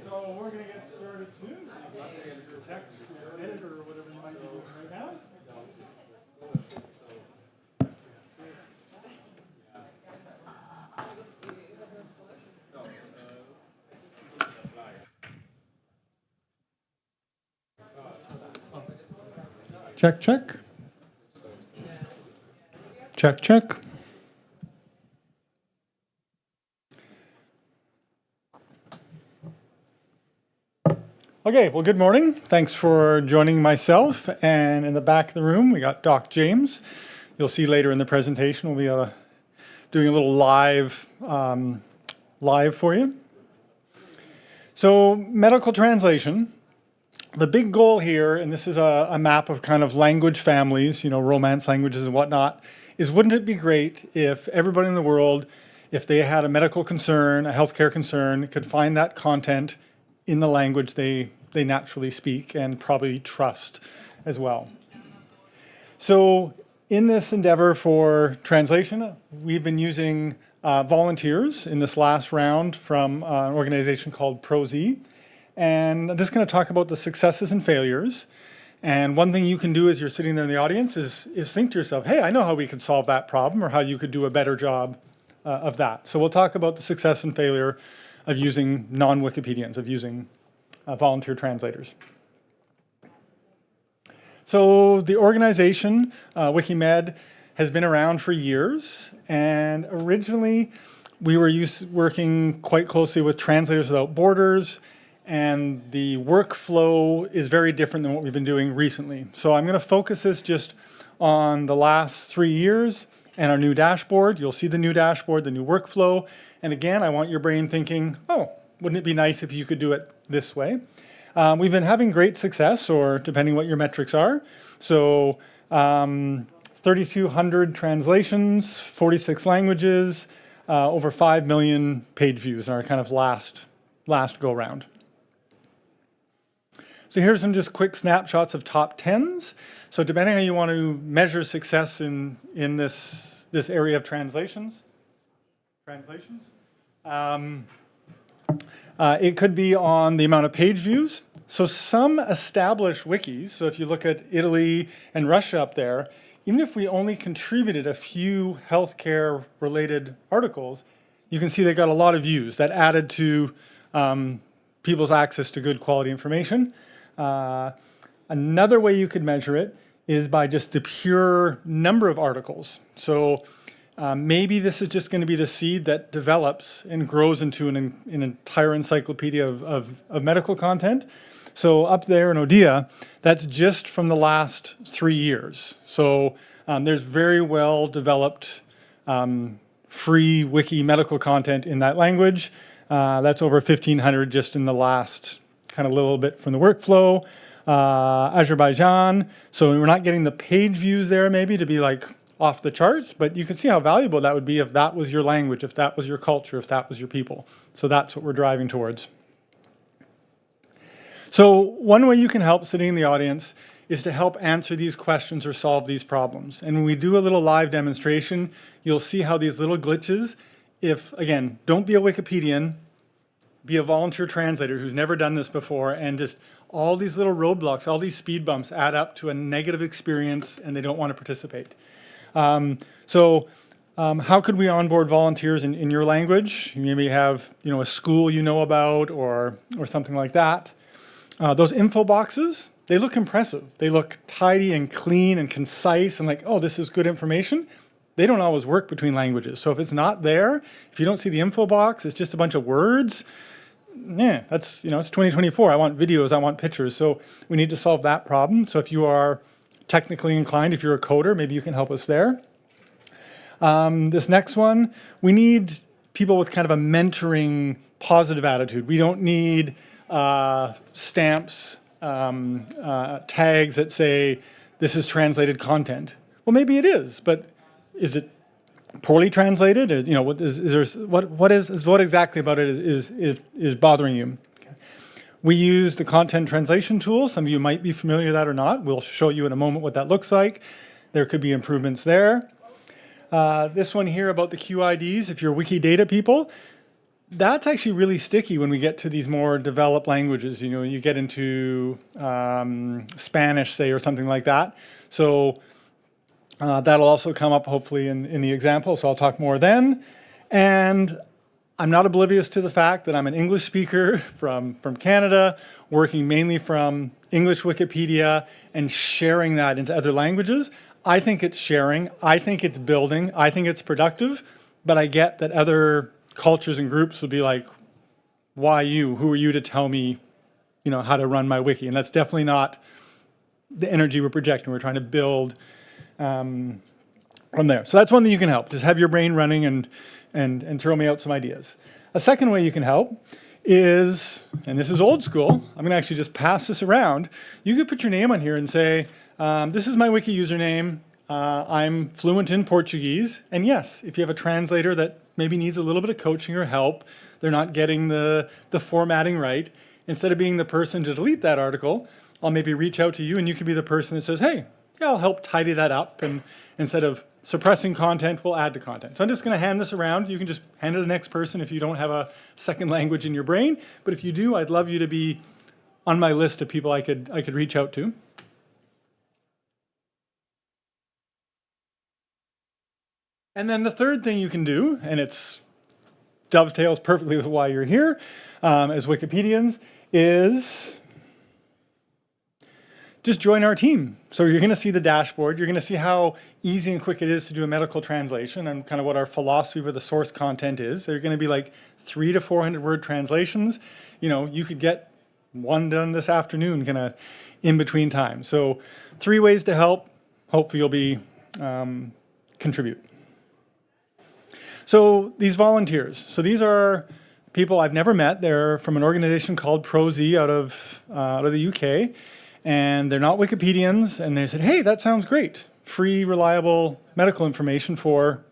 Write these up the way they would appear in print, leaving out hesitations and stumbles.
So we're going to get started soon. So you have to your text, your editor, or whatever you might be doing right now. Check, check. Check, check. Okay, well, good morning. Thanks for joining myself. And in the back of the room, we got Doc James. You'll see later in the presentation, we'll be doing a little live for you. So, medical translation. The big goal here, and this is a map of kind of language families, you know, Romance languages and whatnot, is wouldn't it be great if everybody in the world, if they had a medical concern, a healthcare concern, could find that content in the language they naturally speak and probably trust as well. So in this endeavor for translation, we've been using volunteers in this last round from an organization called ProZ. And I'm just going to talk about the successes and failures. And one thing you can do as you're sitting there in the audience is think to yourself, hey, I know how we could solve that problem or how you could do a better job of that. So we'll talk about the success and failure of using non-Wikipedians, of using volunteer translators. So the organization, Wikimed, has been around for years. And originally, we were working quite closely with Translators Without Borders. And the workflow is very different than what we've been doing recently. So I'm going to focus this just on the last 3 years and our new dashboard. You'll see the new dashboard, the new workflow. And again, I want your brain thinking, oh, wouldn't it be nice if you could do it this way? We've been having great success, or depending what your metrics are. So 3,200 translations, 46 languages, over 5 million page views in our kind of last go round. So here's some just quick snapshots of top 10s. So depending on how you want to measure success in this area of translations, it could be on the amount of page views. So some established wikis, so if you look at Italy and Russia up there, even if we only contributed a few healthcare related articles, you can see they got a lot of views that added to people's access to good quality information. Another way you could measure it is by just the pure number of articles. So maybe this is just going to be the seed that develops and grows into an entire encyclopedia of medical content. So up there in Odia, that's just from the last 3 years. So there's very well developed free wiki medical content in that language. That's over 1,500 just in the last kind of little bit from the workflow. Azerbaijan, so we're not getting the page views there maybe to be like off the charts, but you can see how valuable that would be if that was your language, if that was your culture, if that was your people. So that's what we're driving towards. So one way you can help sitting in the audience is to help answer these questions or solve these problems. And when we do a little live demonstration, you'll see how these little glitches, if, again, don't be a Wikipedian, be a volunteer translator who's never done this before, and just all these little roadblocks, all these speed bumps add up to a negative experience and they don't want to participate. How could we onboard volunteers in your language? You maybe have a school you know about or something like that. Those info boxes, they look impressive. They look tidy and clean and concise and like, oh, this is good information. They don't always work between languages. So if it's not there, if you don't see the info box, it's just a bunch of words. That's, it's 2024. I want videos, I want pictures. So we need to solve that problem. So if you are technically inclined, if you're a coder, maybe you can help us there. This next one, we need people with kind of a mentoring, positive attitude. We don't need stamps, tags that say, this is translated content. Well, maybe it is, but is it poorly translated? Or, what exactly about it is bothering you? Okay. We use the content translation tool. Some of you might be familiar with that or not. We'll show you in a moment what that looks like. There could be improvements there. This one here about the QIDs, if you're Wikidata people, That's actually really sticky when we get to these more developed languages. You get into Spanish, say, or something like that. So that'll also come up hopefully in the example, so I'll talk more then. And I'm not oblivious to the fact that I'm an English speaker from Canada, working mainly from English Wikipedia and sharing that into other languages. I think it's sharing, I think it's building, I think it's productive, but I get that other cultures and groups would be like, why you? Who are you to tell me, how to run my wiki? And that's definitely not the energy we're projecting. We're trying to build from there. So that's one thing you can help. Just have your brain running and throw me out some ideas. A second way you can help is, and this is old school, I'm going to actually just pass this around. You could put your name on here and say, this is my wiki username. I'm fluent in Portuguese. And yes, if you have a translator that maybe needs a little bit of coaching or help, they're not getting the formatting right, instead of being the person to delete that article, I'll maybe reach out to you and you can be the person that says, hey, yeah, I'll help tidy that up. And instead of suppressing content, we'll add to content. So I'm just going to hand this around. You can just hand it to the next person if you don't have a second language in your brain. But if you do, I'd love you to be on my list of people I could reach out to. And then the third thing you can do, and it dovetails perfectly with why you're here as Wikipedians, is just join our team. So you're going to see the dashboard. You're going to see how easy and quick it is to do a medical translation and kind of what our philosophy with the source content is. They're going to be like 300 to 400 word translations. You could get one done this afternoon, kind of in between time. So 3 ways to help. Hopefully you'll be contribute. So these volunteers. So these are people I've never met. They're from an organization called ProZ out of the UK. And they're not Wikipedians, and they said, hey, that sounds great. Free, reliable medical information for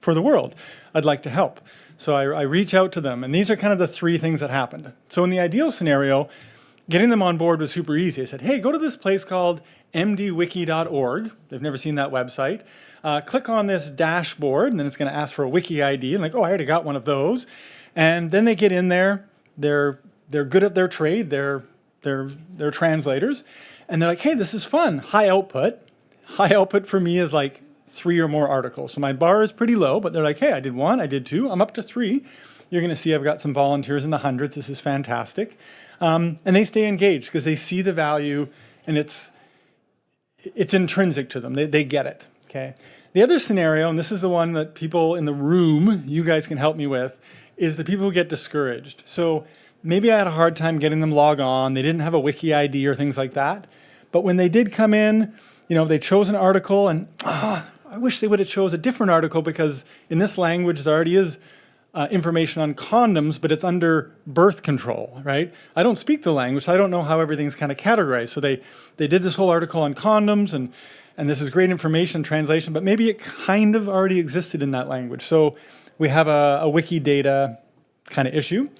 the world. I'd like to help. So I reach out to them, and these are kind of the 3 things that happened. So in the ideal scenario, getting them on board was super easy. I said, hey, go to this place called mdwiki.org. They've never seen that website. Click on this dashboard, and then it's going to ask for a wiki ID. And like, oh, I already got one of those. And then they get in there. They're good at their trade. They're translators, and they're like, hey, this is fun. High output. High output for me is like 3 or more articles. So my bar is pretty low, but they're like, hey, I did 1, I did 2, I'm up to 3. You're going to see I've got some volunteers in the hundreds. This is fantastic. And they stay engaged because they see the value, and it's intrinsic to them. They get it. Okay. The other scenario, and this is the one that people in the room, you guys can help me with, is the people who get discouraged. So maybe I had a hard time getting them log on. They didn't have a wiki ID or things like that. But when they did come in, they chose an article, and I wish they would have chose a different article, because in this language there already is information on condoms, but it's under birth control, right? I don't speak the language, so I don't know how everything's kind of categorized. So they did this whole article on condoms, and this is great information, translation, but maybe it kind of already existed in that language. So we have a Wikidata kind of issue.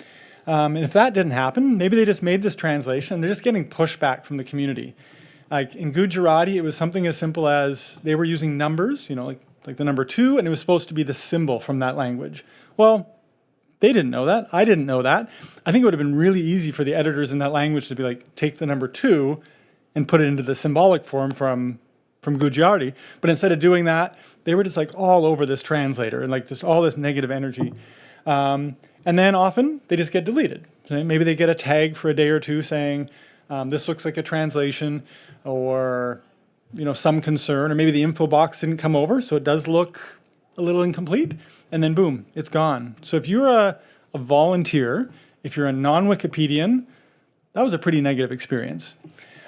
And if that didn't happen, maybe they just made this translation and they're just getting pushback from the community. Like in Gujarati, it was something as simple as they were using numbers, like the number 2, and it was supposed to be the symbol from that language. Well, they didn't know that. I didn't know that. I think it would have been really easy for the editors in that language to be like, take the number 2 and put it into the symbolic form from Gujarati. But instead of doing that, they were just like all over this translator and like just all this negative energy. And then often they just get deleted. Maybe they get a tag for a day or 2 saying, this looks like a translation, or some concern, or maybe the info box didn't come over, so it does look a little incomplete, and then boom, it's gone. So if you're a volunteer, if you're a non-Wikipedian, that was a pretty negative experience.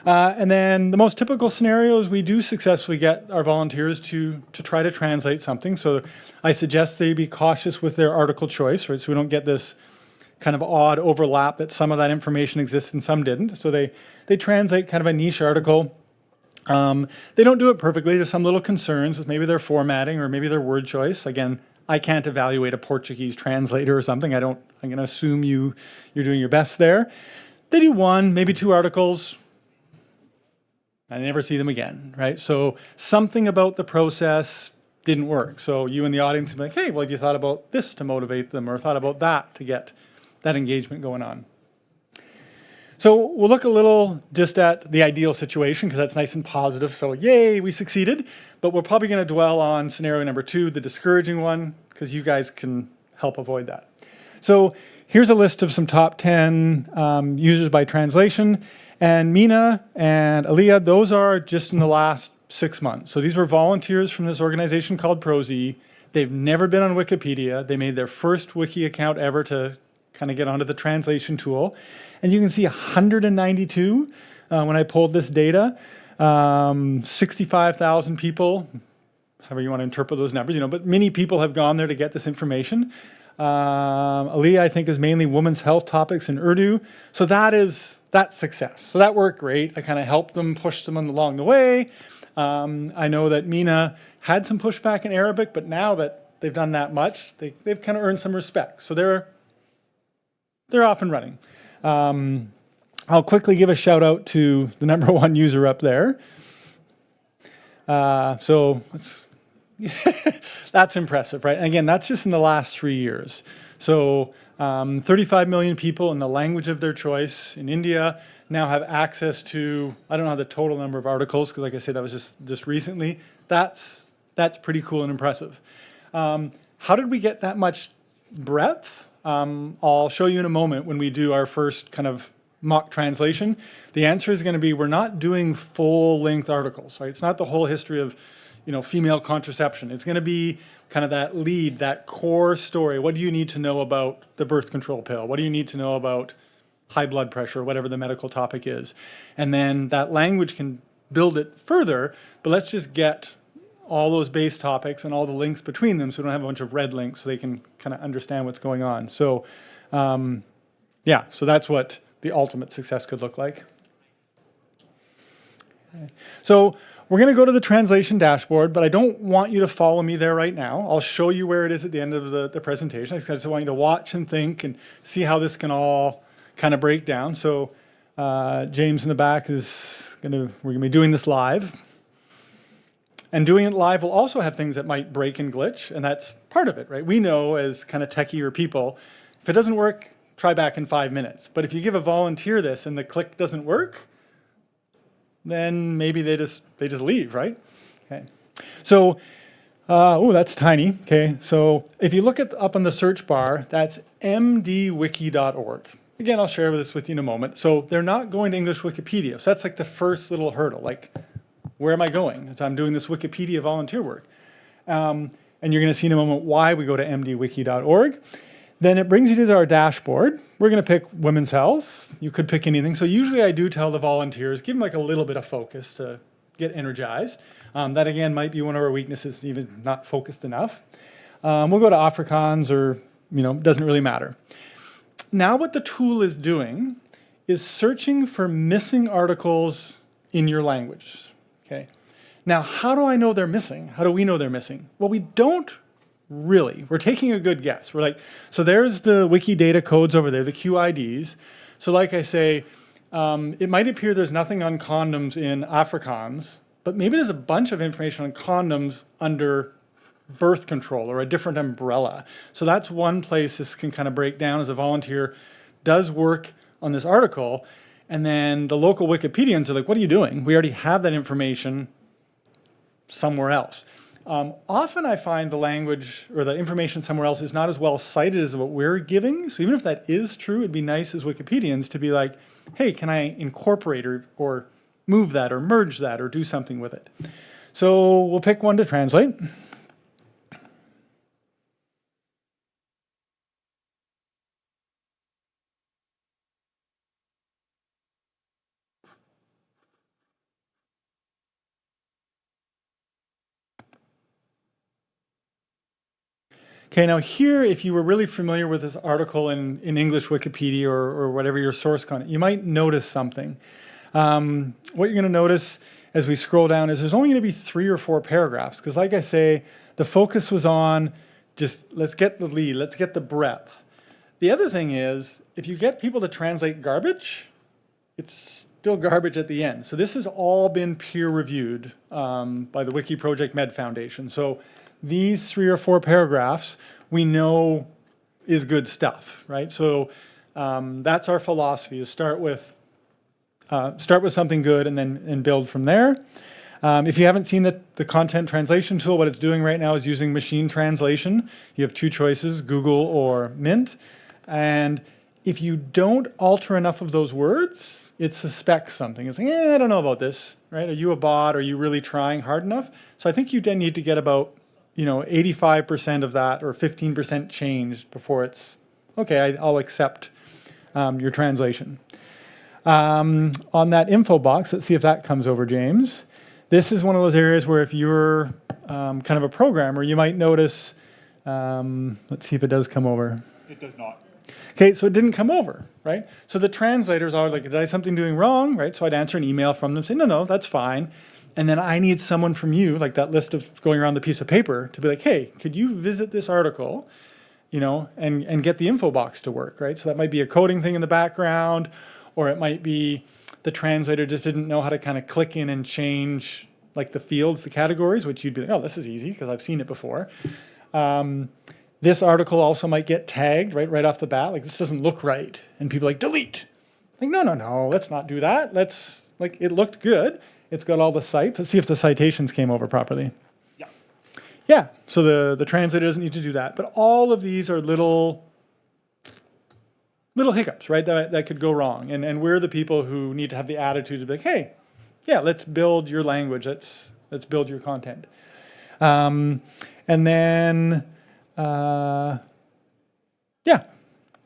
And then the most typical scenario is we do successfully get our volunteers to try to translate something. So I suggest they be cautious with their article choice, right? So we don't get this kind of odd overlap that some of that information exists and some didn't. So they translate kind of a niche article. They don't do it perfectly. There's some little concerns with maybe their formatting or maybe their word choice. Again, I can't evaluate a Portuguese translator or something. I'm going to assume you're doing your best there. They do 1, maybe 2 articles. I never see them again, right? So something about the process didn't work. So you in the audience be like, hey, well, have you thought about this to motivate them, or thought about that to get that engagement going on? So we'll look a little just at the ideal situation, because that's nice and positive. So yay, we succeeded. But we're probably going to dwell on scenario number 2, the discouraging one, because you guys can help avoid that. So here's a list of some top 10 users by translation. And Mina and Aliyah, those are just in the last 6 months. So these were volunteers from this organization called ProZ. They've never been on Wikipedia. They made their first wiki account ever to kind of get onto the translation tool. And you can see 192 when I pulled this data. 65,000 people, however you want to interpret those numbers, but many people have gone there to get this information. Aliyah, I think, is mainly women's health topics in Urdu. So that's success. So that worked great. I kind of helped them, pushed them along the way. I know that Mina had some pushback in Arabic, but now that they've done that much, they've kind of earned some respect. So they're off and running. I'll quickly give a shout out to the number 1 user up there. So that's impressive, right? And again, that's just in the last 3 years. So 35 million people in the language of their choice in India now have access to, I don't know the total number of articles, because like I said, that was just recently. That's pretty cool and impressive. How did we get that much breadth? I'll show you in a moment when we do our first kind of mock translation. The answer is going to be, we're not doing full-length articles, right? It's not the whole history of female contraception. It's going to be kind of that lead, that core story. What do you need to know about the birth control pill? What do you need to know about high blood pressure, whatever the medical topic is? And then that language can build it further, but let's just get all those base topics and all the links between them so we don't have a bunch of red links, so they can kind of understand what's going on. So yeah, so that's what the ultimate success could look like. Okay. So we're going to go to the translation dashboard, but I don't want you to follow me there right now. I'll show you where it is at the end of the presentation. I just want you to watch and think and see how this can all kind of break down. So James in the back we're going to be doing this live. And doing it live will also have things that might break and glitch, and that's part of it, right? We know as kind of techier people, if it doesn't work, try back in 5 minutes. But if you give a volunteer this and the click doesn't work, then maybe they just leave, right? Okay. So, oh, that's tiny. Okay. So if you look up on the search bar, that's mdwiki.org. Again, I'll share this with you in a moment. So they're not going to English Wikipedia. So that's like the first little hurdle. Like, where am I going? As I'm doing this Wikipedia volunteer work. And you're going to see in a moment why we go to mdwiki.org. Then it brings you to our dashboard. We're going to pick women's health. You could pick anything. So usually I do tell the volunteers, give them like a little bit of focus to get energized. That again might be one of our weaknesses, even not focused enough. We'll go to Afrikaans, or doesn't really matter. Now what the tool is doing is searching for missing articles in your language. Okay. Now how do I know they're missing? How do we know they're missing? Well, we don't really. We're taking a good guess. We're like, so there's the Wikidata codes over there, the QIDs. So like I say, it might appear there's nothing on condoms in Afrikaans, but maybe there's a bunch of information on condoms under birth control or a different umbrella. So that's one place this can kind of break down as a volunteer does work on this article. And then the local Wikipedians are like, what are you doing? We already have that information somewhere else. Often I find the language or the information somewhere else is not as well cited as what we're giving. So even if that is true, it'd be nice as Wikipedians to be like, hey, can I incorporate or move that or merge that or do something with it? So we'll pick one to translate. Okay, now here, if you were really familiar with this article in English Wikipedia or whatever your source content, you might notice something. What you're going to notice as we scroll down is there's only going to be 3 or 4 paragraphs, because like I say, the focus was on just let's get the lead, let's get the breadth. The other thing is, if you get people to translate garbage, it's still garbage at the end. So this has all been peer reviewed by the WikiProject Med Foundation. So these 3 or 4 paragraphs we know is good stuff, right? So that's our philosophy, is start with something good and build from there. If you haven't seen the content translation tool, what it's doing right now is using machine translation. You have 2 choices, Google or Mint. And if you don't alter enough of those words, it suspects something. It's like, I don't know about this, right? Are you a bot? Are you really trying hard enough? So I think you then need to get about 85% of that or 15% changed before it's, okay, I'll accept your translation. On that info box, let's see if that comes over, James. This is one of those areas where if you're kind of a programmer, you might notice, let's see if it does come over. It does not. Okay, so it didn't come over, right? So the translators are like, did I something doing wrong, right? So I'd answer an email from them saying, no, that's fine. And then I need someone from you, like that list of going around the piece of paper, to be like, hey, could you visit this article, and get the info box to work, right? So that might be a coding thing in the background, or it might be the translator just didn't know how to kind of click in and change like the fields, the categories, which you'd be like, oh, this is easy because I've seen it before. This article also might get tagged right off the bat, like this doesn't look right. And people are like, delete. Like, no, let's not do that. It looked good. It's got all the cites. Let's see if the citations came over properly. Yeah, so the translator doesn't need to do that. But all of these are little hiccups, right, that could go wrong. And we're the people who need to have the attitude to be like, hey, yeah, let's build your language. Let's build your content. And then, yeah,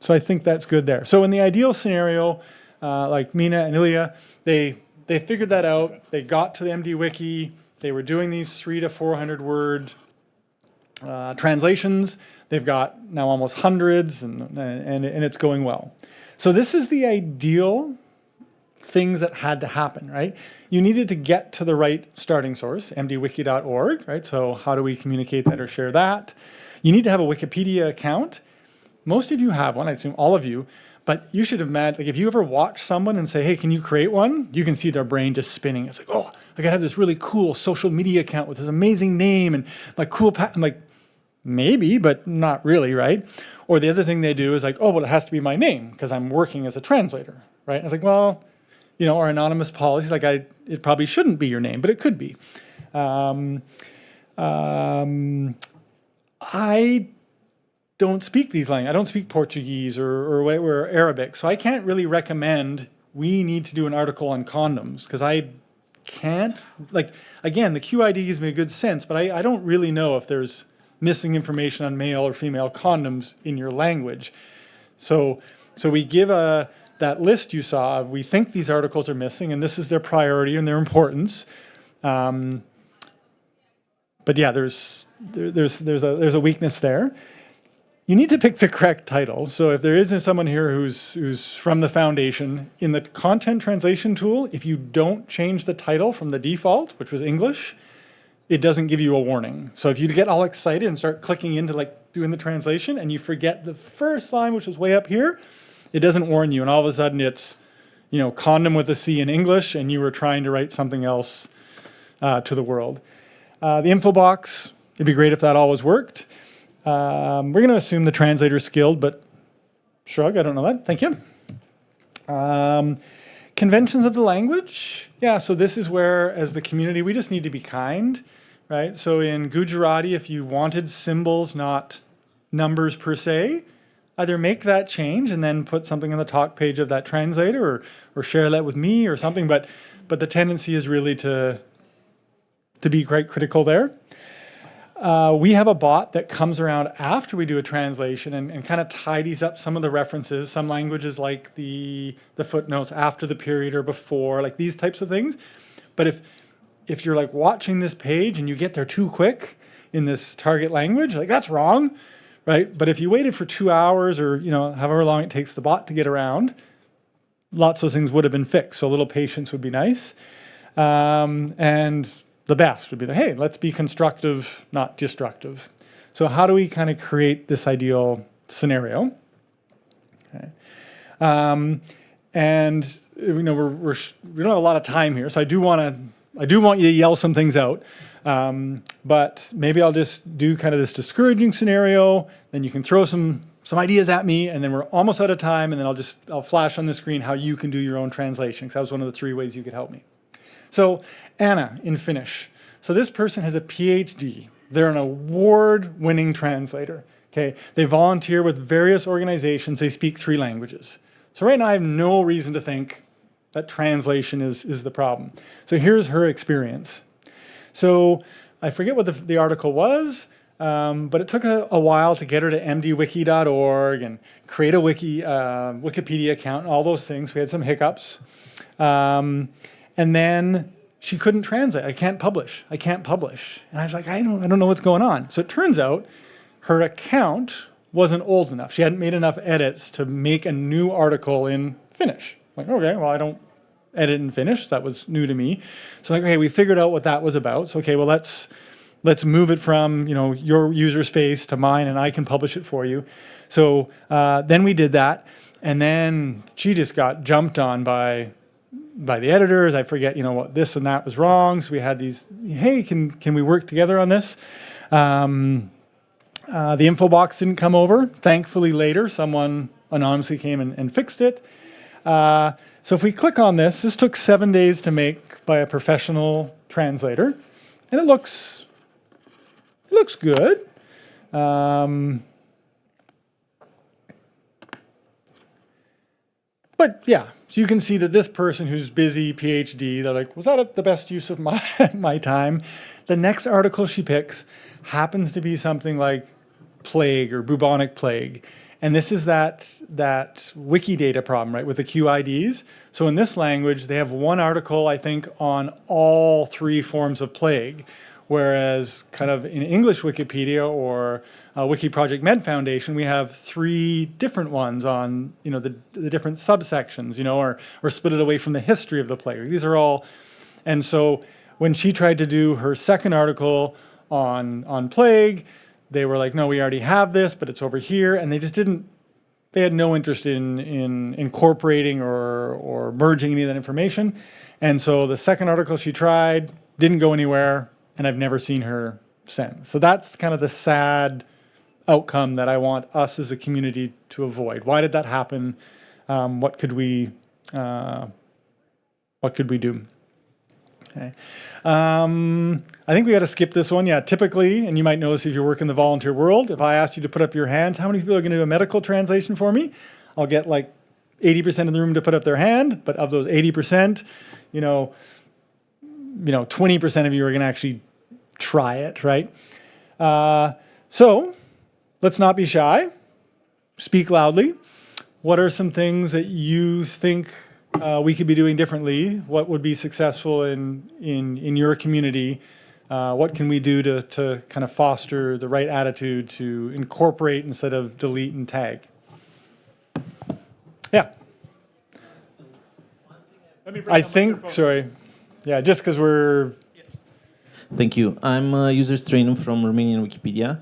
so I think that's good there. So in the ideal scenario, like Mina and Ilya, they figured that out. They got to the MD Wiki. They were doing these 300 to 400 word translations. They've got now almost hundreds, and it's going well. So this is the ideal things that had to happen, right? You needed to get to the right starting source, mdwiki.org, right? So how do we communicate that or share that? You need to have a Wikipedia account. Most of you have one, I assume all of you, but you should have met, like if you ever watch someone and say, hey, can you create one? You can see their brain just spinning. It's like, oh, I gotta have this really cool social media account with this amazing name and my cool, I'm like, maybe, but not really, right? Or the other thing they do is like, oh, well, it has to be my name because I'm working as a translator, right? And it's like, well, our anonymous policies, like it probably shouldn't be your name, but it could be. I don't speak these languages. I don't speak Portuguese or Arabic, so I can't really recommend we need to do an article on condoms because I can't, again, the QID gives me a good sense, but I don't really know if there's missing information on male or female condoms in your language. So we give that list you saw, we think these articles are missing, and this is their priority and their importance. But yeah, there's a weakness there. You need to pick the correct title. So if there isn't someone here who's from the foundation, in the content translation tool, if you don't change the title from the default, which was English, it doesn't give you a warning. So if you get all excited and start clicking into doing the translation and you forget the first line, which is way up here, it doesn't warn you. And all of a sudden it's, condom with a C in English and you were trying to write something else to the world. The info box, it'd be great if that always worked. We're going to assume the translator's skilled, but shrug, I don't know that. Thank you. Conventions of the language. Yeah, so this is where, as the community, we just need to be kind, right? So in Gujarati, if you wanted symbols, not numbers per se, either make that change and then put something on the talk page of that translator or share that with me or something, but the tendency is really to be quite critical there. We have a bot that comes around after we do a translation and kind of tidies up some of the references. Some languages like the footnotes after the period or before, like these types of things. But if you're watching this page and you get there too quick in this target language, that's wrong, right? But if you waited for 2 hours or however long it takes the bot to get around, lots of things would have been fixed. So a little patience would be nice. And the best would be hey, let's be constructive, not destructive. So how do we kind of create this ideal scenario? Okay. And we don't have a lot of time here, so I do want to I do want you to yell some things out, but maybe I'll just do kind of this discouraging scenario, then you can throw some ideas at me, and then we're almost out of time, and then I'll flash on the screen how you can do your own translation, because that was one of the 3 ways you could help me. So Anna in Finnish. So this person has a PhD. They're an award-winning translator. Okay, they volunteer with various organizations. They speak 3 languages. So right now I have no reason to think that translation is the problem. So here's her experience. So I forget what the article was, but it took a while to get her to mdwiki.org and create a Wikipedia account and all those things. We had some hiccups. And then she couldn't translate. I can't publish. And I was like, I don't know what's going on. So it turns out her account wasn't old enough. She hadn't made enough edits to make a new article in Finnish. I'm like, okay, well, I don't edit in Finnish. That was new to me. So like, okay, we figured out what that was about. So okay, well, let's move it from your user space to mine, and I can publish it for you. So then we did that, and then she just got jumped on by the editors. I forget, what this and that was wrong. So we had these, hey, can we work together on this? The info box didn't come over. Thankfully, later, someone anonymously came and fixed it. So if we click on this took 7 days to make by a professional translator, and it looks good. But yeah, so you can see that this person who's busy, PhD, they're like, was that the best use of my time? The next article she picks happens to be something like plague or bubonic plague. And this is that Wikidata problem, right, with the QIDs. So in this language, they have one article, I think, on all 3 forms of plague, whereas kind of in English Wikipedia or WikiProject Med Foundation, we have 3 different ones on, the different subsections, or split it away from the history of the plague. These are all, and so when she tried to do her second article on plague, they were like, no, we already have this, but it's over here. And they had no interest in incorporating or merging any of that information. And so the second article she tried didn't go anywhere, and I've never seen her since. So that's kind of the sad outcome that I want us as a community to avoid. Why did that happen? What could we do? Okay. I think we got to skip this one. Yeah, typically, and you might notice if you work in the volunteer world, if I asked you to put up your hands, how many people are going to do a medical translation for me? I'll get like 80% of the room to put up their hand, but of those 80%, 20% of you are going to actually try it, right? So let's not be shy. Speak loudly. What are some things that you think we could be doing differently? What would be successful in your community? What can we do to kind of foster the right attitude to incorporate instead of delete and tag? Yeah. I think, sorry. Yeah, just because we're... Thank you. I'm user Strain from Romanian Wikipedia.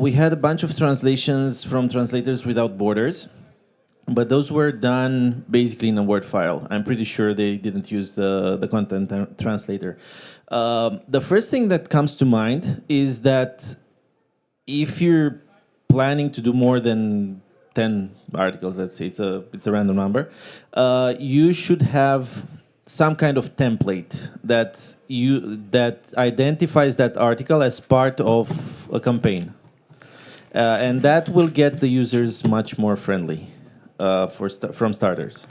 We had a bunch of translations from Translators Without Borders, but those were done basically in a Word file. I'm pretty sure they didn't use the content translator. The first thing that comes to mind is that if you're planning to do more than 10 articles, let's say it's a random number, you should have some kind of template that identifies that article as part of a campaign, and that will get the users much more friendly from starters.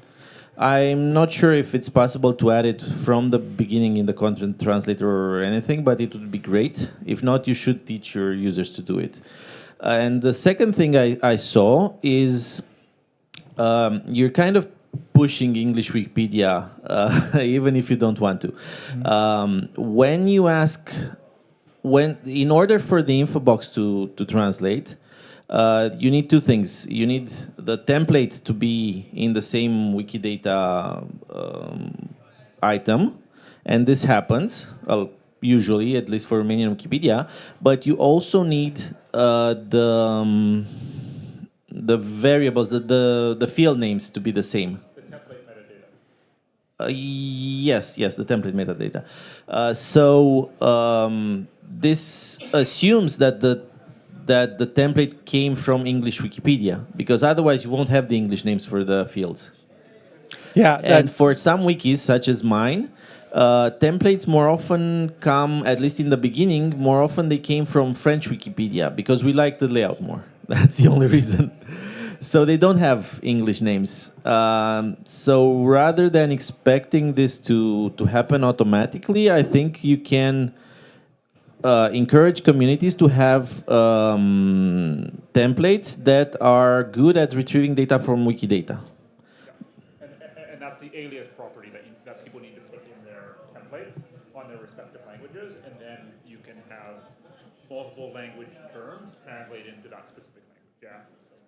I'm not sure if it's possible to add it from the beginning in the content translator or anything, but it would be great. If not, you should teach your users to do it. And the second thing I saw is you're kind of pushing English Wikipedia, even if you don't want to. When you ask, in order for the info box to translate, you need 2 things. You need the template to be in the same Wikidata item, and this happens usually, at least for Romanian Wikipedia. But you also need the variables, the field names to be the same. The template metadata. Yes, the template metadata. This assumes that the template came from English Wikipedia, because otherwise you won't have the English names for the fields. Yeah, And for some wikis, such as mine, templates more often come, at least in the beginning, more often they came from French Wikipedia, because we like the layout more. That's the only reason. So they don't have English names. So rather than expecting this to happen automatically, I think you can encourage communities to have templates that are good at retrieving data from Wikidata. And that's the alias property that people need to put in their templates on their respective languages, and then you can have multiple language terms translate into that specific language. Yeah.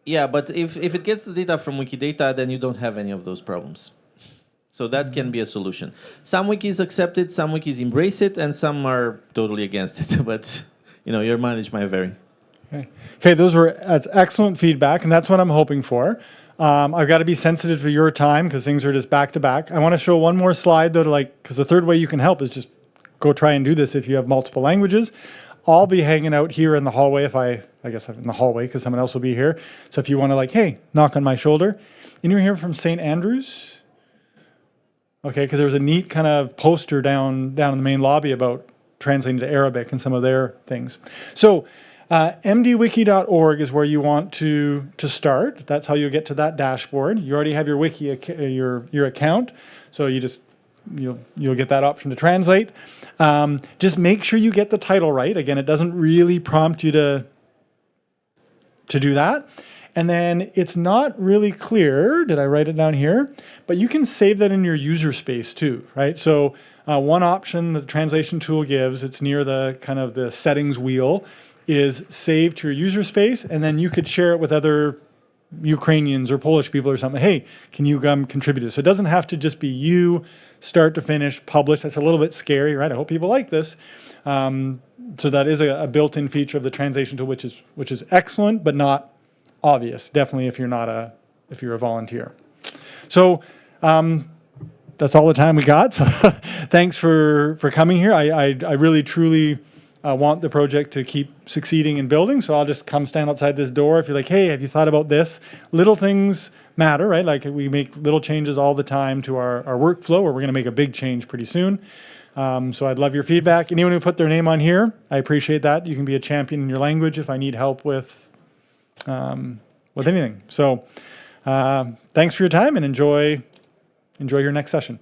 Yeah, but if it gets the data from Wikidata, then you don't have any of those problems. So that can be a solution. Some wikis accept it, some wikis embrace it, and some are totally against it. But your mileage might vary. Okay, that's excellent feedback, and that's what I'm hoping for. I've got to be sensitive to your time because things are just back to back. I want to show one more slide though, because the third way you can help is just go try and do this if you have multiple languages. I'll be hanging out here in the hallway I guess I'm in the hallway because someone else will be here. So if you want to hey, knock on my shoulder. Anyone here from St. Andrews? Okay, because there was a neat kind of poster down in the main lobby about translating to Arabic and some of their things. So mdwiki.org is where you want to start. That's how you get to that dashboard. You already have your wiki your account, so you'll get that option to translate. Just make sure you get the title right. Again, it doesn't really prompt you to do that. And then it's not really clear, did I write it down here? But you can save that in your user space too, right? So one option the translation tool gives, it's near the kind of the settings wheel, is save to your user space, and then you could share it with other Ukrainians or Polish people or something. Hey, can you contribute this? So it doesn't have to just be you, start to finish, publish. That's a little bit scary, right? I hope people like this. So that is a built-in feature of the translation tool, which is excellent, but not obvious. Definitely if you're a volunteer. So that's all the time we got. So thanks for coming here. I really truly want the project to keep succeeding and building. So I'll just come stand outside this door. If you're like, hey, have you thought about this? Little things matter, right? Like we make little changes all the time to our workflow, or we're going to make a big change pretty soon. So I'd love your feedback. Anyone who put their name on here, I appreciate that. You can be a champion in your language if I need help with anything. So thanks for your time, and enjoy your next session.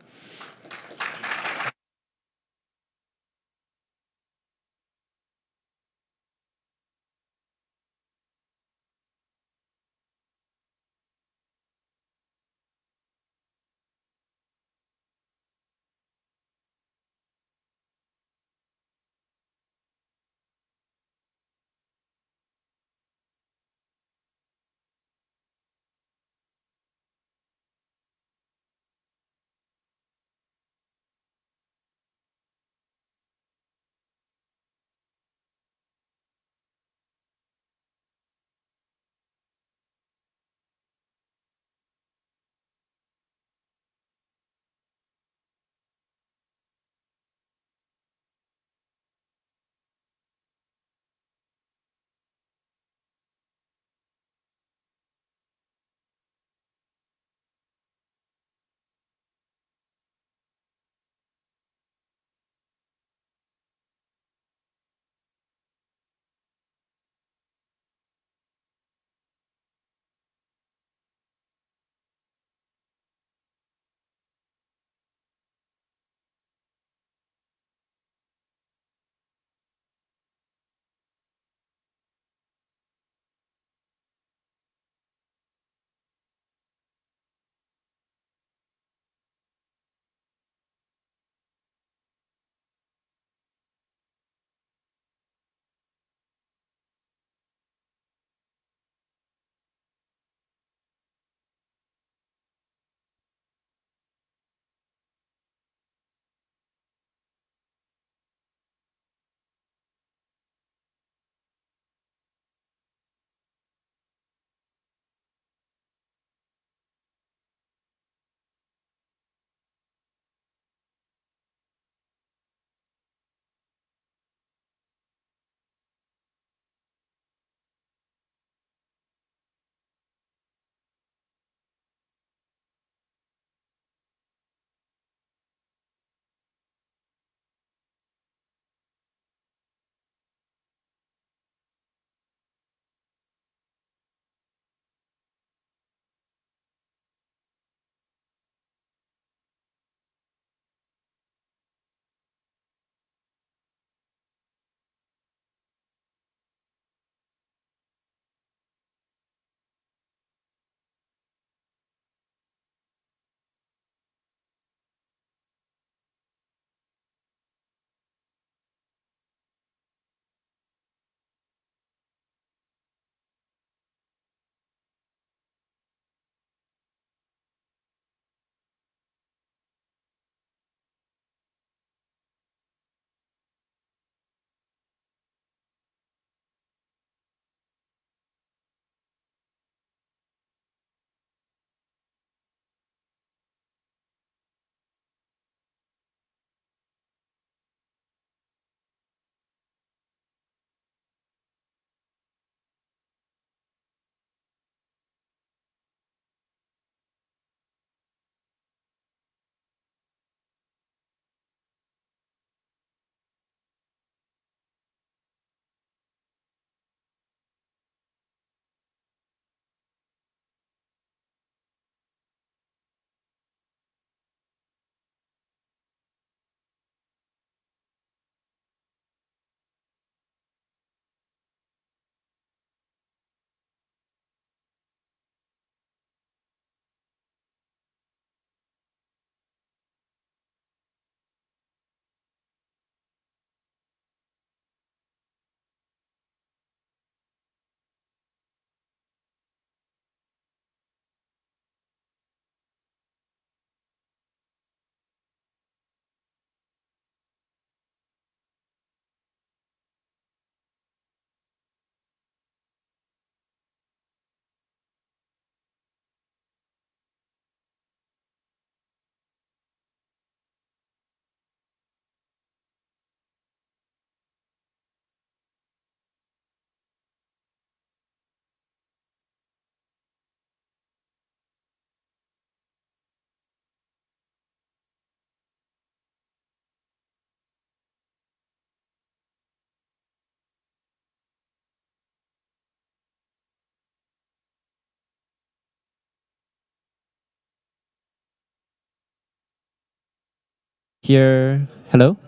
Here, hello?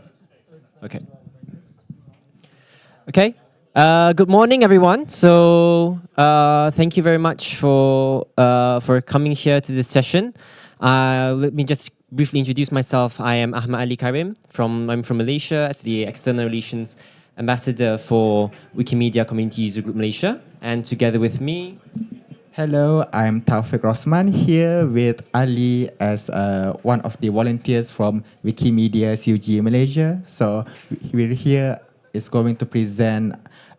Okay. Okay. Good morning, everyone. So thank you very much for coming here to this session. Let me just briefly introduce myself. I am Ahmad Ali Karim. I'm from Malaysia as the External Relations Ambassador for Wikimedia Community User Group Malaysia. And together with me... Hello, I'm Taufik Rosman here with Ali as one of the volunteers from Wikimedia CUG Malaysia. So we're here is going to present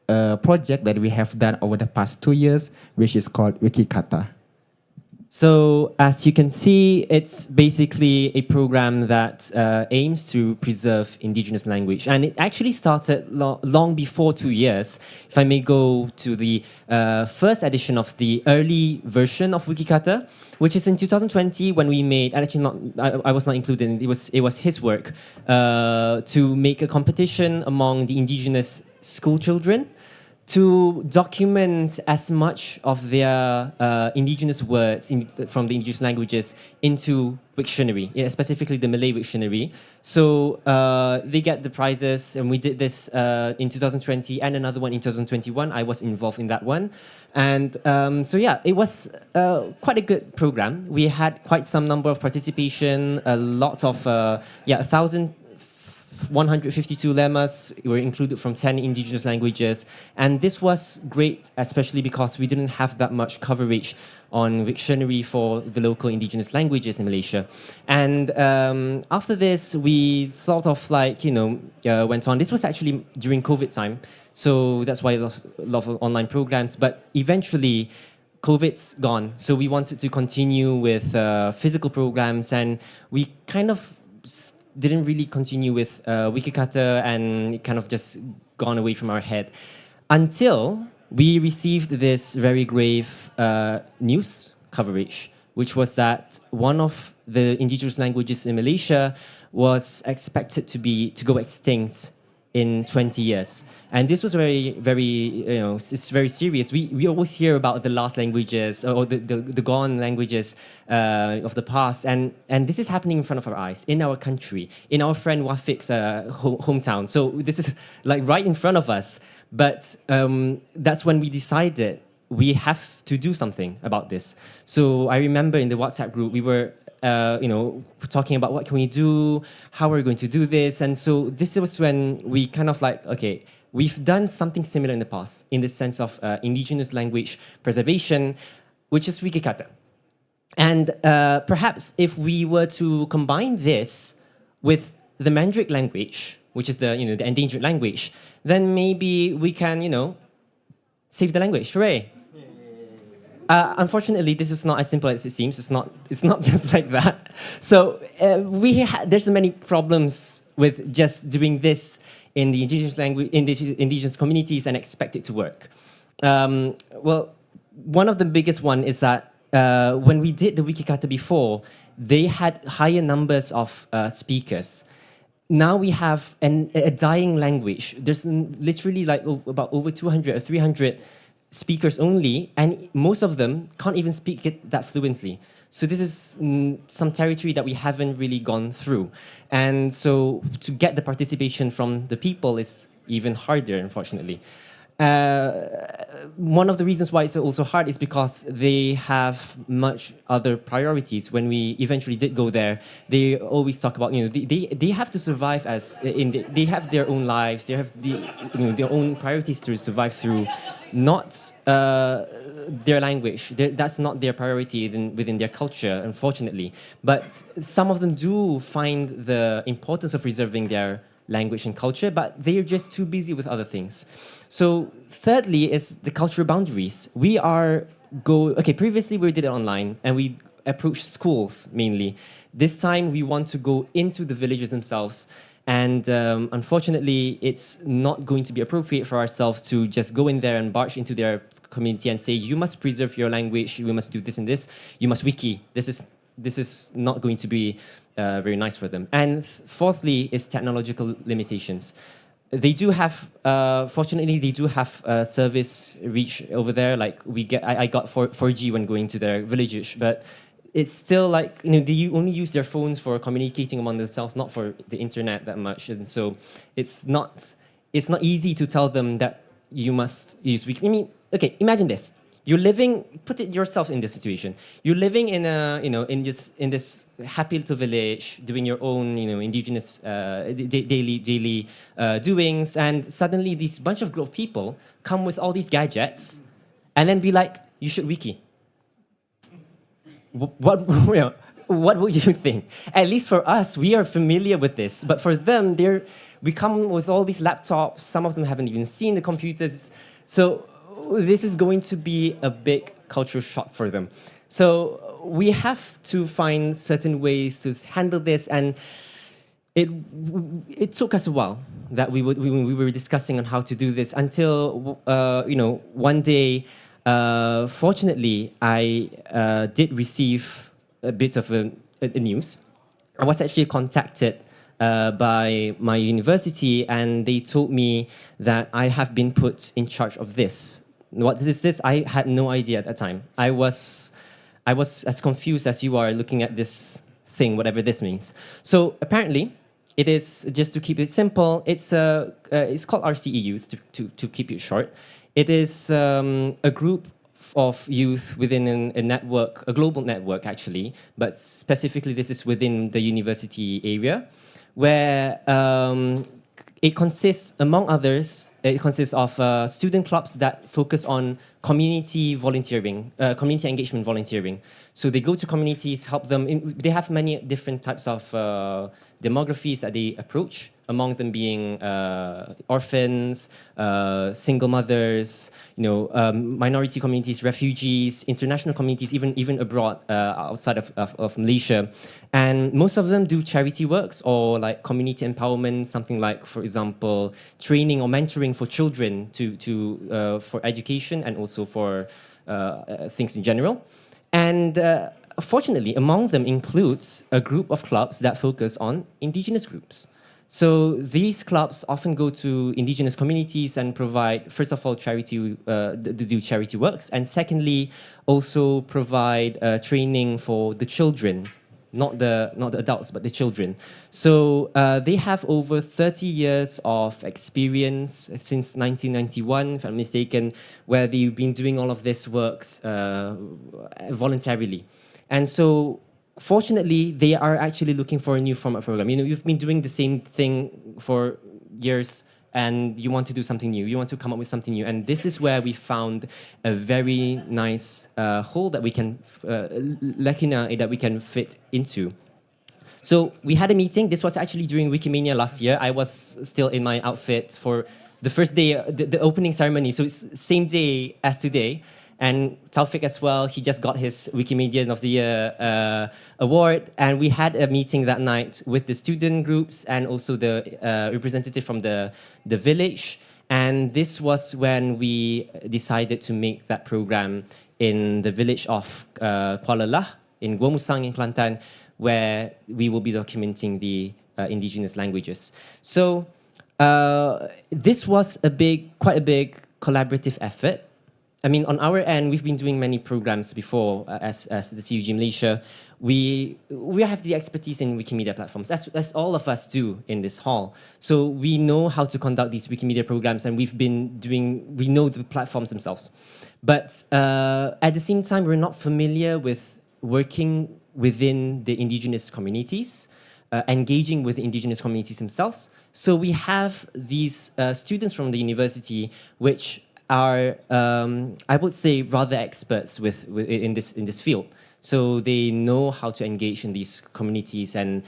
a project that we have done over the past 2 years, which is called WikiKata. So as you can see, it's basically a program that aims to preserve indigenous language. And it actually started long before 2 years. If I may go to the first edition of the early version of WikiKata, which is in 2020 when we made, actually I was not included, it was his work, to make a competition among the indigenous school children to document as much of their indigenous words from the indigenous languages into Wiktionary, specifically the Malay Wiktionary. So they get the prizes, and we did this in 2020 and another one in 2021. I was involved in that one. And so yeah, it was quite a good program. We had quite some number of participation, a lot of, 1,152 lemmas were included from 10 indigenous languages. And this was great, especially because we didn't have that much coverage on Wiktionary for the local indigenous languages in Malaysia. And after this, we sort of went on. This was actually during COVID time. So that's why a lot of online programs. But eventually, COVID's gone. So we wanted to continue with physical programs, and we kind of didn't really continue with WikiKata, and it kind of just gone away from our head until we received this very grave news coverage, which was that one of the indigenous languages in Malaysia was expected to go extinct in 20 years. And this was very, it's very serious. We always hear about the lost languages or the gone languages of the past. And this is happening in front of our eyes, in our country, in our friend Wafik's hometown. So this is like right in front of us. But that's when we decided we have to do something about this. So I remember in the WhatsApp group, we were talking about what can we do, how are we going to do this. And so this was when we kind of okay, we've done something similar in the past in the sense of indigenous language preservation, which is WikiKata. And perhaps if we were to combine this with the Mandric language, which is the endangered language, then maybe we can, save the language. Hooray! Unfortunately, this is not as simple as it seems. It's not just like that. So there's many problems with just doing this in the indigenous language, indigenous communities, and expect it to work. Well, one of the biggest one is that when we did the WikiKata before, they had higher numbers of speakers. Now we have a dying language. There's literally about over 200 or 300 speakers only, and most of them can't even speak it that fluently. So this is some territory that we haven't really gone through. And so to get the participation from the people is even harder, unfortunately. One of the reasons why it's also hard is because they have much other priorities. When we eventually did go there, they always talk about, they have to survive they have their own lives, they have their own priorities to survive through, not their language. That's not their priority within their culture, unfortunately. But some of them do find the importance of preserving their language and culture, but they're just too busy with other things. So thirdly is the cultural boundaries. Previously we did it online and we approached schools mainly. This time we want to go into the villages themselves, and unfortunately it's not going to be appropriate for ourselves to just go in there and barge into their community and say, you must preserve your language, you must do this and this, you must wiki. This is not going to be very nice for them. And fourthly is technological limitations. They do have, fortunately, they do have service reach over there. I got 4G when going to their villages, but it's still like, you know, they only use their phones for communicating among themselves, not for the internet that much. And so it's not easy to tell them that you must use Wiki. I mean, okay, imagine this. You're living, put it yourself in this situation. You're living in a, you know, in this happy little village, doing your own, you know, indigenous daily doings, and suddenly this bunch of group of people come with all these gadgets, and then be like, you should wiki. What would you think? At least for us, we are familiar with this, but for them, we come with all these laptops. Some of them haven't even seen the computers, so this is going to be a big cultural shock for them. So we have to find certain ways to handle this, and it took us a while that we were discussing on how to do this until you know, one day, fortunately, I did receive a bit of a news. I was actually contacted by my university, and they told me that I have been put in charge of this. What is this? I had no idea at that time. I was as confused as you are looking at this thing, whatever this means. So apparently, it is, just to keep it simple, it's called RCE Youth, to keep it short. It is a group of youth within a network, a global network actually, but specifically this is within the university area, where it consists, among others, it consists of student clubs that focus on community volunteering, community engagement volunteering. So they go to communities, help them. They have many different types of demographies that they approach, among them being orphans, single mothers, you know, minority communities, refugees, international communities, even abroad, outside of Malaysia. And most of them do charity works or like community empowerment, something like, for example, training or mentoring for children for education and also for things in general. And fortunately, among them includes a group of clubs that focus on indigenous groups. So these clubs often go to indigenous communities and provide, first of all, charity, do charity works, and secondly, also provide training for the children, not the adults, but the children. So they have over 30 years of experience since 1991, if I'm mistaken, where they've been doing all of this works voluntarily. And so fortunately, they are actually looking for a new format program. You know, you've been doing the same thing for years, and you want to do something new. You want to come up with something new. And this is where we found a very nice hole that we can, lacuna that we can fit into. So we had a meeting. This was actually during Wikimania last year. I was still in my outfit for the first day, the opening ceremony. So it's the same day as today. And Taufik as well, he just got his Wikimedian of the Year award. And we had a meeting that night with the student groups and also the representative from the village. And this was when we decided to make that program in the village of Kuala Lah, in Gua Musang in Kelantan, where we will be documenting the indigenous languages. So this was quite a big collaborative effort. I mean, on our end, we've been doing many programs before as the CUG Malaysia. We have the expertise in Wikimedia platforms, as all of us do in this hall. So we know how to conduct these Wikimedia programs, and we know the platforms themselves. But at the same time, we're not familiar with working within the indigenous communities, engaging with the indigenous communities themselves. So we have these students from the university, which are, I would say, rather experts in this field. So they know how to engage in these communities, and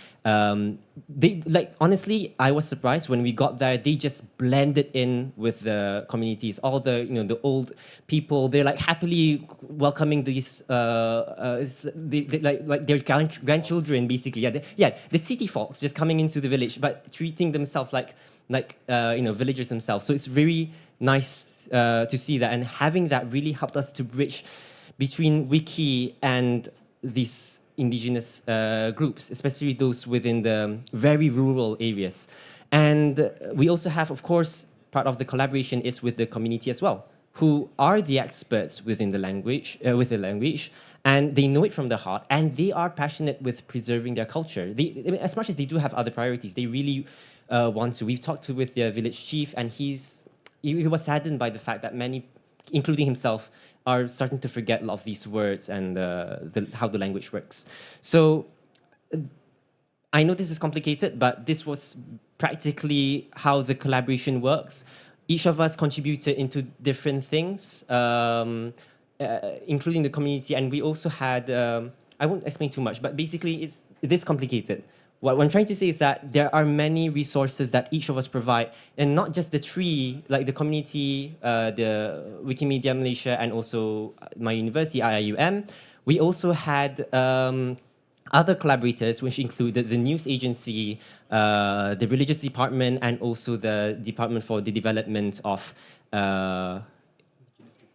honestly, I was surprised when we got there. They just blended in with the communities. All the the old people, they're like happily welcoming these like their grandchildren, basically. The city folks just coming into the village, but treating themselves like villagers themselves. So it's very nice to see that, and having that really helped us to bridge between Wiki and these indigenous groups, especially those within the very rural areas. And we also have, of course, part of the collaboration is with the community as well, who are the experts within the language, and they know it from the heart, and they are passionate with preserving their culture. I mean, as much as they do have other priorities, they really want to. We've talked with their village chief, and he was saddened by the fact that many, including himself, are starting to forget a lot of these words and how the language works. So I know this is complicated, but this was practically how the collaboration works. Each of us contributed into different things, including the community, and we also had, I won't explain too much, but basically it is complicated. What I'm trying to say is that there are many resources that each of us provide, and not just the three, like the community, the Wikimedia Malaysia, and also my university, IIUM. We also had other collaborators, which included the news agency, the religious department, and also the Department for the Development of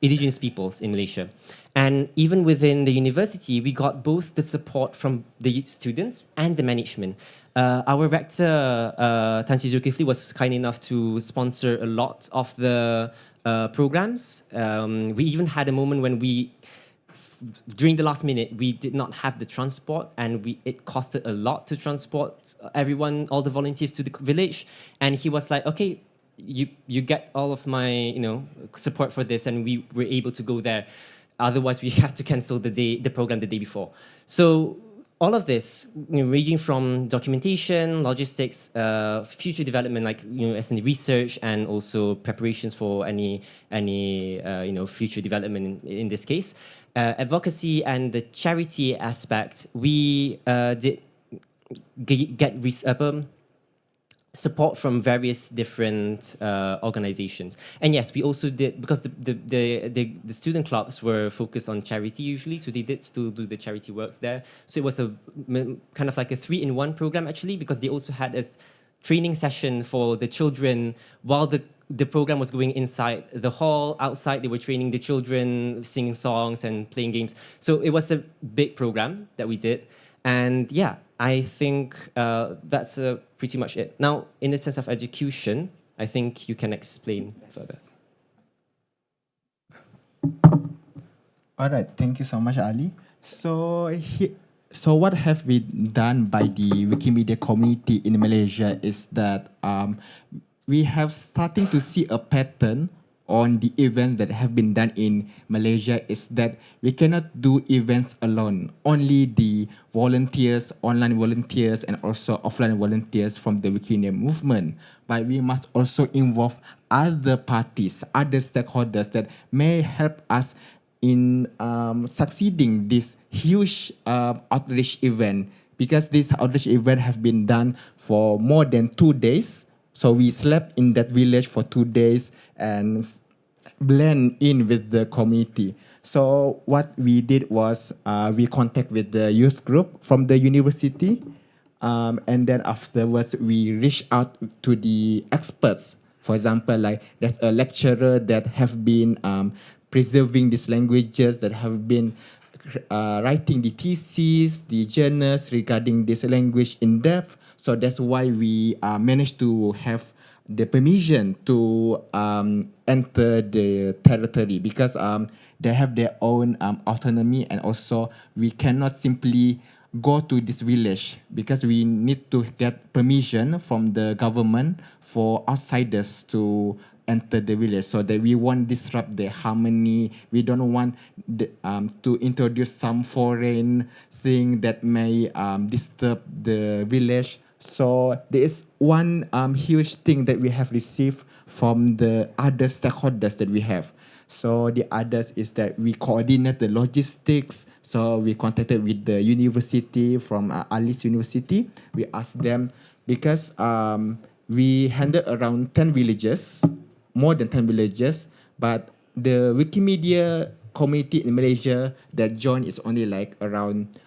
Indigenous peoples in Malaysia. And even within the university, we got both the support from the students and the management. Our rector, Tan Sri Zulkifli, was kind enough to sponsor a lot of the programs. We even had a moment when during the last minute, we did not have the transport, and it costed a lot to transport everyone, all the volunteers to the village. And he was like, okay, you get all of my support for this, and we were able to go there. Otherwise, we have to cancel the program the day before. So all of this, ranging from documentation, logistics, future development, like as in research, and also preparations for any future development in this case, advocacy and the charity aspect, we did get support from various different organizations. And yes, we also did, because the student clubs were focused on charity usually, so they did still do the charity works there. So it was a kind of like a 3-in-1 program actually, because they also had a training session for the children while the program was going inside the hall. Outside, they were training the children, singing songs and playing games. So it was a big program that we did. And yeah, I think that's pretty much it. Now, in the sense of execution, I think you can explain further. All right, thank you so much, Ali. So what have we done by the Wikimedia community in Malaysia is that we have starting to see a pattern on the events that have been done in Malaysia, is that we cannot do events alone. Only the volunteers, online volunteers, and also offline volunteers from the Wikimedia movement. But we must also involve other parties, other stakeholders that may help us in succeeding this huge outreach event, because this outreach event have been done for more than 2 days. So we slept in that village for 2 days and blend in with the community. So what we did was we contact with the youth group from the university, and then afterwards we reach out to the experts. For example, like there's a lecturer that have been preserving these languages, that have been writing the theses, the journals regarding this language in depth. So that's why we managed to have the permission to enter the territory, because they have their own autonomy, and also we cannot simply go to this village, because we need to get permission from the government for outsiders to enter the village, so that we won't disrupt the harmony. We don't want to introduce some foreign thing that may disturb the village. So there is one huge thing that we have received from the other stakeholders that we have. So the others is that we coordinate the logistics. So we contacted with the university, from Alice University. We asked them, because we handled around 10 villages, more than 10 villages, but the Wikimedia community in Malaysia that joined is only like around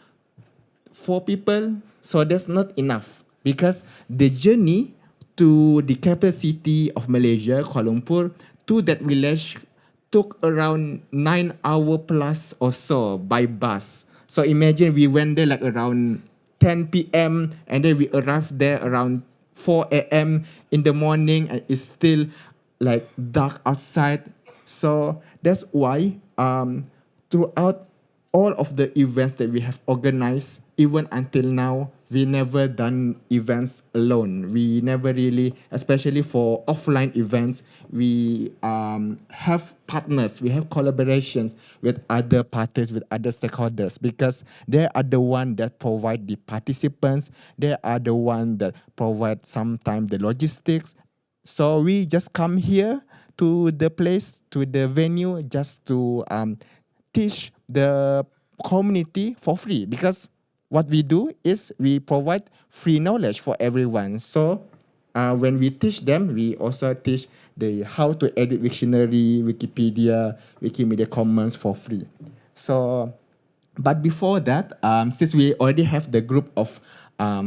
4 people. So that's not enough, because the journey to the capital city of Malaysia, Kuala Lumpur, to that village took around 9 hours plus or so by bus. So imagine we went there like around 10 p.m. and then we arrived there around 4 a.m. in the morning, and it's still like dark outside. So that's why throughout all of the events that we have organized, even until now, we never done events alone. We never really, especially for offline events, we have partners, we have collaborations with other parties, with other stakeholders, because they are the one that provide the participants, they are the one that provide sometimes the logistics. So we just come here to the place, to the venue, just to teach the community for free, because what we do is we provide free knowledge for everyone. So when we teach them, we also teach the how to edit dictionary, Wikipedia, Wikimedia Commons for free. So, but before that, since we already have the group of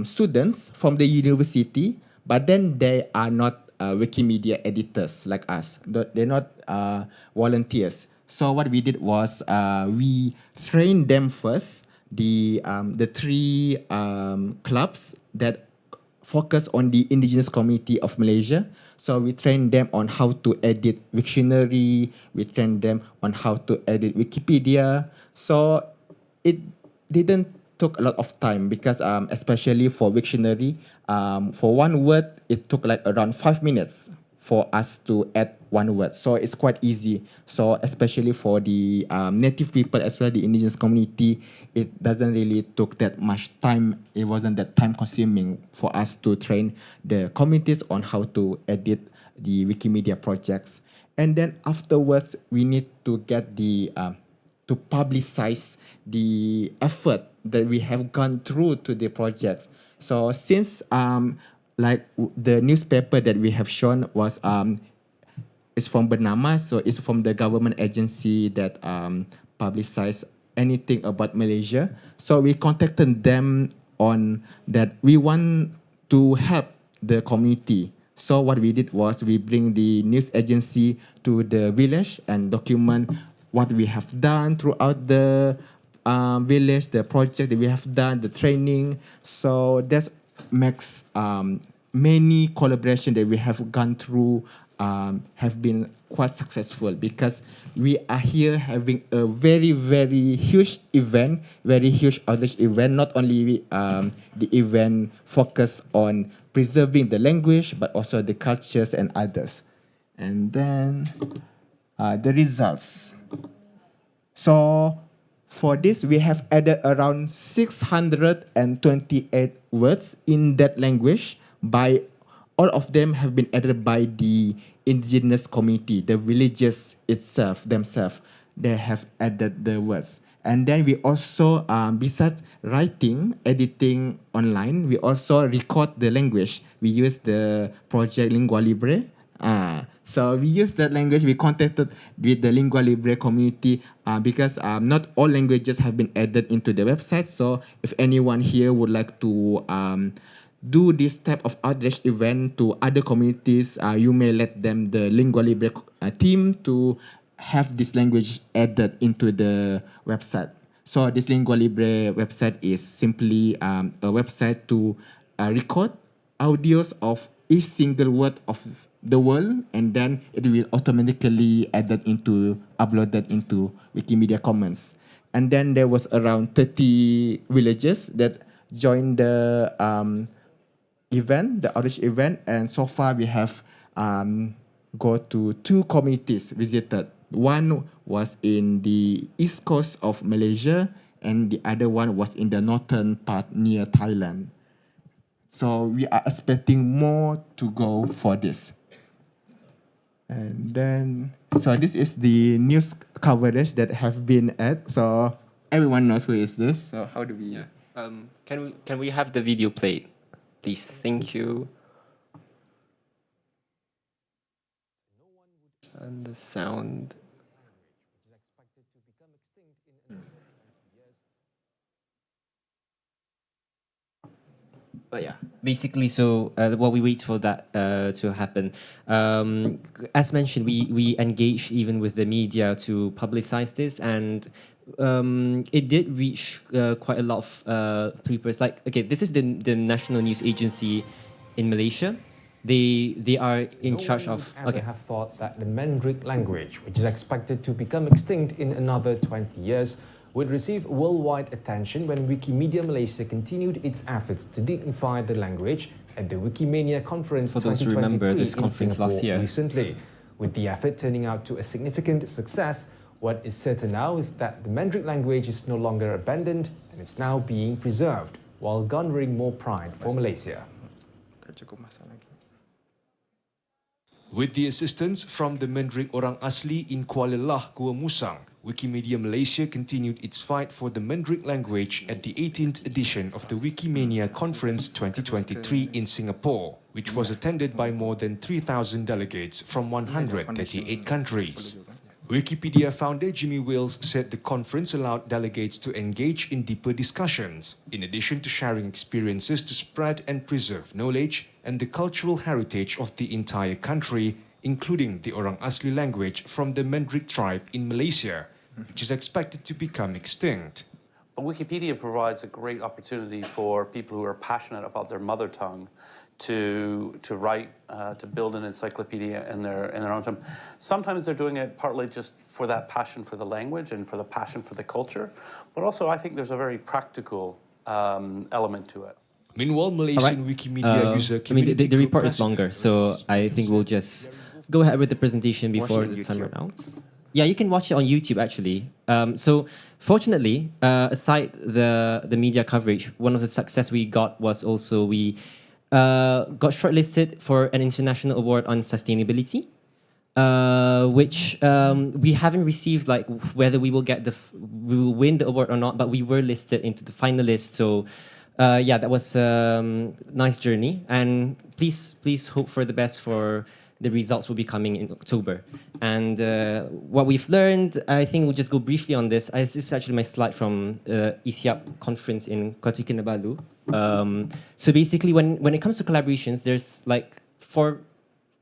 students from the university, but then they are not Wikimedia editors like us. They're not volunteers. So what we did was we trained them first, the three clubs that focus on the indigenous community of Malaysia. So we trained them on how to edit Wiktionary. We trained them on how to edit Wikipedia. So it didn't took a lot of time, because especially for Wiktionary, for one word, it took like around 5 minutes for us to add one word. So it's quite easy. So especially for the native people as well, the indigenous community, it doesn't really took that much time. It wasn't that time consuming for us to train the communities on how to edit the Wikimedia projects. And then afterwards, we need to get the, to publicize the effort that we have gone through to the projects. So since like the newspaper that we have shown was is from Bernama, so it's from the government agency that publicize anything about Malaysia. So we contacted them on that we want to help the community. So what we did was we bring the news agency to the village and document what we have done throughout the village, the project that we have done, the training. So that makes many collaboration that we have gone through have been quite successful, because we are here having a very, very huge event, very huge outreach event. Not only the event focused on preserving the language, but also the cultures and others. And then the results. So for this, we have added around 628 words in that language. By all of them have been added by the indigenous community, the villages itself, themselves. They have added the words. And then we also, besides writing, editing online, we also record the language. We use the project Lingua Libre. So we use that language. We contacted with the Lingua Libre community because not all languages have been added into the website. So if anyone here would like to do this type of outreach event to other communities, you may let them, the Lingua Libre team, to have this language added into the website. So this Lingua Libre website is simply a website to record audios of each single word of the world, and then it will automatically uploaded into Wikimedia Commons. And then there was around 30 villages that joined the event, the outreach event, and so far we have go to 2 communities visited. One was in the east coast of Malaysia, and the other one was in the northern part near Thailand. So we are expecting more to go for this. And then, so this is the news coverage that have been at. So everyone knows who is this. So how do we? Yeah. Can we have the video played, please? Thank you. And the sound. But yeah, basically, so while we wait for that to happen, as mentioned, we engaged even with the media to publicize this, and it did reach quite a lot of people. Like, okay, this is the national news agency in Malaysia. They are in charge of. Okay. Have thought that the Mandarin language, which is expected to become extinct in another 20 years, would receive worldwide attention when Wikimedia Malaysia continued its efforts to dignify the language at the Wikimania Conference For those who remember 2023 this in conference Singapore last year. recently. With the effort turning out to a significant success, what is certain now is that the Mandarin language is no longer abandoned and is now being preserved, while garnering more pride for Malaysia. With the assistance from the Mandarin Orang Asli in Kuala Lah, Gua Musang, Wikimedia Malaysia continued its fight for the Mandarin language at the 18th edition of the Wikimania Conference 2023 in Singapore, which was attended by more than 3,000 delegates from 138 countries. Wikipedia founder Jimmy Wales said the conference allowed delegates to engage in deeper discussions, in addition to sharing experiences to spread and preserve knowledge and the cultural heritage of the entire country, including the Orang Asli language from the Mandarin tribe in Malaysia, which is expected to become extinct. Wikipedia provides a great opportunity for people who are passionate about their mother tongue to write, to build an encyclopedia in their own time. Sometimes they're doing it partly just for that passion for the language and for the passion for the culture, but also I think there's a very practical element to it. Meanwhile, Malaysian Wikimedia user community the report group is longer, so I think we'll just go ahead with the presentation before the timer out. Yeah, you can watch it on YouTube actually. So fortunately, aside the media coverage, one of the success we got was also we got shortlisted for an international award on sustainability, which we haven't received, like whether we will get we will win the award or not, but we were listed into the finalists. So yeah, that was a nice journey, and please hope for the best for the results will be coming in October. And what we've learned, I think we'll just go briefly on this. This is actually my slide from ISIAP conference in Kota Kinabalu. So basically, when it comes to collaborations, there's like 4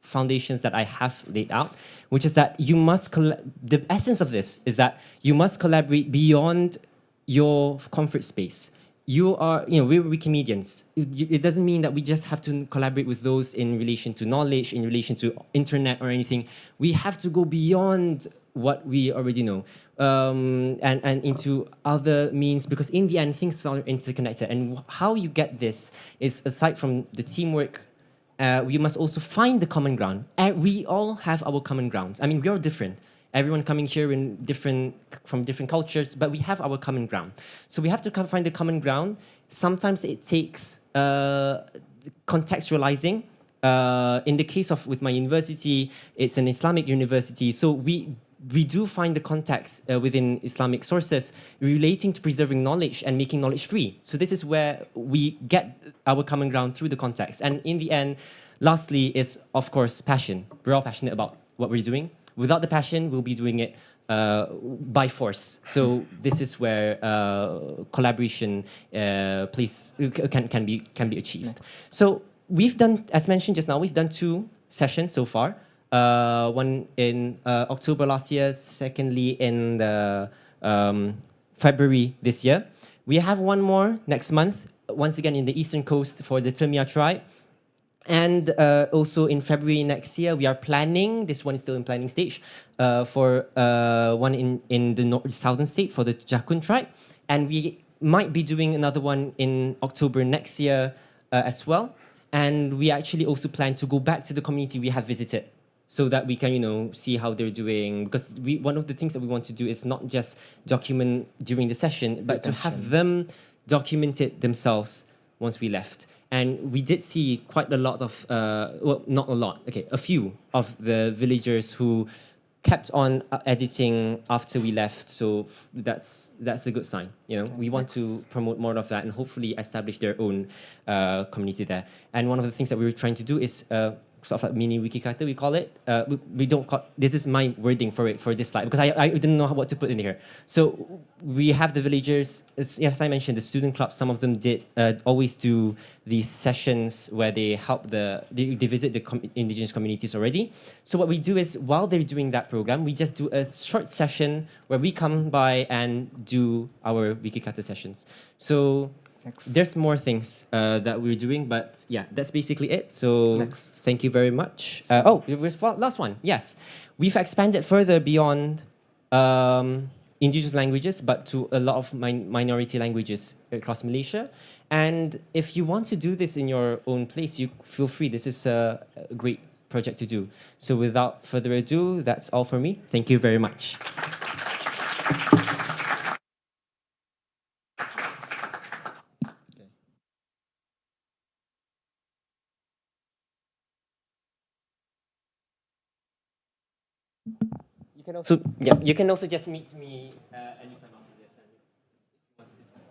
foundations that I have laid out, which is that you must, the essence of this is that you must collaborate beyond your comfort space. We're Wikimedians. It doesn't mean that we just have to collaborate with those in relation to knowledge, in relation to internet or anything. We have to go beyond what we already know and into other means, because in the end, things are interconnected. And how you get this is, aside from the teamwork, we must also find the common ground. And we all have our common grounds. I mean, we are different. Everyone coming here from different cultures, but we have our common ground. So we have to find the common ground. Sometimes it takes contextualizing. In the case with my university, it's an Islamic university, so we do find the context within Islamic sources relating to preserving knowledge and making knowledge free. So this is where we get our common ground through the context. And in the end, lastly, is of course passion. We're all passionate about what we're doing. Without the passion, we'll be doing it by force. So this is where collaboration can be achieved. So we've done, as mentioned just now, we've done 2 sessions so far. One in October last year, secondly in February this year. We have one more next month, once again in the Eastern Coast for the Termia tribe. And also in February next year, we are planning, this one is still in planning stage, for one in the southern state for the Jakun tribe. And we might be doing another one in October next year as well. And we actually also plan to go back to the community we have visited, so that we can, see how they're doing. Because one of the things that we want to do is not just document during the session, but to have them document it themselves once we left. And we did see quite a lot of, well, not a lot, okay, a few of the villagers who kept on editing after we left. So that's a good sign. We want to promote more of that and hopefully establish their own community there. And one of the things that we were trying to do is sort of like mini WikiKata, we call it. We don't call, this is my wording for it, for this slide, because I didn't know what to put in here. So we have the villagers, as I mentioned, the student clubs, some of them did always do these sessions where they help they visit the indigenous communities already. So what we do is, while they're doing that program, we just do a short session where we come by and do our WikiKata sessions. So there's more things that we're doing, but yeah, that's basically it. So thank you very much. Last one. Yes, we've expanded further beyond indigenous languages, but to a lot of minority languages across Malaysia. And if you want to do this in your own place, you feel free. This is a great project to do. So without further ado, that's all for me. Thank you very much. You can also, yeah, you can also just meet me anytime after this. And if you want to discuss.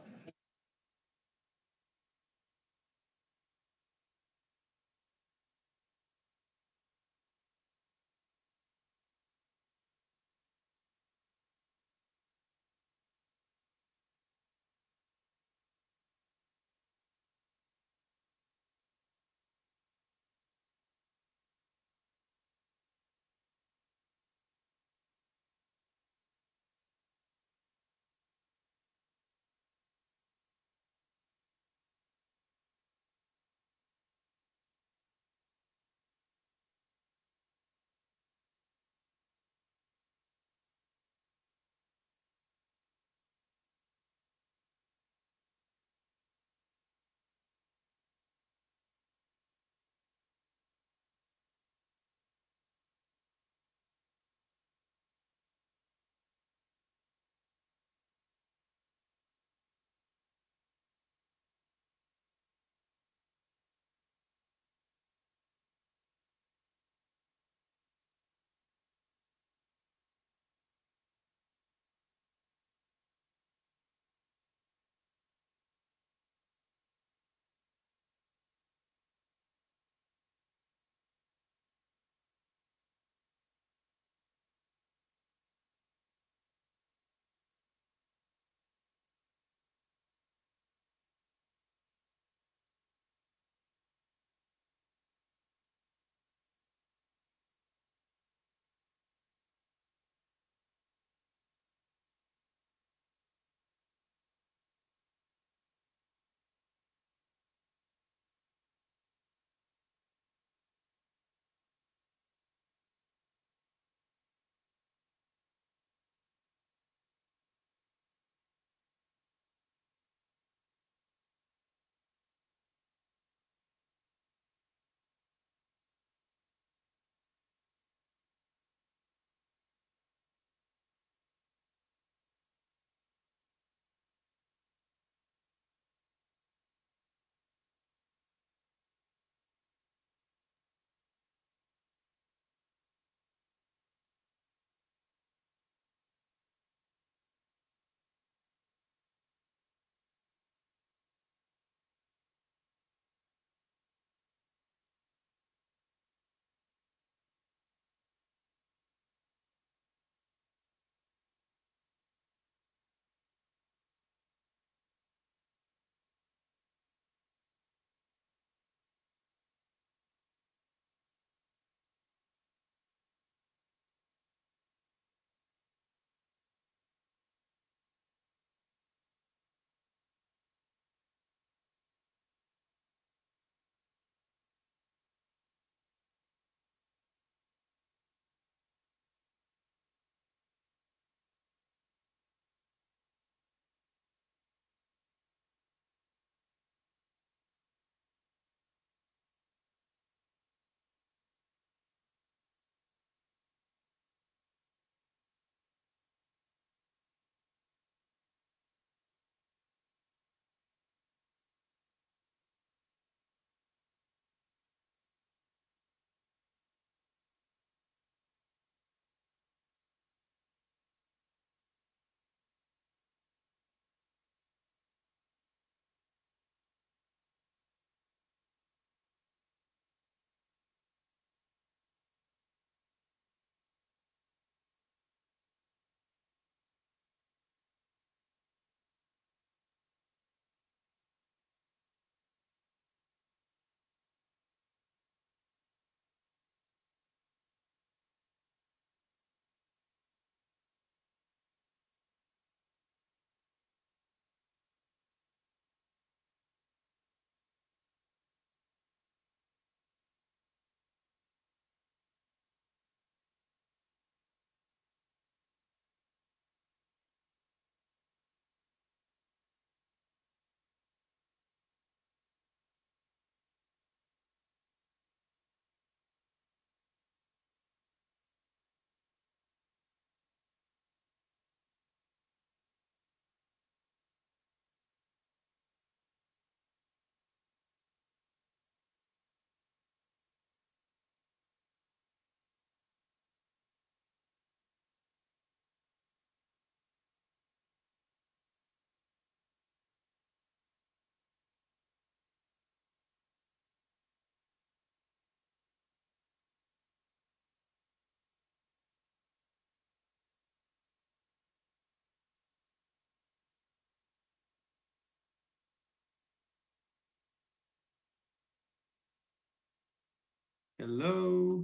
Hello,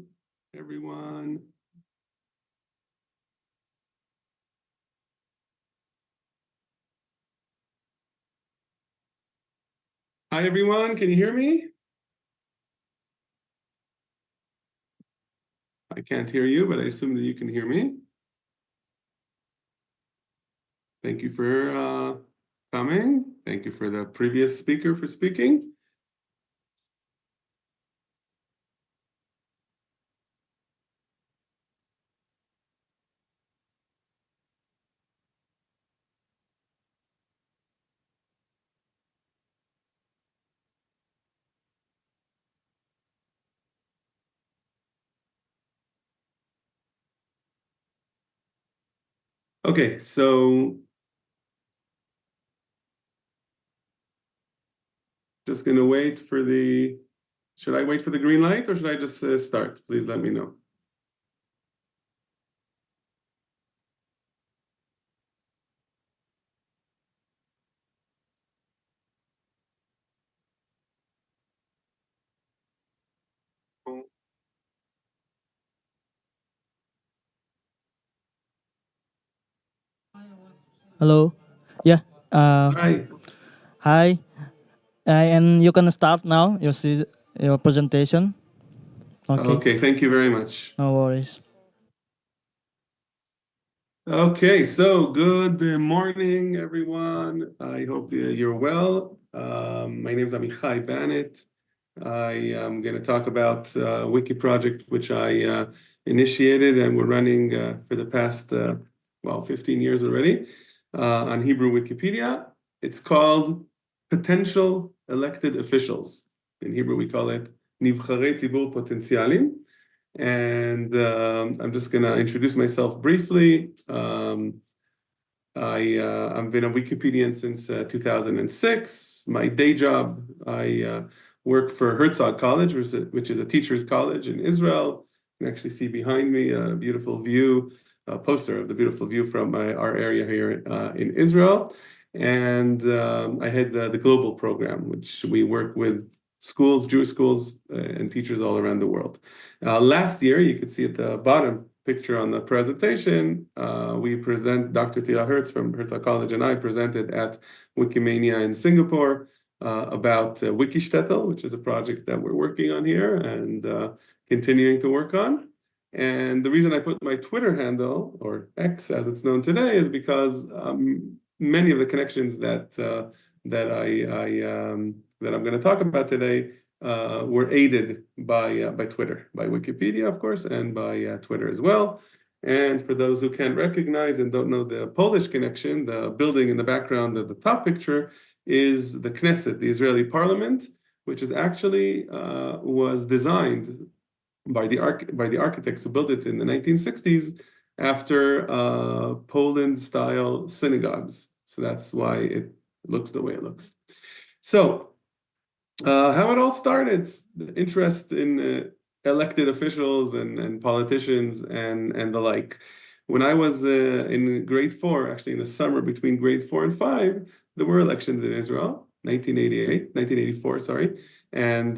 everyone. Hi, everyone. Can you hear me? I can't hear you, but I assume that you can hear me. Thank you for coming. Thank you for the previous speaker for speaking. Okay, so just gonna wait for the, should I wait for the green light or should I just start? Please let me know. Hello. Yeah. Hi. Hi. And you can start now. You see your presentation. Okay. Okay, thank you very much. No worries. Okay, so good morning, everyone. I hope you're well. My name is Amichai Bannett. I am going to talk about WikiProject, which I initiated and we're running for the past, 15 years already on Hebrew Wikipedia. It's called Potential Elected Officials. In Hebrew, we call it Nivcharei Tzibur Potentialim. And I'm just going to introduce myself briefly. I've been a Wikipedian since 2006. My day job, I work for Herzog College, which is a teacher's college in Israel. You can actually see behind me a beautiful view, a poster of the beautiful view from our area here in Israel. And I head the global program, which we work with schools, Jewish schools, and teachers all around the world. Last year, you could see at the bottom picture on the presentation, we present, Dr. Tila Hertz from Herzog College and I presented at Wikimania in Singapore about Wikishtetl, which is a project that we're working on here and continuing to work on. And the reason I put my Twitter handle, or X as it's known today, is because many of the connections that I'm going to talk about today were aided by Twitter, by Wikipedia, of course, and by Twitter as well. And for those who can't recognize and don't know the Polish connection, the building in the background of the top picture is the Knesset, the Israeli parliament, which is actually was designed by the architects who built it in the 1960s after Poland-style synagogues. So that's why it looks the way it looks. So how it all started, the interest in elected officials and politicians and the like. When I was in grade 4, actually in the summer between grade 4 and 5, there were elections in Israel, 1984, sorry. And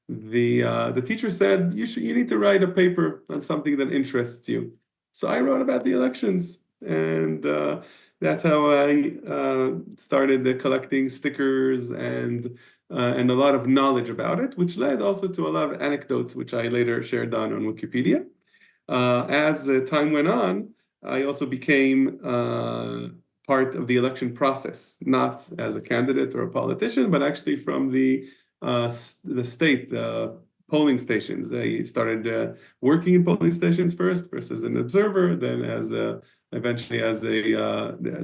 the teacher said, you need to write a paper on something that interests you. So I wrote about the elections, and that's how I started collecting stickers and a lot of knowledge about it, which led also to a lot of anecdotes, which I later shared on Wikipedia. As time went on, I also became part of the election process, not as a candidate or a politician, but actually from the state polling stations. I started working in polling stations first as an observer, then eventually as a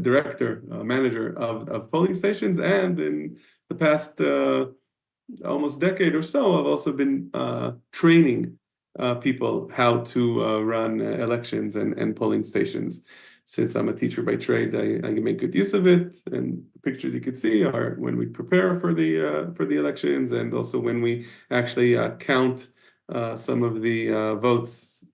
director, manager of polling stations, and in the past almost decade or so, I've also been training people how to run elections and polling stations. Since I'm a teacher by trade, I can make good use of it. And the pictures you can see are when we prepare for the elections, and also when we actually count some of the votes,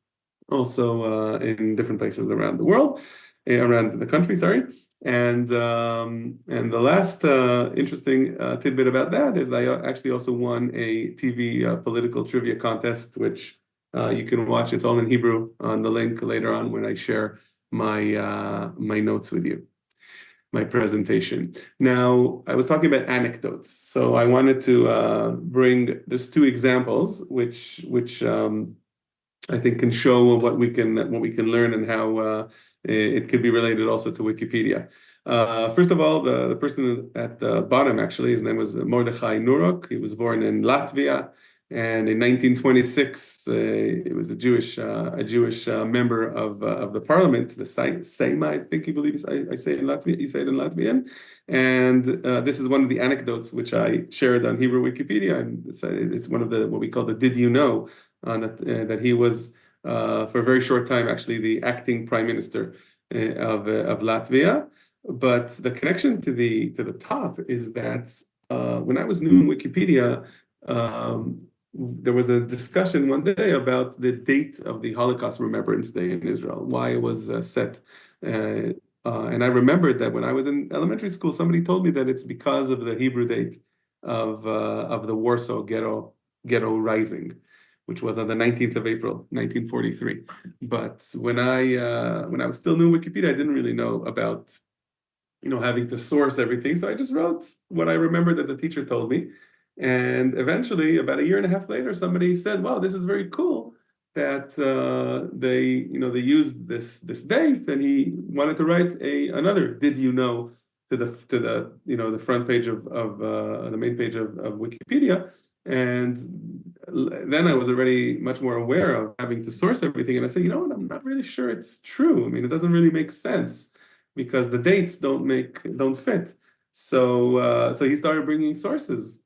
also in different places around the world, around the country. Sorry. And the last interesting tidbit about that is I actually also won a TV political trivia contest, which you can watch. It's all in Hebrew on the link later on when I share my notes with you, my presentation. Now, I was talking about anecdotes, so I wanted to bring just two examples, which I think can show what we can learn and how it could be related also to Wikipedia. First of all, the person at the bottom, actually, his name was Mordechai Nurok. He was born in Latvia, and in 1926, he was a Jewish member of the parliament, the Seima, I think he believes I say in Latvian. You say it in Latvian, and this is one of the anecdotes which I shared on Hebrew Wikipedia, and it's one of the what we call the "Did you know?" That he was for a very short time actually the acting prime minister of Latvia. But the connection to the top is that when I was new in Wikipedia, there was a discussion one day about the date of the Holocaust Remembrance Day in Israel, why it was set. And I remembered that when I was in elementary school, somebody told me that it's because of the Hebrew date of the Warsaw Ghetto Rising, which was on the 19th of April, 1943. But when I was still new in Wikipedia, I didn't really know about, having to source everything. So I just wrote what I remembered that the teacher told me. And eventually, about a year and a half later, somebody said, "Wow, this is very cool that they used this date." And he wanted to write another "Did you know?" to the front page of the main page of Wikipedia. And then I was already much more aware of having to source everything. And I said, you know what, I'm not really sure it's true. I mean, it doesn't really make sense because the dates don't fit. So he started bringing sources.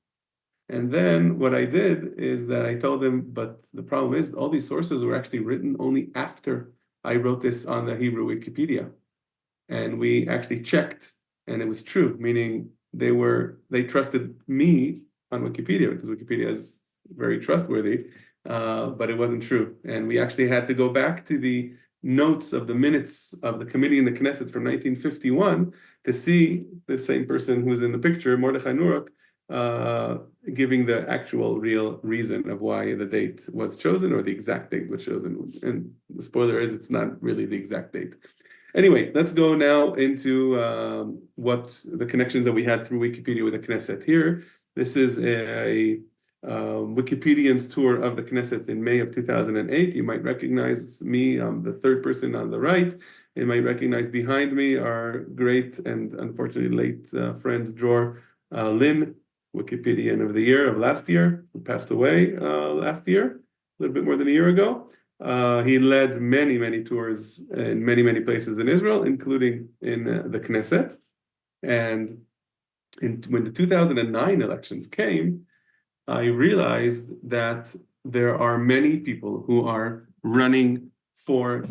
And then what I did is that I told him, but the problem is all these sources were actually written only after I wrote this on the Hebrew Wikipedia. And we actually checked, and it was true, meaning they trusted me on Wikipedia because Wikipedia is very trustworthy, but it wasn't true. And we actually had to go back to the notes of the minutes of the committee in the Knesset from 1951 to see the same person who's in the picture, Mordechai Nurok, giving the actual real reason of why the date was chosen or the exact date was chosen. And the spoiler is it's not really the exact date. Anyway, let's go now into what the connections that we had through Wikipedia with the Knesset here. This is a Wikipedian's tour of the Knesset in May of 2008. You might recognize me, I'm the third person on the right. You might recognize behind me our great and unfortunately late friend, Dror Lin, Wikipedian of the year of last year, who passed away last year, a little bit more than a year ago. He led many tours in many places in Israel, including in the Knesset. And when the 2009 elections came, I realized that there are many people who are running for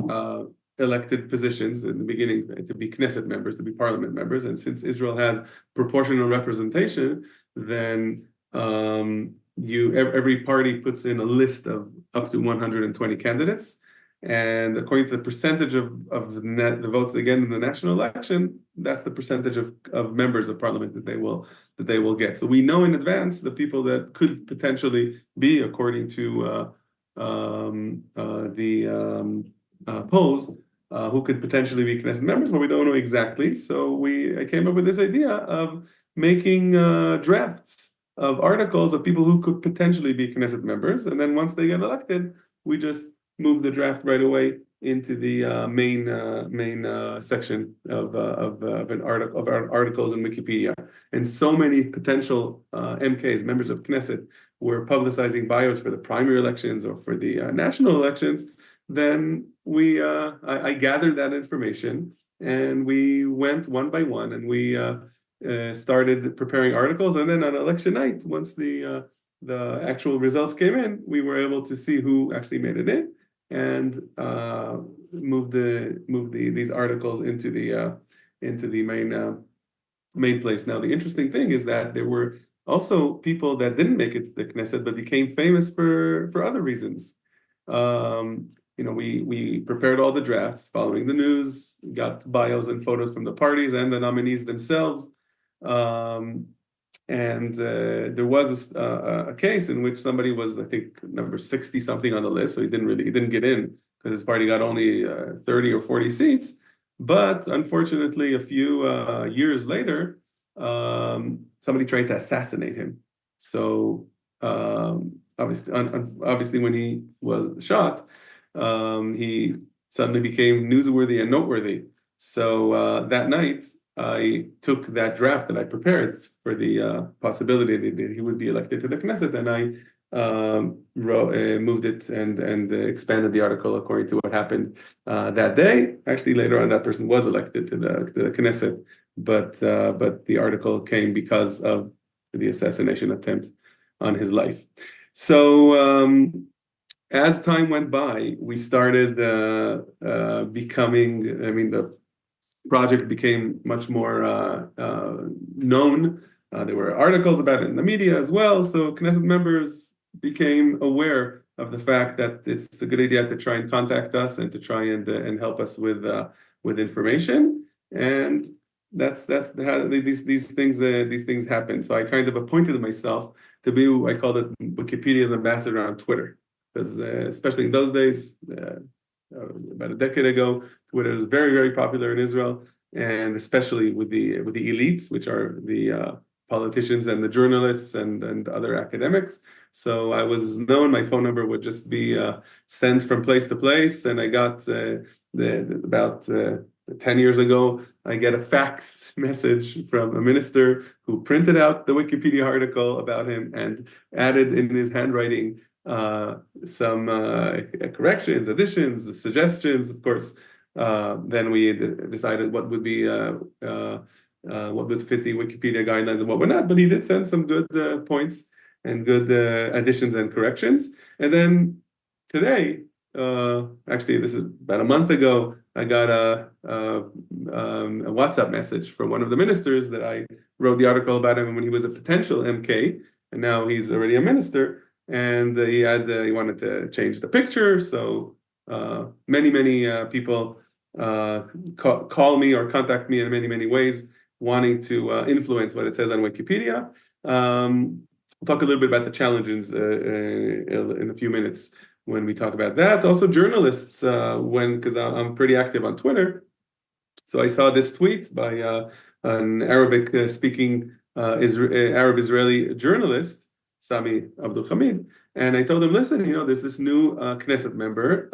elected positions in the beginning to be Knesset members, to be parliament members. And since Israel has proportional representation, then every party puts in a list of up to 120 candidates. And according to the percentage of the votes they get in the national election, that's the percentage of members of parliament that they will get. So we know in advance the people that could potentially be, according to the polls, who could potentially be Knesset members, but we don't know exactly. So I came up with this idea of making drafts of articles of people who could potentially be Knesset members, and then once they get elected, we just move the draft right away into the main section of our articles in Wikipedia. And so many potential MKs, members of Knesset, were publicizing bios for the primary elections or for the national elections. Then I gathered that information and we went one by one and we started preparing articles. And then on election night, once the actual results came in, we were able to see who actually made it in and move these articles into the main place. Now, the interesting thing is that there were also people that didn't make it to the Knesset but became famous for other reasons. we prepared all the drafts following the news, got bios and photos from the parties and the nominees themselves. And there was a case in which somebody was, I think, number 60 something on the list, so he didn't get in because his party got only 30 or 40 seats. But unfortunately, a few years later, somebody tried to assassinate him. So obviously, when he was shot, he suddenly became newsworthy and noteworthy. So that night, I took that draft that I prepared for the possibility that he would be elected to the Knesset, and I moved it and expanded the article according to what happened that day. Actually, later on, that person was elected to the Knesset, but the article came because of the assassination attempt on his life. So as time went by, we started becoming, the project became much more known. There were articles about it in the media as well. So Knesset members became aware of the fact that it's a good idea to try and contact us and to try and help us with information. And that's how these things happen. So I kind of appointed myself to be, I called it Wikipedia's ambassador on Twitter, because especially in those days, about a decade ago, Twitter was very, very popular in Israel, and especially with the elites, which are the politicians and the journalists and other academics. So I was known. My phone number would just be sent from place to place, and I got about 10 years ago, I get a fax message from a minister who printed out the Wikipedia article about him and added in his handwriting some corrections, additions, suggestions. Of course, then we decided what would be what would fit the Wikipedia guidelines and what would not. But he did send some good points and good additions and corrections. And then today, actually, this is about a month ago, I got a WhatsApp message from one of the ministers that I wrote the article about him when he was a potential MK, and now he's already a minister. And he wanted to change the picture. So many people call me or contact me in many ways, wanting to influence what it says on Wikipedia. We'll talk a little bit about the challenges in a few minutes when we talk about that. Also, journalists, because I'm pretty active on Twitter. So I saw this tweet by an Arabic-speaking Arab-Israeli journalist, Sami Abdul Hamid, and I told him, listen, there's this new Knesset member.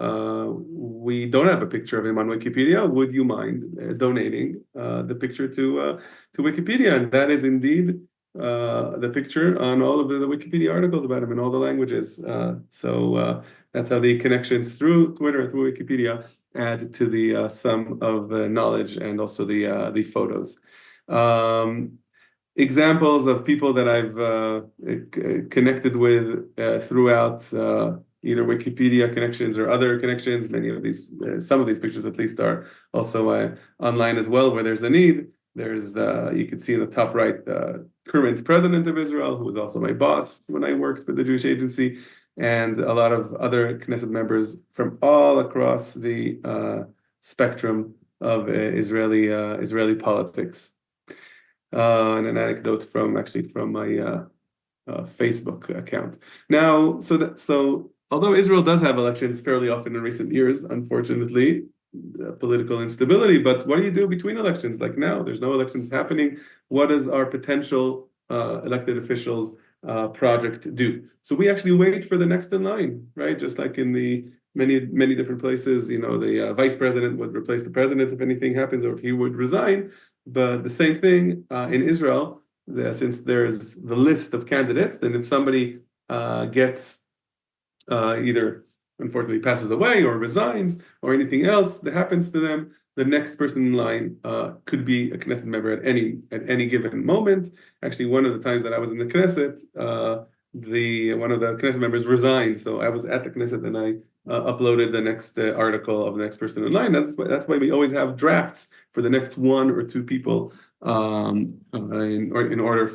We don't have a picture of him on Wikipedia. Would you mind donating the picture to Wikipedia? And that is indeed the picture on all of the Wikipedia articles about him in all the languages. So that's how the connections through Twitter and through Wikipedia add to the sum of knowledge and also the photos. Examples of people that I've connected with throughout either Wikipedia connections or other connections. Many of these, some of these pictures at least, are also online as well, where there's a need. There's, you can see in the top right, the current president of Israel, who was also my boss when I worked for the Jewish Agency, and a lot of other Knesset members from all across the spectrum of Israeli politics. And an anecdote from my Facebook account. Now, so although Israel does have elections fairly often in recent years, unfortunately, political instability. But what do you do between elections? Like now, there's no elections happening. What does our potential elected officials project do? So we actually wait for the next in line, right? Just like in the many different places, the vice president would replace the president if anything happens, or if he would resign. But the same thing in Israel, since there's the list of candidates, then if somebody gets either unfortunately passes away or resigns or anything else that happens to them, the next person in line could be a Knesset member at any given moment. Actually, one of the times that I was in the Knesset, one of the Knesset members resigned, so I was at the Knesset and I uploaded the next article of the next person in line. That's why we always have drafts for the next one or two people in order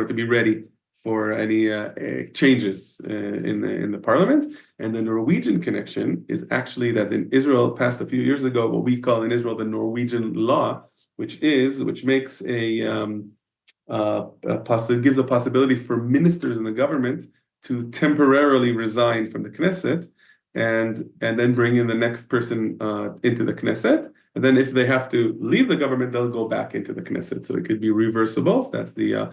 to be ready for any changes in the parliament. And the Norwegian connection is actually that in Israel passed a few years ago what we call in Israel the Norwegian law, which makes gives a possibility for ministers in the government to temporarily resign from the Knesset and then bring in the next person into the Knesset. And then if they have to leave the government, they'll go back into the Knesset. So it could be reversible. So that's the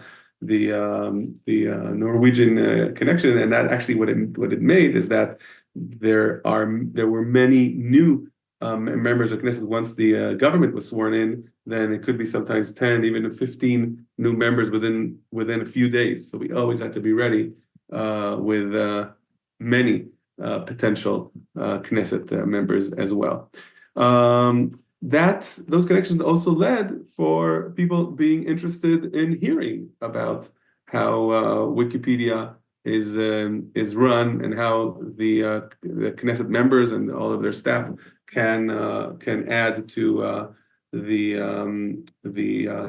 Norwegian connection. And that actually what it made is that there were many new members of Knesset once the government was sworn in. Then it could be sometimes 10, even 15 new members within a few days. So we always had to be ready with many potential Knesset members as well. Those connections also led for people being interested in hearing about how Wikipedia is run and how the Knesset members and all of their staff can add to the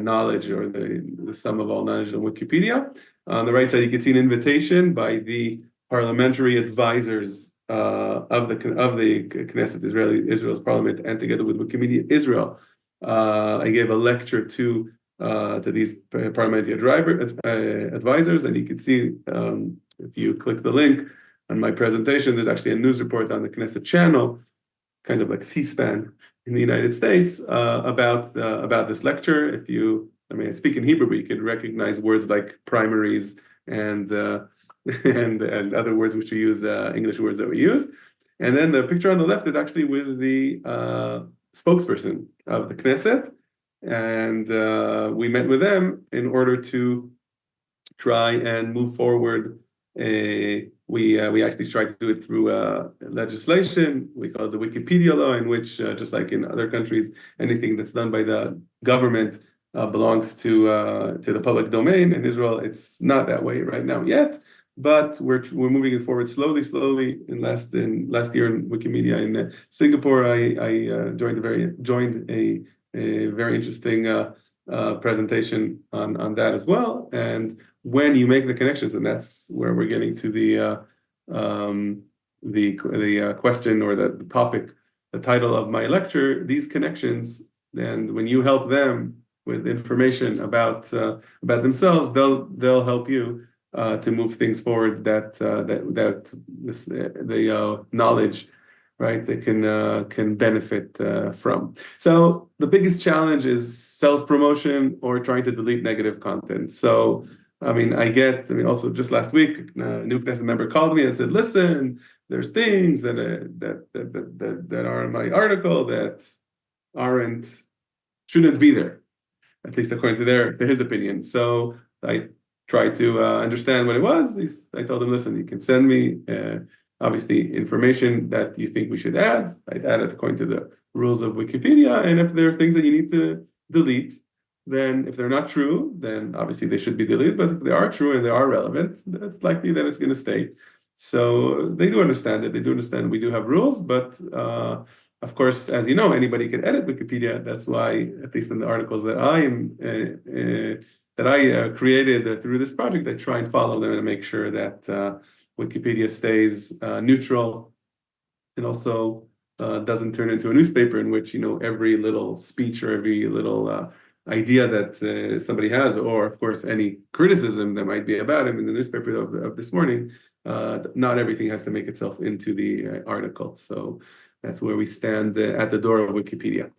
knowledge or the sum of all knowledge of Wikipedia. On the right side, you can see an invitation by the parliamentary advisors of the Knesset, Israel's parliament, and together with Wikimedia Israel, I gave a lecture to these parliamentary advisors, and you can see if you click the link on my presentation, there's actually a news report on the Knesset channel, kind of like C-SPAN in the United States, about this lecture. I speak in Hebrew, but you can recognize words like primaries and other words which we use, English words that we use. And then the picture on the left is actually with the spokesperson of the Knesset. And we met with them in order to try and move forward. We actually tried to do it through legislation. We call it the Wikipedia law, in which, just like in other countries, anything that's done by the government belongs to the public domain. In Israel, it's not that way right now yet. But we're moving it forward slowly. In last year in Wikimedia in Singapore, I joined a very interesting presentation on that as well. And when you make the connections, and that's where we're getting to the question or the topic, the title of my lecture, these connections, and when you help them with information about themselves, they'll help you to move things forward the knowledge, right, they can benefit from. So the biggest challenge is self-promotion or trying to delete negative content. So also just last week, a new Knesset member called me and said, listen, there's things that are in my article that shouldn't be there, at least according to his opinion. So I tried to understand what it was. I told him, listen, you can send me obviously information that you think we should add. I'd add it according to the rules of Wikipedia. And if there are things that you need to delete, then if they're not true, then obviously they should be deleted. But if they are true and they are relevant, it's likely that it's going to stay. So they do understand it. They do understand we do have rules. But of course, as you know, anybody can edit Wikipedia. That's why, at least in the articles that I created through this project, I try and follow them and make sure that Wikipedia stays neutral and also doesn't turn into a newspaper in which, every little speech or every little idea that somebody has, or of course any criticism that might be about him in the newspaper of this morning, not everything has to make itself into the article. So that's where we stand at the door of Wikipedia.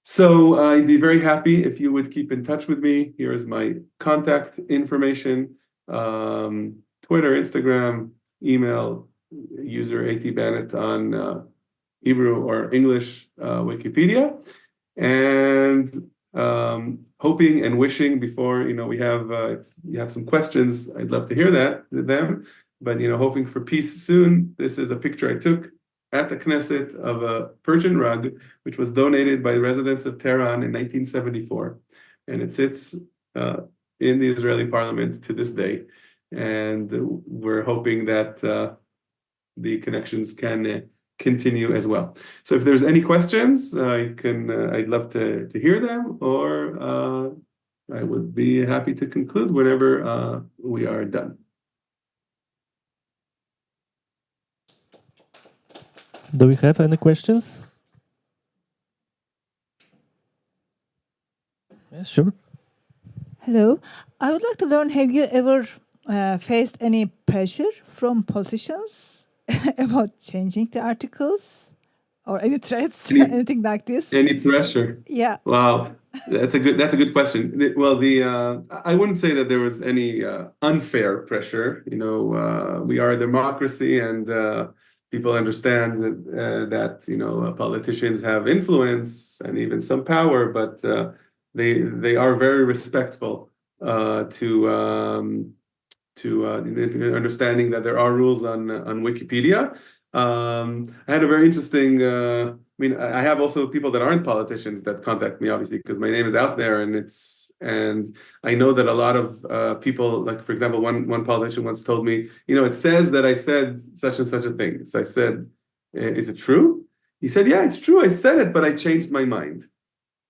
So I'd be very happy if you would keep in touch with me. Here is my contact information, Twitter, Instagram, email, user ATBannett on Hebrew or English Wikipedia. And hoping and wishing before, we have, if you have some questions, I'd love to hear them. But, hoping for peace soon. This is a picture I took at the Knesset of a Persian rug, which was donated by the residents of Tehran in 1974. And it sits in the Israeli parliament to this day. And we're hoping that the connections can continue as well. So if there's any questions, I'd love to hear them, or I would be happy to conclude whenever we are done. Do we have any questions? Yes, sure. Hello. I would like to learn, have you ever faced any pressure from politicians about changing the articles or any threats, anything like this? Any pressure? Yeah. Wow, that's a good question. Well, I wouldn't say that there was any unfair pressure. You know, we are a democracy, and people understand that you know politicians have influence and even some power, but they are very respectful to understanding that there are rules on Wikipedia. I had a very interesting. I mean, I have also people that aren't politicians that contact me, obviously, because my name is out there, and I know that a lot of people, like for example, one politician once told me, you know, it says that I said such and such a thing. So I said, is it true? He said, yeah, it's true. I said it, but I changed my mind.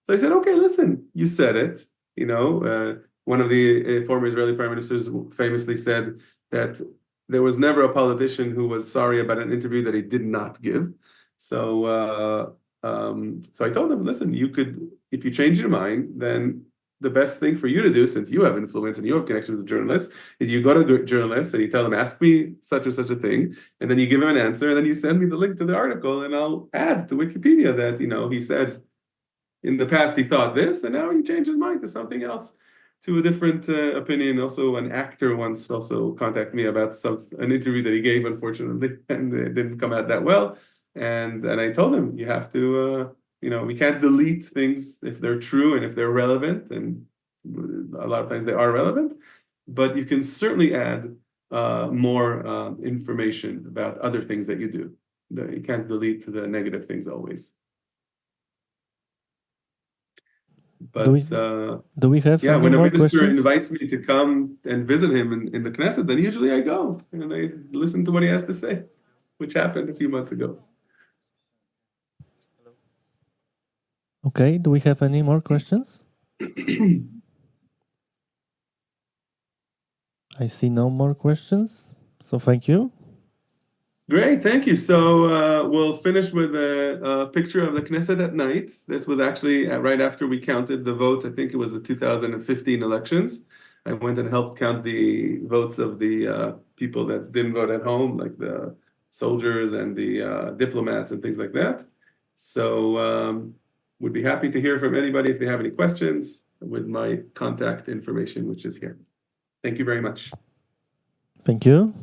So I said, okay, listen, you said it. You know, one of the former Israeli prime ministers famously said that there was never a politician who was sorry about an interview that he did not give. So, so I told him, listen, you could, if you change your mind, then the best thing for you to do, since you have influence and you have connections with journalists, is you go to journalists and you tell them, ask me such or such a thing, and then you give him an answer, and then you send me the link to the article, and I'll add to Wikipedia that, you know, he said in the past he thought this, and now he changed his mind to something else, to a different opinion. Also, an actor once also contacted me about an interview that he gave, unfortunately, and it didn't come out that well. And I told him, you have to, you know, we can't delete things if they're true and if they're relevant, and a lot of times they are relevant, but you can certainly add more information about other things that you do. You can't delete the negative things always. But do we have yeah, any when a more minister questions? invites me to come and visit him in the Knesset, then usually I go and I listen to what he has to say, which happened a few months ago. Okay, do we have any more questions? I see no more questions, so thank you. Great, thank you. So we'll finish with a picture of the Knesset at night. This was actually right after we counted the votes. I think it was the 2015 elections. I went and helped count the votes of the people that didn't vote at home, like the soldiers and the diplomats and things like that. So would be happy to hear from anybody if they have any questions with my contact information, which is here. Thank you very much. Thank you.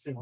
Good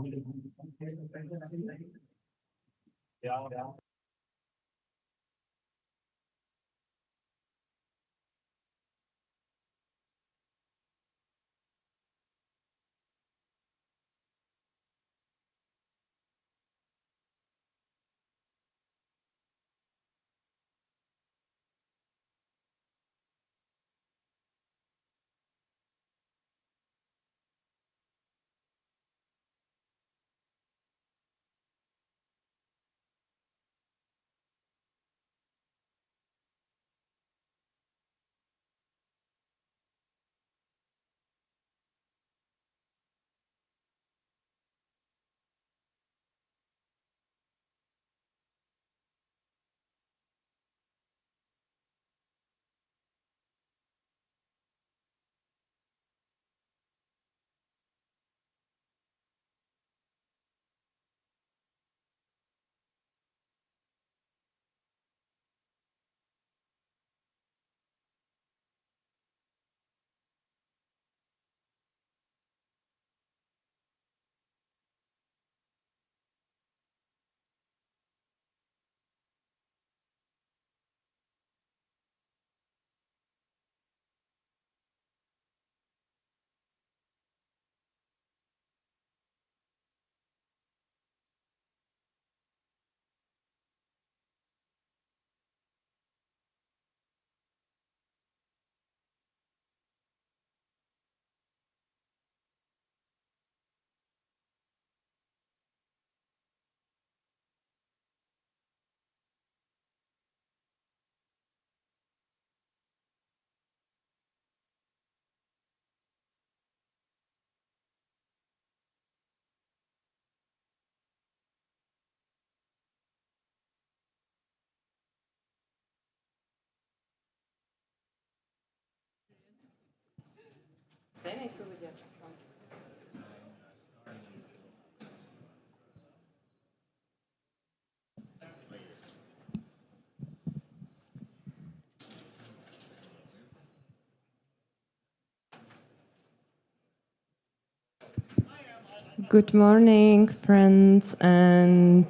morning, friends and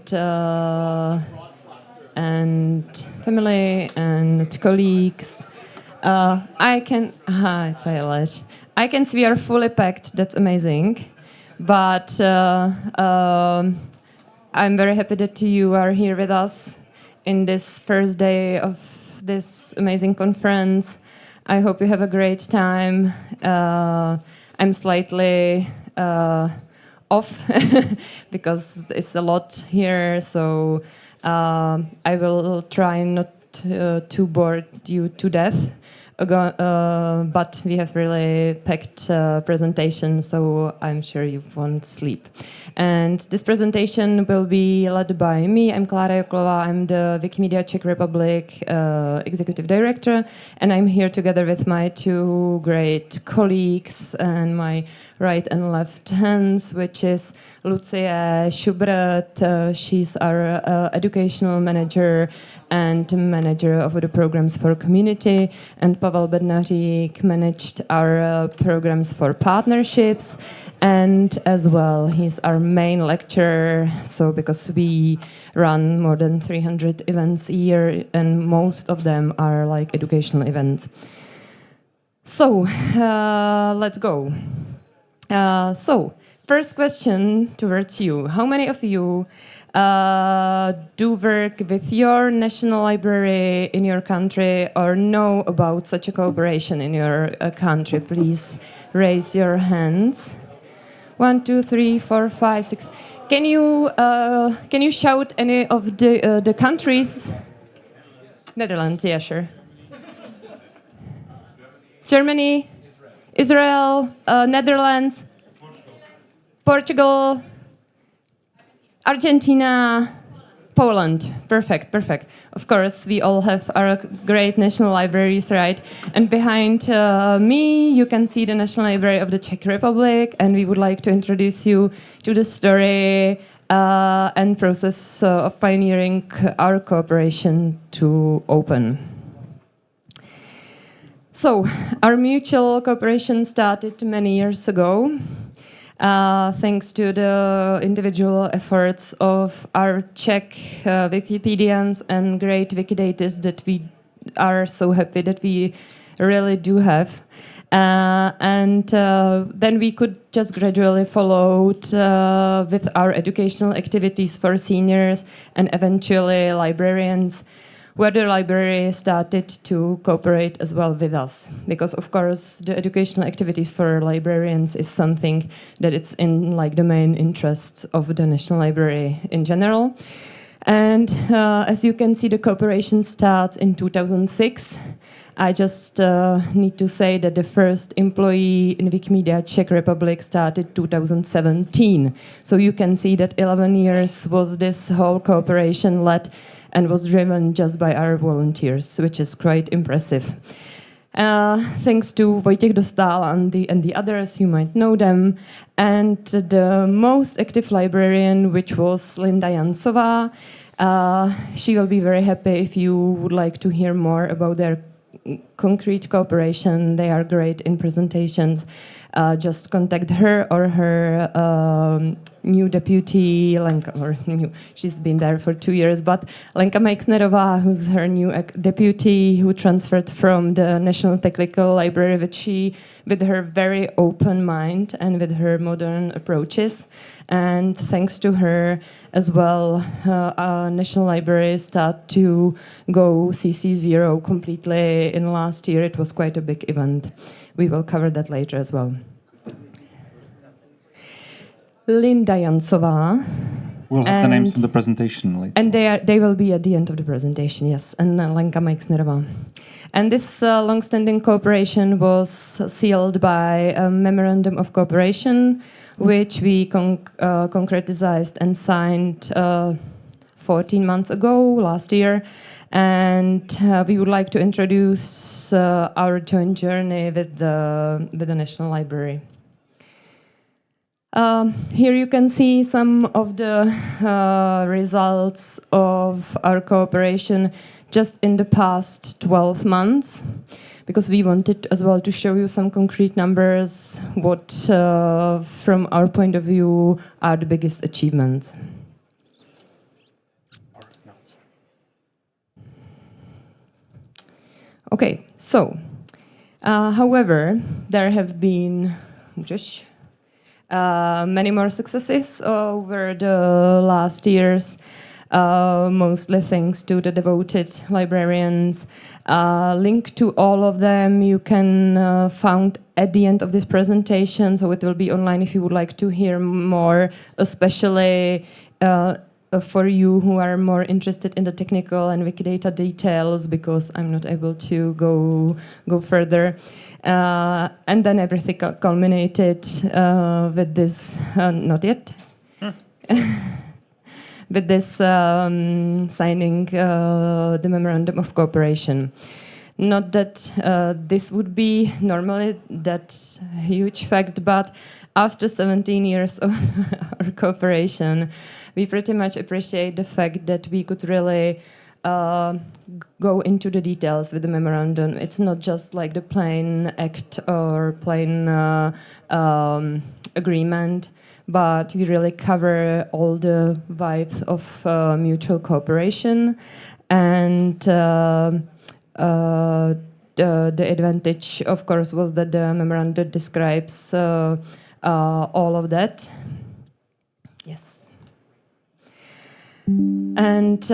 family and colleagues. Hi, Sailesh. I can see we are fully packed. That's amazing. But I'm very happy that you are here with us in this first day of this amazing conference. I hope you have a great time. I'm slightly off because it's a lot here, so I will try not to bore you to death. But we have really packed presentation, so I'm sure you won't sleep. And this presentation will be led by me. I'm Klára Joklová. I'm the Wikimedia Czech Republic Executive Director, and I'm here together with my two great colleagues and my right and left hands, which is Lucie Schubert. She's our educational manager and manager of the programs for community, and Pavel Bednařík managed our programs for partnerships, and as well he's our main lecturer, so because we run more than 300 events a year and most of them are like educational events. So let's go. So first question towards you. How many of you do work with your national library in your country or know about such a cooperation in your country? Please raise your hands. 1, 2, 3, 4, 5, 6. Can you shout any of the countries? Netherlands, yeah, sure. Germany, Israel, Netherlands, Portugal, Argentina, Poland. Perfect, perfect. Of course, we all have our great national libraries, right? And behind me, you can see the National Library of the Czech Republic, and we would like to introduce you to the story and process of pioneering our cooperation to open. So, our mutual cooperation started many years ago. thanks to the individual efforts of our Czech Wikipedians and great Wikidators that we are so happy that we really do have. Then we could just gradually follow with our educational activities for seniors and eventually librarians, where the library started to cooperate as well with us. Because of course, the educational activities for librarians is something that it's in like the main interests of the National Library in general. And as you can see, the cooperation starts in 2006. I just need to say that the first employee in Wikimedia Czech Republic started 2017. So you can see that 11 years was this whole cooperation led and was driven just by our volunteers, which is quite impressive. Thanks to Wojciech Dostal and the others, you might know them. And the most active librarian, which was Linda Jansová, she will be very happy if you would like to hear more about their concrete cooperation. They are great in presentations. Just contact her or her new deputy, Lenka, or new, she's been there for 2 years, but Lenka Meixnerová, who's her new deputy, who transferred from the National Technical Library with her very open mind and with her modern approaches. And thanks to her as well, National Library start to go CC0 completely in last year. It was quite a big event. We will cover that later as well. Linda Jansová. We'll have the names in the presentation later. And they will be at the end of the presentation, yes. And Lenka Meixnerová. And this long-standing cooperation was sealed by a memorandum of cooperation, which we concretized and signed 14 months ago, last year. And we would like to introduce our joint journey with the National Library. Here you can see some of the results of our cooperation just in the past 12 months, because we wanted as well to show you some concrete numbers, what from our point of view are the biggest achievements. Okay, so, however, there have been many more successes over the last years, mostly thanks to the devoted librarians. Link to all of them you can find at the end of this presentation, so it will be online if you would like to hear more, especially for you who are more interested in the technical and Wikidata details, because I'm not able to go further. And then everything culminated with this, not yet, with this signing the Memorandum of Cooperation. Not that this would be normally that huge fact, but after 17 years of our cooperation, we pretty much appreciate the fact that we could really go into the details with the memorandum. It's not just like the plain act or plain agreement, but we really cover all the width of mutual cooperation. And the advantage, of course, was that the memorandum describes all of that. Yes. And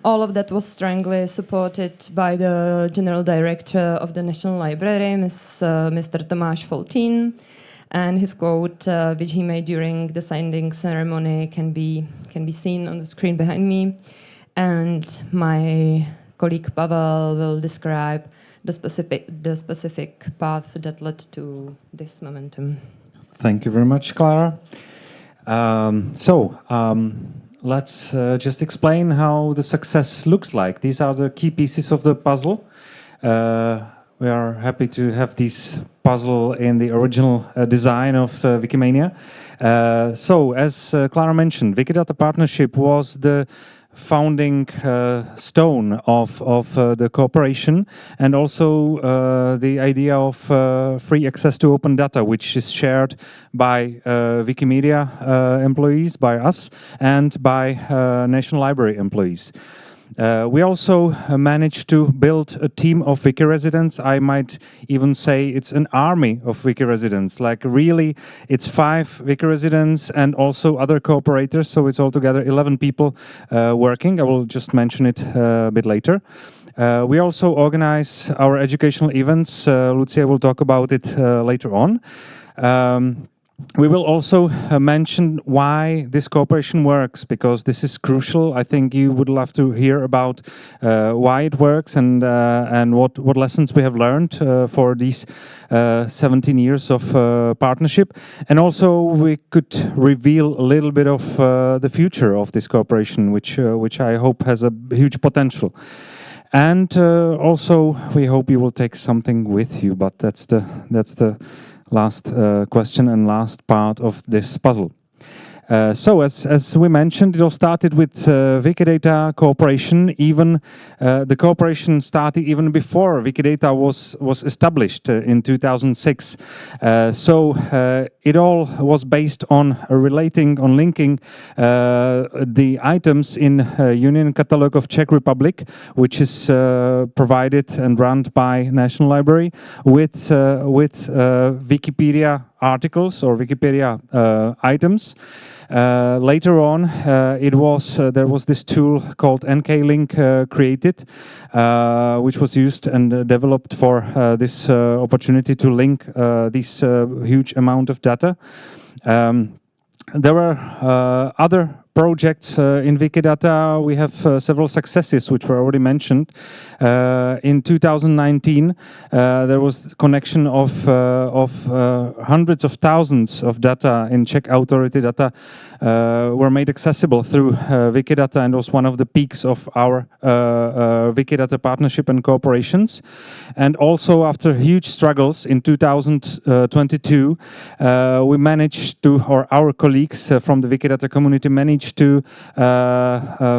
all of that was strongly supported by the General Director of the National Library, Mr. Tomáš Foltín, and his quote, which he made during the signing ceremony, can be seen on the screen behind me. And my colleague Pavel will describe the specific path that led to this momentum. Thank you very much, Clara. Let's just explain how the success looks like. These are the key pieces of the puzzle. We are happy to have this puzzle in the original design of Wikimania. As Clara mentioned, Wikidata partnership was the founding stone of the cooperation, and also the idea of free access to open data, which is shared by Wikimedia employees, by us, and by National Library employees. We also managed to build a team of Wiki residents. I might even say it's an army of Wiki residents. Like really, it's 5 Wiki residents and also other cooperators. So it's altogether 11 people working. I will just mention it a bit later. We also organize our educational events. Lucia will talk about it later on. We will also mention why this cooperation works, because this is crucial. I think you would love to hear about why it works and what lessons we have learned for these 17 years of partnership. And also we could reveal a little bit of the future of this cooperation, which I hope has a huge potential. And also we hope you will take something with you, but that's the last question and last part of this puzzle. So as we mentioned, it all started with Wikidata cooperation. Even the cooperation started even before Wikidata was established in 2006. So it all was based on linking the items in Union Catalog of Czech Republic, which is provided and run by National Library, with Wikipedia articles or Wikipedia items. Later on, there was this tool called NK-Link created, which was used and developed for this opportunity to link this huge amount of data. There were other projects in Wikidata. We have several successes which were already mentioned. In 2019, there was connection of hundreds of thousands of data in Czech authority data were made accessible through Wikidata, and was one of the peaks of our Wikidata partnership and cooperations. And also after huge struggles in 2022, we managed to, or our colleagues from the Wikidata community managed to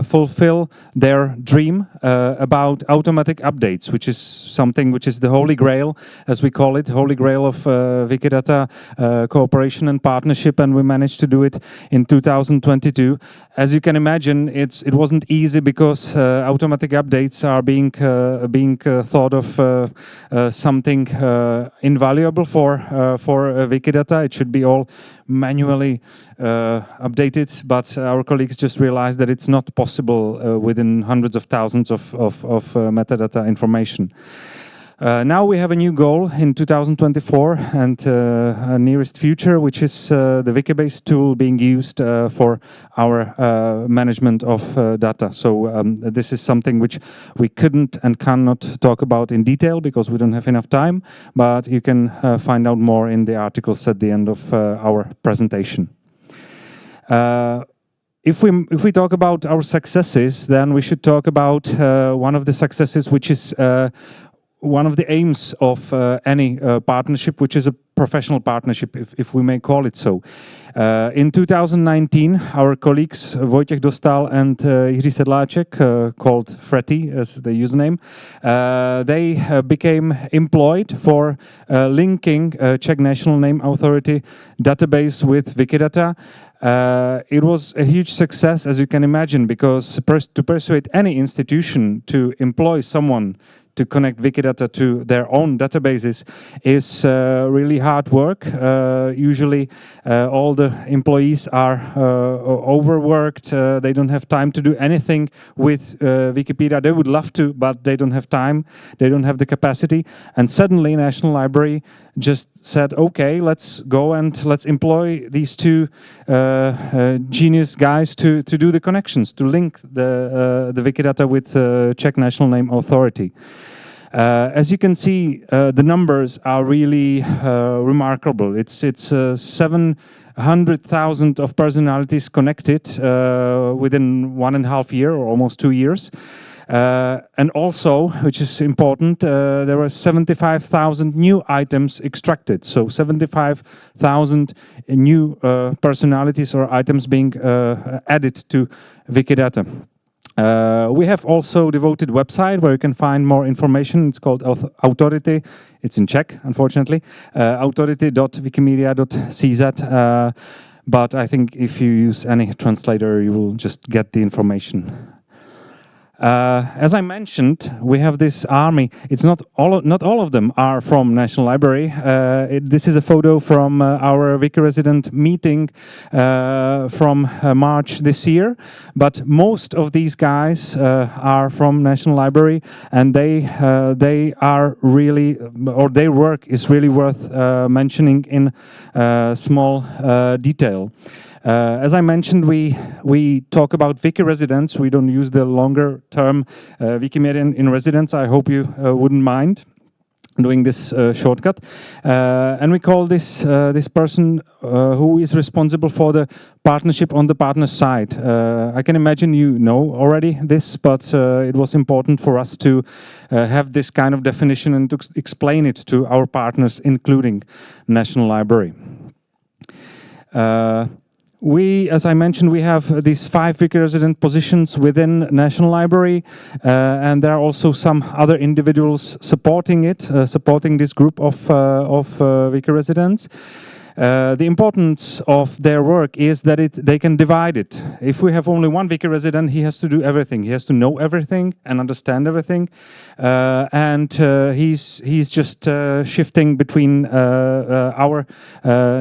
fulfill their dream about automatic updates, which is something which is the holy grail, as we call it, holy grail of Wikidata cooperation and partnership, and we managed to do it in 2022. As you can imagine, it wasn't easy, because automatic updates are being thought of something invaluable for Wikidata. It should be all manually updated, but our colleagues just realized that it's not possible within hundreds of thousands of metadata information. Now we have a new goal in 2024 and a nearest future, which is the Wikibase tool being used for our management of data. So this is something which we couldn't and cannot talk about in detail because we don't have enough time, but you can find out more in the articles at the end of our presentation. If we talk about our successes, then we should talk about one of the successes, which is one of the aims of any partnership, which is a professional partnership, if we may call it so. In 2019, our colleagues Wojciech Dostal and Jiří Sedláček, called Fretty as the username, they became employed for linking Czech National Name Authority database with Wikidata. It was a huge success, as you can imagine, because to persuade any institution to employ someone to connect Wikidata to their own databases is really hard work. Usually all the employees are overworked. They don't have time to do anything with Wikipedia. They would love to, but they don't have time. They don't have the capacity. And suddenly National Library just said, okay, let's go and let's employ these two genius guys to do the connections, to link the Wikidata with Czech National Name Authority. As you can see, the numbers are really remarkable. It's 700,000 of personalities connected within 1.5 years or almost 2 years. And also, which is important, there were 75,000 new items extracted. So 75,000 new personalities or items being added to Wikidata. We have also devoted website where you can find more information. It's called Authority. It's in Czech, unfortunately. Authority.wikimedia.cz. But I think if you use any translator, you will just get the information. As I mentioned, we have this army. It's not all of them are from National Library. This is a photo from our Wiki resident meeting from March this year. But most of these guys are from National Library, and they are really, or their work is really worth mentioning in small detail. As I mentioned, we talk about Wiki residents. We don't use the longer term Wikimedia in residence. I hope you wouldn't mind doing this shortcut. And we call this person who is responsible for the partnership on the partner side. I can imagine you know already this, but it was important for us to have this kind of definition and to explain it to our partners, including National Library. As I mentioned, we have these 5 Wiki resident positions within National Library, and there are also some other individuals supporting it, supporting this group of Wiki residents. The importance of their work is that they can divide it. If we have only one Wiki resident, he has to do everything. He has to know everything and understand everything, and he's just shifting between our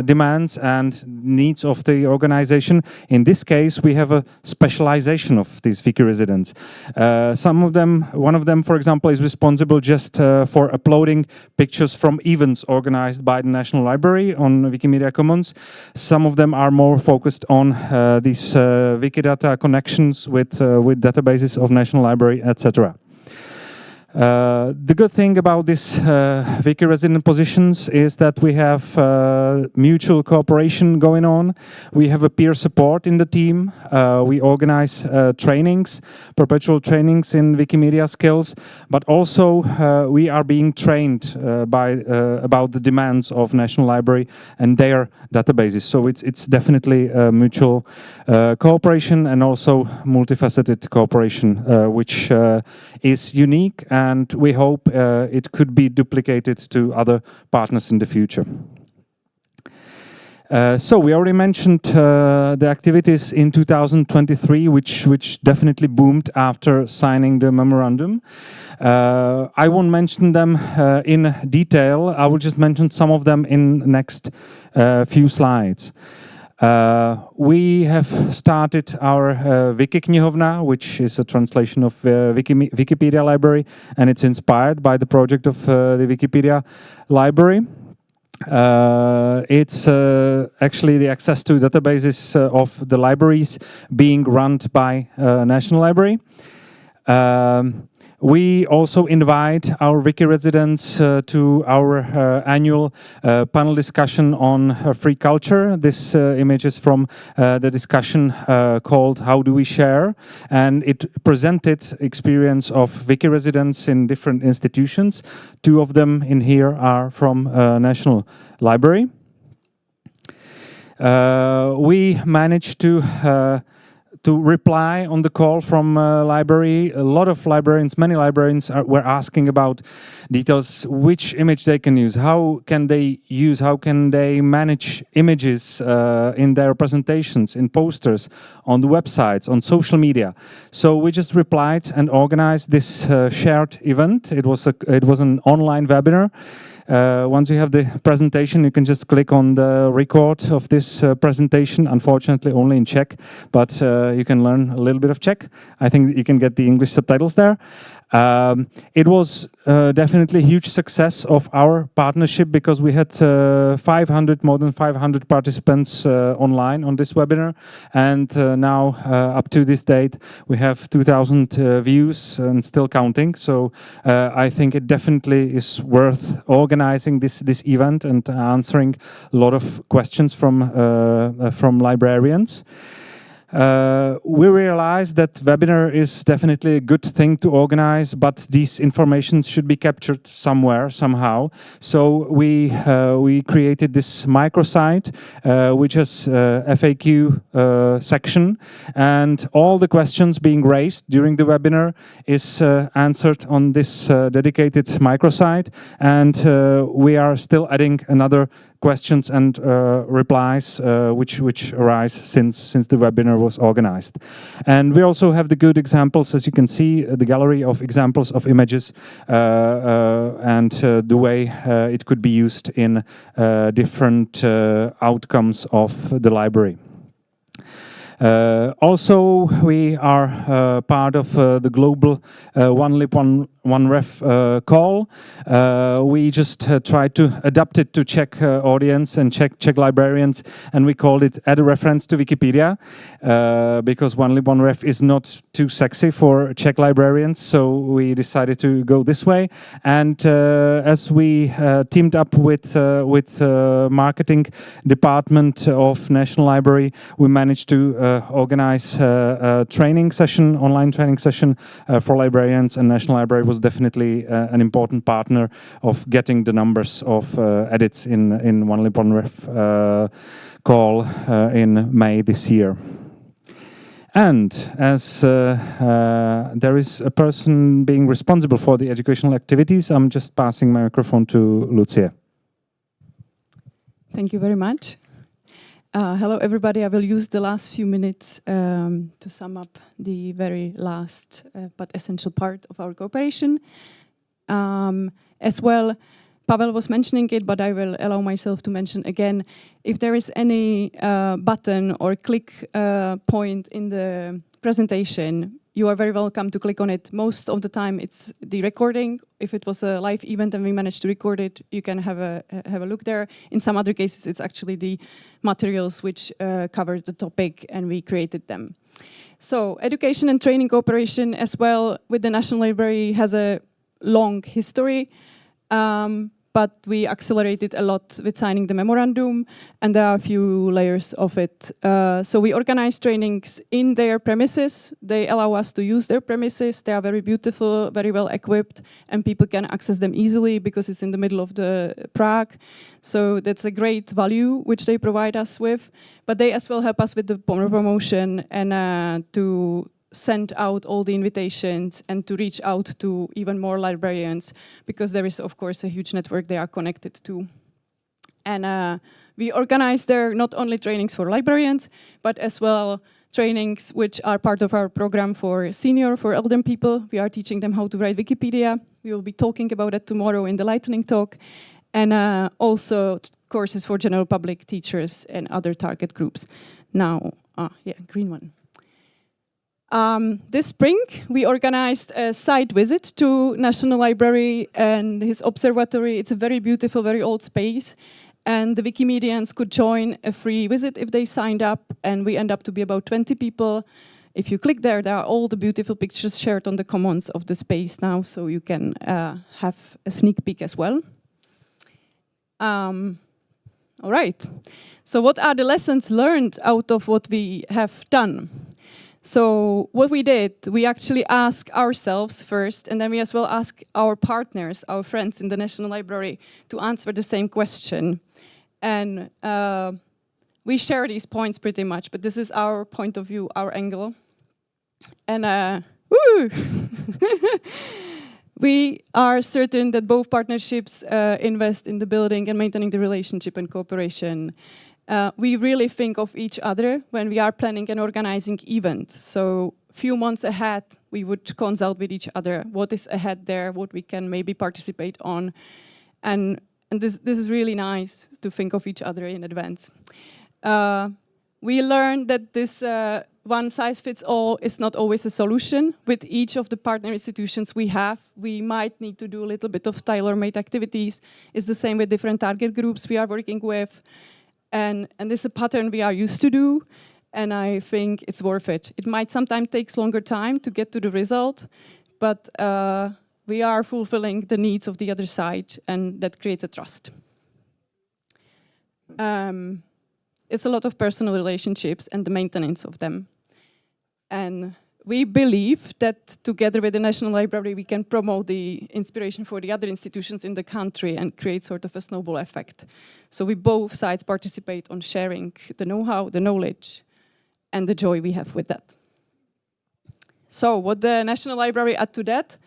demands and needs of the organization. In this case, we have a specialization of these Wiki residents. One of them, for example, is responsible just for uploading pictures from events organized by the National Library on Wikimedia Commons. Some of them are more focused on these Wikidata connections with databases of National Library, etc. The good thing about this Wiki resident positions is that we have mutual cooperation going on. We have a peer support in the team. We organize trainings, perpetual trainings in Wikimedia skills, but also we are being trained about the demands of National Library and their databases. So it's definitely mutual cooperation and also multifaceted cooperation, which is unique, and we hope it could be duplicated to other partners in the future. So we already mentioned the activities in 2023, which definitely boomed after signing the memorandum. I won't mention them in detail. I will just mention some of them in the next few slides. We have started our Wikiknihovna, which is a translation of Wikipedia library, and it's inspired by the project of the Wikipedia library. It's actually the access to databases of the libraries being run by National Library. We also invite our Wiki residents to our annual panel discussion on free culture. This image is from the discussion called How Do We Share? And it presented experience of Wiki residents in different institutions. 2 of them in here are from National Library. We managed to reply on the call from library. A lot of librarians, many librarians were asking about details, which image they can use, how can they manage images in their presentations, in posters, on the websites, on social media. So we just replied and organized this shared event. It was an online webinar. Once you have the presentation, you can just click on the record of this presentation, unfortunately only in Czech, but you can learn a little bit of Czech. I think you can get the English subtitles there. It was definitely a huge success of our partnership because we had more than 500 participants online on this webinar, and now up to this date we have 2,000 views and still counting. So I think it definitely is worth organizing this event and answering a lot of questions from librarians. We realized realized that webinar is definitely a good thing to organize, but these information should be captured somewhere, somehow. So we created this microsite, which has FAQ section, and all the questions being raised during the webinar is answered on this dedicated microsite, and we are still adding another questions and replies which arise since the webinar was organized. And we also have the good examples, as you can see, the gallery of examples of images and the way it could be used in different outcomes of the library. Also, we are part of the global One Lib, One Ref call. We just tried to adapt it to Czech audience and Czech librarians, and we called it Add a Reference to Wikipedia, because One Lib, One Ref is not too sexy for Czech librarians, so we decided to go this way. And as we teamed up with marketing department of National Library, we managed to organize a training session, online training session for librarians, and National Library was definitely an important partner of getting the numbers of edits in One Lib, One Ref call in May this year. And as there is a person being responsible for the educational activities, I'm just passing my microphone to Lucia. Thank you very much. Hello, everybody. I will use the last few minutes to sum up the very last but essential part of our cooperation. As well, Pavel was mentioning it, but I will allow myself to mention again, if there is any button or click point in the presentation, you are very welcome to click on it. Most of the time it's the recording. If it was a live event and we managed to record it, you can have a look there. In some other cases, it's actually the materials which cover the topic and we created them. So education and training cooperation as well with the National Library has a long history. But we accelerated a lot with signing the memorandum, and there are a few layers of it. So we organize trainings in their premises. They allow us to use their premises. They are very beautiful, very well equipped, and people can access them easily because it's in the middle of the Prague. So that's a great value which they provide us with. But they as well help us with the promotion and to send out all the invitations and to reach out to even more librarians, because there is, of course, a huge network they are connected to. And we organize there not only trainings for librarians, but as well trainings which are part of our program for elder people. We are teaching them how to write Wikipedia. We will be talking about it tomorrow in the lightning talk. And also courses for general public, teachers, and other target groups. Now, green one. This spring, we organized a site visit to National Library and his observatory. It's a very beautiful, very old space. And the Wikimedians could join a free visit if they signed up. And we end up to be about 20 people. If you click there are all the beautiful pictures shared on the commons of the space now. So you can have a sneak peek as well. All right. So what are the lessons learned out of what we have done? So what we did, we actually asked ourselves first, and then we as well asked our partners, our friends in the National Library, to answer the same question. And we share these points pretty much, but this is our point of view, our angle. And woo! We are certain that both partnerships invest in the building and maintaining the relationship and cooperation. We really think of each other when we are planning and organizing events. So a few months ahead, we would consult with each other. What is ahead there? What we can maybe participate on? And this is really nice to think of each other in advance. We learned that this one-size-fits-all is not always a solution. With each of the partner institutions we have, we might need to do a little bit of tailor-made activities. It's the same with different target groups we are working with. And this is a pattern we are used to do, and I think it's worth it. It might sometimes take longer time to get to the result, but we are fulfilling the needs of the other side, and that creates a trust. It's a lot of personal relationships and the maintenance of them. And we believe that together with the National Library, we can promote the inspiration for the other institutions in the country and create sort of a snowball effect. So we both sides participate on sharing the know-how, the knowledge, and the joy we have with that. So what the National Library add to that?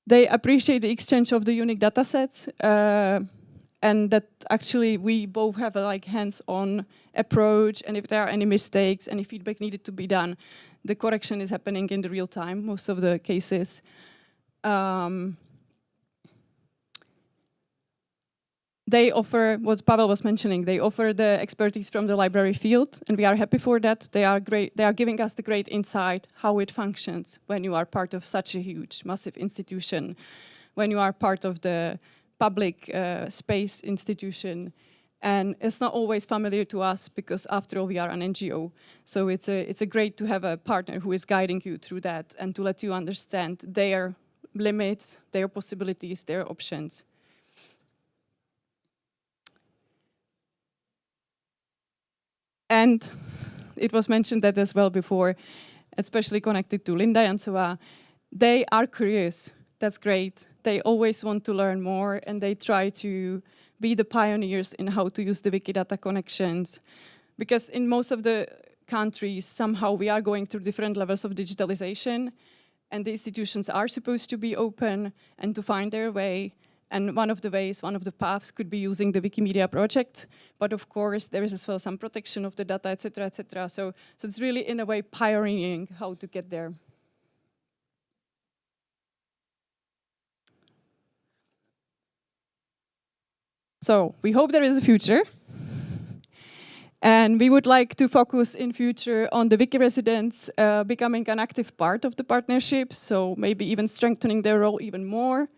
They appreciate the exchange of the unique data sets, and that actually we both have a like hands-on approach, and if there are any mistakes, any feedback needed to be done, the correction is happening in the real time, most of the cases. They offer, what Pavel was mentioning, they offer the expertise from the library field, and we are happy for that. They are great. They are giving us the great insight how it functions when you are part of such a huge, massive institution, when you are part of the public space institution. And it's not always familiar to us because after all, we are an NGO. So it's a great to have a partner who is guiding you through that and to let you understand their limits, their possibilities, their options. And it was mentioned that as well before, especially connected to Linda and Sova, they are curious. That's great. They always want to learn more, and they try to be the pioneers in how to use the Wikidata connections. Because in most of the countries, somehow we are going through different levels of digitalization, and the institutions are supposed to be open and to find their way. And one of the ways, one of the paths could be using the Wikimedia project. But of course, there is as well some protection of the data, et cetera, et cetera. So it's really, in a way, pioneering how to get there. So we hope there is a future. And we would like to focus in future on the Wiki residents becoming an active part of the partnership. So maybe even strengthening their role even more.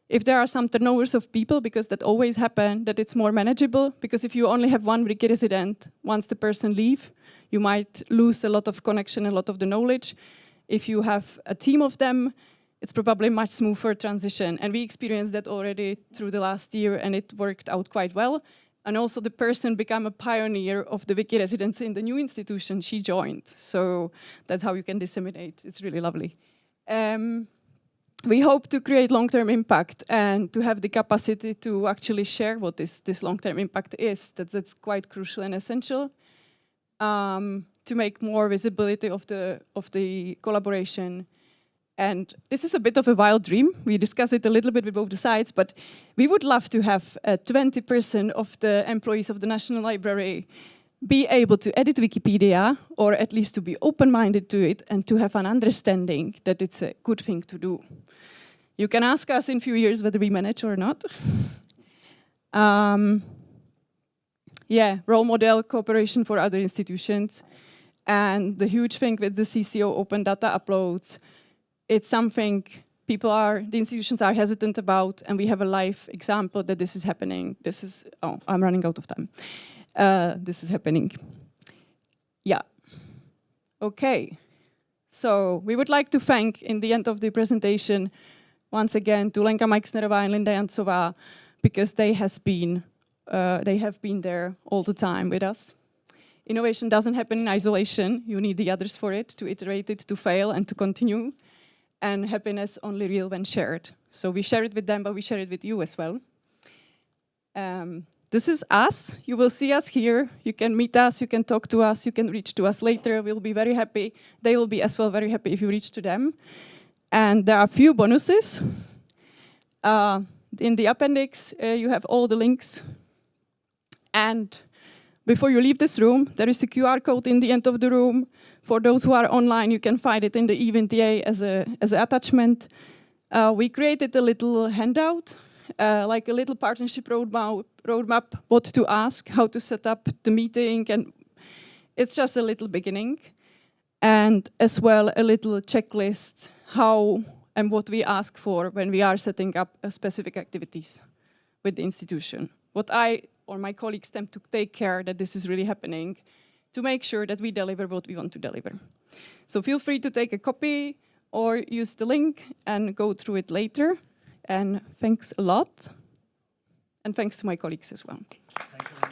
If there are some turnovers of people, because that always happens, that it's more manageable. Because if you only have one Wiki resident, once the person leaves, you might lose a lot of connection, a lot of the knowledge. If you have a team of them, it's probably much smoother transition. And we experienced that already through the last year, and it worked out quite well. And also the person became a pioneer of the Wiki residency in the new institution she joined. So that's how you can disseminate. It's really lovely. We hope to create long-term impact and to have the capacity to actually share what this long-term impact is. That's quite crucial and essential to make more visibility of the collaboration. And this is a bit of a wild dream. We discussed it a little bit with both the sides, but we would love to have 20% of the employees of the National Library be able to edit Wikipedia, or at least to be open-minded to it and to have an understanding that it's a good thing to do. You can ask us in a few years whether we manage or not. Yeah, role model cooperation for other institutions. And the huge thing with the CCO open data uploads, it's something the institutions are hesitant about, and we have a live example that this is happening. Oh, I'm running out of time. This is happening. Yeah. Okay. So we would like to thank, in the end of the presentation, once again, to Lenka Majksnerová and Linda Jancová, because they have been there all the time with us. Innovation doesn't happen in isolation. You need the others for it, to iterate it, to fail, and to continue. And happiness only real when shared. So we share it with them, but we share it with you as well. This is us. You will see us here. You can meet us, you can talk to us, you can reach to us later. We'll be very happy. They will be as well very happy if you reach to them. And there are a few bonuses. In the appendix, you have all the links. And before you leave this room, there is a QR code in the end of the room. For those who are online, you can find it in the event as an attachment. We created a little handout, like a little partnership roadmap, what to ask, how to set up the meeting, and it's just a little beginning. And as well, a little checklist, how and what we ask for when we are setting up specific activities with the institution. What I or my colleagues tend to take care that this is really happening, to make sure that we deliver what we want to deliver. So feel free to take a copy or use the link and go through it later. And thanks a lot. And thanks to my colleagues as well. Thank you.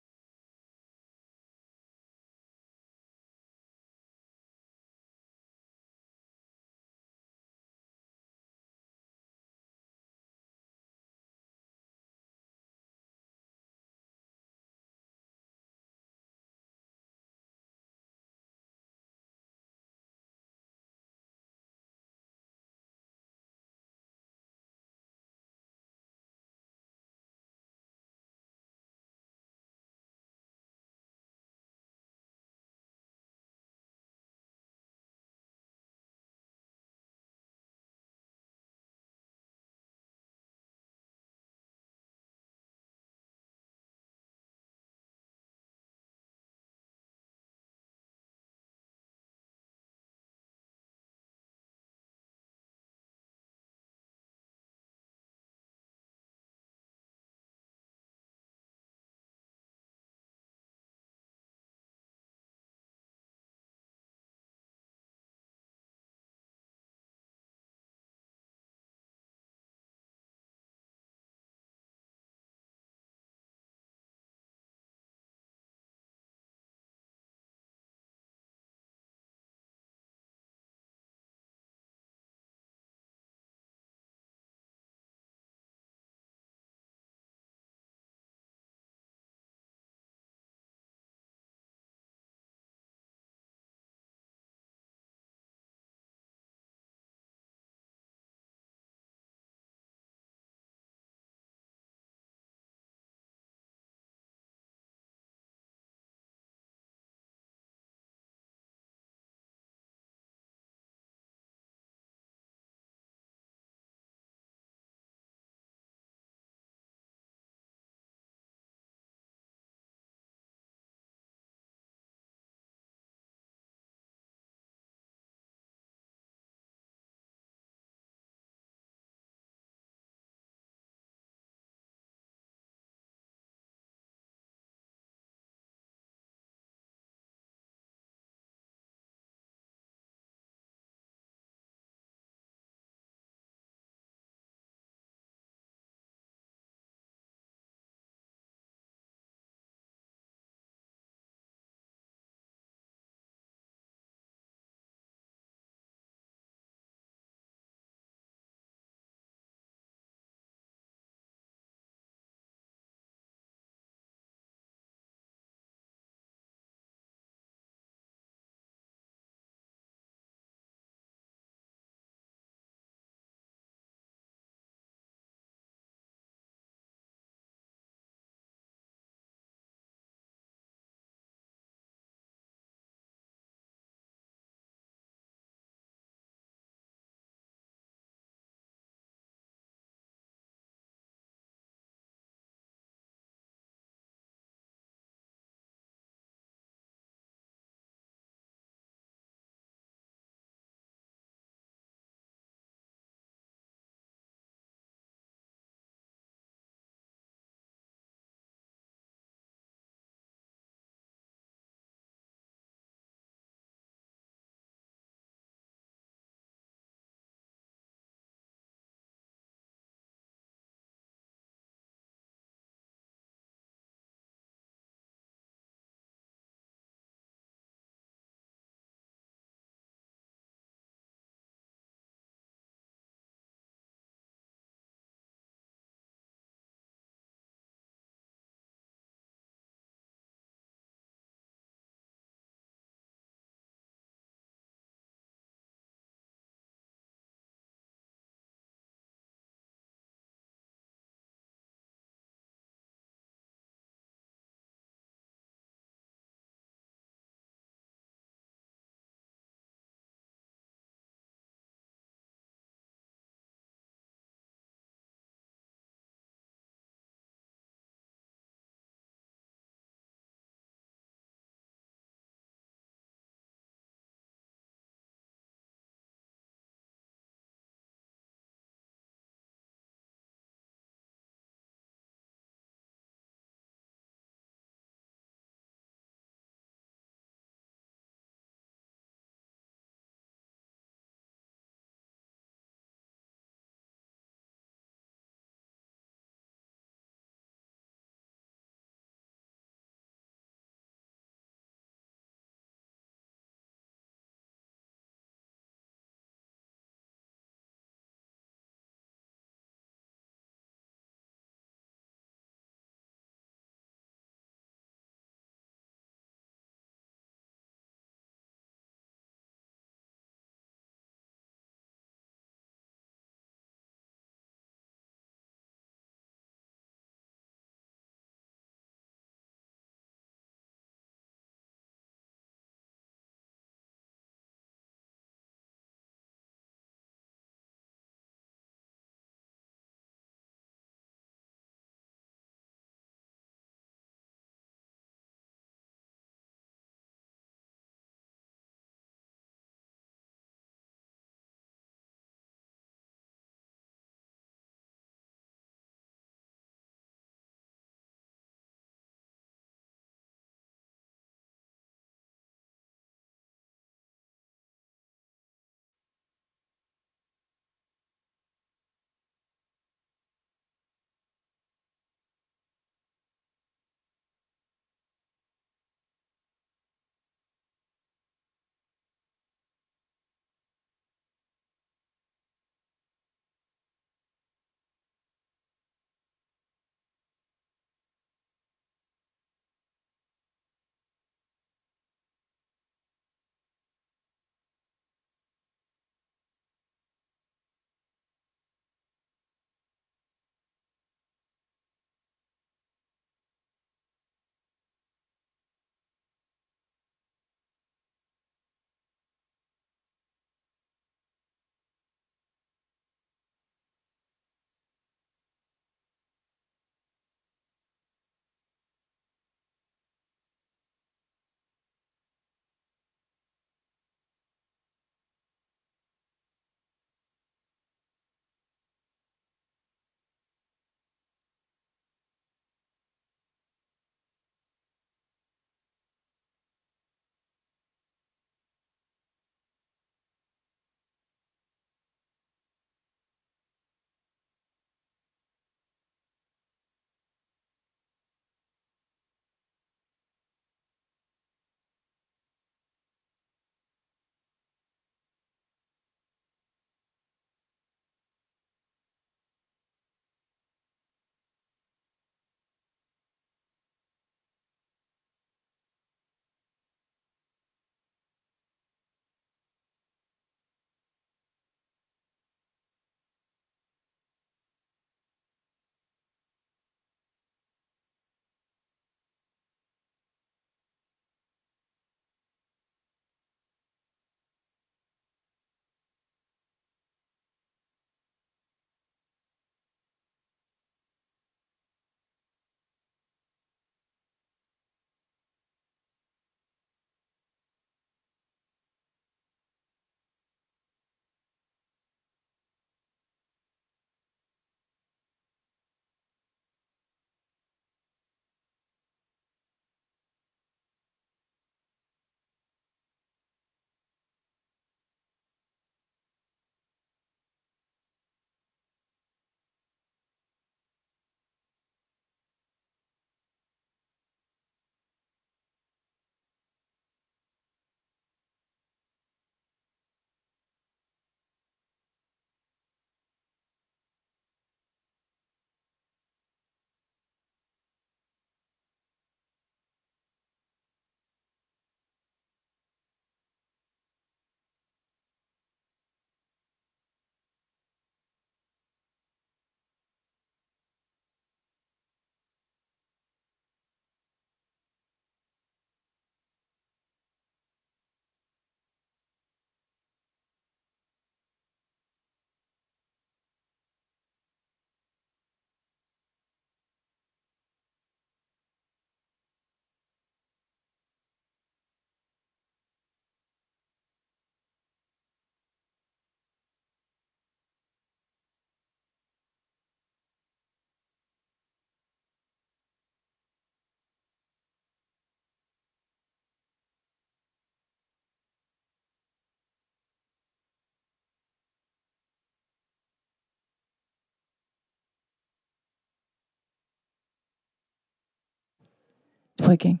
working.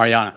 Mariana.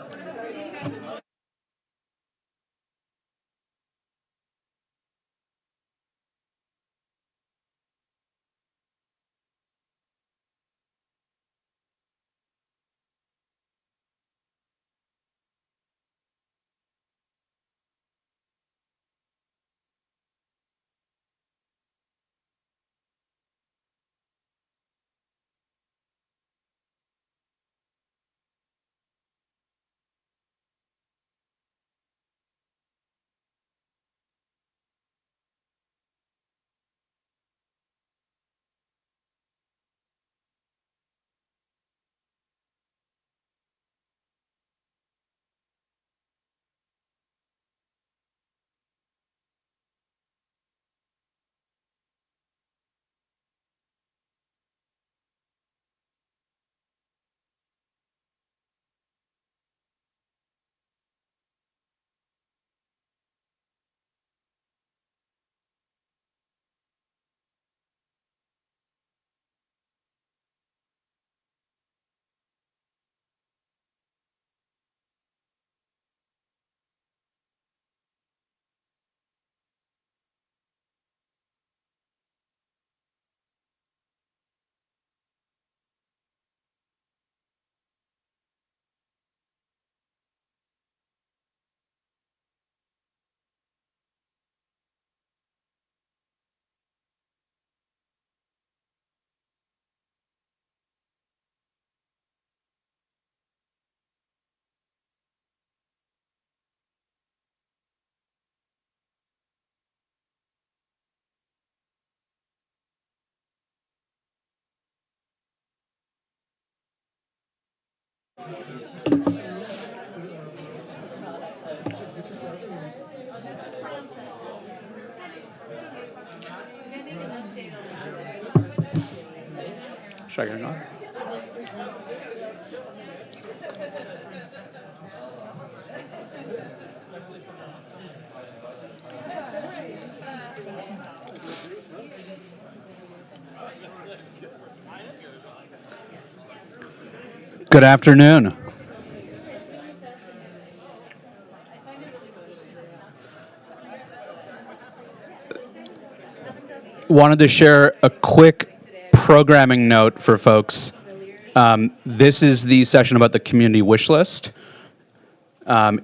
Should I get it on? Good afternoon. Wanted to share a quick programming note for folks. This is the session about the Community Wishlist.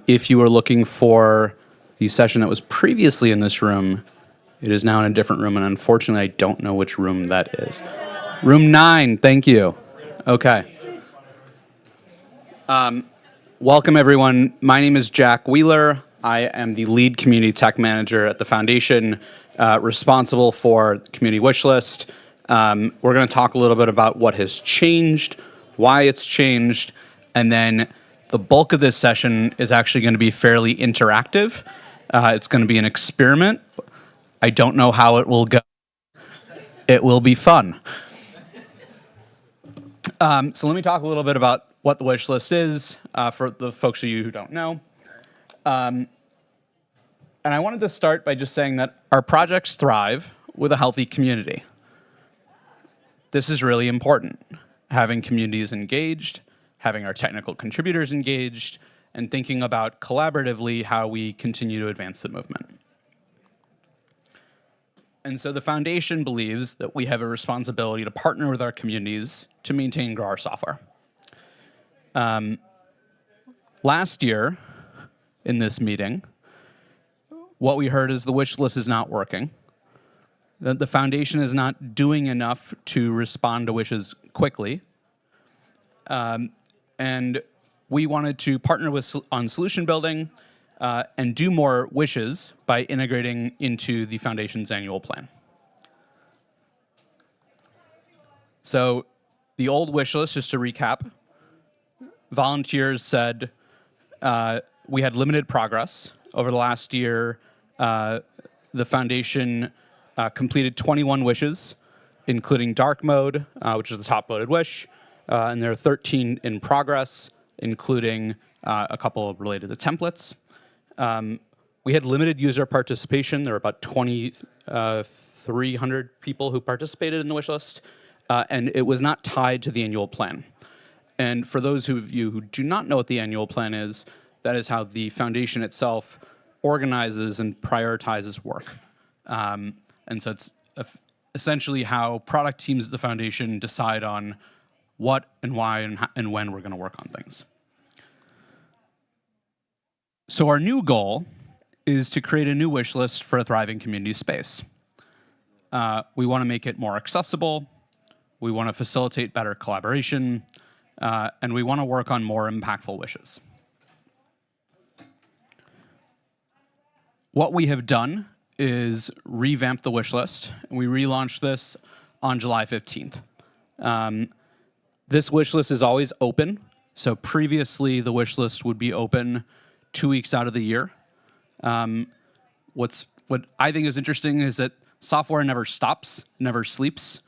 If you are looking for the session that was previously in this room, it is now in a different room, and unfortunately, I don't know which room that is. Room 9, thank you. Okay. Welcome, everyone. My name is Jack Wheeler. I am the lead community tech manager at the foundation, responsible for the Community Wishlist. We're going to talk a little bit about what has changed, why it's changed, and then the bulk of this session is actually going to be fairly interactive. It's going to be an experiment. I don't know how it will go. It will be fun. So let me talk a little bit about what the wish list is for the folks of you who don't know. And I wanted to start by just saying that our projects thrive with a healthy community. This is really important, having communities engaged, having our technical contributors engaged, and thinking about collaboratively how we continue to advance the movement. And so the foundation believes that we have a responsibility to partner with our communities to maintain and grow our software. Last year, in this meeting, what we heard is the wish list is not working, that the foundation is not doing enough to respond to wishes quickly, and we wanted to partner on solution building and do more wishes by integrating into the foundation's annual plan. So the old wish list, just to recap, volunteers said we had limited progress. Over the last year, the foundation completed 21 wishes, including dark mode, which is the top voted wish, and there are 13 in progress, including a couple related to templates. We had limited user participation. There were about 2,300 people who participated in the wish list, and it was not tied to the annual plan. And for those of you who do not know what the annual plan is, that is how the foundation itself organizes and prioritizes work. And so it's essentially how product teams at the foundation decide on what and why and when we're going to work on things. So our new goal is to create a new wish list for a thriving community space. We want to make it more accessible, we want to facilitate better collaboration, and we want to work on more impactful wishes. What we have done is revamp the wish list. We relaunched this on July 15th. This wish list is always open. So previously, the wish list would be open 2 weeks out of the year. What I think is interesting is that software never stops, never sleeps.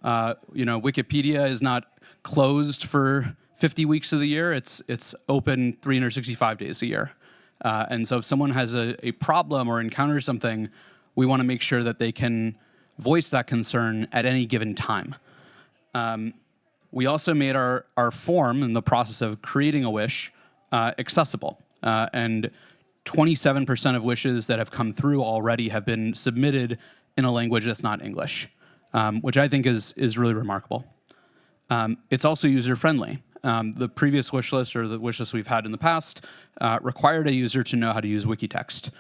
Wikipedia is not closed for 50 weeks of the year. It's open 365 days a year. And so if someone has a problem or encounters something, we want to make sure that they can voice that concern at any given time. We also made our form in the process of creating a wish accessible. And 27% of wishes that have come through already have been submitted in a language that's not English, which I think is really remarkable. It's also user-friendly. The previous wish list, or the wish list we've had in the past, required a user to know how to use Wikitext.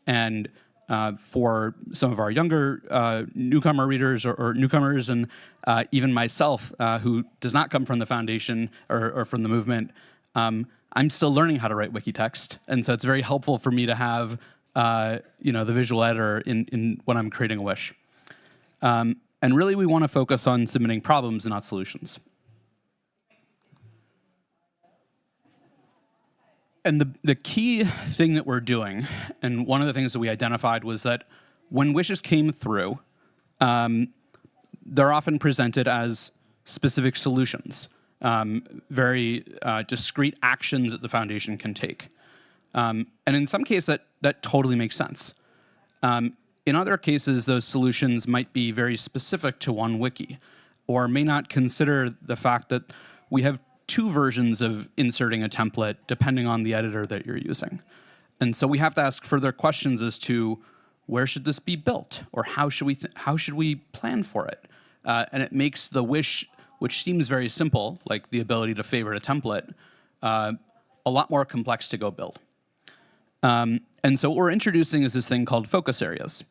And for some of our younger newcomer readers or newcomers, and even myself, who does not come from the foundation or from the movement, I'm still learning how to write Wikitext. And so it's very helpful for me to have the visual editor in when I'm creating a wish. And really, we want to focus on submitting problems and not solutions. And the key thing that we're doing, and one of the things that we identified, was that when wishes came through, they're often presented as specific solutions, very discrete actions that the foundation can take. And in some cases, that totally makes sense. In other cases, those solutions might be very specific to one wiki, or may not consider the fact that we have two versions of inserting a template depending on the editor that you're using. And so we have to ask further questions as to where should this be built, or how should we plan for it? And it makes the wish, which seems very simple, like the ability to favorite a template, a lot more complex to go build. And so what we're introducing is this thing called focus areas.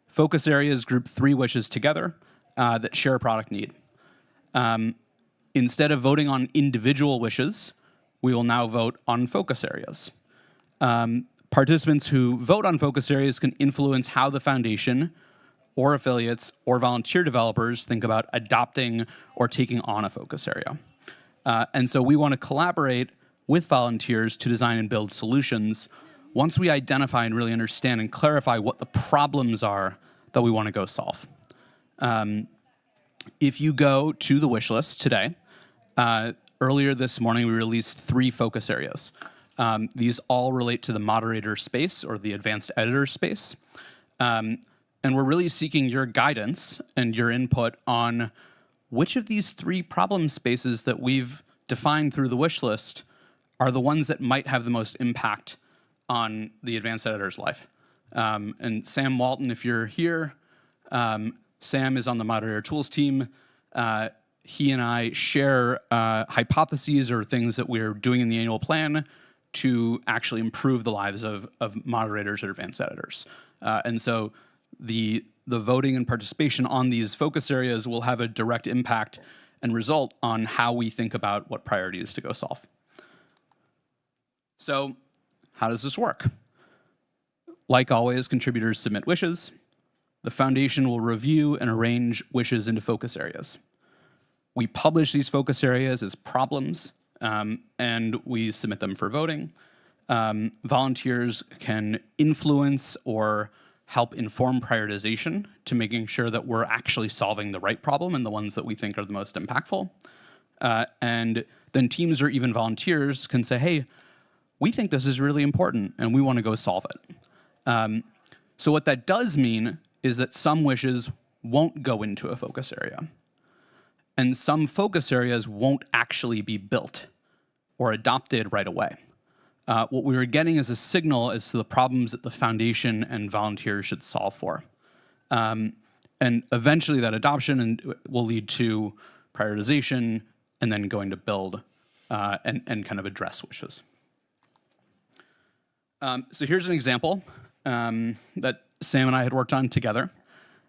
Focus areas group 3 wishes together that share a product need. Instead of voting on individual wishes, we will now vote on focus areas. Participants who vote on focus areas can influence how the foundation or affiliates or volunteer developers think about adopting or taking on a focus area. And so we want to collaborate with volunteers to design and build solutions once we identify and really understand and clarify what the problems are that we want to go solve. If you go to the wish list today, earlier this morning we released 3 focus areas. These all relate to the moderator space or the advanced editor space. And we're really seeking your guidance and your input on which of these 3 problem spaces that we've defined through the wish list are the ones that might have the most impact on the advanced editor's life. And Sam Walton, if you're here, Sam is on the moderator tools team. He and I share hypotheses or things that we're doing in the annual plan to actually improve the lives of moderators or advanced editors. And so the voting and participation on these focus areas will have a direct impact and result on how we think about what priorities to go solve. So how does this work? Like always, contributors submit wishes. The foundation will review and arrange wishes into focus areas. We publish these focus areas as problems, and we submit them for voting. Volunteers can influence or help inform prioritization to making sure that we're actually solving the right problem and the ones that we think are the most impactful. And then teams or even volunteers can say, hey, we think this is really important and we want to go solve it. So what that does mean is that some wishes won't go into a focus area. And some focus areas won't actually be built or adopted right away. What we were getting is a signal as to the problems that the foundation and volunteers should solve for. And eventually that adoption will lead to prioritization and then going to build and kind of address wishes. So here's an example that Sam and I had worked on together.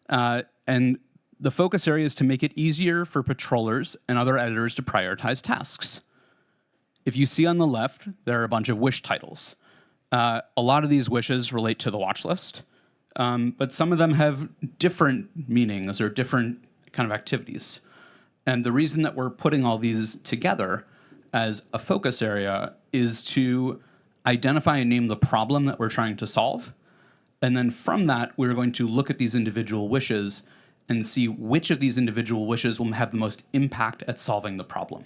And the focus area is to make it easier for patrollers and other editors to prioritize tasks. If you see on the left, there are a bunch of wish titles. A lot of these wishes relate to the watch list, but some of them have different meanings or different kind of activities. And the reason that we're putting all these together as a focus area is to identify and name the problem that we're trying to solve. And then from that, we're going to look at these individual wishes and see which of these individual wishes will have the most impact at solving the problem.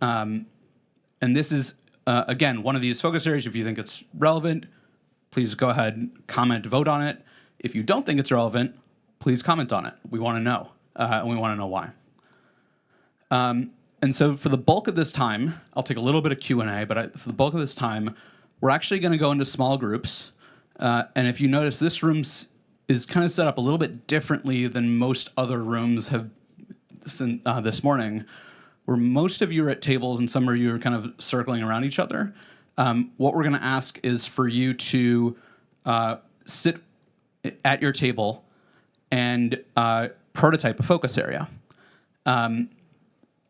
And this is, again, one of these focus areas. If you think it's relevant, please go ahead, comment, vote on it. If you don't think it's relevant, please comment on it. We want to know, and we want to know why. And so for the bulk of this time, I'll take a little bit of Q&A, but for the bulk of this time, we're actually going to go into small groups. And if you notice, this room is kind of set up a little bit differently than most other rooms have this morning, where most of you are at tables and some of you are kind of circling around each other. What we're going to ask is for you to sit at your table and prototype a focus area.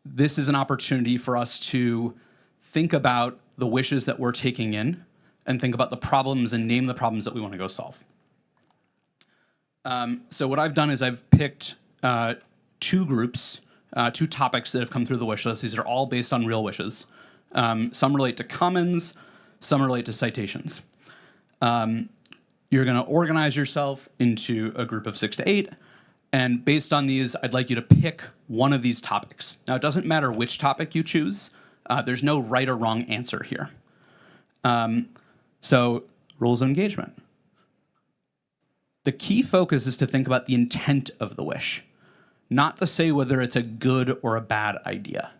This is an opportunity for us to think about the wishes that we're taking in and think about the problems and name the problems that we want to go solve. So what I've done is I've picked two groups, two topics that have come through the wish list. These are all based on real wishes. Some relate to commons, some relate to citations. You're going to organize yourself into a group of 6 to 8. And based on these, I'd like you to pick one of these topics. Now, it doesn't matter which topic you choose. There's no right or wrong answer here. So, rules of engagement. The key focus is to think about the intent of the wish, not to say whether it's a good or a bad idea.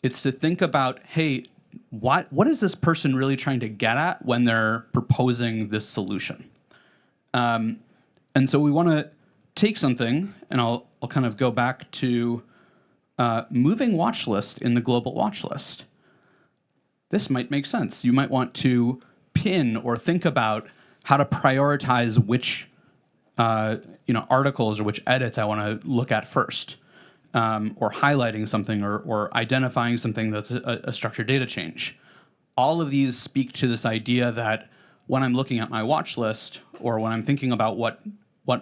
It's to think about, hey, what is this person really trying to get at when they're proposing this solution? And so we want to take something, and I'll kind of go back to moving watch list in the global watch list. This might make sense. You might want to pin or think about how to prioritize which articles or which edits I want to look at first, or highlighting something or identifying something that's a structured data change. All of these speak to this idea that when I'm looking at my watch list or when I'm thinking about what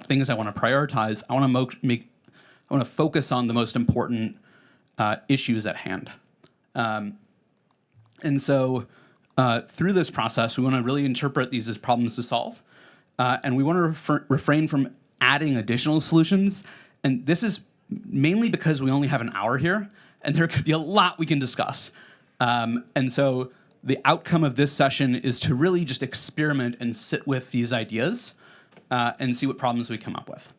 things I want to prioritize, I want to focus on the most important issues at hand. And so through this process, we want to really interpret these as problems to solve. And we want to refrain from adding additional solutions. And this is mainly because we only have an hour here, and there could be a lot we can discuss. And so the outcome of this session is to really just experiment and sit with these ideas and see what problems we come up with.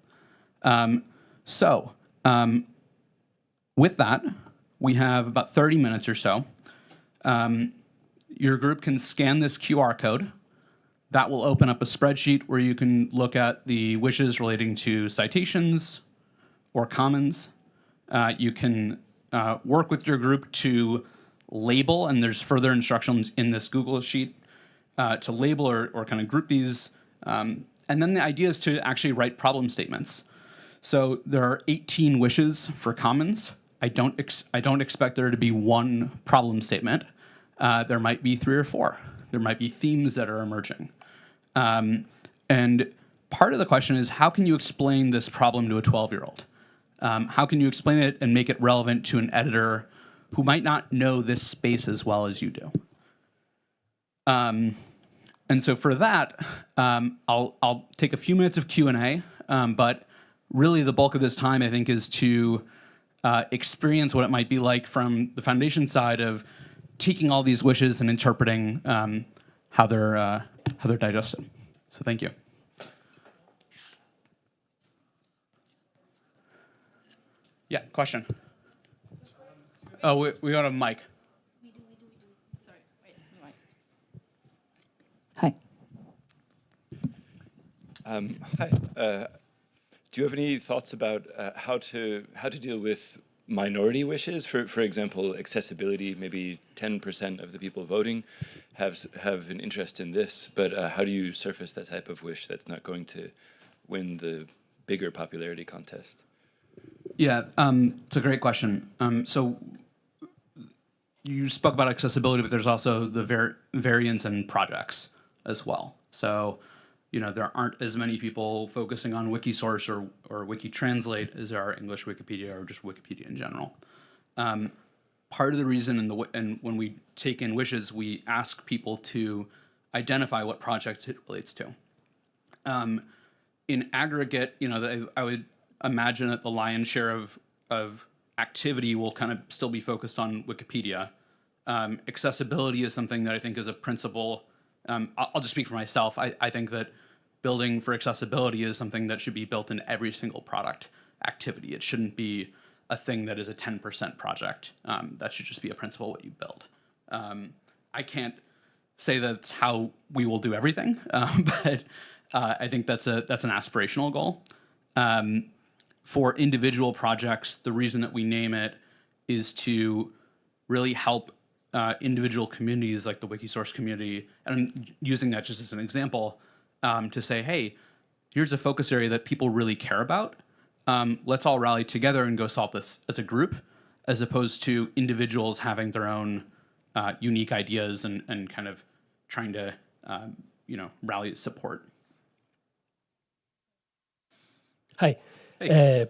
With that, we have about 30 minutes or so. Your group can scan this QR code. That will open up a spreadsheet where you can look at the wishes relating to citations or commons. You can work with your group to label, and there's further instructions in this Google Sheet to label or kind of group these. And then the idea is to actually write problem statements. So there are 18 wishes for commons. I don't expect there to be one problem statement. There might be 3 or 4. There might be themes that are emerging. And part of the question is, how can you explain this problem to a 12-year-old? How can you explain it and make it relevant to an editor who might not know this space as well as you do? And so for that, I'll take a few minutes of Q&A, but really the bulk of this time, I think, is to experience what it might be like from the foundation side of taking all these wishes and interpreting how they're digested. So thank you. Yeah, question. Oh, we got a mic. Hi. Hi. Do you have any thoughts about how to deal with minority wishes? For example, accessibility. Maybe 10% of the people voting have an interest in this, but how do you surface that type of wish that's not going to win the bigger popularity contest? Yeah, it's a great question. So you spoke about accessibility, but there's also the variance in projects as well. So, you know, there aren't as many people focusing on Wikisource or Wikitranslate as there are English Wikipedia or just Wikipedia in general. Part of the reason and when we take in wishes, we ask people to identify what projects it relates to. In aggregate, you know, I would imagine that the lion's share of activity will kind of still be focused on Wikipedia. Accessibility is something that I think is a principle. I'll just speak for myself. I think that building for accessibility is something that should be built in every single product activity. It shouldn't be a thing that is a 10% project. That should just be a principle what you build. I can't say that's how we will do everything, but I think that's an aspirational goal. For individual projects, the reason that we name it is to really help individual communities like the Wikisource community, and I'm using that just as an example, to say, hey, here's a focus area that people really care about. Let's all rally together and go solve this as a group, as opposed to individuals having their own unique ideas and kind of trying to rally support. Hi. Hey.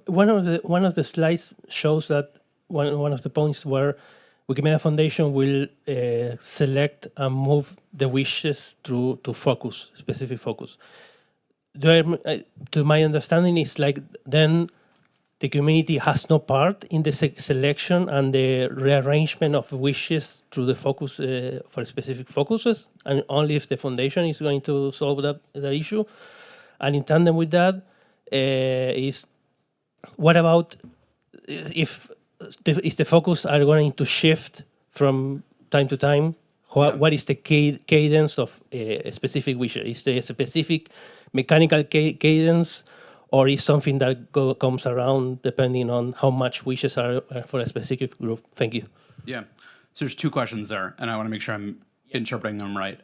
One of the slides shows that one of the points where Wikimedia Foundation will select and move the wishes to focus, specific focus. To my understanding, it's like then the community has no part in the selection and the rearrangement of wishes to the focus for specific focuses, and only if the foundation is going to solve that issue. And in tandem with that, is what about if the focus are going to shift from time to time? What is the cadence of a specific wish? Is there a specific mechanical cadence, or is something that comes around depending on how much wishes are for a specific group? Thank you. Yeah, so there's two questions there, and I want to make sure I'm interpreting them right.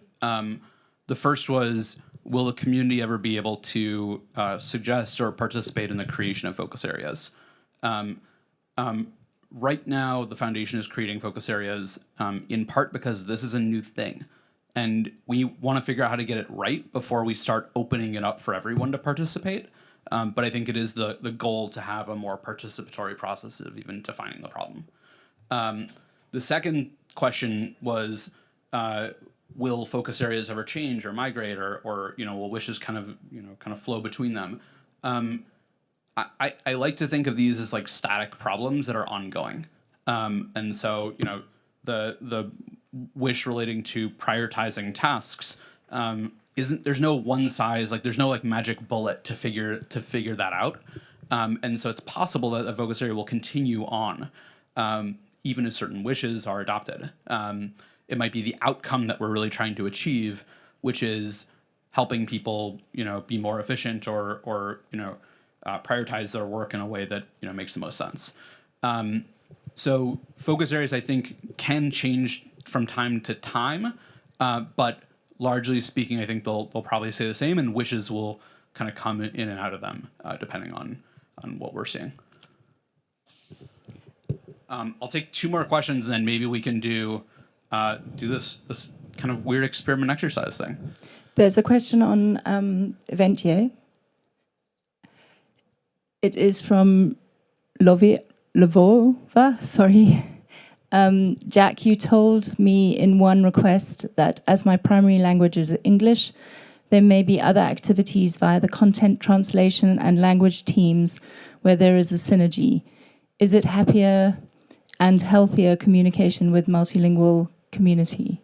The first was, will the community ever be able to suggest or participate in the creation of focus areas? Right now, the foundation is creating focus areas in part because this is a new thing. And we want to figure out how to get it right before we start opening it up for everyone to participate. But I think it is the goal to have a more participatory process of even defining the problem. The second question was, will focus areas ever change or migrate, or will wishes kind of flow between them? I like to think of these as like static problems that are ongoing. And so, the wish relating to prioritizing tasks there's no one size, there's no magic bullet to figure that out. And so it's possible that a focus area will continue on, even if certain wishes are adopted. It might be the outcome that we're really trying to achieve, which is helping people, be more efficient or prioritize their work in a way that makes the most sense. So focus areas, I think, can change from time to time, but largely speaking, I think they'll probably stay the same, and wishes will kind of come in and out of them depending on what we're seeing. I'll take two more questions, and then maybe we can do this kind of weird experiment exercise thing. There's a question on Eventier. It is from Lvova, sorry. Jack, you told me in one request that as my primary language is English, there may be other activities via the content translation and language teams where there is a synergy. Is it happier and healthier communication with multilingual community?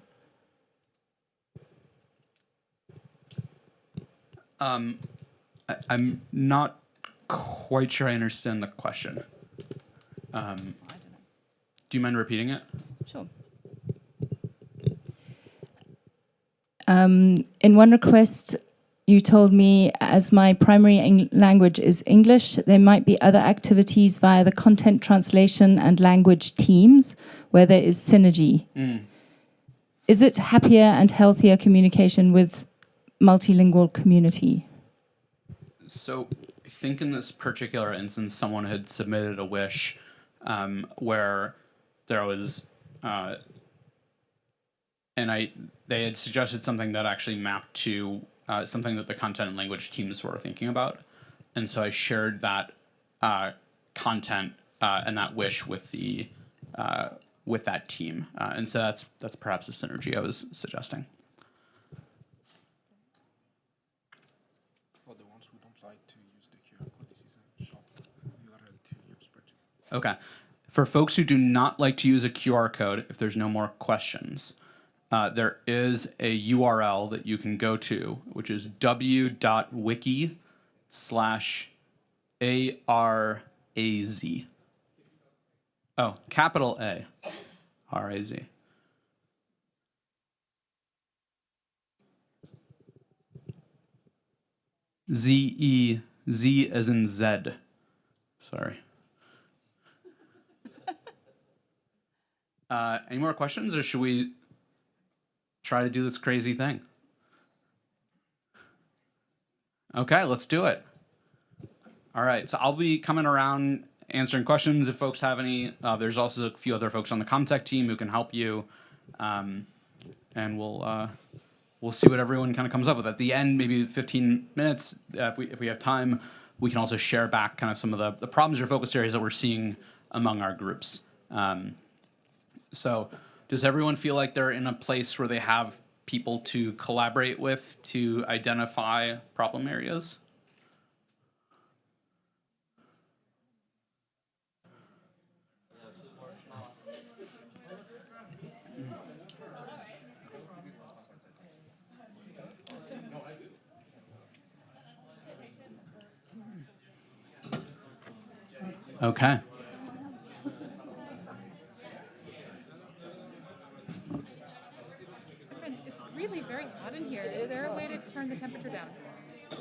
I'm not quite sure I understand the question. Do you mind repeating it? Sure. In one request, you told me, as my primary language is English, there might be other activities via the content translation and language teams where there is synergy. Is it happier and healthier communication with multilingual community? So I think in this particular instance, someone had submitted a wish where there was, they had suggested something that actually mapped to something that the content and language teams were thinking about. And so I shared that content and that wish with the with that team. And so that's perhaps a synergy I was suggesting. For the ones who don't like to use the QR code, this is a short URL to use project. Okay. For folks who do not like to use a QR code, if there's no more questions, there is a URL that you can go to, which is w.wiki/ARAZ. Oh, capital A, R-A-Z. Z as in Z. Sorry. Any more questions, or should we try to do this crazy thing? Okay, let's do it. All right, so I'll be coming around answering questions if folks have any. There's also a few other folks on the Comtech team who can help you, and we'll see what everyone kind of comes up with. At the end, maybe 15 minutes, if we have time, we can also share back kind of some of the problems or focus areas that we're seeing among our groups. So does everyone feel like they're in a place where they have people to collaborate with to identify problem areas? Okay. It's really very hot in here. Is there a way to turn the temperature down? We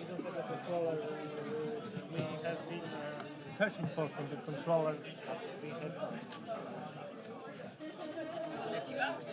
have been searching for the controller. Let you out.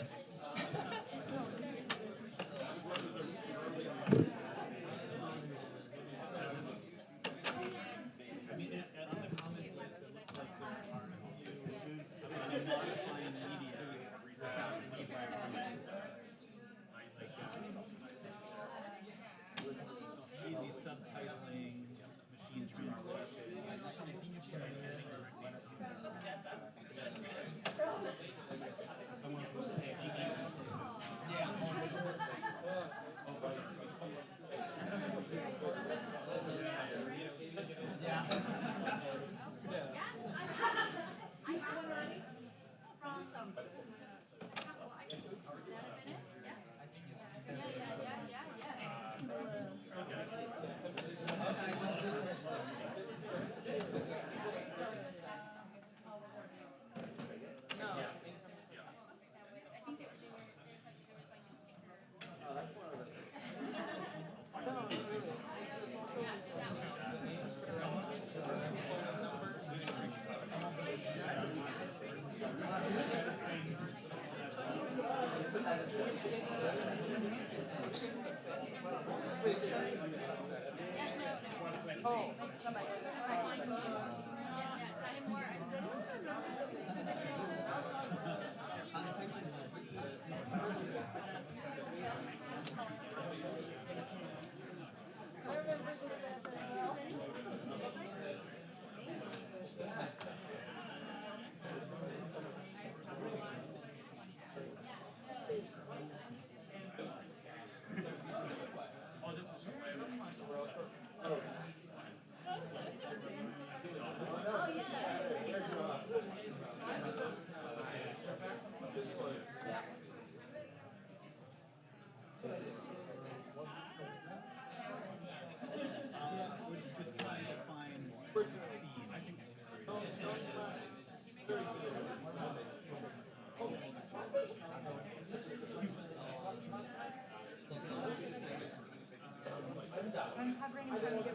hovering in front of you.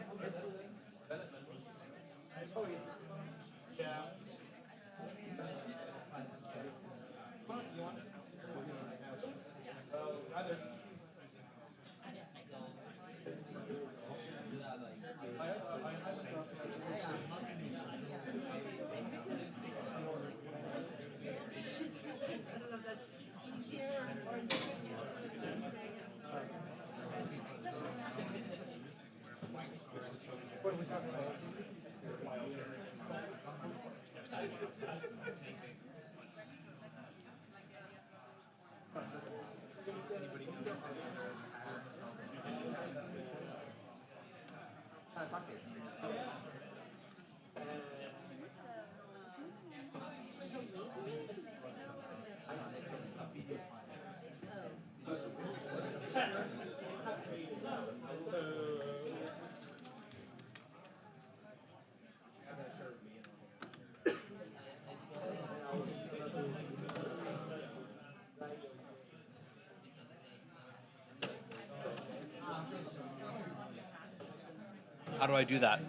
How do I do that?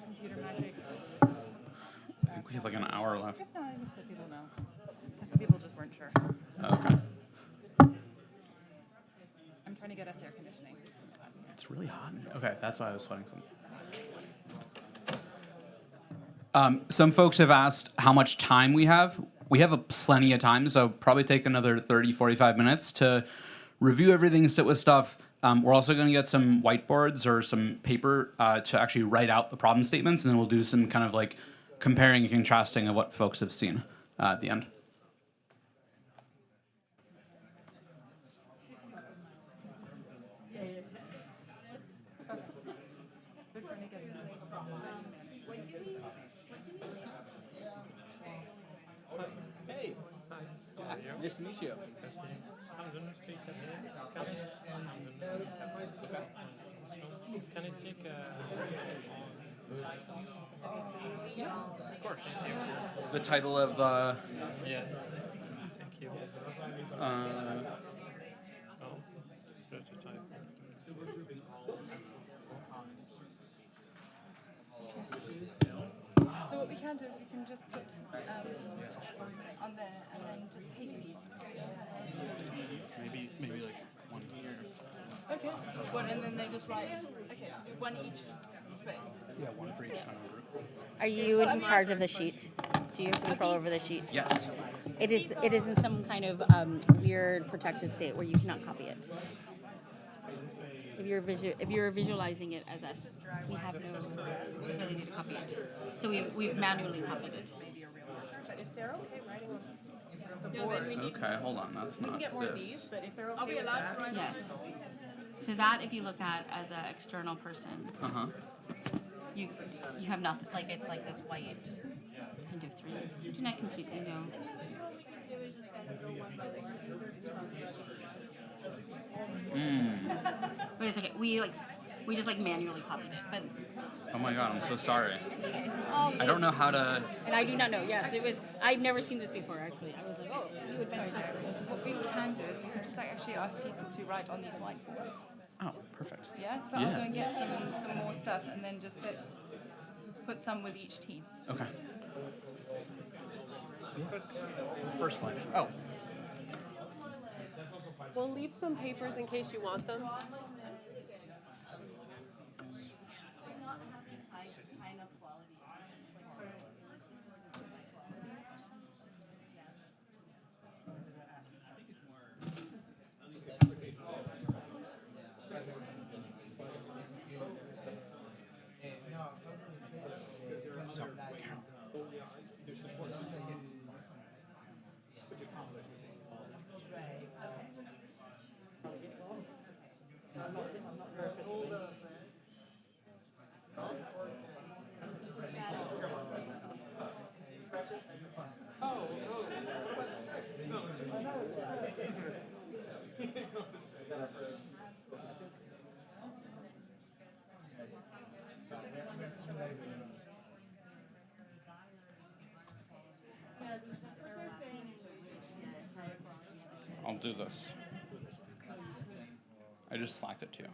Computer magic. I think we have like an hour left. If not, just so people know. Because some people just weren't sure. Okay. I'm trying to get us air conditioning. It's really hot in here. Okay, that's why I was sweating. Some folks have asked how much time we have. We have plenty of time, so probably take another 30, 45 minutes to review everything, sit with stuff. We're also going to get some whiteboards or some paper to actually write out the problem statements, and then we'll do some kind of like comparing and contrasting of what folks have seen at the end. Hey. Nice to meet you. Can I take Of course. The title of the... Yes. Thank you. So what we can do is we can just put on there and then just take these. Maybe like one here. Okay. One, and then they just write. Okay, so do one each space. Yeah, one for each kind of group. Are you in charge of the sheet? Do you have control over the sheet? Yes. It is in some kind of weird protected state where you cannot copy it. If you're visualizing it as us, we have no ability to copy it. So we've manually copied it. But if they're okay writing on the Yeah, board, then we need- Okay, hold on, that's we can not get more of this. these. But if they're okay, are we allowed to write? Yes. So that, if you look at as an external person, you have nothing. Like it's like this white kind of thing. Do not completely know. But it's okay. We just like manually copied it, but. Oh my god, I'm so sorry. It's okay. I don't know how to... And I do not know. Yes, it was. I've never seen this before. Actually, I was like, oh, you would Sorry, Joe. What we can do is we can just like actually ask people to write on these whiteboards. Oh, perfect. Yeah. So I'll go and get some more stuff and then just put some with each team. Okay. First slide. Oh. We'll leave some papers in case you want them. I'll do this. I just slacked it to you.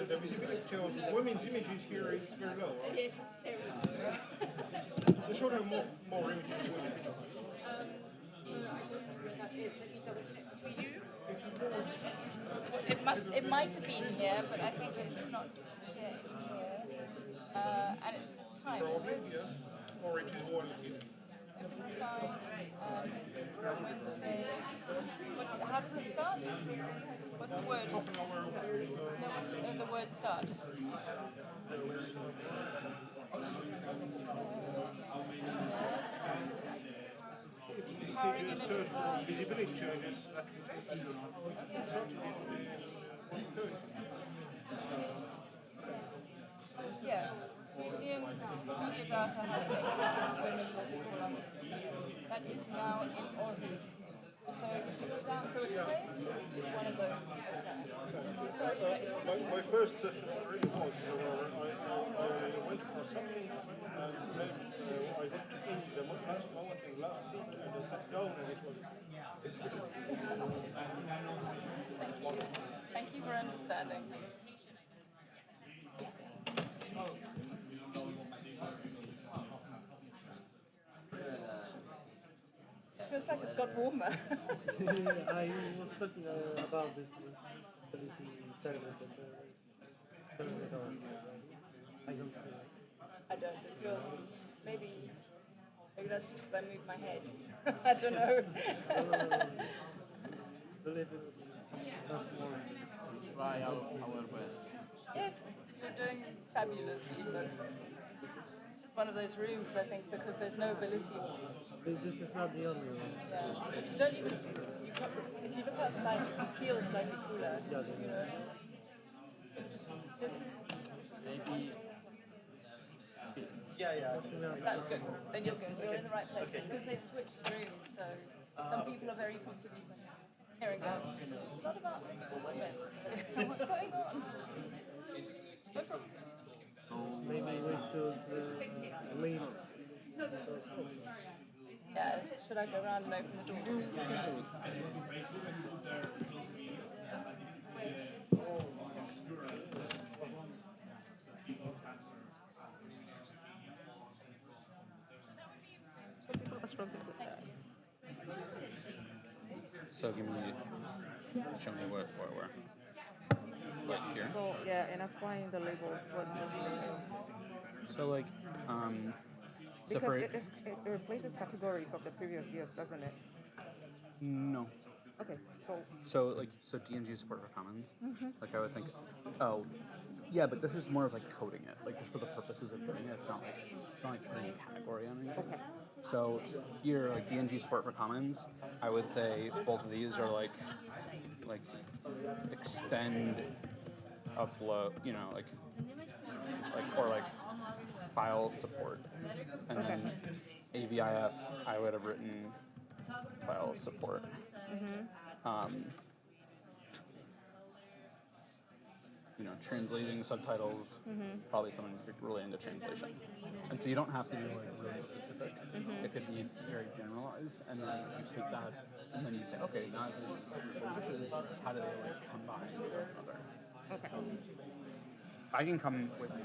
The visibility of women's images here is very low. Right? Yes, it's very low. They should have more images of women. That is, let me double check for you. It might have been here, but I think it's not here. And it's this time, is it? Yes. Or it is one. Wednesday. How does it start? What's the word? No, the word start. If you search for visibility, I guess that would certainly Yeah. Museums media data has been that is now in Lviv. So if you look down through its way, it's one of those. my first session really was, I went for something and then I got into the last moment in the last seat and I sat down and it was... Thank you. Thank you for understanding. Feels like it's got warmer. I was talking about this visibility service and I don't. It feels maybe that's just because I moved my head. I don't know. Try our best. Yes, you're doing fabulously, but it's just one of those rooms, I think, because there's no ability. This is not the only one. Yeah, but you don't even. If you look outside, it feels slightly cooler. You know. Maybe. Yeah. That's good. Then you're good. You're in the right place. It's because they switched rooms, so some people are very confused when they're hearing go. It's not about physical movements. What's going on? No problem. Maybe we should leave. Yeah, should I go around and open the door? So show me where. Like here. So yeah, and applying the labels. So like, so because for it replaces categories of the previous years, doesn't it? no. Okay, so. So DNG support for commons. Mhm. Like I would think, oh, yeah, but this is more of like coding it, like just for the purposes of doing it. It's not like putting a category on anything. Okay. So here, like DNG support for commons, I would say both of these are like extend, upload, like file support, and then AVIF, I would have written file support. Translating subtitles, probably something relating to translation. And so you don't have to be like really specific. It could be very generalized, and then you take that, and then you say, okay, now how do they like combine with each other? Okay. I can come with you too.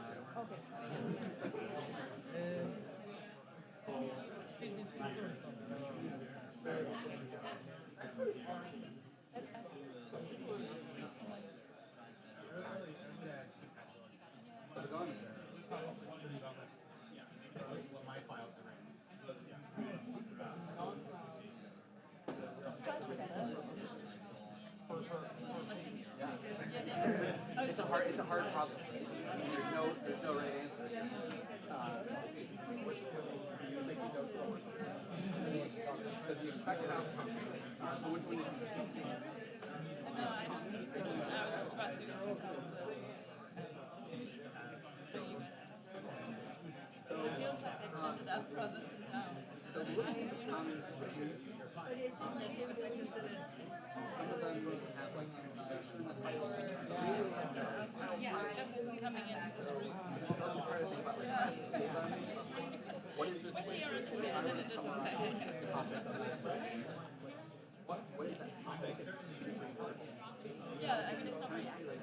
It's a hard problem. There's no right answer. Because the expected outcome. So which one did you No, I was just about to listen to it feels like they've turned it up rather than down. But it's Some of them have like fiction, the title. Yeah, just coming into this room. What is sweaty around here than it is on there. What is that topic? Yeah, I mean, it's not very active.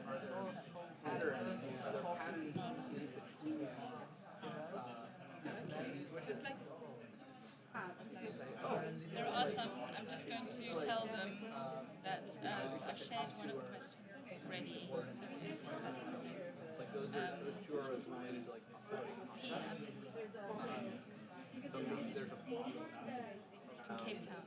There are some, I'm just going to tell them that I've shared one of the questions already, so that's something. Like those two are related to like there's a Cape Town.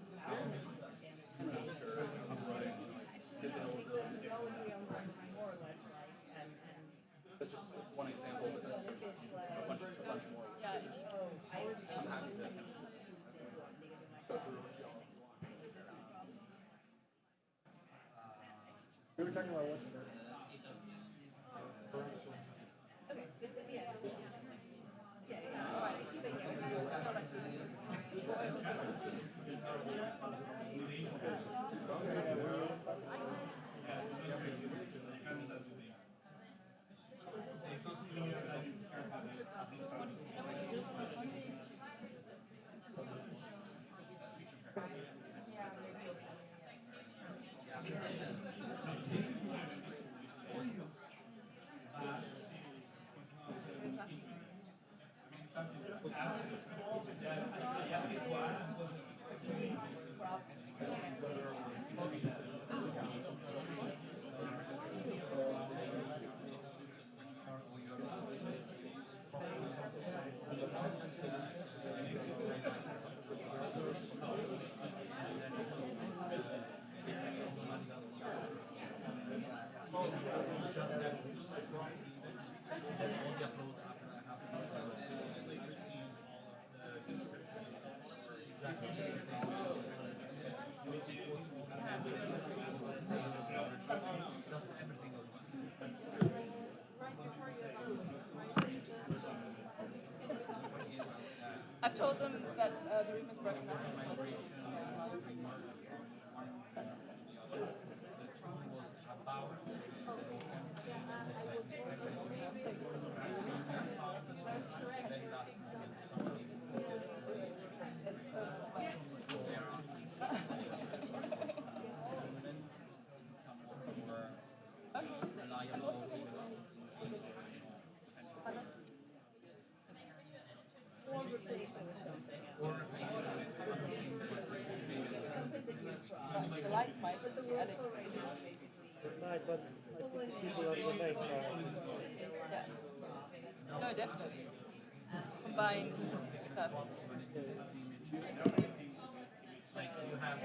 That's just one example, but there's a bunch more. Yeah. I'm happy to go through it. We were talking about what's the... Okay, yeah. I've told them that the room is broken up. Or replace it with something else. Something that you The lights might but the be word adding for to right it. now is basically. Right, but I think people are the next Yeah. No, definitely. Combined stuff. Like you have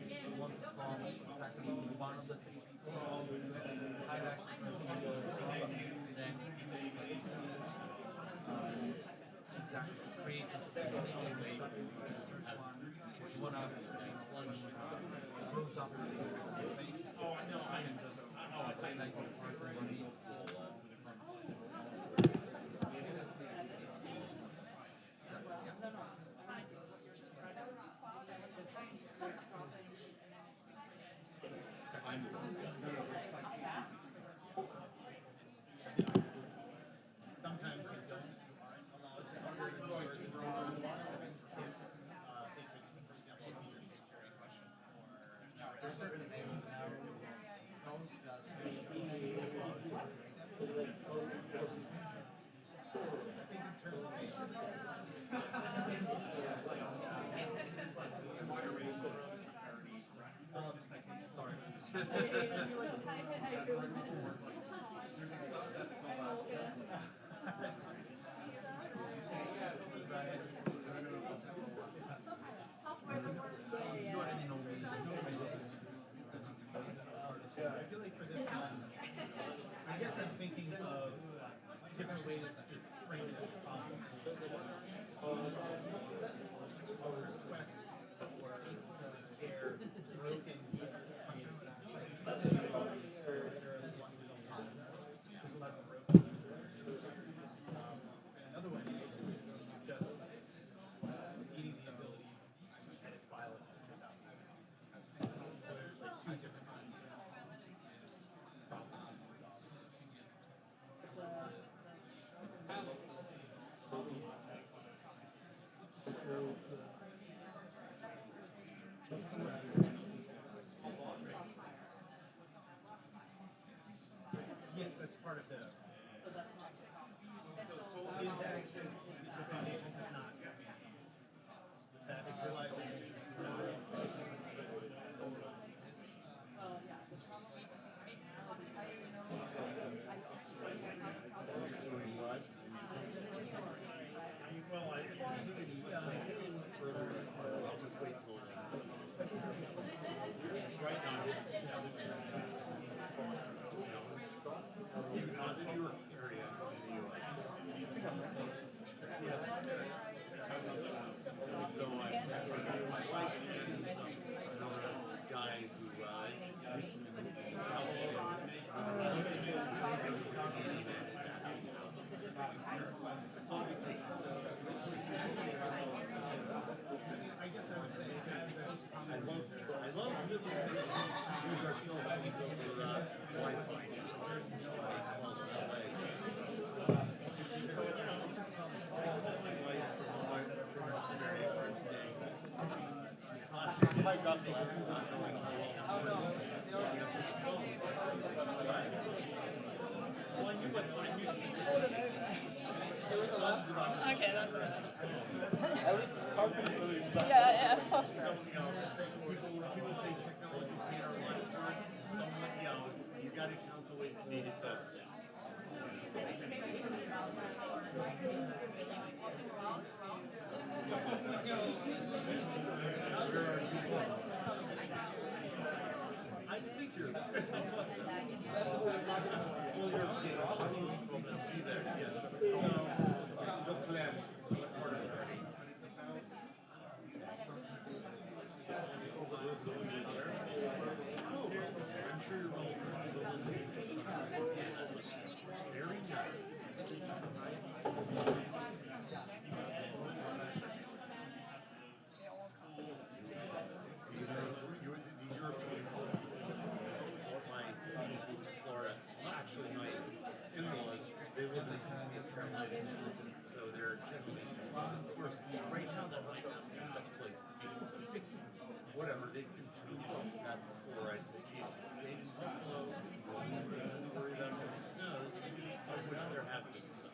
people want to call exactly one of the three people highlight then exactly creates a single way if you want to lunch grows up in your face. Oh, I know. I can just highlight your partner on these. Sometimes you don't allow it to work. If it's, for example, a feature security question, or there's certain things now post does Yeah, I feel like for this one, I guess I'm thinking of different ways to frame it as a problem. request for their broken another one is just needing the ability to edit files without like two different kinds of problems to solve. Yes, that's part of the. So index and the foundation has not. That is realizing. Well, further, I'll just wait till right now. In the New York area in the U.S. Yes. So my wife is another guy who recently moved to California. So I'll be taking I guess I would say I love that we use our cell phones over Wi-Fi. Okay, that's right. At least Yeah. So, people say technology is made our life worse, and someone, you got to count the ways it made it better. I figured. I thought so. Well, you're from there, yes. So, the plan. I'm sure you're well. Very nice. Actually, my in-laws, they live in Translators, so they're generally, of course, right now, that's the best place to be. Whatever, they've been through that before. I said, gee, if you stayed in Buffalo, you don't have to worry about when it snows, of which they're happy with some.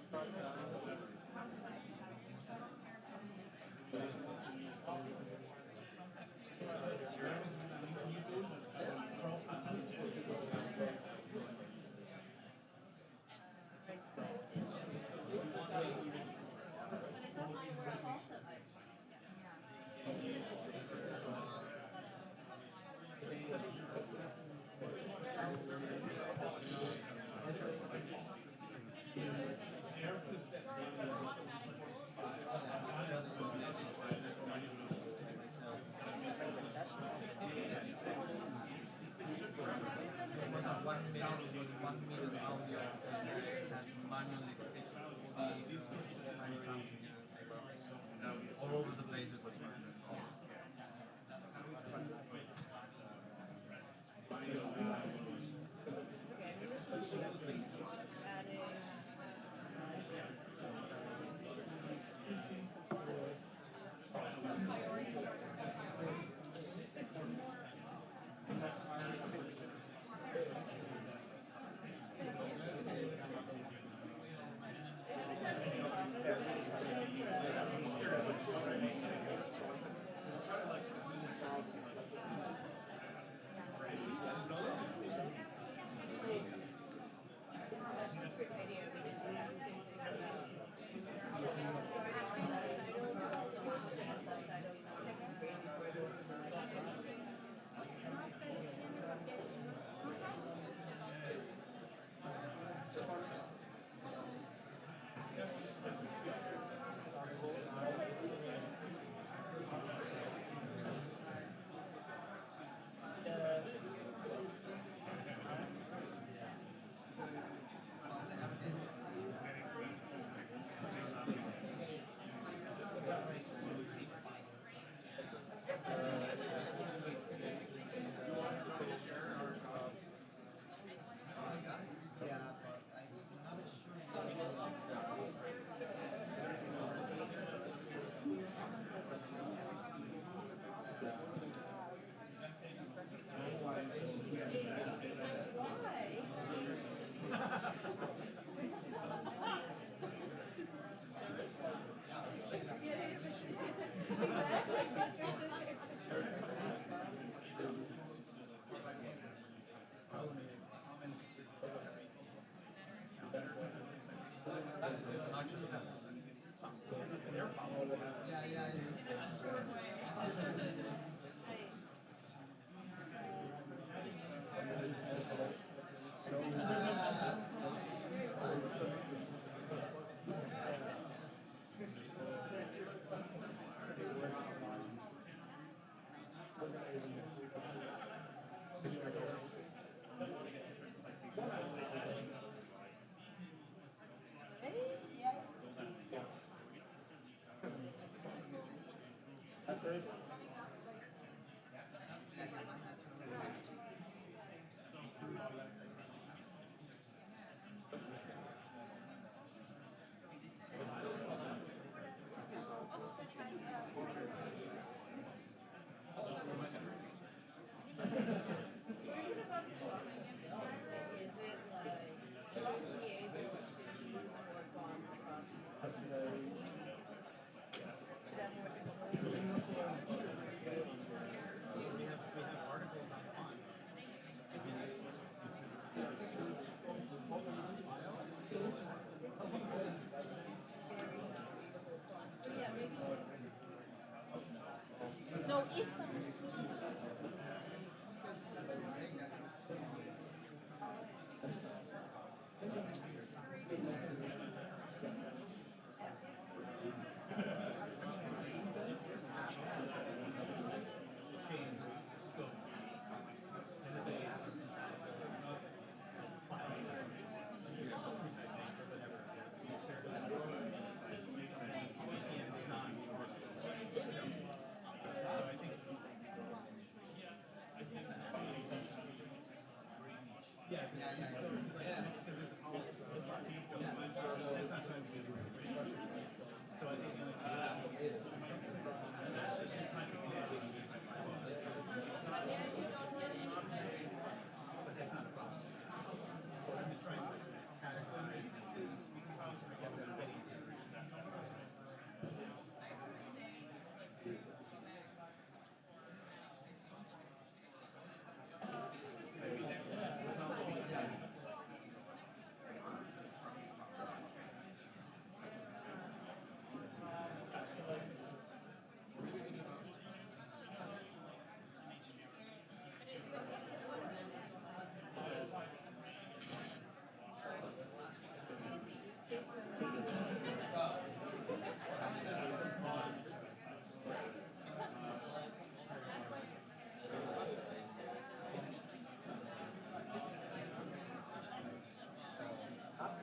No, it's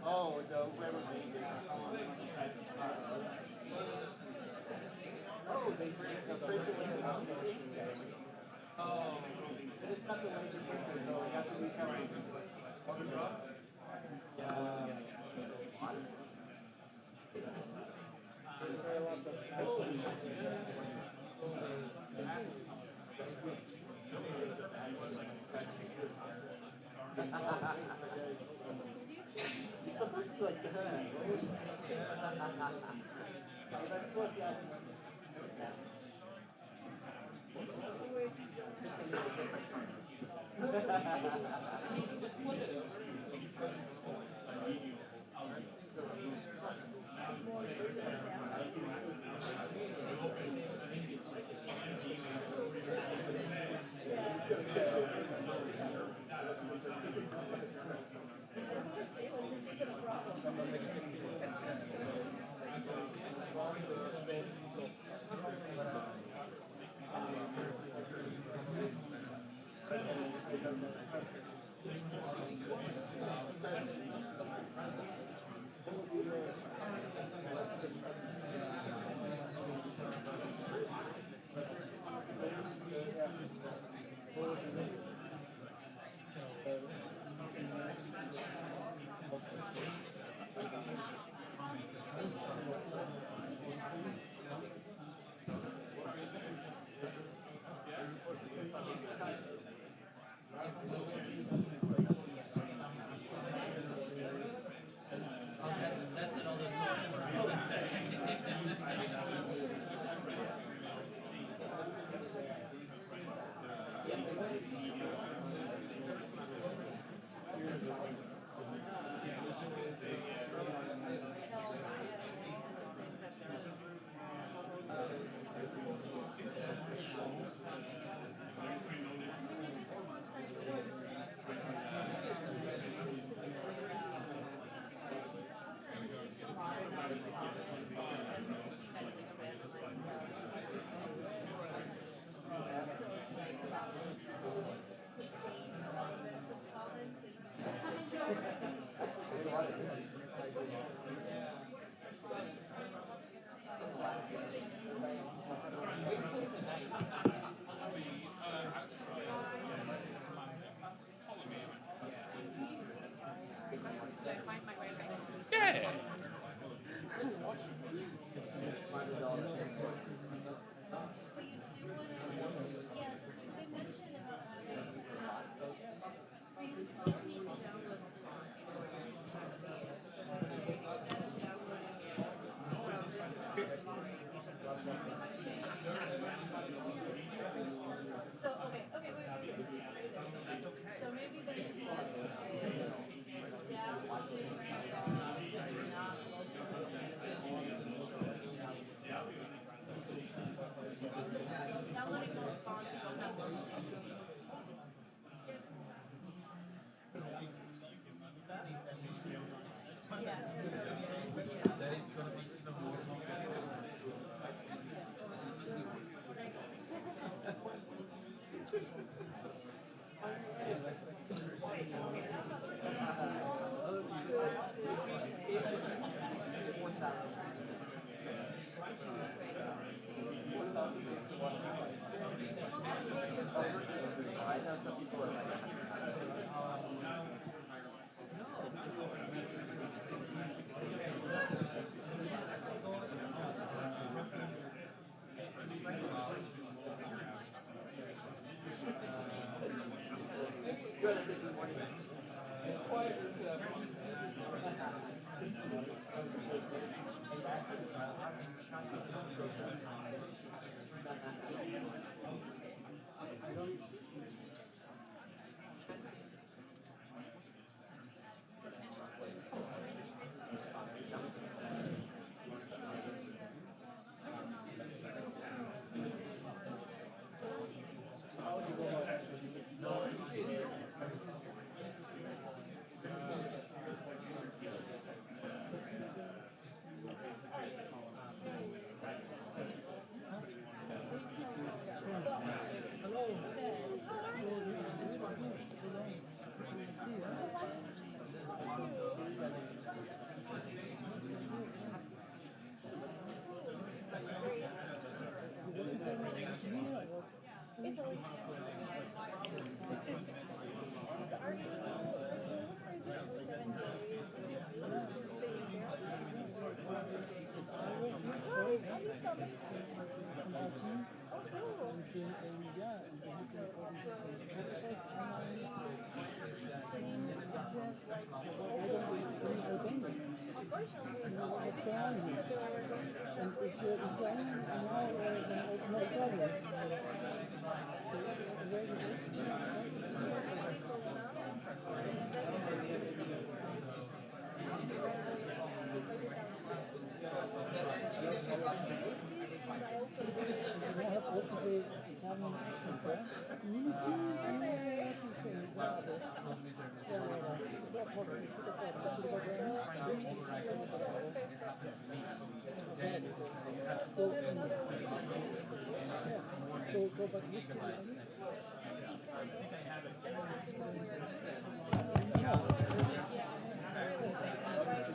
Oh, the whoever made it. Oh, they created the Oh, they just got the laser printer, so we have to be careful. That's another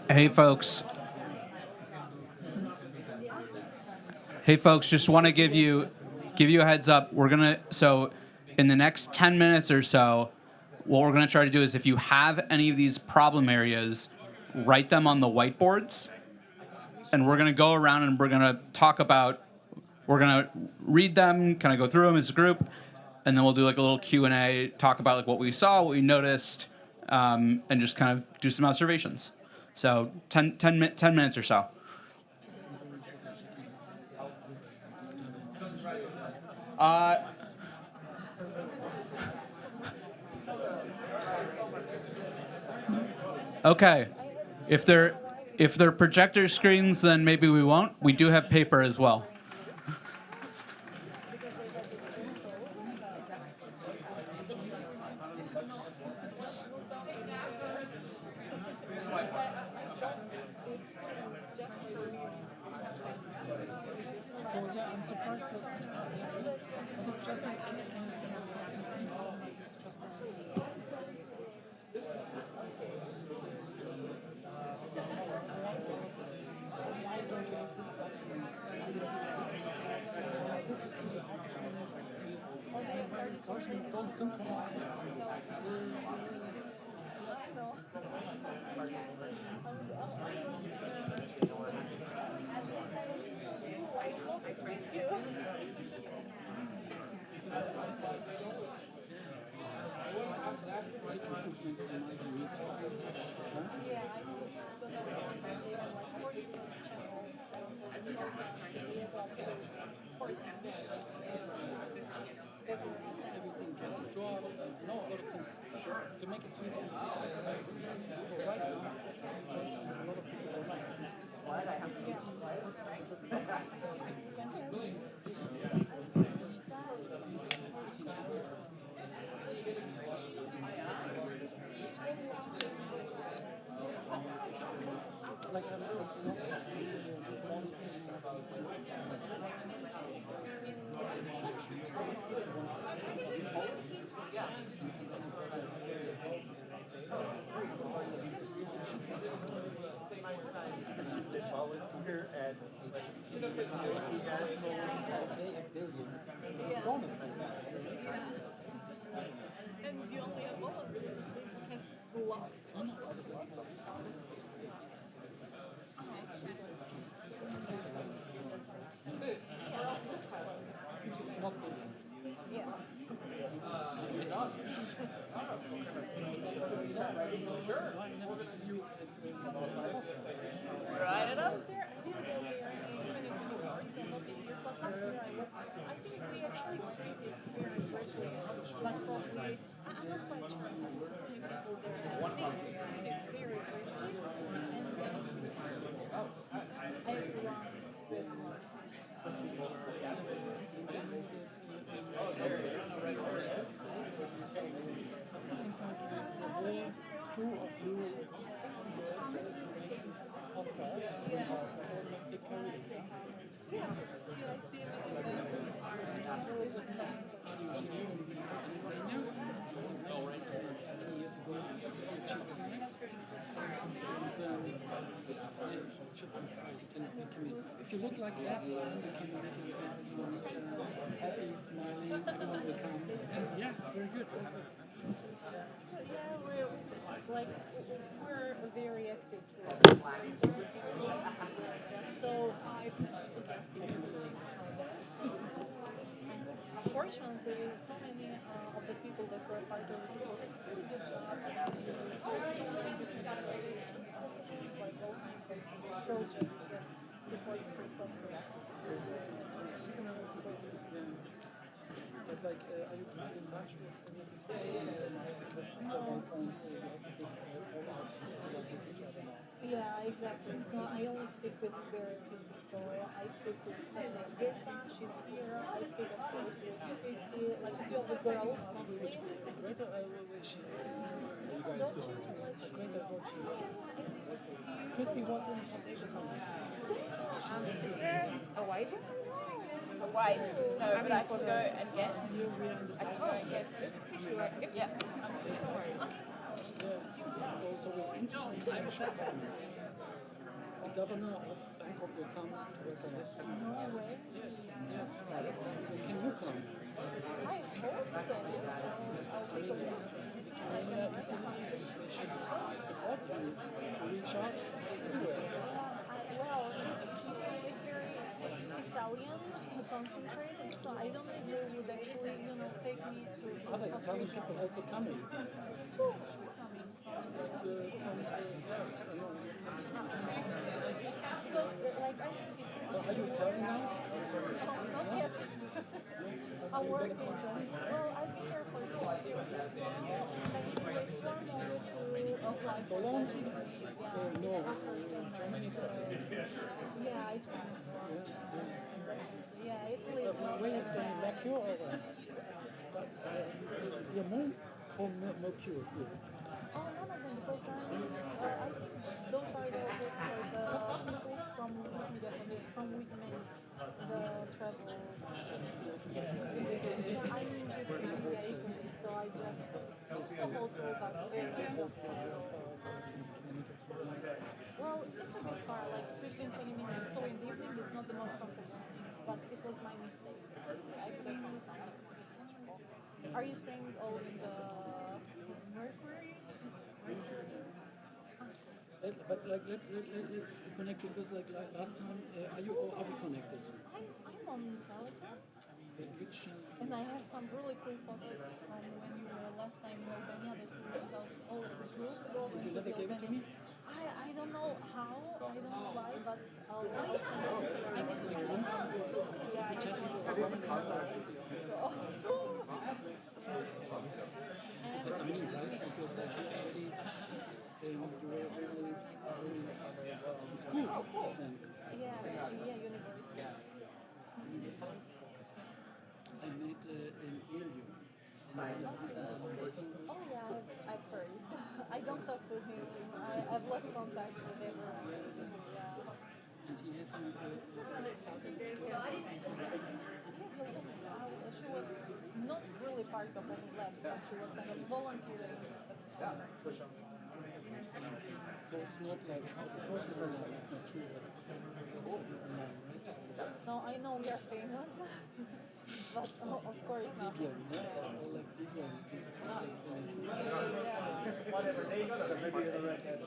Hey folks. Hey folks, just want to give you a heads up. So in the next 10 minutes or so, what we're going to try to do is if you have any of these problem areas, write them on the whiteboards. And we're going to go around and we're going to we're going to read them, kind of go through them as a group, and then we'll do like a little Q&A, talk about like what we saw, what we noticed, and just kind of do some observations. So 10 minutes or so. Okay. If they're projector screens, then maybe we won't. We do have paper as well. Here at And you only have one of them. This has lots. Yeah. Right it up. There, I didn't go there even in New York, so not this year, but last year I was. I think we actually created here in Berkeley, but probably I'm not quite sure. I see so many people there. I think they're very briefly, and I run with If you look like that, then you can make an event happy, smiling, everyone will come. And yeah, very good, very good. Yeah, we're very active here. So I fortunately, so many of the people that were part of it did a pretty good job. Like all kinds of projects that support free software. But like, are you keeping in touch with any of these people? Because at one point you had to big fallout with each other now. Yeah, exactly. So I only speak with very few people. I speak with Greta, she's here. I speak, of course, with Christy, like a few of the girls mostly. Greta, where she? Greta, Christy was in Translation something. Is there a wife? A wife? No, but I could go and guess. I can go and guess. Yeah. So we're in the governor of Bangkok will come to work on us. No way. Yes. Can you come? I hope so. I'll take a look. Support you. Reach out everywhere. Well, it's very Italian concentrated, so I don't think they would actually, take me to. Other Italian people also coming. Who? She's coming. Because, like, I think are you Italian now? No, not yet. I work in. Well, I've been here for 6 years. And I need to wait 4 more to apply So for long? residency. No, Germany. Yeah, I tried. Yeah, Italy. Where is the Mercure or what? Your mom or Mercure? Oh, none of them, because I think those are the books for the people from Wikimedia, from Wikimania, the travel. I'm in Wikimedia Italy, so I just the whole tool, but well, it's a bit far, like 15-20 minutes, so in the evening it's not the most comfortable, but it was my mistake. I could have found something more central. Are you staying all in the Mercury? But like let's connect because like last time, are we connected? I'm on Telegram. Which and I have some really cool photos from when you were last time in Albania that you wrote out all of the group. Did you never give it to me? I don't know how, I don't know why, but I'll send it to you. I mean, yeah, but I mean, right? Because like you already you were really in school. Oh, cool. Yeah, university. I met in Ilyu. Oh yeah, I've heard. I don't talk to him. I've lost contact with him. Yeah. And he has some she was not really part of Open Labs, but she was kind of volunteering. So it's not like, first of all, it's not true that No, I know we are famous, but of course not. Whatever, they got it. Maybe you're the right head.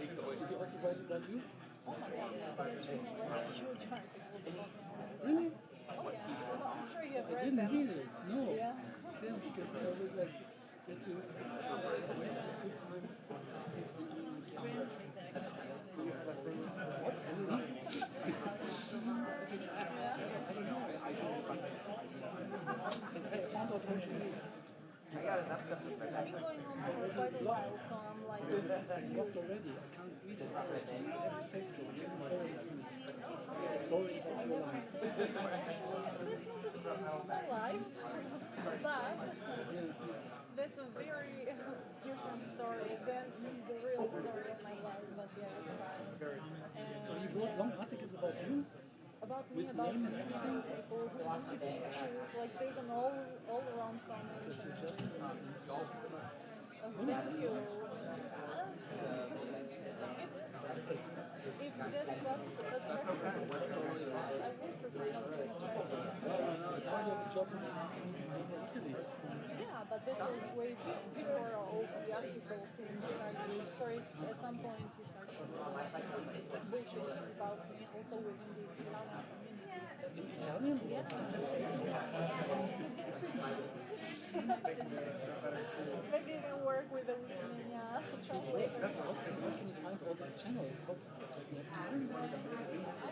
Did you also write about you? Oh my god, yeah, that's really a huge articles about me. Really? Oh yeah, I'm sure you have I read didn't them. read it. No. Yeah. Damn, because I always like get to a few times. I found out what to read. I got enough stuff. It's been going on for quite a while, so I'm like... I blocked already. I can't read it. I have saved it. Story about your life. Actually, this is the story of my life, but that's a very different story than the real story of my life, but yeah, it's fine. So you wrote long articles about you? About me, about many people who have pictures, like taken all around comments. Thank you. If that's what's attractive, I would prefer not to Yeah, but this was way before all the articles started. Of course, at some point we started bullshitting about me also within the Italian community. Maybe you can work with the Wikimania Translators. Where can you find all these channels? I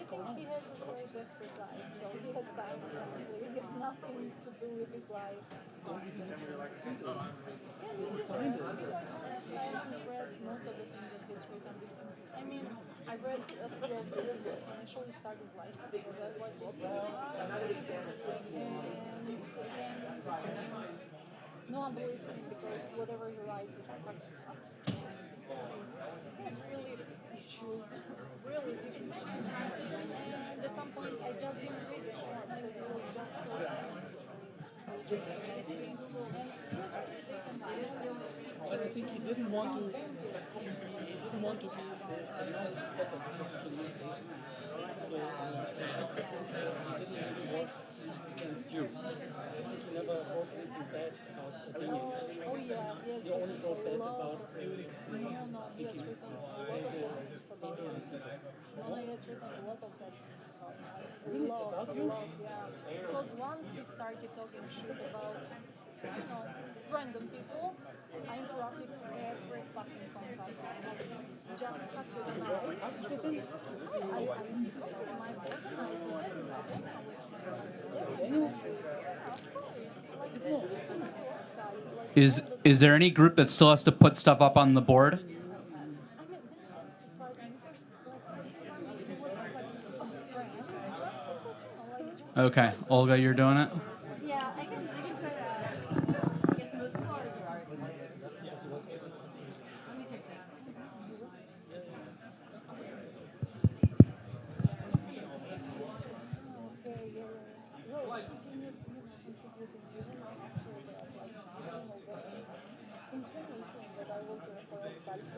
think he has a very desperate life, so he has time currently. He has nothing to do with his life. Don't you think you're like Yeah, me neither. To be quite honest, I haven't read most of the things that he's written recently. I mean, I read a few of his that initially started writing because I was like, what's going on? And no one believes him because whatever he writes is fucking nuts. He has really issues, really deep issues. And at some point I just didn't read it anymore because it was just so But I think he didn't want to. He didn't want to be known as the he didn't work against you. He never wrote anything bad about opinion. Oh yeah, yes. You only wrote bad about No, he has written a lot of bad things about me. No, he has written a lot of bad things about me. Really? About you? Yeah. Because once he started talking shit about, random people, I interrupted every fucking contact. Just cut it out. I Is there any group that still has to put stuff up on the board? Okay, Olga, you're doing it? Yeah, I can try to get most of ours are. Let me take this.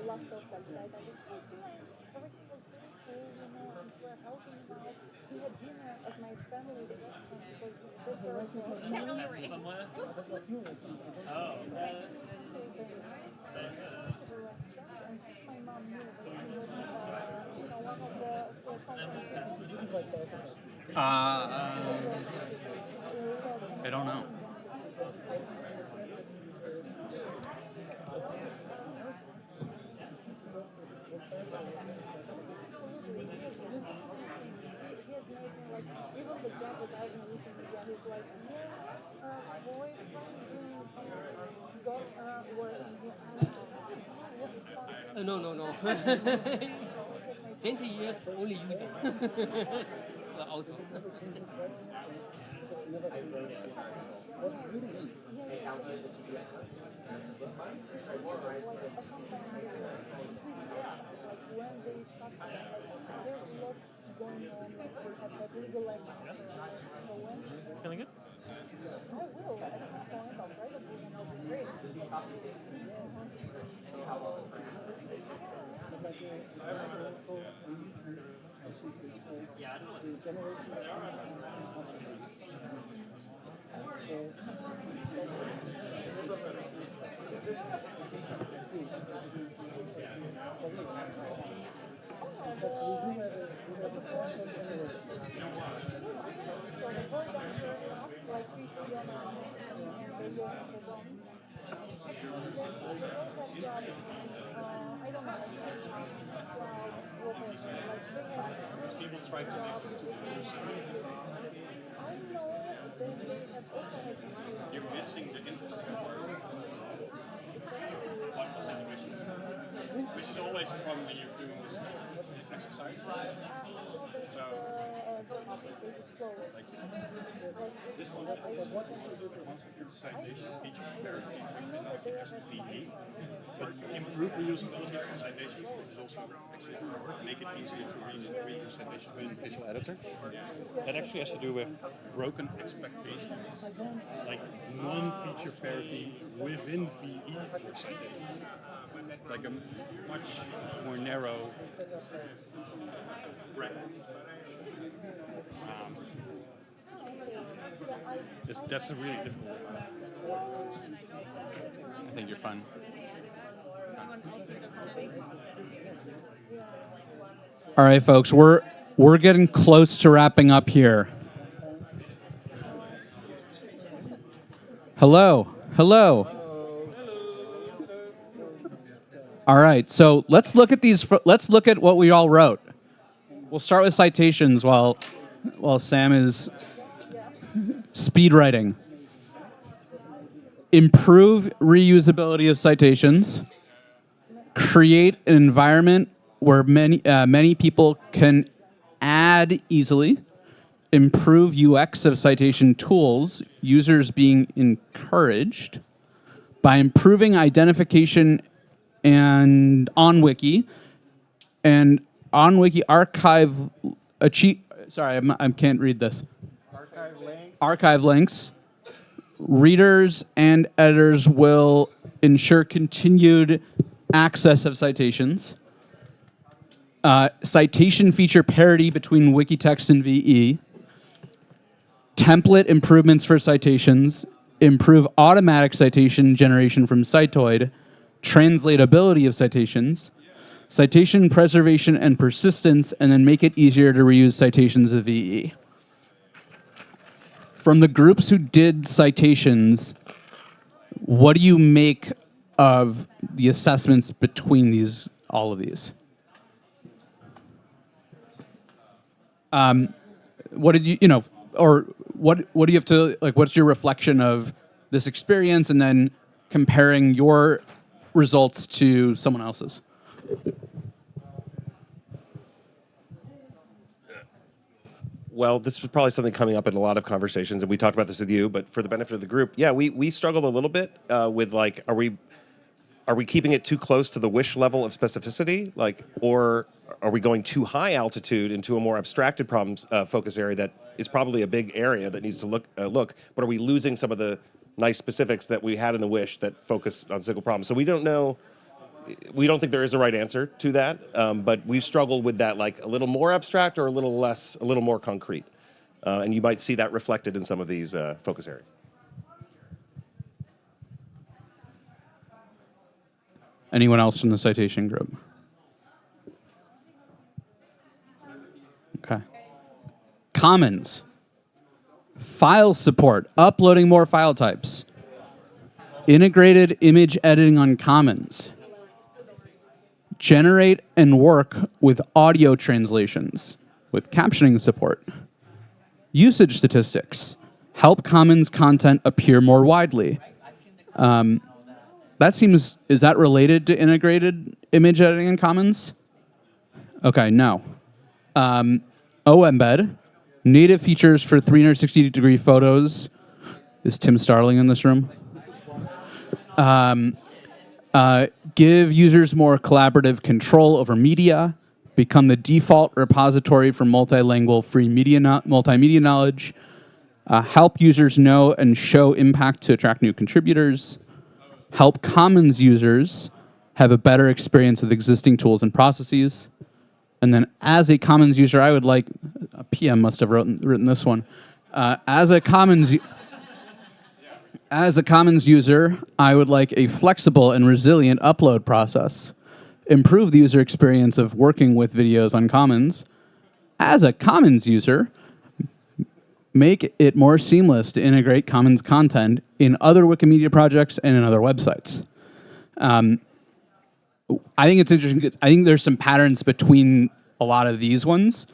Last of like that, everything was very cool, and we were helping out. We had dinner at my family restaurant because this was Can't really read. somewhere. Oh, To the restaurant, and since my mom knew that he was, one of the conference people. I don't know. Even the job that I've been looking at, he's like, boyfriend got working here. No. 20 years only user. The auto. There's a lot going on, like, we have like legal entities for when. Feeling good? I will. At some point, I'll try to do and I'll be great. People try to make you're missing the interesting part. What situations? Which is always a problem when you're doing this exercise. So, like this one, citation feature parity and VE. But improve reusability of citations, which is also actually make it easier to read your citation in Visual Editor. That actually has to do with broken expectations, like non-feature parity within VE for citation. Like a much more narrow bracket. That's a really difficult one. I think you're fine. All right, folks, we're getting close to wrapping up here. Hello. All right, so let's look at these. Let's look at what we all wrote. We'll start with citations while Sam is speed writing. Improve reusability of citations. Create an environment where many people can add easily. Improve UX of citation tools, users being encouraged by improving identification and on Wiki archive sorry, I can't read this. Archive links. Readers and editors will ensure continued access of citations. Citation feature parity between wiki text and VE. Template improvements for citations. Improve automatic citation generation from Citoid. Translatability of citations. Citation preservation and persistence, and then make it easier to reuse citations of VE. From the groups who did citations, what do you make of the assessments between all of these? What did or what do you have to, like, what's your reflection of this experience and then comparing your results to someone else's? Well, this is probably something coming up in a lot of conversations, and we talked about this with you, but for the benefit of the group, yeah, we struggled a little bit with, like, are we keeping it too close to the wish level of specificity, like, or are we going too high altitude into a more abstracted problem focus area that is probably a big area that needs to look, but are we losing some of the nice specifics that we had in the wish that focus on single problems? So we don't know. We don't think there is a right answer to that, but we've struggled with that, like a little more abstract or a little less, a little more concrete. And you might see that reflected in some of these focus areas. Anyone else from the citation group? Okay. Commons. File support, uploading more file types. Integrated image editing on Commons. Generate and work with audio translations with captioning support. Usage statistics. Help Commons content appear more widely. That seems, is that related to integrated image editing in Commons? Okay, no. OEmbed, native features for 360-degree photos. Is Tim Starling in this room? Give users more collaborative control over media. become the default repository for multilingual free multimedia knowledge, help users know and show impact to attract new contributors, help Commons users have a better experience with existing tools and processes. And then as a Commons user, I would like, a PM must have written this one. As a Commons user, I would like a flexible and resilient upload process, improve the user experience of working with videos on Commons. As a Commons user, make it more seamless to integrate Commons content in other Wikimedia projects and in other websites. I think it's interesting. I think there's some patterns between a lot of these ones.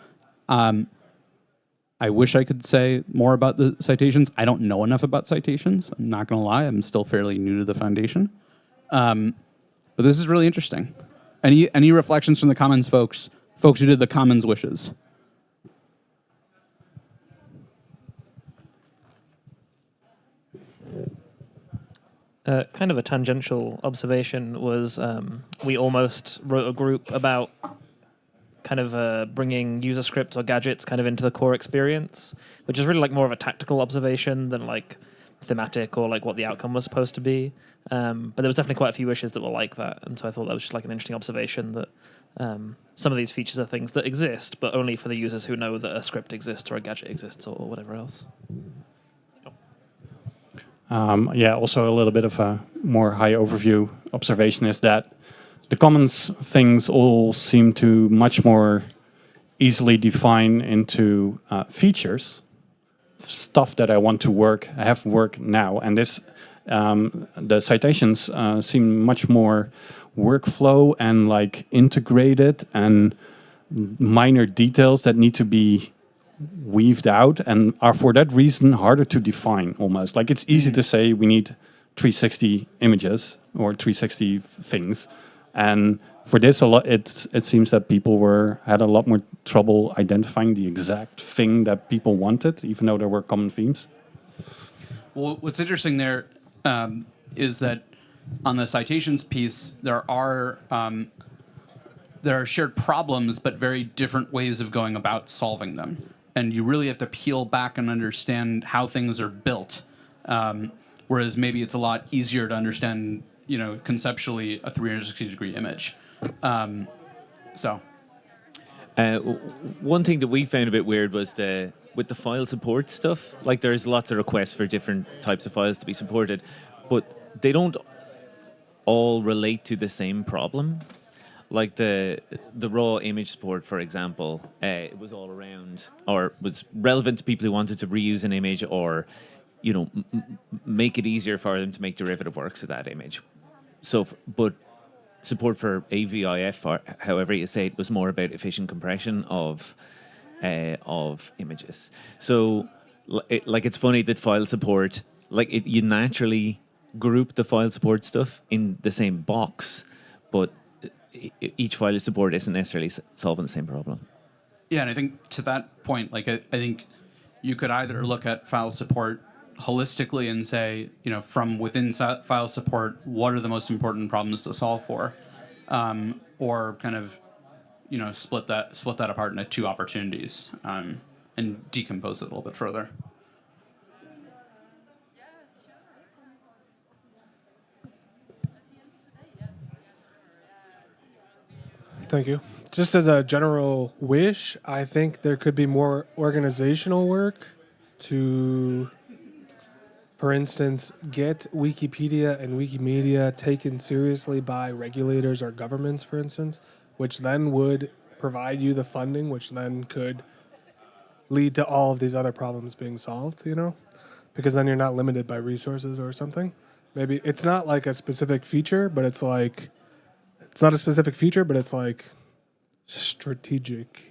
I wish I could say more about the citations. I don't know enough about citations. I'm not going to lie. I'm still fairly new to the foundation. But this is really interesting. Any reflections from the Commons folks who did the Commons wishes? Kind of a tangential observation was we almost wrote a group about kind of bringing user scripts or gadgets kind of into the core experience, which is really like more of a tactical observation than like thematic or like what the outcome was supposed to be. But there was definitely quite a few wishes that were like that, and so I thought that was just like an interesting observation that some of these features are things that exist, but only for the users who know that a script exists or a gadget exists or whatever else. Yeah, also a little bit of a more high overview observation is that the Commons things all seem to much more easily define into features, stuff that I want to have work now. And this, the citations seem much more workflow and like integrated and minor details that need to be weaved out and are for that reason harder to define almost. Like it's easy to say we need 360 images or 360 things. And for this, it seems that people had a lot more trouble identifying the exact thing that people wanted, even though there were common themes. Well, what's interesting there is that on the citations piece, there are shared problems, but very different ways of going about solving them. And you really have to peel back and understand how things are built. Whereas maybe it's a lot easier to understand, conceptually a 360-degree image. One thing that we found a bit weird was with the file support stuff. Like there's lots of requests for different types of files to be supported, but they don't all relate to the same problem. Like the raw image support, for example, it was all around, or was relevant to people who wanted to reuse an image, or make it easier for them to make derivative works of that image. So, but support for AVIF, or however you say it, was more about efficient compression of images. So, it's funny that file support, you naturally group the file support stuff in the same box, but each file support isn't necessarily solving the same problem. Yeah, and I think to that point, I think you could either look at file support holistically and say, from within file support, what are the most important problems to solve for, or kind of, split that apart into two opportunities and decompose it a little bit further. Thank you. Just as a general wish, I think there could be more organizational work to, for instance, get Wikipedia and Wikimedia taken seriously by regulators or governments, for instance, which then would provide you the funding, which then could lead to all of these other problems being solved, because then you're not limited by resources or something. Maybe it's not like a specific feature, but it's like, it's not a specific feature, but it's like strategic,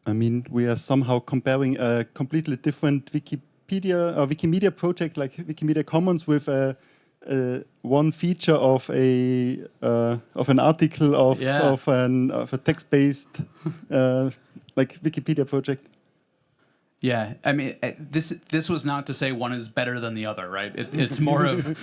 I mean, we are somehow comparing a completely different Wikipedia or Wikimedia project like Wikimedia Commons with one feature of an article of a text-based like Wikipedia project. Yeah, I mean, this was not to say one is better than the other, right? It's more of,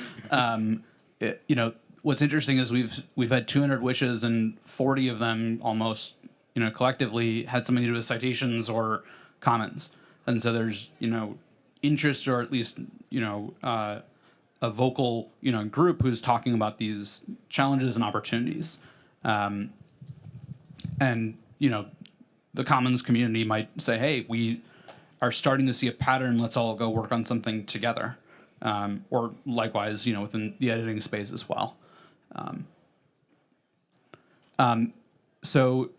you know, what's interesting is we've had 200 wishes and 40 of them almost, you know, collectively had something to do with citations or commons, and so there's, you know, interest, or at least, you know, a vocal, you know, group who's talking about these challenges and opportunities, and you know, the commons community might say, hey, we are starting to see a pattern, let's all go work on something together. Or likewise, you know, within the editing space as well. So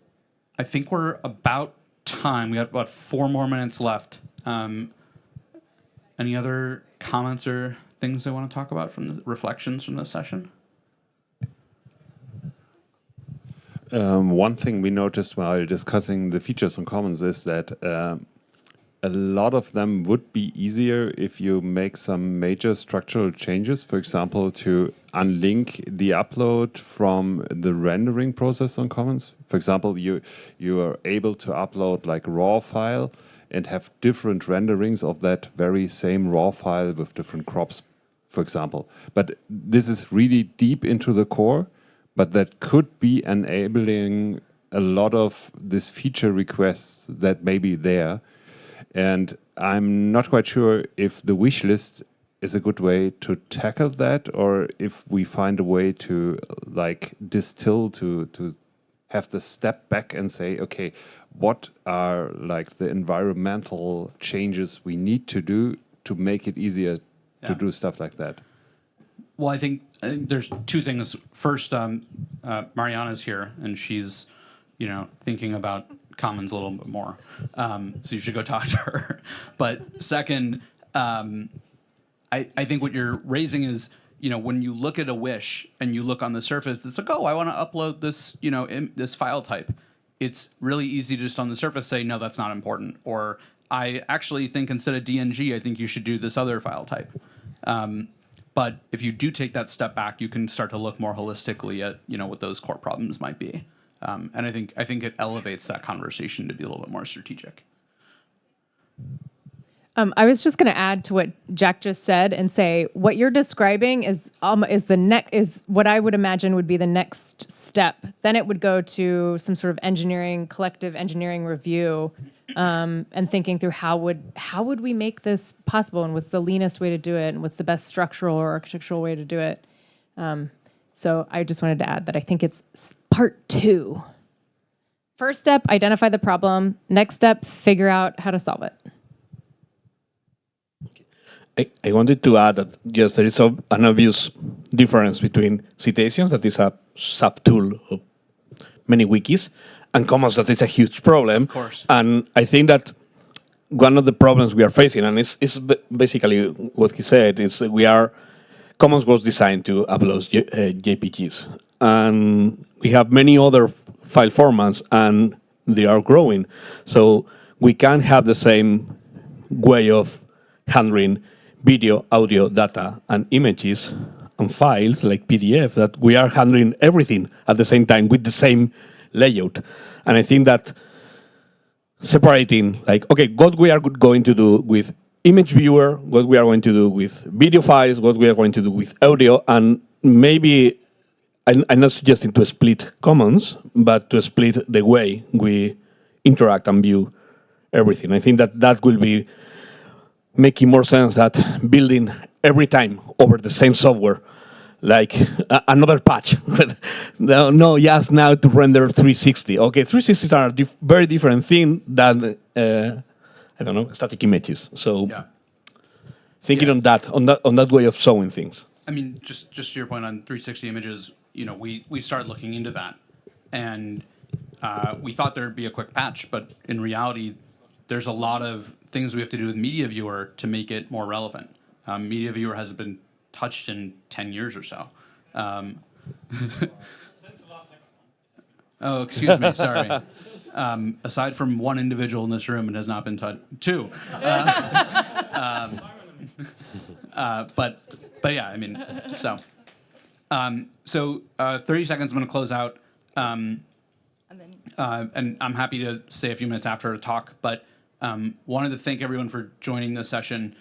I think we're about time. We got about 4 more minutes left. Any other comments or things I want to talk about from the reflections from this session? One thing we noticed while discussing the features on Commons is that a lot of them would be easier if you make some major structural changes. For example, to unlink the upload from the rendering process on Commons. For example, you are able to upload like raw file and have different renderings of that very same raw file with different crops, for example. But this is really deep into the core, but that could be enabling a lot of this feature requests that may be there. And I'm not quite sure if the wish list is a good way to tackle that, or if we find a way to like distill to have the step back and say, okay, what are like the environmental changes we need to do to make it easier to do stuff like that? Well, I think there's 2 things. First, Mariana's here, and she's, you know, thinking about Commons a little bit more. So you should go talk to her. But second, I think what you're raising is, you know, when you look at a wish and you look on the surface, it's like, oh, I want to upload this, you know, this file type. It's really easy to just on the surface say, no, that's not important. Or I actually think instead of DNG, I think you should do this other file type. But if you do take that step back, you can start to look more holistically at, you know, what those core problems might be. And I think it elevates that conversation to be a little bit more strategic. I was just going to add to what Jack just said and say what you're describing is what I would imagine would be the next step. Then it would go to some sort of collective engineering review, and thinking through how would we make this possible, and what's the leanest way to do it, and what's the best structural or architectural way to do it. So I just wanted to add that I think it's part 2. First step, identify the problem. Next step, figure out how to solve it. I wanted to add that, yes, there is an obvious difference between citations, that is a sub-tool of many wikis, and commons, that is a huge problem. Of course. And I think that one of the problems we are facing, and it's basically what he said, is Commons was designed to upload JPGs. And we have many other file formats, and they are growing. So we can't have the same way of handling video, audio, data, and images and files like PDF, that we are handling everything at the same time with the same layout. And I think that separating, like, okay, what we are going to do with image viewer, what we are going to do with video files, what we are going to do with audio, and maybe I'm not suggesting to split commons, but to split the way we interact and view everything. I think that will be making more sense that building every time over the same software, like another patch. No, yes, now to render 360. Okay, 360s are a very different thing than I don't know, static images. So thinking on that way of showing things. I mean, just to your point on 360 images, you know, we started looking into that, and we thought there'd be a quick patch, but in reality, there's a lot of things we have to do with Media Viewer to make it more relevant. Media Viewer hasn't been touched in 10 years or so. Oh, excuse me, sorry. Aside from one individual in this room, it has not been touched. 2. But yeah, I mean, so. 30 seconds, I'm going to close out. And I'm happy to stay a few minutes after to talk, but Wanted to thank everyone for joining this session.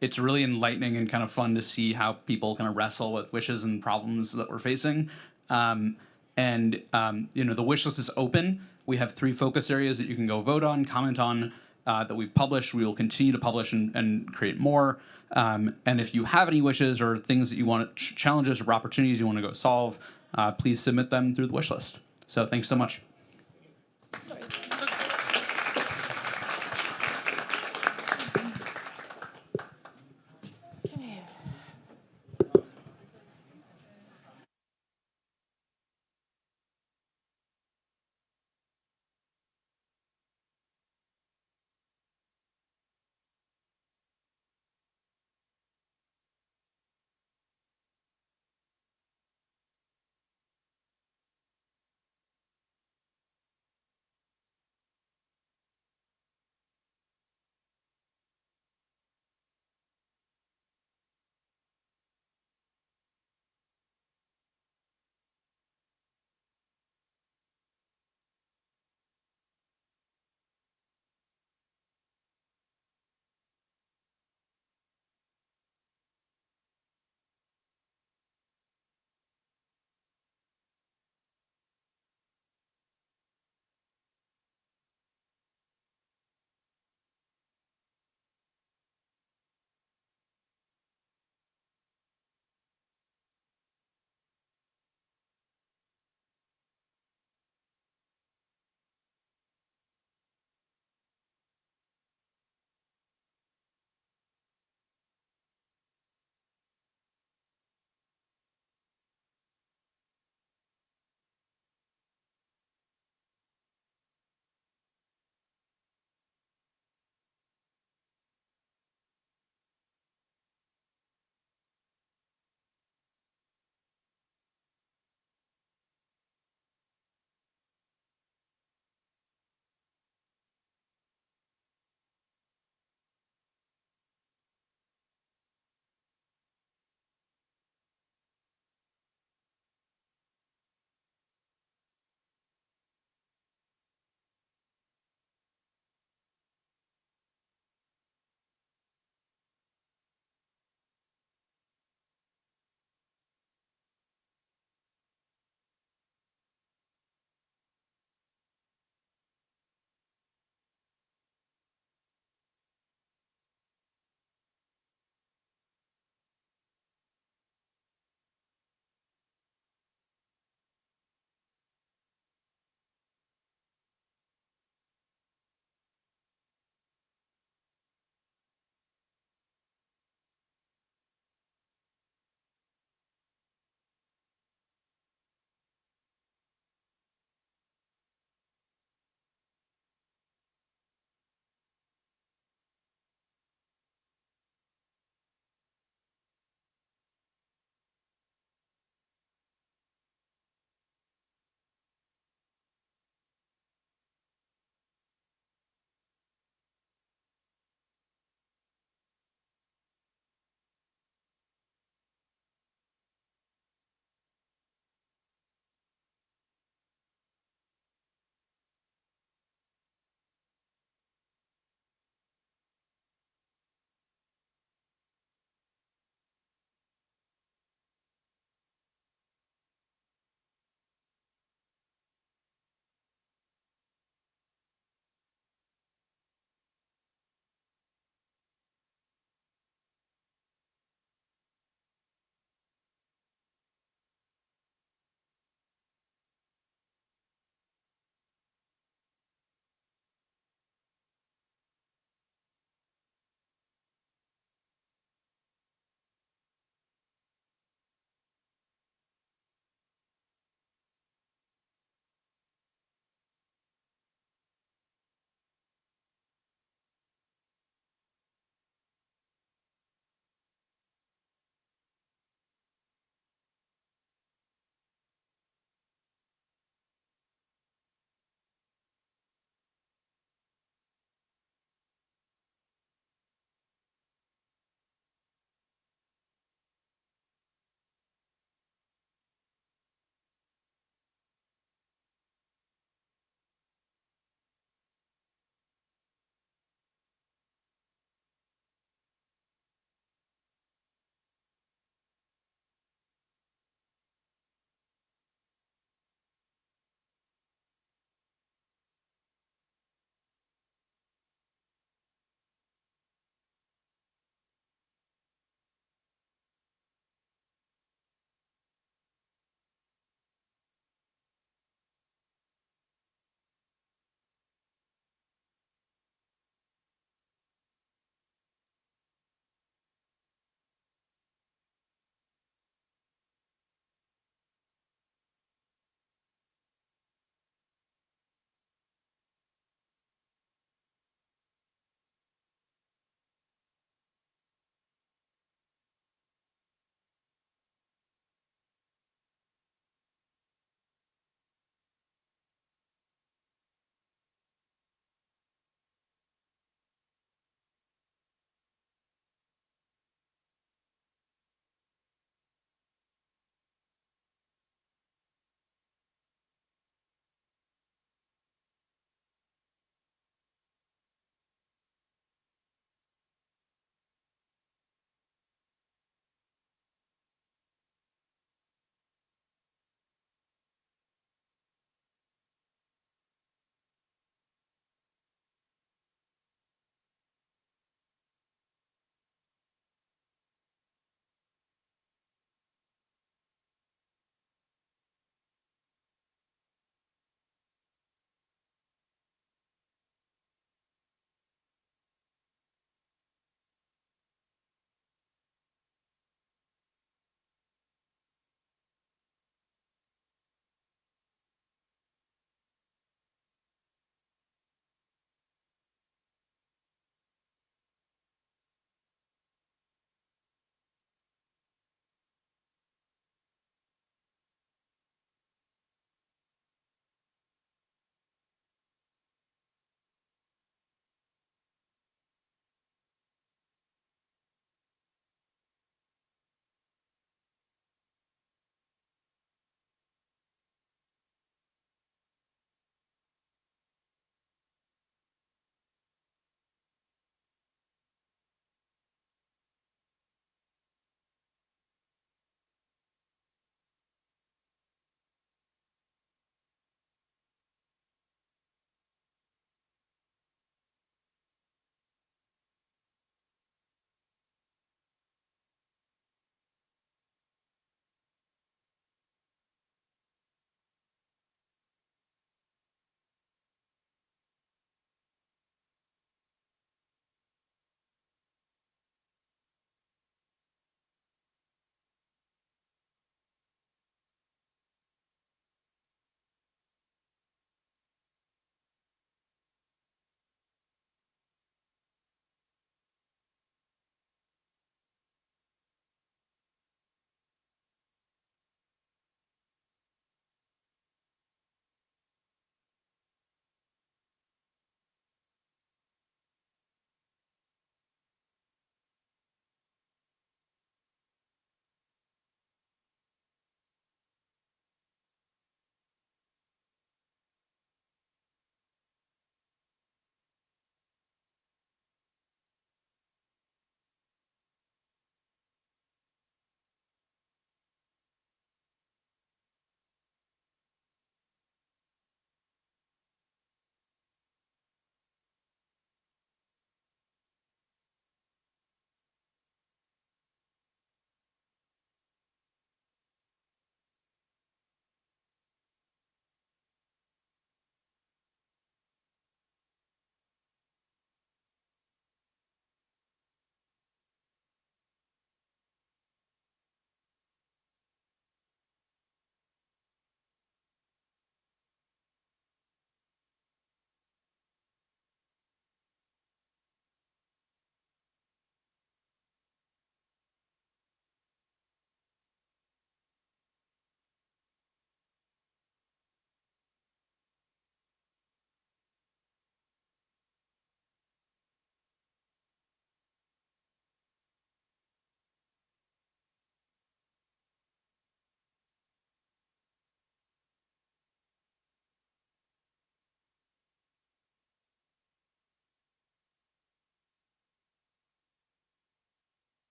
It's really enlightening and kind of fun to see how people kind of wrestle with wishes and problems that we're facing. The wish list is open. We have 3 focus areas that you can go vote on, comment on, that we've published. We will continue to publish and create more. And if you have any wishes or things that you want, challenges or opportunities you want to go solve, please submit them through the wish list. So thanks so much.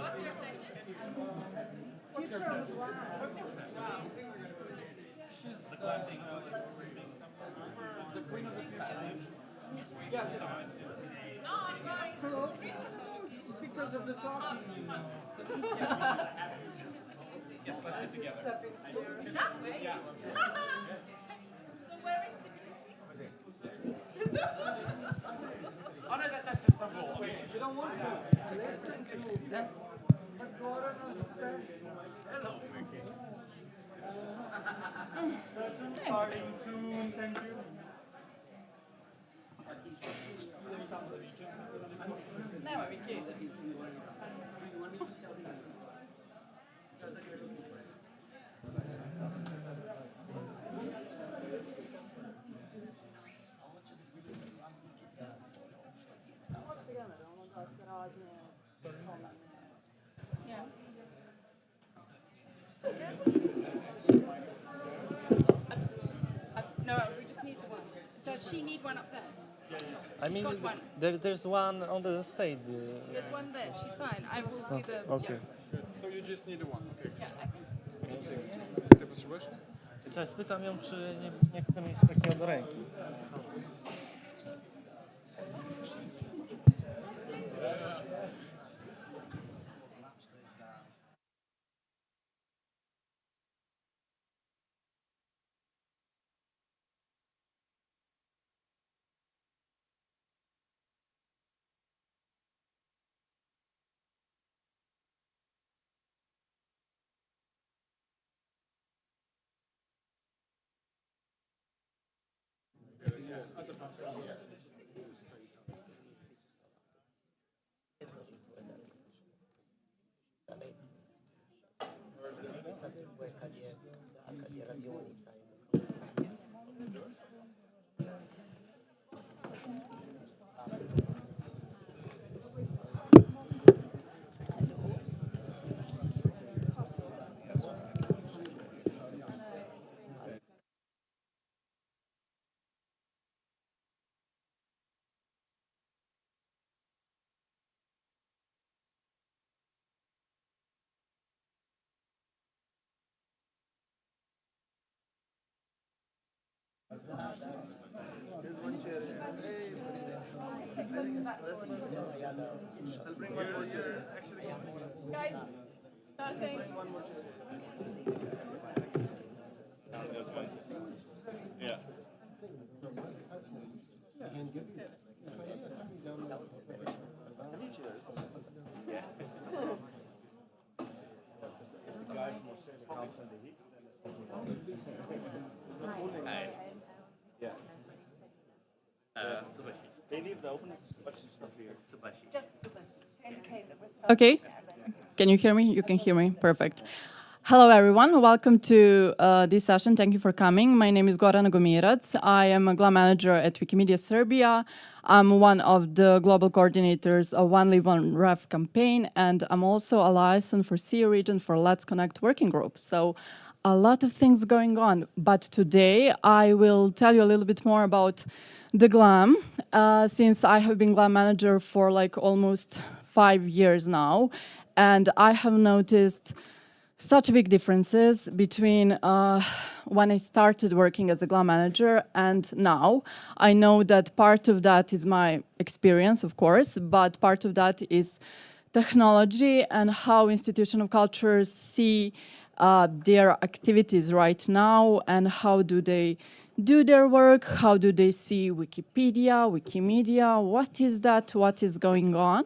What's your second? Future of GLAM. She's the GLAM thing. The queen of the future. Yes. No, I'm going. Because of the talking. Yes, let's sit together. That way? Yeah. So where is Tbilisi? Oh no, that's Istanbul. Okay. You don't want to. Hello. Starting soon, thank you. Now are we cute? Yeah. No, we just need the one. Does she need one up there? I mean, got one. there's one on the stage. There's one there. She's fine. I will do the. Okay. So you just need one, okay. Yeah, I think so. Ty potrzebujesz? Cześć, spytam ją, czy nie chce mieć takiego do ręki. Guys, starting. Yeah. Okay. Can you hear me? You can hear me. Perfect. Hello, everyone. Welcome to this session. Thank you for coming. My name is Gorana Gomirac. I am a GLAM manager at Wikimedia Serbia. I'm one of the global coordinators of One Live, One Ref campaign, and I'm also a liaison for CE region for Let's Connect working group. So a lot of things going on. But today, I will tell you a little bit more about the GLAM, since I have been GLAM manager for like almost 5 years now. And I have noticed such big differences between when I started working as a GLAM manager and now. I know that part of that is my experience, of course, but part of that is technology and how institutional cultures see their activities right now and how do they do their work, how do they see Wikipedia, Wikimedia, what is that, what is going on.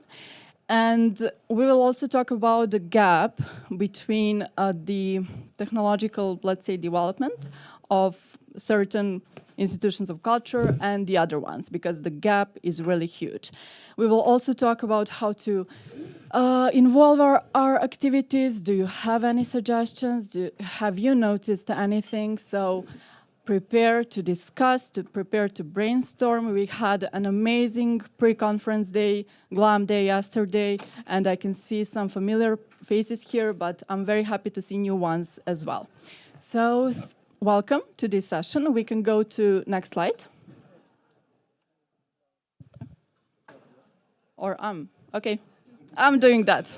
And we will also talk about the gap between the technological, let's say, development of certain institutions of culture and the other ones, because the gap is really huge. We will also talk about how to involve our activities. Do you have any suggestions? Have you noticed anything? So prepare to discuss, to prepare to brainstorm. We had an amazing pre-conference day, GLAM day yesterday, and I can see some familiar faces here, but I'm very happy to see new ones as well. So welcome to this session. We can go to next slide. Or Okay, I'm doing that.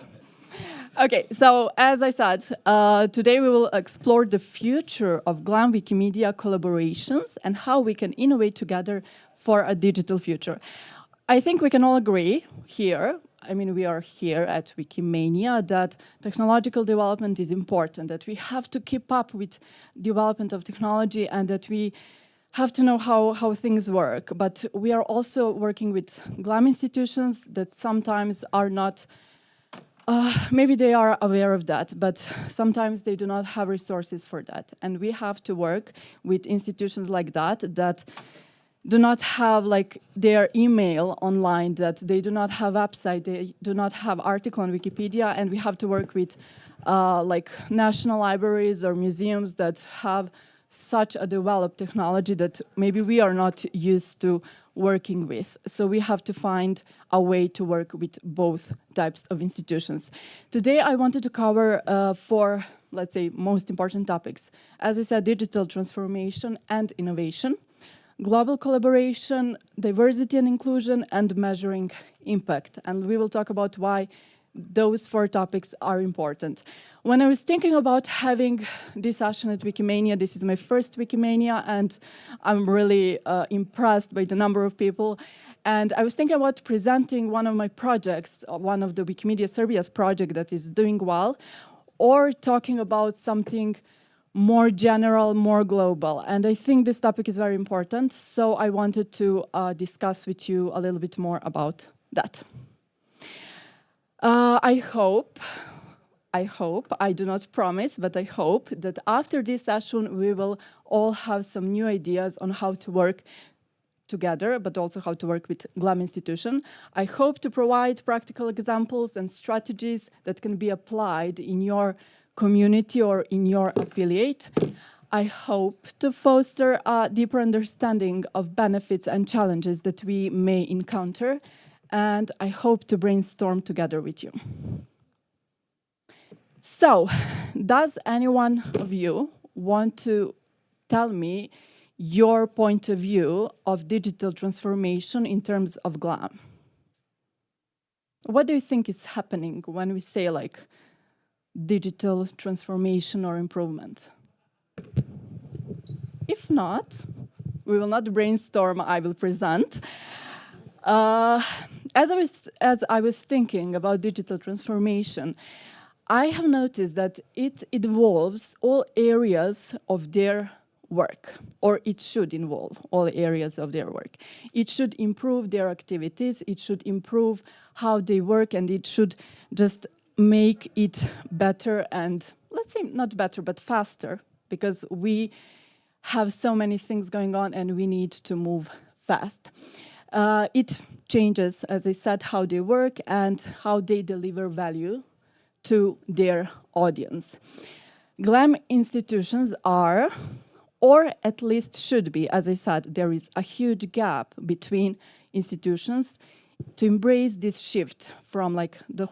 Okay, so as I said, today we will explore the future of GLAM Wikimedia collaborations and how we can innovate together for a digital future. I think we can all agree here, I mean, we are here at Wikimania, that technological development is important, that we have to keep up with development of technology and that we have to know how things work. But we are also working with GLAM institutions that sometimes are not maybe they are aware of that, but sometimes they do not have resources for that. And we have to work with institutions like that do not have like their email online, that they do not have website, they do not have article on Wikipedia, and we have to work with like national libraries or museums that have such a developed technology that maybe we are not used to working with. So we have to find a way to work with both types of institutions. Today I wanted to cover four, let's say, most important topics. As I said, digital transformation and innovation, global collaboration, diversity and inclusion, and measuring impact. And we will talk about why those four topics are important. When I was thinking about having this session at Wikimania, this is my first Wikimania, and I'm really impressed by the number of people. And I was thinking about presenting one of my projects, one of the Wikimedia Serbia's project that is doing well, or talking about something more general, more global. And I think this topic is very important, so I wanted to discuss with you a little bit more about that. I hope, I do not promise, but I hope that after this session we will all have some new ideas on how to work together, but also how to work with GLAM institution. I hope to provide practical examples and strategies that can be applied in your community or in your affiliate. I hope to foster a deeper understanding of benefits and challenges that we may encounter, and I hope to brainstorm together with you. So, does anyone of you want to tell me your point of view of digital transformation in terms of GLAM? What do you think is happening when we say like digital transformation or improvement? If not, we will not brainstorm, I will present. As I was thinking about digital transformation, I have noticed that it involves all areas of their work, or it should involve all areas of their work. It should improve their activities, it should improve how they work, and it should just make it better and, let's say, not better, but faster, because we have so many things going on and we need to move fast. It changes, as I said, how they work and how they deliver value to their audience. GLAM institutions are, or at least should be, as I said, there is a huge gap between institutions to embrace this shift from like the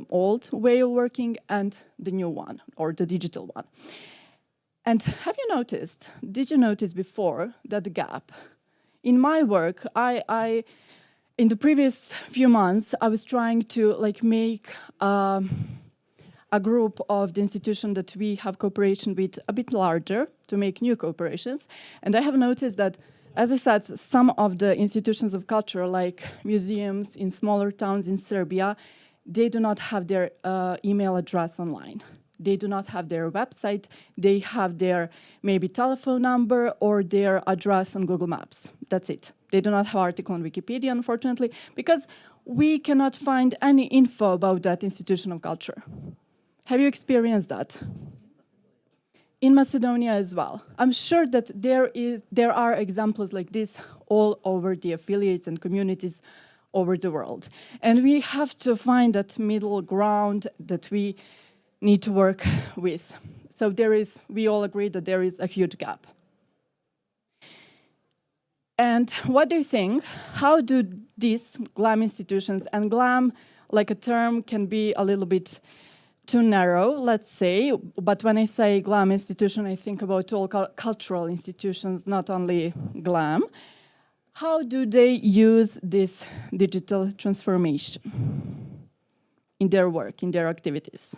old way of working and the new one, or the digital one. And have you noticed, did you notice before that gap? In my work, in the previous few months, I was trying to like make a group of the institution that we have cooperation with a bit larger to make new cooperations. And I have noticed that, as I said, some of the institutions of culture, like museums in smaller towns in Serbia, they do not have their email address online. They do not have their website. They have their maybe telephone number or their address on Google Maps. That's it. They do not have article on Wikipedia, unfortunately, because we cannot find any info about that institution of culture. Have you experienced that? In Macedonia as well. I'm sure that there are examples like this all over the affiliates and communities over the world. And we have to find that middle ground that we need to work with. So we all agree that there is a huge gap. And what do you think? How do these GLAM institutions, and GLAM, like a term, can be a little bit too narrow, let's say, but when I say GLAM institution, I think about all cultural institutions, not only GLAM. How do they use this digital transformation in their work, in their activities?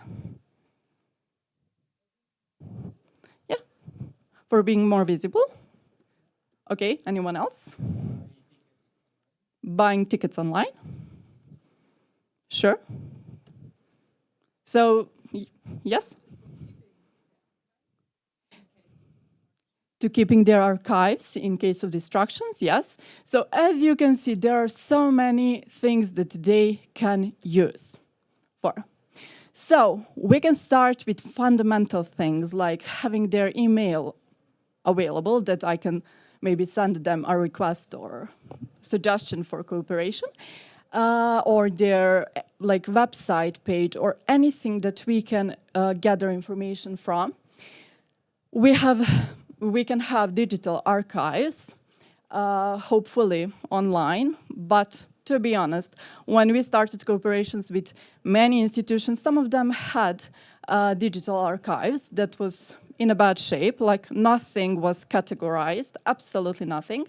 Yeah, for being more visible. Okay, anyone else? Buying tickets online? Sure. So, yes? To keeping their archives in case of distractions, yes. So as you can see, there are so many things that they can use for. So we can start with fundamental things like having their email available that I can maybe send them a request or suggestion for cooperation, or their like website page or anything that we can gather information from. We can have digital archives, hopefully online, but to be honest, when we started cooperations with many institutions, some of them had digital archives that was in a bad shape, like nothing was categorized, absolutely nothing.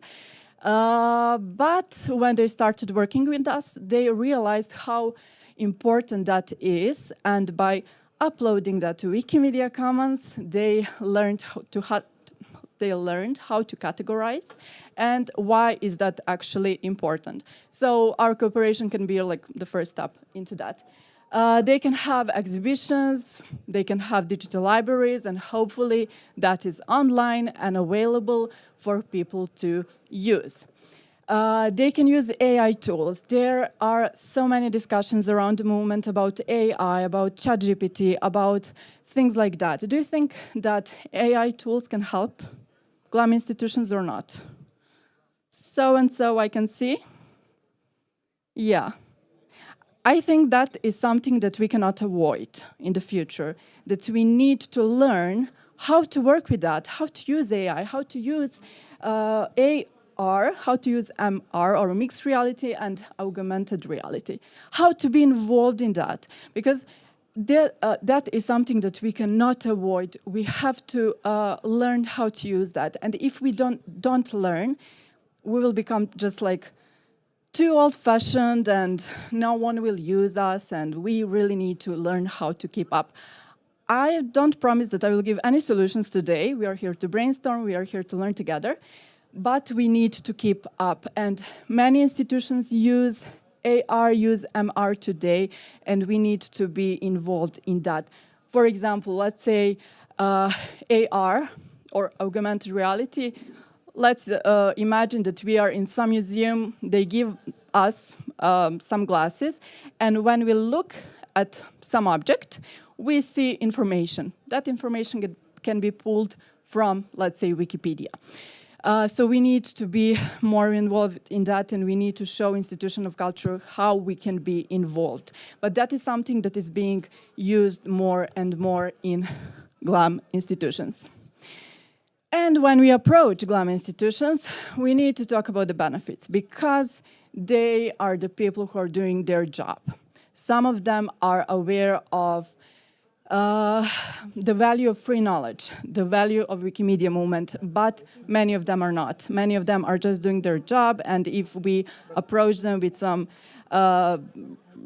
But when they started working with us, they realized how important that is, and by uploading that to Wikimedia Commons, they learned how to categorize, and why is that actually important. So our cooperation can be like the first step into that. They can have exhibitions, they can have digital libraries, and hopefully that is online and available for people to use. They can use AI tools. There are so many discussions around the movement about AI, about ChatGPT, about things like that. Do you think that AI tools can help GLAM institutions or not? So and so I can see. Yeah. I think that is something that we cannot avoid in the future, that we need to learn how to work with that, how to use AI, how to use AR, how to use MR or mixed reality and augmented reality, how to be involved in that, because that is something that we cannot avoid. We have to learn how to use that, and if we don't learn, we will become just like too old-fashioned and no one will use us, and we really need to learn how to keep up. I don't promise that I will give any solutions today. We are here to brainstorm, we are here to learn together, but we need to keep up. And many institutions use AR, use MR today, and we need to be involved in that. For example, let's say AR or augmented reality. Let's imagine that we are in some museum, they give us some glasses, and when we look at some object, we see information. That information can be pulled from, let's say, Wikipedia. So we need to be more involved in that, and we need to show institution of culture how we can be involved. But that is something that is being used more and more in GLAM institutions. And when we approach GLAM institutions, we need to talk about the benefits, because they are the people who are doing their job. Some of them are aware of the value of free knowledge, the value of Wikimedia movement, but many of them are not. Many of them are just doing their job, and if we approach them with some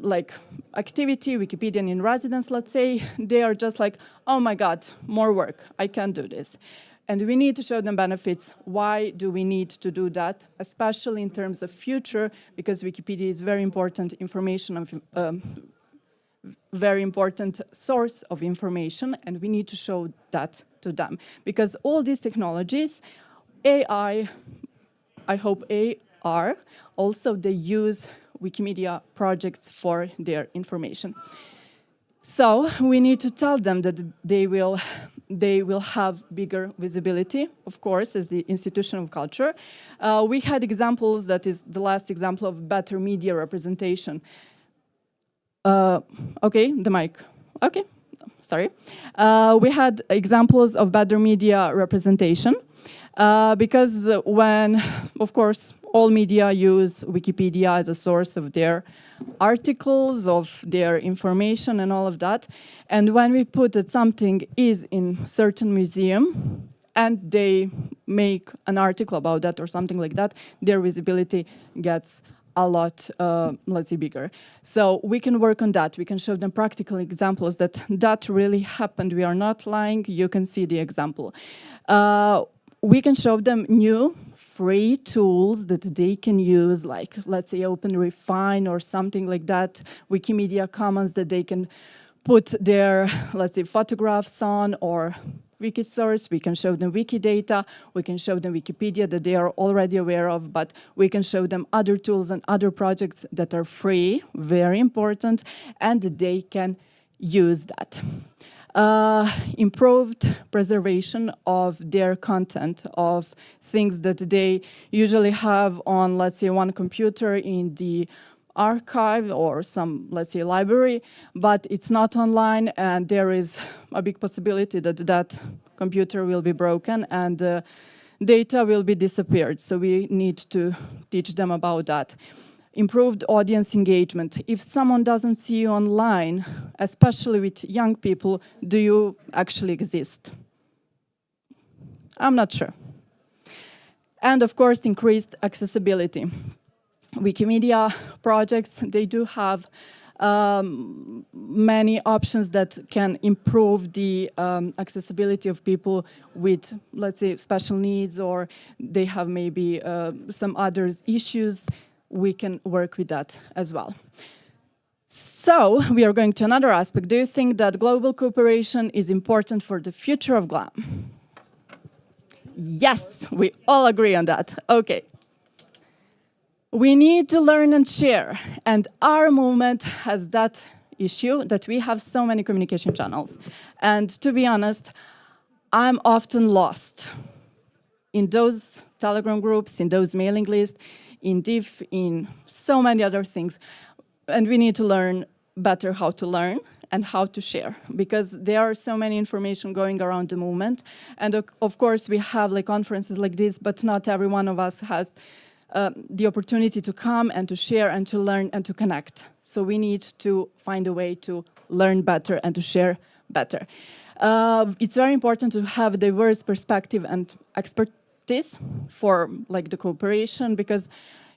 like activity, Wikipedian in residence, let's say, they are just like, oh my God, more work, I can't do this. And we need to show them benefits. Why do we need to do that, especially in terms of future, because Wikipedia is very important information of very important source of information, and we need to show that to them. Because all these technologies, AI, I hope AR, also they use Wikimedia projects for their information. So we need to tell them that they will have bigger visibility, of course, as the institution of culture. We had examples, that is the last example of better media representation. Okay, the mic. Okay, sorry. We had examples of better media representation because when, of course, all media use Wikipedia as a source of their articles, of their information and all of that. And when we put that something is in certain museum, and they make an article about that or something like that, their visibility gets a lot, let's say, bigger. So we can work on that. We can show them practical examples that really happened. We are not lying. You can see the example. We can show them new free tools that they can use, like, let's say, OpenRefine or something like that, Wikimedia Commons that they can put their, let's say, photographs on, or Wikisource. We can show them Wikidata. We can show them Wikipedia that they are already aware of, but we can show them other tools and other projects that are free, very important, and they can use that. Improved preservation of their content, of things that they usually have on, let's say, one computer in the archive or some, let's say, library, but it's not online, and there is a big possibility that that computer will be broken and data will be disappeared. So we need to teach them about that. Improved audience engagement. If someone doesn't see you online, especially with young people, do you actually exist? I'm not sure. And of course, increased accessibility. Wikimedia projects, they do have many options that can improve the accessibility of people with, let's say, special needs, or they have maybe some other issues. We can work with that as well. So we are going to another aspect. Do you think that global cooperation is important for the future of GLAM? Yes, we all agree on that. Okay. We need to learn and share, and our movement has that issue that we have so many communication channels. And to be honest, I'm often lost in those Telegram groups, in those mailing lists, in diff, in so many other things. And we need to learn better how to learn and how to share, because there are so many information going around the movement. And of course, we have like conferences like this, but not every one of us has the opportunity to come and to share and to learn and to connect. So we need to find a way to learn better and to share better. It's very important to have a diverse perspective and expertise for like the cooperation, because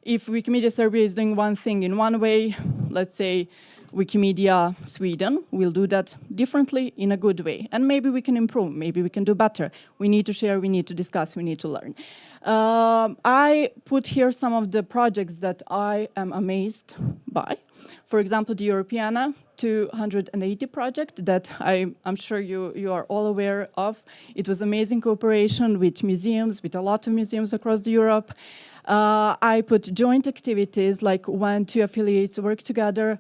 if Wikimedia Serbia is doing one thing in one way, let's say Wikimedia Sweden will do that differently in a good way. And maybe we can improve, maybe we can do better. We need to share, we need to discuss, we need to learn. I put here some of the projects that I am amazed by. For example, the Europeana 280 project that I'm sure you are all aware of. It was amazing cooperation with museums, with a lot of museums across Europe. I put joint activities, like when two affiliates work together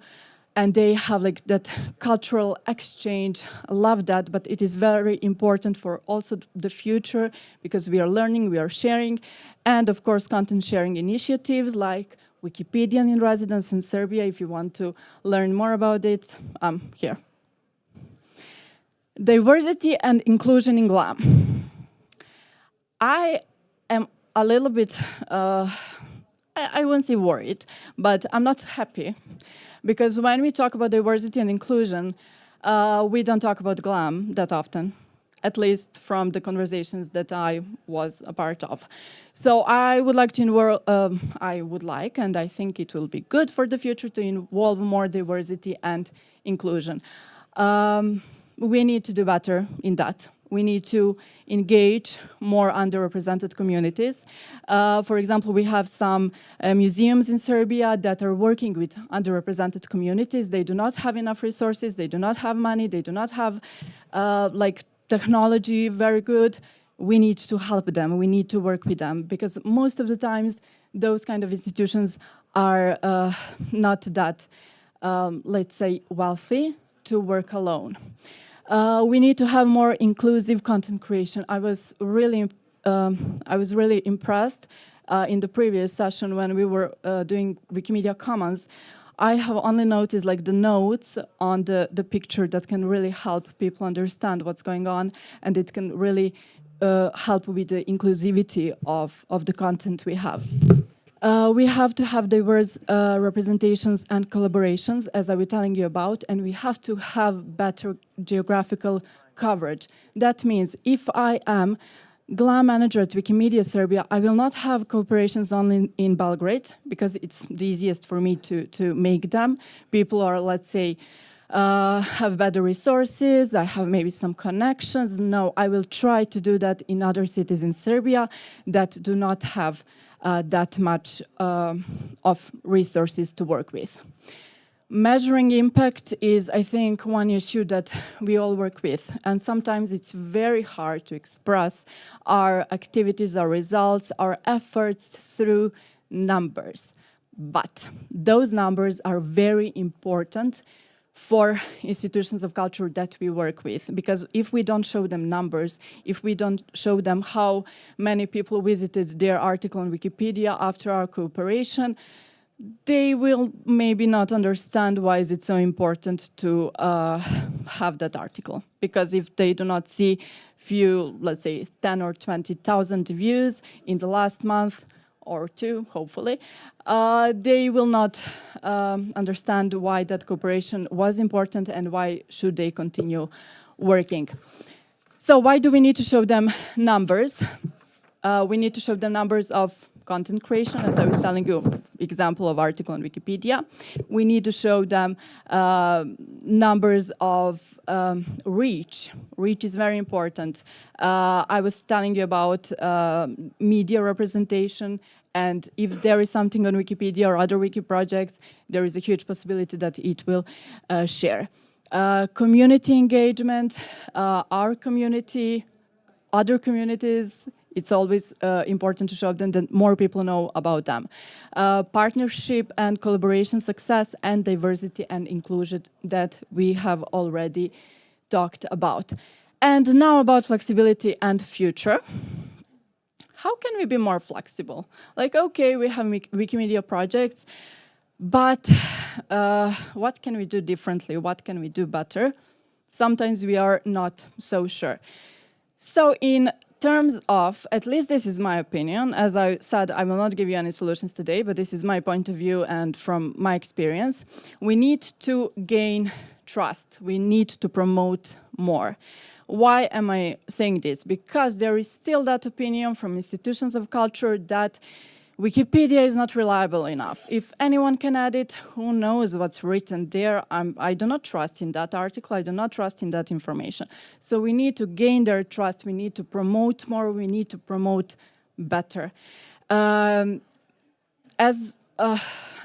and they have like that cultural exchange. I love that, but it is very important for also the future, because we are learning, we are sharing, and of course content sharing initiatives like Wikipedian in residence in Serbia. If you want to learn more about it, I'm here. Diversity and inclusion in GLAM. I am a little bit, I won't say worried, but I'm not happy. Because when we talk about diversity and inclusion, we don't talk about GLAM that often, at least from the conversations that I was a part of. So I would like to involve, and I think it will be good for the future to involve more diversity and inclusion. We need to do better in that. We need to engage more underrepresented communities. For example, we have some museums in Serbia that are working with underrepresented communities. They do not have enough resources, they do not have money, they do not have like technology very good. We need to help them, we need to work with them, because most of the times those kind of institutions are not that, let's say, wealthy to work alone. We need to have more inclusive content creation. I was really impressed in the previous session when we were doing Wikimedia Commons. I have only noticed like the notes on the picture that can really help people understand what's going on, and it can really help with the inclusivity of the content we have. We have to have diverse representations and collaborations, as I was telling you about, and we have to have better geographical coverage. That means if I am GLAM manager at Wikimedia Serbia, I will not have cooperations only in Belgrade because it's the easiest for me to make them. People are, let's say, have better resources, I have maybe some connections. No, I will try to do that in other cities in Serbia that do not have that much of resources to work with. Measuring impact is, I think, one issue that we all work with. And sometimes it's very hard to express our activities, our results, our efforts through numbers. But those numbers are very important for institutions of culture that we work with. Because if we don't show them numbers, if we don't show them how many people visited their article on Wikipedia after our cooperation, they will maybe not understand why is it so important to have that article. Because if they do not see few, let's say 10 or 20,000 views in the last month or two, hopefully, they will not understand why that cooperation was important and why should they continue working. So why do we need to show them numbers? We need to show them numbers of content creation, as I was telling you, example of article on Wikipedia. We need to show them numbers of reach. Reach is very important. I was telling you about media representation, and if there is something on Wikipedia or other wiki projects, there is a huge possibility that it will share. Community engagement, our community, other communities, it's always important to show them that more people know about them. Partnership and collaboration success and diversity and inclusion that we have already talked about. And now about flexibility and future. How can we be more flexible? Like, okay, we have Wikimedia projects, but what can we do differently? What can we do better? Sometimes we are not so sure. So in terms of, at least this is my opinion, as I said, I will not give you any solutions today, but this is my point of view and from my experience, we need to gain trust. We need to promote more. Why am I saying this? Because there is still that opinion from institutions of culture that Wikipedia is not reliable enough. If anyone can add it, who knows what's written there? I do not trust in that article. I do not trust in that information. So we need to gain their trust. We need to promote more. We need to promote better. As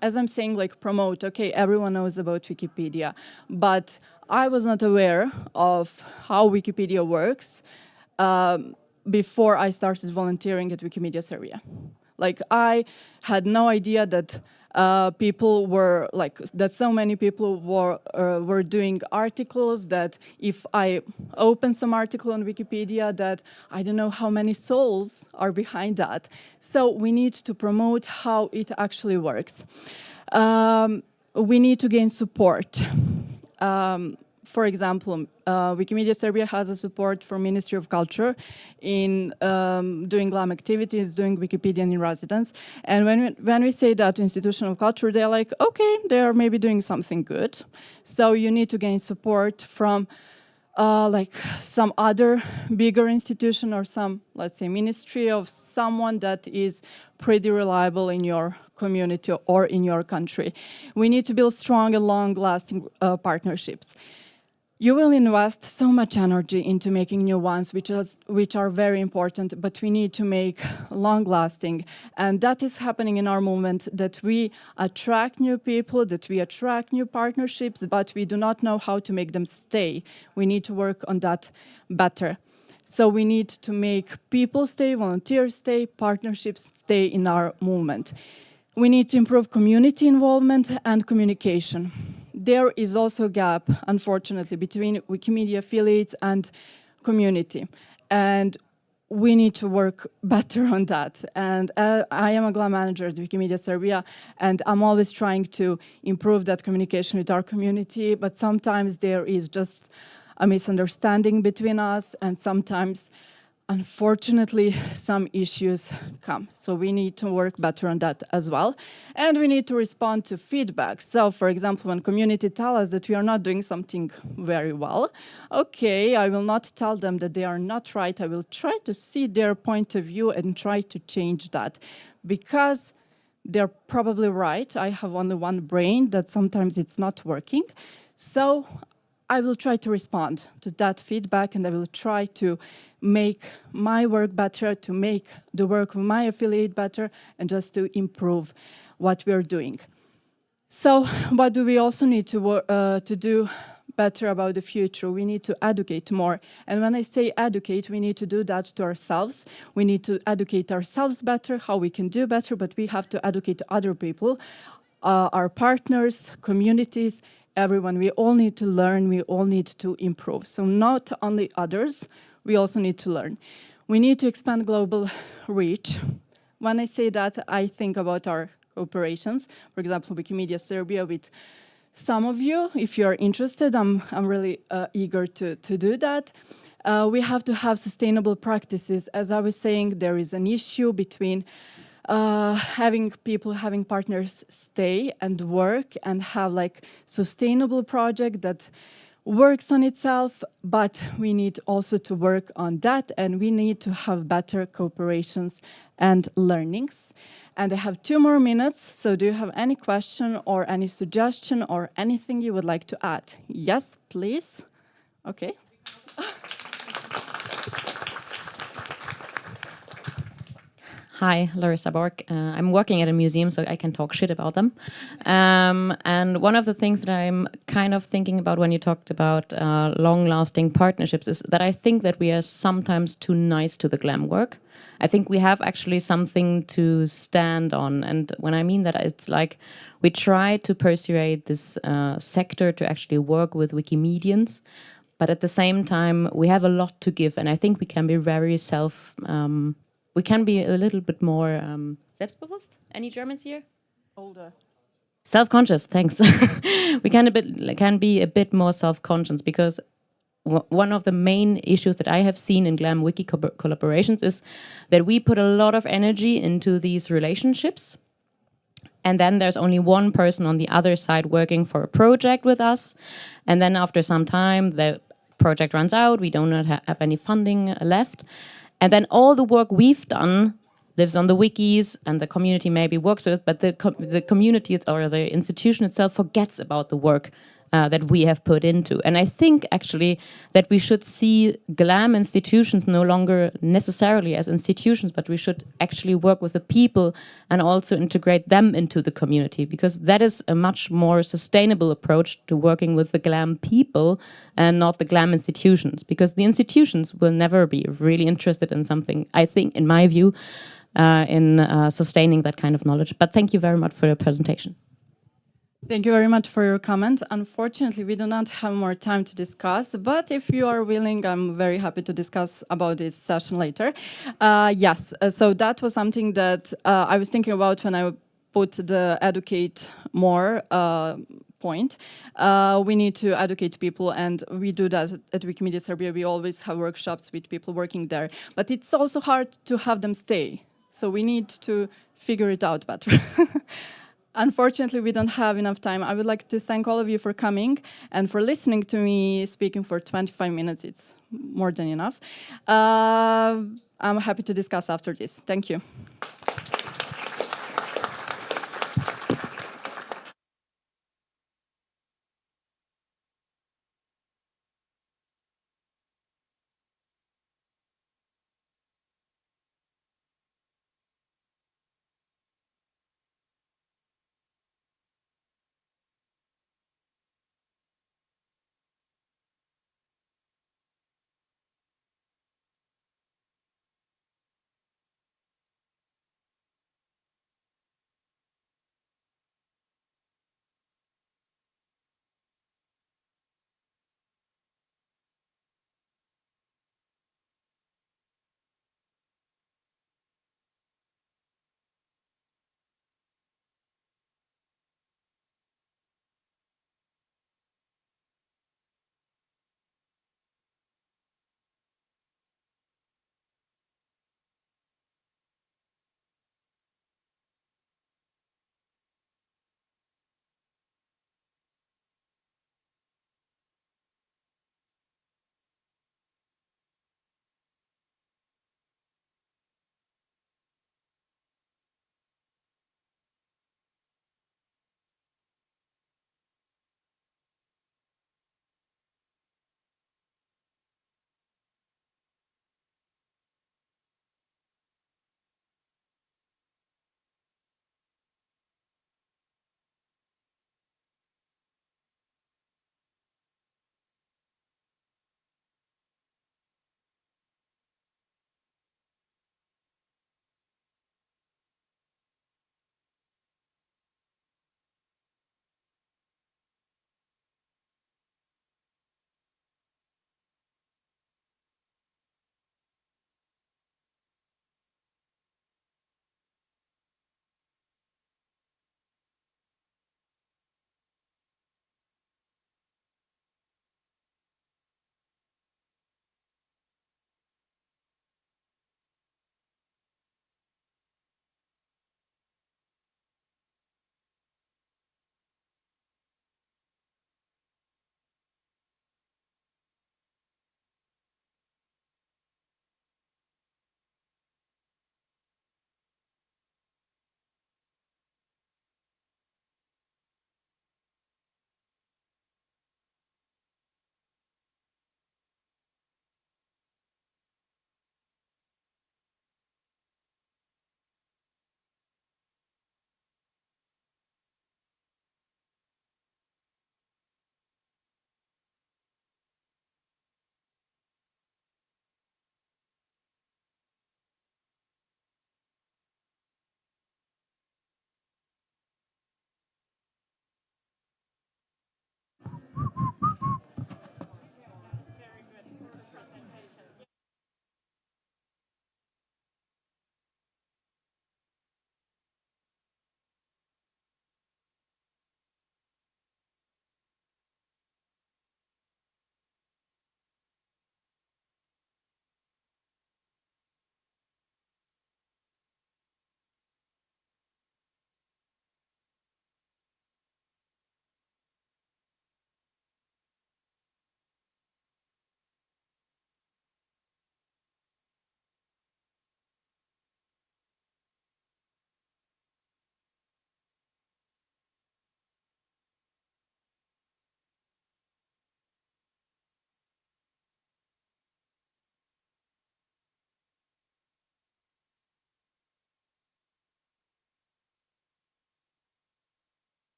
I'm saying, like promote, okay, everyone knows about Wikipedia, but I was not aware of how Wikipedia works before I started volunteering at Wikimedia Serbia. Like, I had no idea that people were, like, that so many people were doing articles, that if I open some article on Wikipedia, that I don't know how many souls are behind that. So we need to promote how it actually works. We need to gain support. For example, Wikimedia Serbia has a support for Ministry of Culture in doing GLAM activities, doing Wikipedian in residence. And when we say that to institution of culture, they're like, okay, they're maybe doing something good. So you need to gain support from like some other bigger institution or some, let's say, ministry of someone that is pretty reliable in your community or in your country. We need to build strong and long-lasting partnerships. You will invest so much energy into making new ones, which are very important, but we need to make long-lasting. And that is happening in our movement, that we attract new people, that we attract new partnerships, but we do not know how to make them stay. We need to work on that better. So we need to make people stay, volunteers stay, partnerships stay in our movement. We need to improve community involvement and communication. There is also a gap, unfortunately, between Wikimedia affiliates and community. And we need to work better on that. And I am a GLAM manager at Wikimedia Serbia, and I'm always trying to improve that communication with our community, but sometimes there is just a misunderstanding between us, and sometimes unfortunately, some issues come. So we need to work better on that as well. And we need to respond to feedback. So for example, when community tell us that we are not doing something very well, okay, I will not tell them that they are not right. I will try to see their point of view and try to change that. Because they're probably right. I have only one brain that sometimes it's not working. So I will try to respond to that feedback, and I will try to make my work better, to make the work of my affiliate better, and just to improve what we are doing. So what do we also need to do better about the future? We need to educate more. And when I say educate, we need to do that to ourselves. We need to educate ourselves better, how we can do better, but we have to educate other people, our partners, communities, everyone. We all need to learn, we all need to improve. So not only others, we also need to learn. We need to expand global reach. When I say that, I think about our cooperations. For example, Wikimedia Serbia with some of you. If you're interested, I'm really eager to do that. We have to have sustainable practices. As I was saying, there is an issue between having partners stay and work and have like sustainable project that works on itself, but we need also to work on that, and we need to have better cooperations and learnings. And I have 2 more minutes, so do you have any question or any suggestion or anything you would like to add? Yes, please. Okay. Hi, Larissa Bork. I'm working at a museum, so I can talk shit about them. And one of the things that I'm kind of thinking about when you talked about long-lasting partnerships is that I think that we are sometimes too nice to the GLAM work. I think we have actually something to stand on. And when I mean that, it's like we try to persuade this sector to actually work with Wikimedians, but at the same time, we have a lot to give. And I think we can be very we can be a little bit more selbstbewusst. Any Germans here? Older. Self-conscious, thanks. We can be a bit more self-conscious, because one of the main issues that I have seen in GLAM Wiki collaborations is that we put a lot of energy into these relationships, and then there's only one person on the other side working for a project with us, and then after some time the project runs out, we do not have any funding left. And then all the work we've done lives on the wikis, and the community maybe works with it, but the community or the institution itself forgets about the work that we have put into. And I think actually that we should see GLAM institutions no longer necessarily as institutions, but we should actually work with the people and also integrate them into the community, because that is a much more sustainable approach to working with the GLAM people and not the GLAM institutions, because the institutions will never be really interested in something, I think, in my view, in sustaining that kind of knowledge. But thank you very much for your presentation. Thank you very much for your comment. Unfortunately, we do not have more time to discuss, but if you are willing, I'm very happy to discuss about this session later. Yes, so that was something that I was thinking about when I put the educate more point. We need to educate people, and we do that at Wikimedia Serbia. We always have workshops with people working there, but it's also hard to have them stay. So we need to figure it out better. Unfortunately, we don't have enough time. I would like to thank all of you for coming and for listening to me speaking for 25 minutes. It's more than enough. I'm happy to discuss after this. Thank you.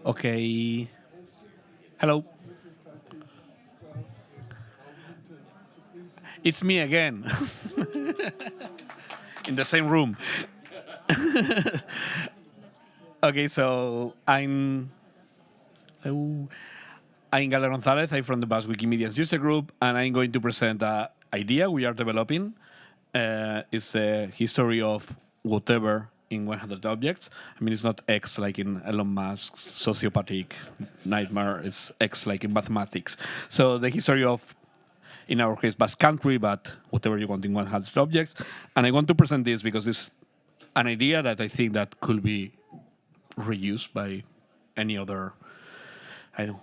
Okay. Hello. It's me again. In the same room. Okay, so I'm Gala Gonzalez. I'm from the Basque Wikimedia user group, and I'm going to present an idea we are developing. It's a history of whatever in 100 objects. I mean, it's not X like in Elon Musk's sociopathic nightmare. It's X like in mathematics. So the history of, in our case, Basque country, but whatever you want in 100 objects. And I want to present this because it's an idea that I think that could be reused by any other,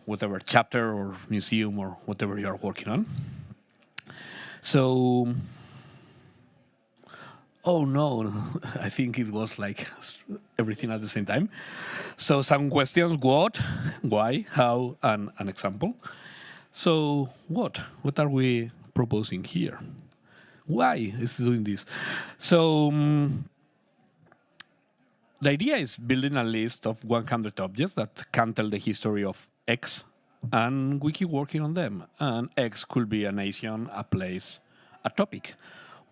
whatever chapter or museum or whatever you are working on. So, oh no, I think it was like everything at the same time. So some questions: what, why, how, and an example. So what are we proposing here? Why is it doing this? So the idea is building a list of 100 objects that can tell the history of X, and we keep working on them. And X could be a nation, a place, a topic,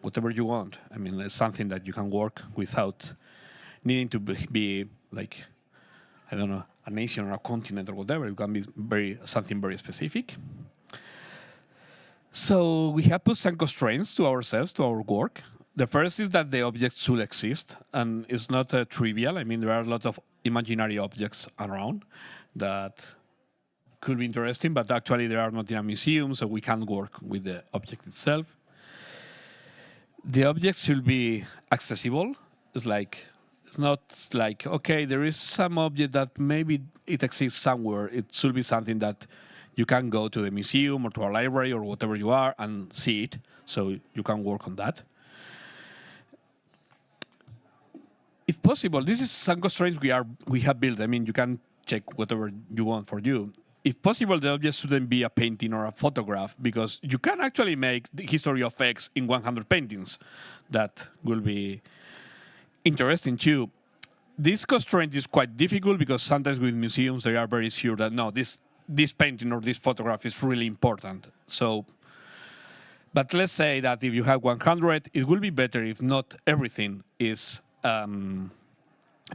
whatever you want. I mean, it's something that you can work without needing to be like, I don't know, a nation or a continent or whatever. It can be something very specific. So we have put some constraints to ourselves, to our work. The first is that the objects should exist, and it's not trivial. I mean, there are a lot of imaginary objects around that could be interesting, but actually they are not in a museum, so we can't work with the object itself. The objects should be accessible. It's not like, okay, there is some object that maybe it exists somewhere. It should be something that you can go to the museum or to a library or whatever you are and see it, so you can work on that. If possible, this is some constraints we have built. I mean, you can check whatever you want for you. If possible, the object shouldn't be a painting or a photograph, because you can actually make the history of X in 100 paintings. That will be interesting too. This constraint is quite difficult because sometimes with museums, they are very sure that, no, this painting or this photograph is really important. So, but let's say that if you have 100, it will be better if not everything is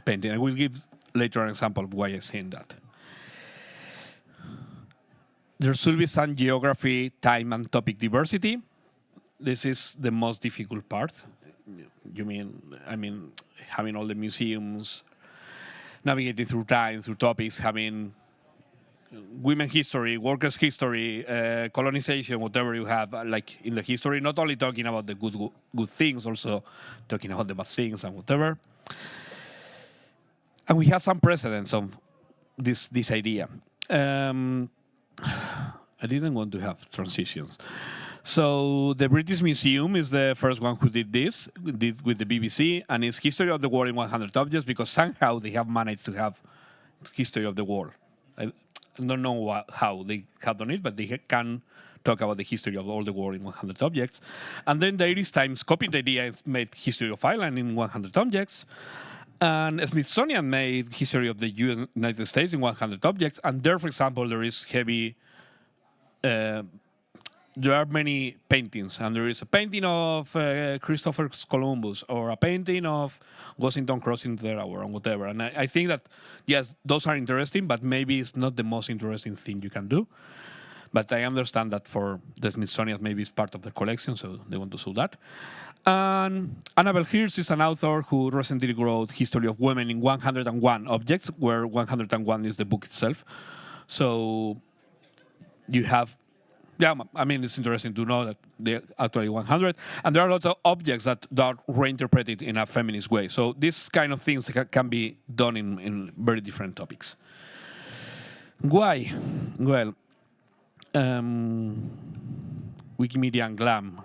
painting. I will give later an example of why I'm saying that. There should be some geography, time, and topic diversity. This is the most difficult part. I mean, having all the museums, navigating through time, through topics, having women history, workers history, colonization, whatever you have, like in the history, not only talking about the good things, also talking about the bad things and whatever. And we have some precedents of this idea. I didn't want to have transitions. So the British Museum is the first one who did this with the BBC, and it's History of the World in 100 Objects, because somehow they have managed to have History of the World. I don't know how they have done it, but they can talk about the history of all the world in 100 objects. And then the Irish Times copied the idea and made History of Ireland in 100 objects. And Smithsonian made History of the United States in 100 objects. And there, for example, there is heavy... there are many paintings, and there is a painting of Christopher Columbus, or a painting of Washington crossing the Delaware, or whatever. And I think that, yes, those are interesting, but maybe it's not the most interesting thing you can do. But I understand that for the Smithsonian, maybe it's part of the collection, so they want to show that. And Annabelle Hirsch is an author who recently wrote History of Women in 101 Objects, where 101 is the book itself. So you have... Yeah, I mean, it's interesting to know that they're actually 100. And there are a lot of objects that are reinterpreted in a feminist way. So these kind of things can be done in very different topics. Why? Well, Wikimedia and GLAM.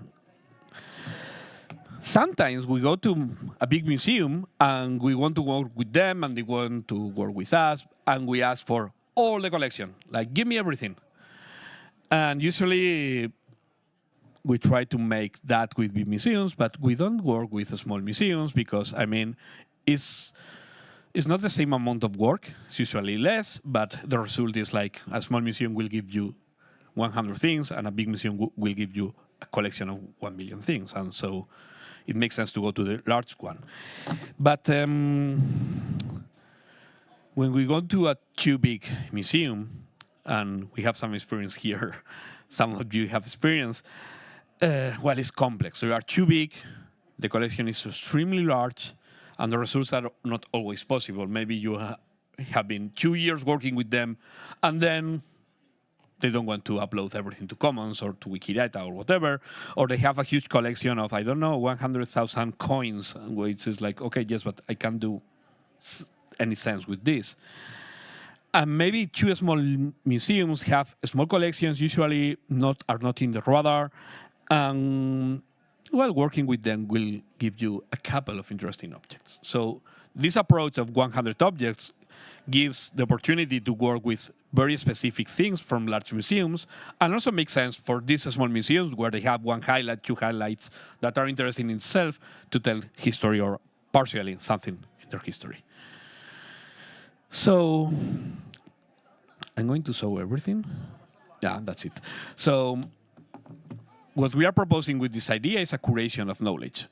Sometimes we go to a big museum and we want to work with them and they want to work with us, and we ask for all the collection. Like, give me everything. And usually we try to make that with big museums, but we don't work with small museums because, I mean, it's It's not the same amount of work. It's usually less, but the result is like a small museum will give you 100 things, and a big museum will give you a collection of 1 million things. And so it makes sense to go to the large one. But when we go to a too big museum, and we have some experience here, some of you have experience, well, it's complex. So you are too big, the collection is extremely large, and the results are not always possible. Maybe you have been 2 years working with them, and then they don't want to upload everything to Commons or to Wikidata or whatever, or they have a huge collection of, I don't know, 100,000 coins, which is like, okay, yes, but I can't do any sense with this. And maybe two small museums have small collections, usually are not in the radar, and well, working with them will give you a couple of interesting objects. So this approach of 100 objects gives the opportunity to work with very specific things from large museums, and also makes sense for these small museums where they have one highlight, two highlights that are interesting in itself to tell history or partially something in their history. So I'm going to show everything. Yeah, that's it. So what we are proposing with this idea is a curation of knowledge,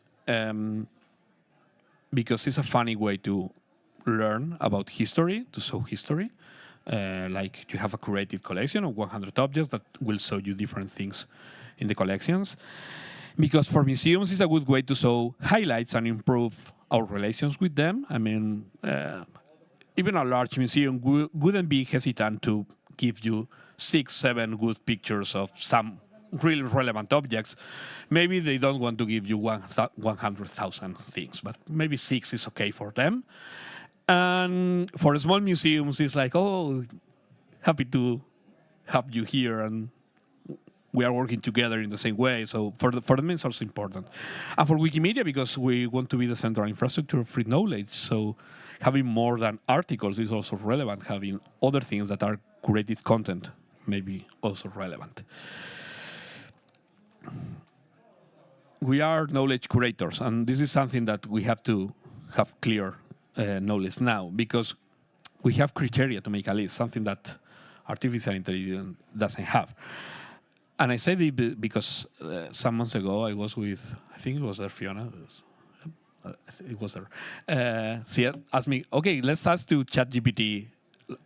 because it's a funny way to learn about history, to show history. Like you have a curated collection of 100 objects that will show you different things in the collections. Because for museums, it's a good way to show highlights and improve our relations with them. I mean, even a large museum wouldn't be hesitant to give you 6, 7 good pictures of some really relevant objects. Maybe they don't want to give you 100,000 things, but maybe 6 is okay for them. And for small museums, it's like, oh, happy to have you here, and we are working together in the same way. So for them, it's also important. And for Wikimedia, because we want to be the central infrastructure of free knowledge, so having more than articles is also relevant. Having other things that are curated content may be also relevant. We are knowledge curators, and this is something that we have to have clear knowledge now, because we have criteria to make a list, something that artificial intelligence doesn't have. And I say this because some months ago I was with, I think it was there, Fiona. It was there. She asked me, okay, let's ask to ChatGPT,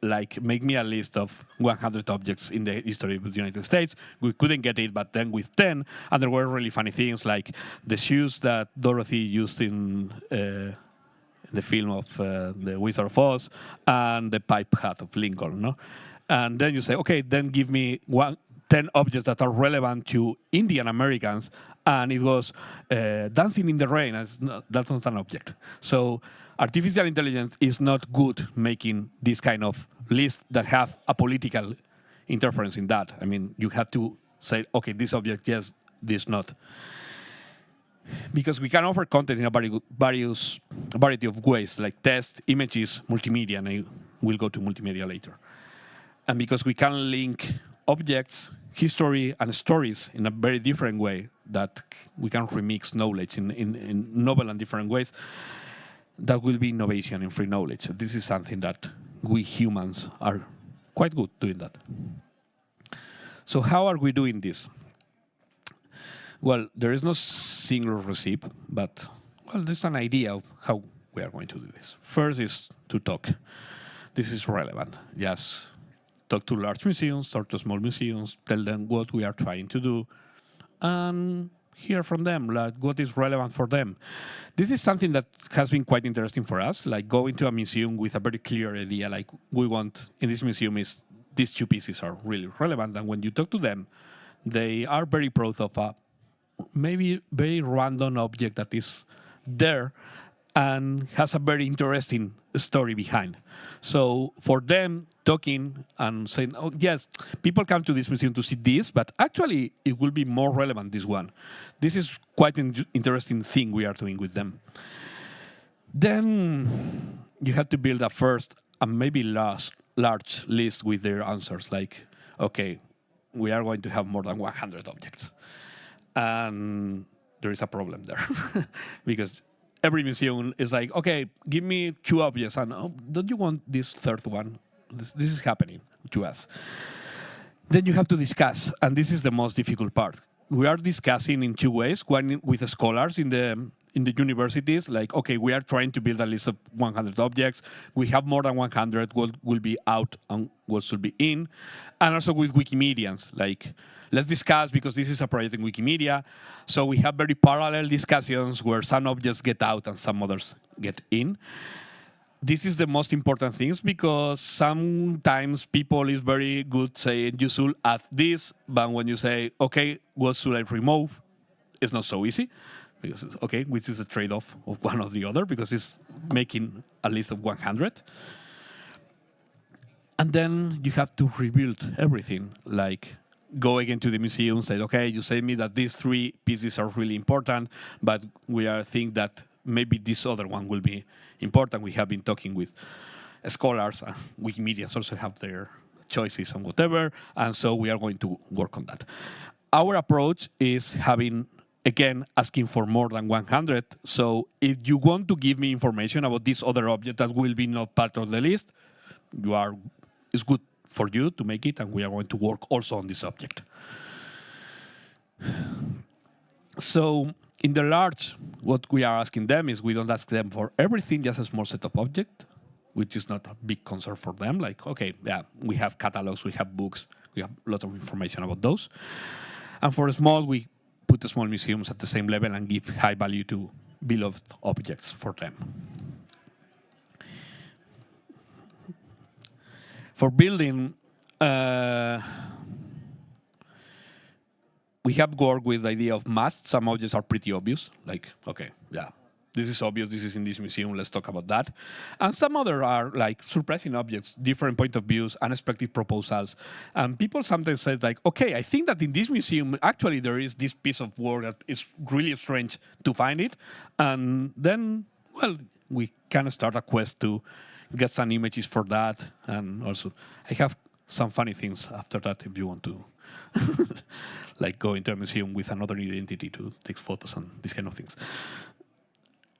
like, make me a list of 100 objects in the history of the United States. We couldn't get it, but then with 10, and there were really funny things, like the shoes that Dorothy used in the film of The Wizard of Oz, and the pipe hat of Lincoln, no? And then you say, okay, then give me 10 objects that are relevant to Indian Americans, and it was dancing in the rain. That's not an object. So artificial intelligence is not good making this kind of list that have a political interference in that. I mean, you have to say, okay, this object, yes, this not. Because we can offer content in a variety of ways, like text, images, multimedia, and I will go to multimedia later. And because we can link objects, history, and stories in a very different way, that we can remix knowledge in novel and different ways, that will be innovation in free knowledge. This is something that we humans are quite good doing that. So how are we doing this? Well, there is no single recipe, but well, there's an idea of how we are going to do this. First is to talk. This is relevant. Yes, talk to large museums, talk to small museums, tell them what we are trying to do, and hear from them, like what is relevant for them. This is something that has been quite interesting for us, like going to a museum with a very clear idea, like we want in this museum is these 2 pieces are really relevant, and when you talk to them, they are very proud of a maybe very random object that is there and has a very interesting story behind. So for them, talking and saying, oh, yes, people come to this museum to see this, but actually it will be more relevant, this one. This is quite an interesting thing we are doing with them. Then you have to build a first and maybe large list with their answers, like, okay, we are going to have more than 100 objects. And there is a problem there because every museum is like, okay, give me 2 objects, and oh, don't you want this third one? This is happening to us. Then you have to discuss, and this is the most difficult part. We are discussing in 2 ways. One with the scholars in the universities, like, okay, we are trying to build a list of 100 objects. We have more than 100. What will be out and what should be in, and also with Wikimedians, like, let's discuss, because this is a project in Wikimedia. So we have very parallel discussions where some objects get out and some others get in. This is the most important things, because sometimes people is very good saying you should add this, but when you say, okay, what should I remove? It's not so easy, because it's, okay, which is a trade-off of one or the other, because it's making a list of 100. And then you have to rebuild everything, like go again to the museum, say, okay, you say me that these 3 pieces are really important, but we are think that maybe this other one will be important. We have been talking with scholars, and Wikimedians also have their choices and whatever, and so we are going to work on that. Our approach is having, again, asking for more than 100. So if you want to give me information about this other object that will be not part of the list, it's good for you to make it, and we are going to work also on this object. So in the large, what we are asking them is we don't ask them for everything, just a small set of objects, which is not a big concern for them. Like, okay, yeah, we have catalogs, we have books, we have a lot of information about those. And for small, we put the small museums at the same level and give high value to beloved objects for them. For building, we have worked with the idea of must. Some objects are pretty obvious, like, okay, yeah, this is obvious, this is in this museum, let's talk about that. And some other are like surprising objects, different point of views, unexpected proposals. And people sometimes say like, okay, I think that in this museum, actually there is this piece of work that is really strange to find it. And then, well, we can start a quest to get some images for that. And also, I have some funny things after that if you want to like go into a museum with another identity to take photos and these kind of things.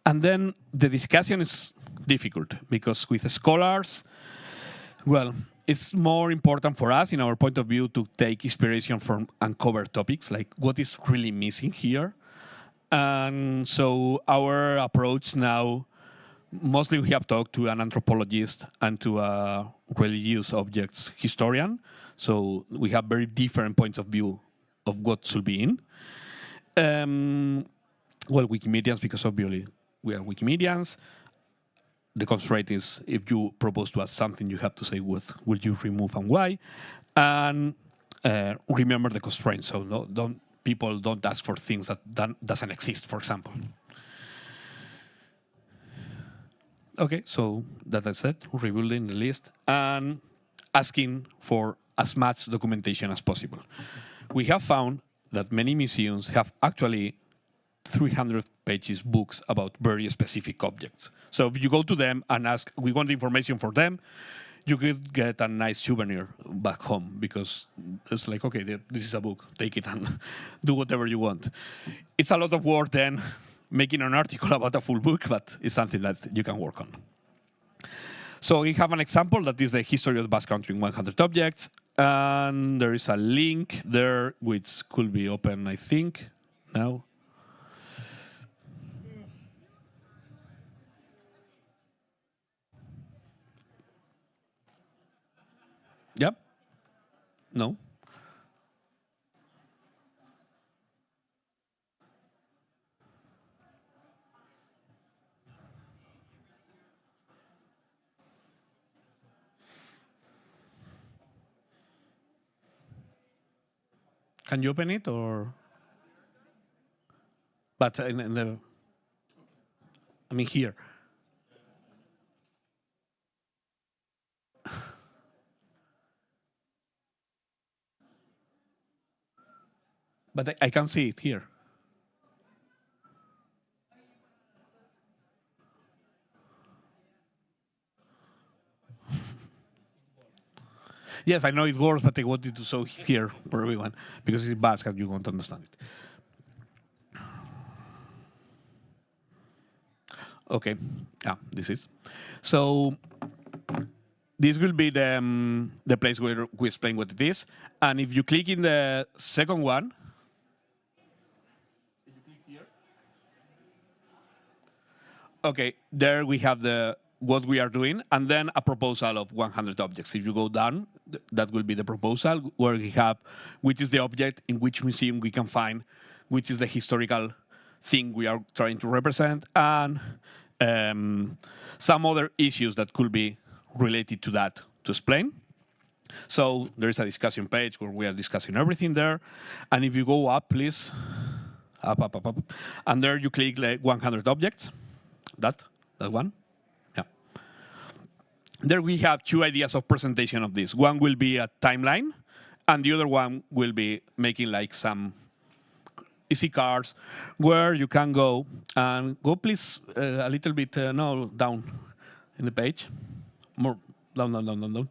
And then the discussion is difficult, because with the scholars, well, it's more important for us, in our point of view, to take inspiration from uncover topics, like what is really missing here. And so our approach now, mostly we have talked to an anthropologist and to a religious objects historian. So we have very different points of view of what should be in. Well, Wikimedians, because obviously we are Wikimedians. The constraint is if you propose to us something, you have to say what will you remove and why. And remember the constraints. So people don't ask for things that doesn't exist, for example. Okay, so that I said, rebuilding the list and asking for as much documentation as possible. We have found that many museums have actually 300 pages books about very specific objects. So if you go to them and ask, we want information for them, you could get a nice souvenir back home, because it's like, okay, this is a book, take it and do whatever you want. It's a lot of work then making an article about a full book, but it's something that you can work on. So we have an example that is the history of the Basque Country in 100 objects. And there is a link there which could be open, I think, now. Yep. No. Can you open it, or? But in the, I mean here. But I can see it here. Yes, I know it works, but I wanted to show here for everyone, because it's Basque and you won't understand it. Okay, yeah, this is. So this will be the place where we explain what it is. And if you click in the second one, okay, there we have what we are doing, and then a proposal of 100 objects. If you go down, that will be the proposal where we have which is the object in which museum we can find, which is the historical thing we are trying to represent, and some other issues that could be related to that to explain. So there is a discussion page where we are discussing everything there. And if you go up, please, up, and there you click like 100 objects, that one. Yeah. There we have two ideas of presentation of this. One will be a timeline, and the other one will be making like some easy cards where you can go and go, please, a little bit, no, down in the page. More, down.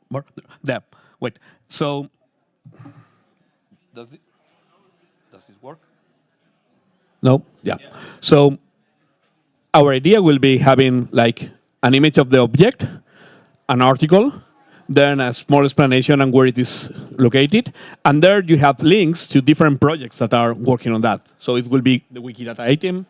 More, there, wait. So, does it work? No, yeah. So, our idea will be having like an image of the object, an article, then a small explanation on where it is located. And there you have links to different projects that are working on that. So it will be the WikiData item,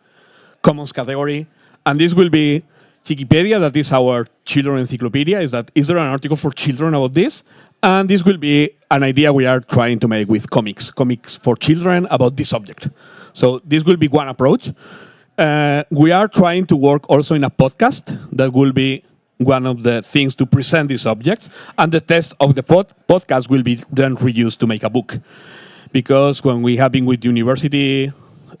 Commons category, and this will be Wikipedia, that is our children encyclopedia. Is there an article for children about this? And this will be an idea we are trying to make with comics for children about this subject. So this will be one approach. We are trying to work also in a podcast that will be one of the things to present these objects, and the text of the podcast will be then reused to make a book. Because when we have been with university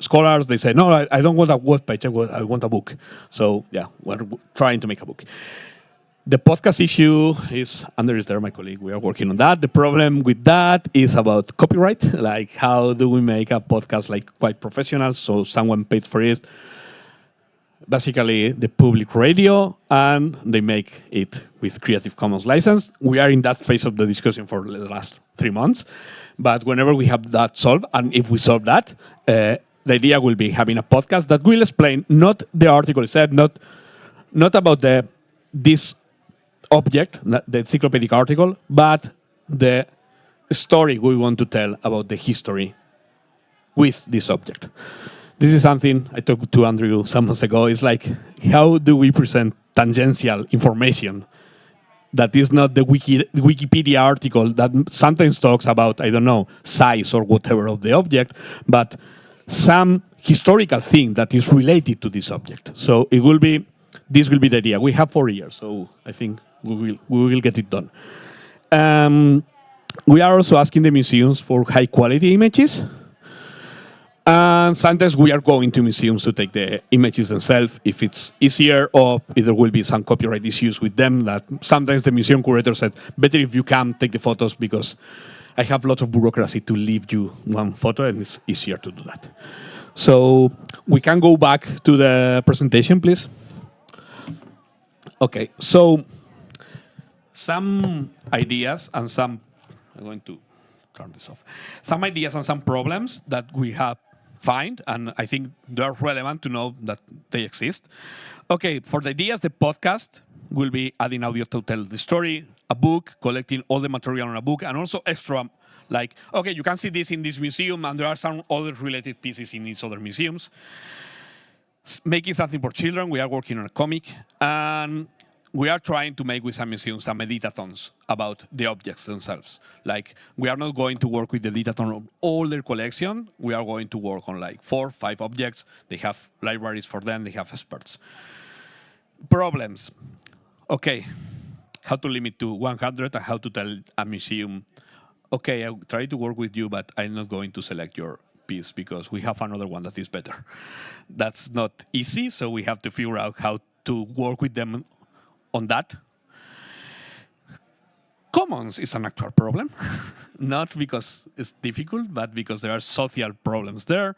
scholars, they say, no, I don't want a web page, I want a book. So yeah, we're trying to make a book. The podcast issue is, Ander is there, my colleague, we are working on that. The problem with that is about copyright, like how do we make a podcast like quite professional, so someone paid for it. Basically, the public radio, and they make it with Creative Commons license. We are in that phase of the discussion for the last 3 months. But whenever we have that solved, and if we solve that, the idea will be having a podcast that will explain not the article itself, not about this object, the encyclopedic article, but the story we want to tell about the history with this object. This is something I talked to Andrew some months ago. It's like, how do we present tangential information that is not the Wikipedia article that sometimes talks about, I don't know, size or whatever of the object, but some historical thing that is related to this object. So this will be the idea. We have 4 years, so I think we will get it done. We are also asking the museums for high quality images. And sometimes we are going to museums to take the images themselves if it's easier, or if there will be some copyright issues with them that sometimes the museum curator said, better if you can take the photos because I have lots of bureaucracy to leave you one photo and it's easier to do that. So we can go back to the presentation, please. Okay, so some ideas and I'm going to turn this off. Some ideas and some problems that we have find, and I think they're relevant to know that they exist. Okay, for the ideas, the podcast will be adding audio to tell the story, a book, collecting all the material on a book, and also extra, like, okay, you can see this in this museum, and there are some other related pieces in each other museums. Making something for children, we are working on a comic, and we are trying to make with some museums some editathons about the objects themselves. Like, we are not going to work with the editathon on all their collection. We are going to work on like 4 or 5 objects. They have libraries for them. They have experts. Problems. Okay, how to limit to 100 and how to tell a museum, okay, I'll try to work with you, but I'm not going to select your piece because we have another one that is better. That's not easy, so we have to figure out how to work with them on that. Commons is an actual problem, not because it's difficult, but because there are social problems there.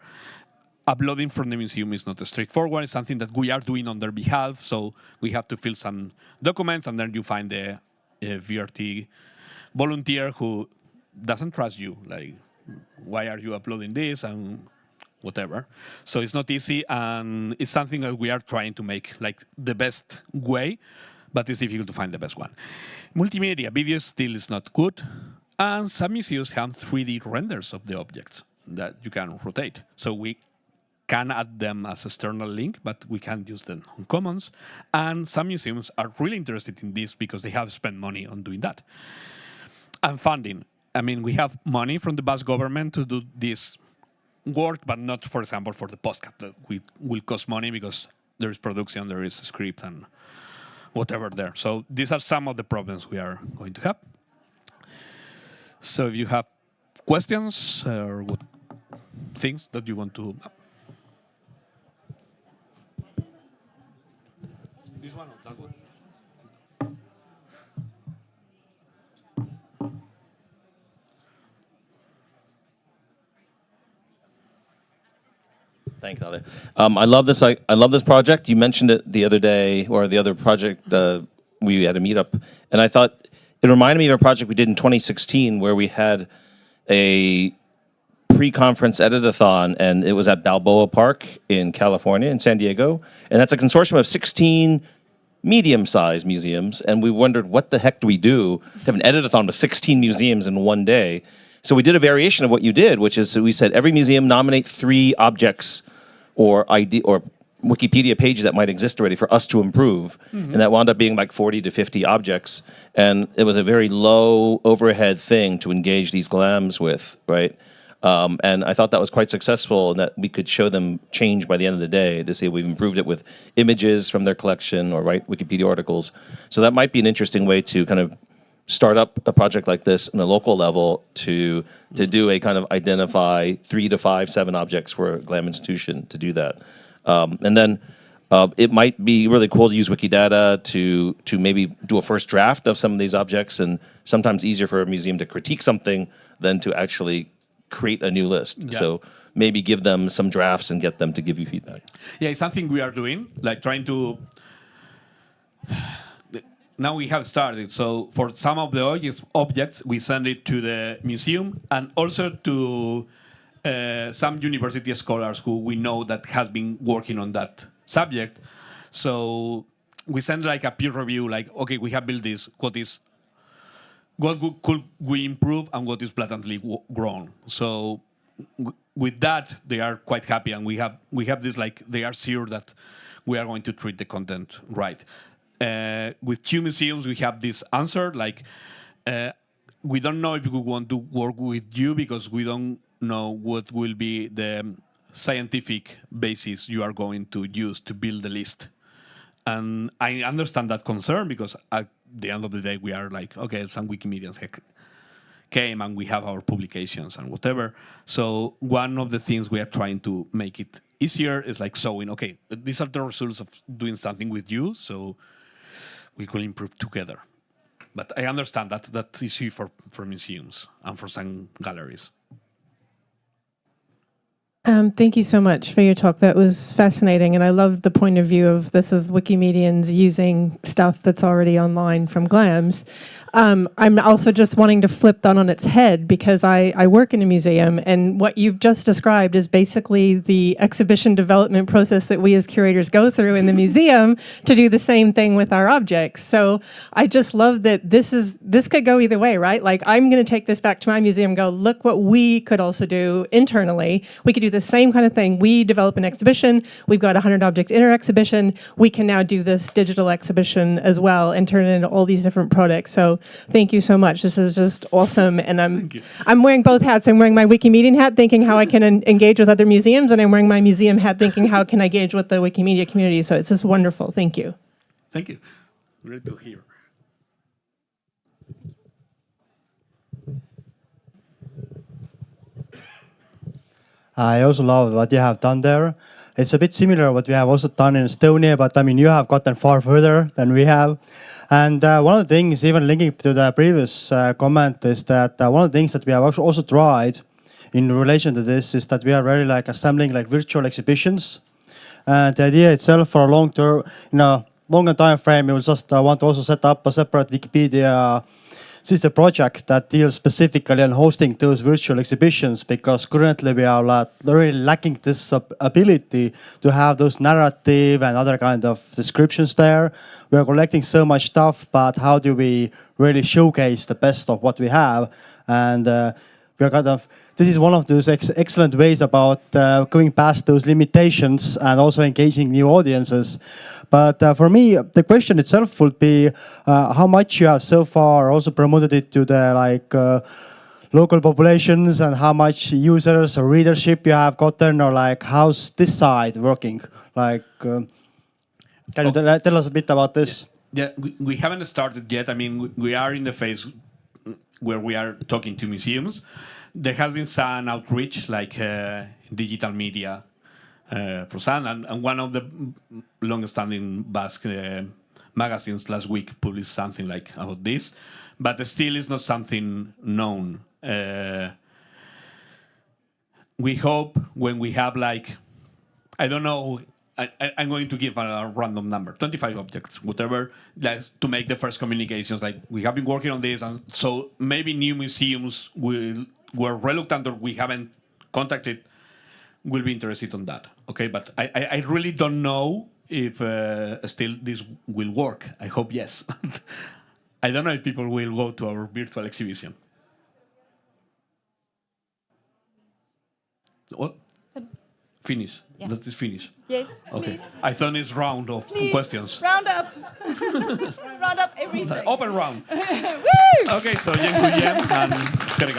Uploading from the museum is not straightforward. It's something that we are doing on their behalf, so we have to fill some documents, and then you find the VRT volunteer who doesn't trust you. Like, why are you uploading this? And whatever. So it's not easy, and it's something that we are trying to make like the best way, but it's difficult to find the best one. Multimedia video still is not good, and some museums have 3D renders of the objects that you can rotate. So we can add them as external link, but we can't use them on Commons. And some museums are really interested in this because they have spent money on doing that. And funding. I mean, we have money from the Basque government to do this work, but not, for example, for the podcast that will cost money because there is production, there is a script, and whatever there. So these are some of the problems we are going to have. So if you have questions or things that you want to... This one or that one? Thanks, Ale. I love this. I love this project. You mentioned it the other day, or the other project we had a meetup, and I thought it reminded me of a project we did in 2016 where we had a pre-conference editathon, and it was at Balboa Park in California, in San Diego, and that's a consortium of 16 medium-sized museums, and we wondered what the heck do we do to have an editathon with 16 museums in one day. So we did a variation of what you did, which is we said every museum nominate 3 objects or Wikipedia pages that might exist already for us to improve. Mm-hmm. And that wound up being like 40 to 50 objects. And it was a very low overhead thing to engage these GLAMs with, right? And I thought that was quite successful, and that we could show them change by the end of the day to see if we've improved it with images from their collection or write Wikipedia articles. So that might be an interesting way to kind of start up a project like this in a local level to do a kind of identify 3 to 5, 7 objects for a GLAM institution to do that. And then it might be really cool to use Wikidata to maybe do a first draft of some of these objects, and sometimes easier for a museum to critique something than to actually create a new list. Yeah. So maybe give them some drafts and get them to give you feedback. Yeah, it's something we are doing, like trying to... Now we have started. So for some of the objects, we send it to the museum and also to some university scholars who we know that has been working on that subject. So we send like a peer review, like, okay, we have built this. What could we improve and what is blatantly wrong? So with that, they are quite happy, and we have this, like, they are sure that we are going to treat the content right. With 2 museums, we have this answer, like, we don't know if we want to work with you because we don't know what will be the scientific basis you are going to use to build the list. And I understand that concern because at the end of the day, we are like, okay, some Wikimedians came and we have our publications and whatever. So one of the things we are trying to make it easier is like showing, okay, these are the results of doing something with you, so we could improve together. But I understand that issue for museums and for some galleries. Thank you so much for your talk. That was fascinating, and I love the point of view of this is Wikimedians using stuff that's already online from GLAMs. I'm also just wanting to flip that on its head because I work in a museum, and what you've just described is basically the exhibition development process that we as curators go through in the museum to do the same thing with our objects. So I just love that this could go either way, right? Like, I'm going to take this back to my museum and go, look what we could also do internally. We could do the same kind of thing. We develop an exhibition. We've got 100 objects in our exhibition. We can now do this digital exhibition as well and turn it into all these different products. So thank you so much. This is just awesome. And I'm wearing both hats. I'm wearing my Wikimedian hat thinking how I can engage with other museums, and I'm wearing my museum hat thinking how can I engage with the Wikimedia community. So it's just wonderful. Thank you. Thank you. Great to hear. I also love what you have done there. It's a bit similar what we have also done in Estonia, but I mean, you have gotten far further than we have. And one of the things, even linking to the previous comment, is that one of the things that we have also tried in relation to this is that we are really like assembling like virtual exhibitions. And the idea itself for a longer time frame, we will just want to also set up a separate Wikipedia this is a project that deals specifically on hosting those virtual exhibitions, because currently we are really lacking this ability to have those narrative and other kind of descriptions there. We are collecting so much stuff, but how do we really showcase the best of what we have? And we're this is one of those excellent ways about going past those limitations and also engaging new audiences. But for me, the question itself would be how much you have so far also promoted it to the local populations, and how much users or readership you have gotten, or how's this side working? Can you tell us a bit about this? Yeah, we haven't started yet. I mean, we are in the phase where we are talking to museums. There has been some outreach, like digital media for some, and one of the longest-standing Basque magazines last week published something like about this, but still is not something known. We hope when we have I don't know, I'm going to give a random number, 25 objects, whatever, to make the first communications. We have been working on this, and so maybe new museums were reluctant or we haven't contacted will be interested on that. Okay, but I really don't know if still this will work. I hope yes. I don't know if people will go to our virtual exhibition. What? Finish. Yeah. That is finish. Yes. Okay. Please. I thought it's round of Please, questions. round up. Round up everything. Open round. Woo! Okay, so Yen and Eskerrik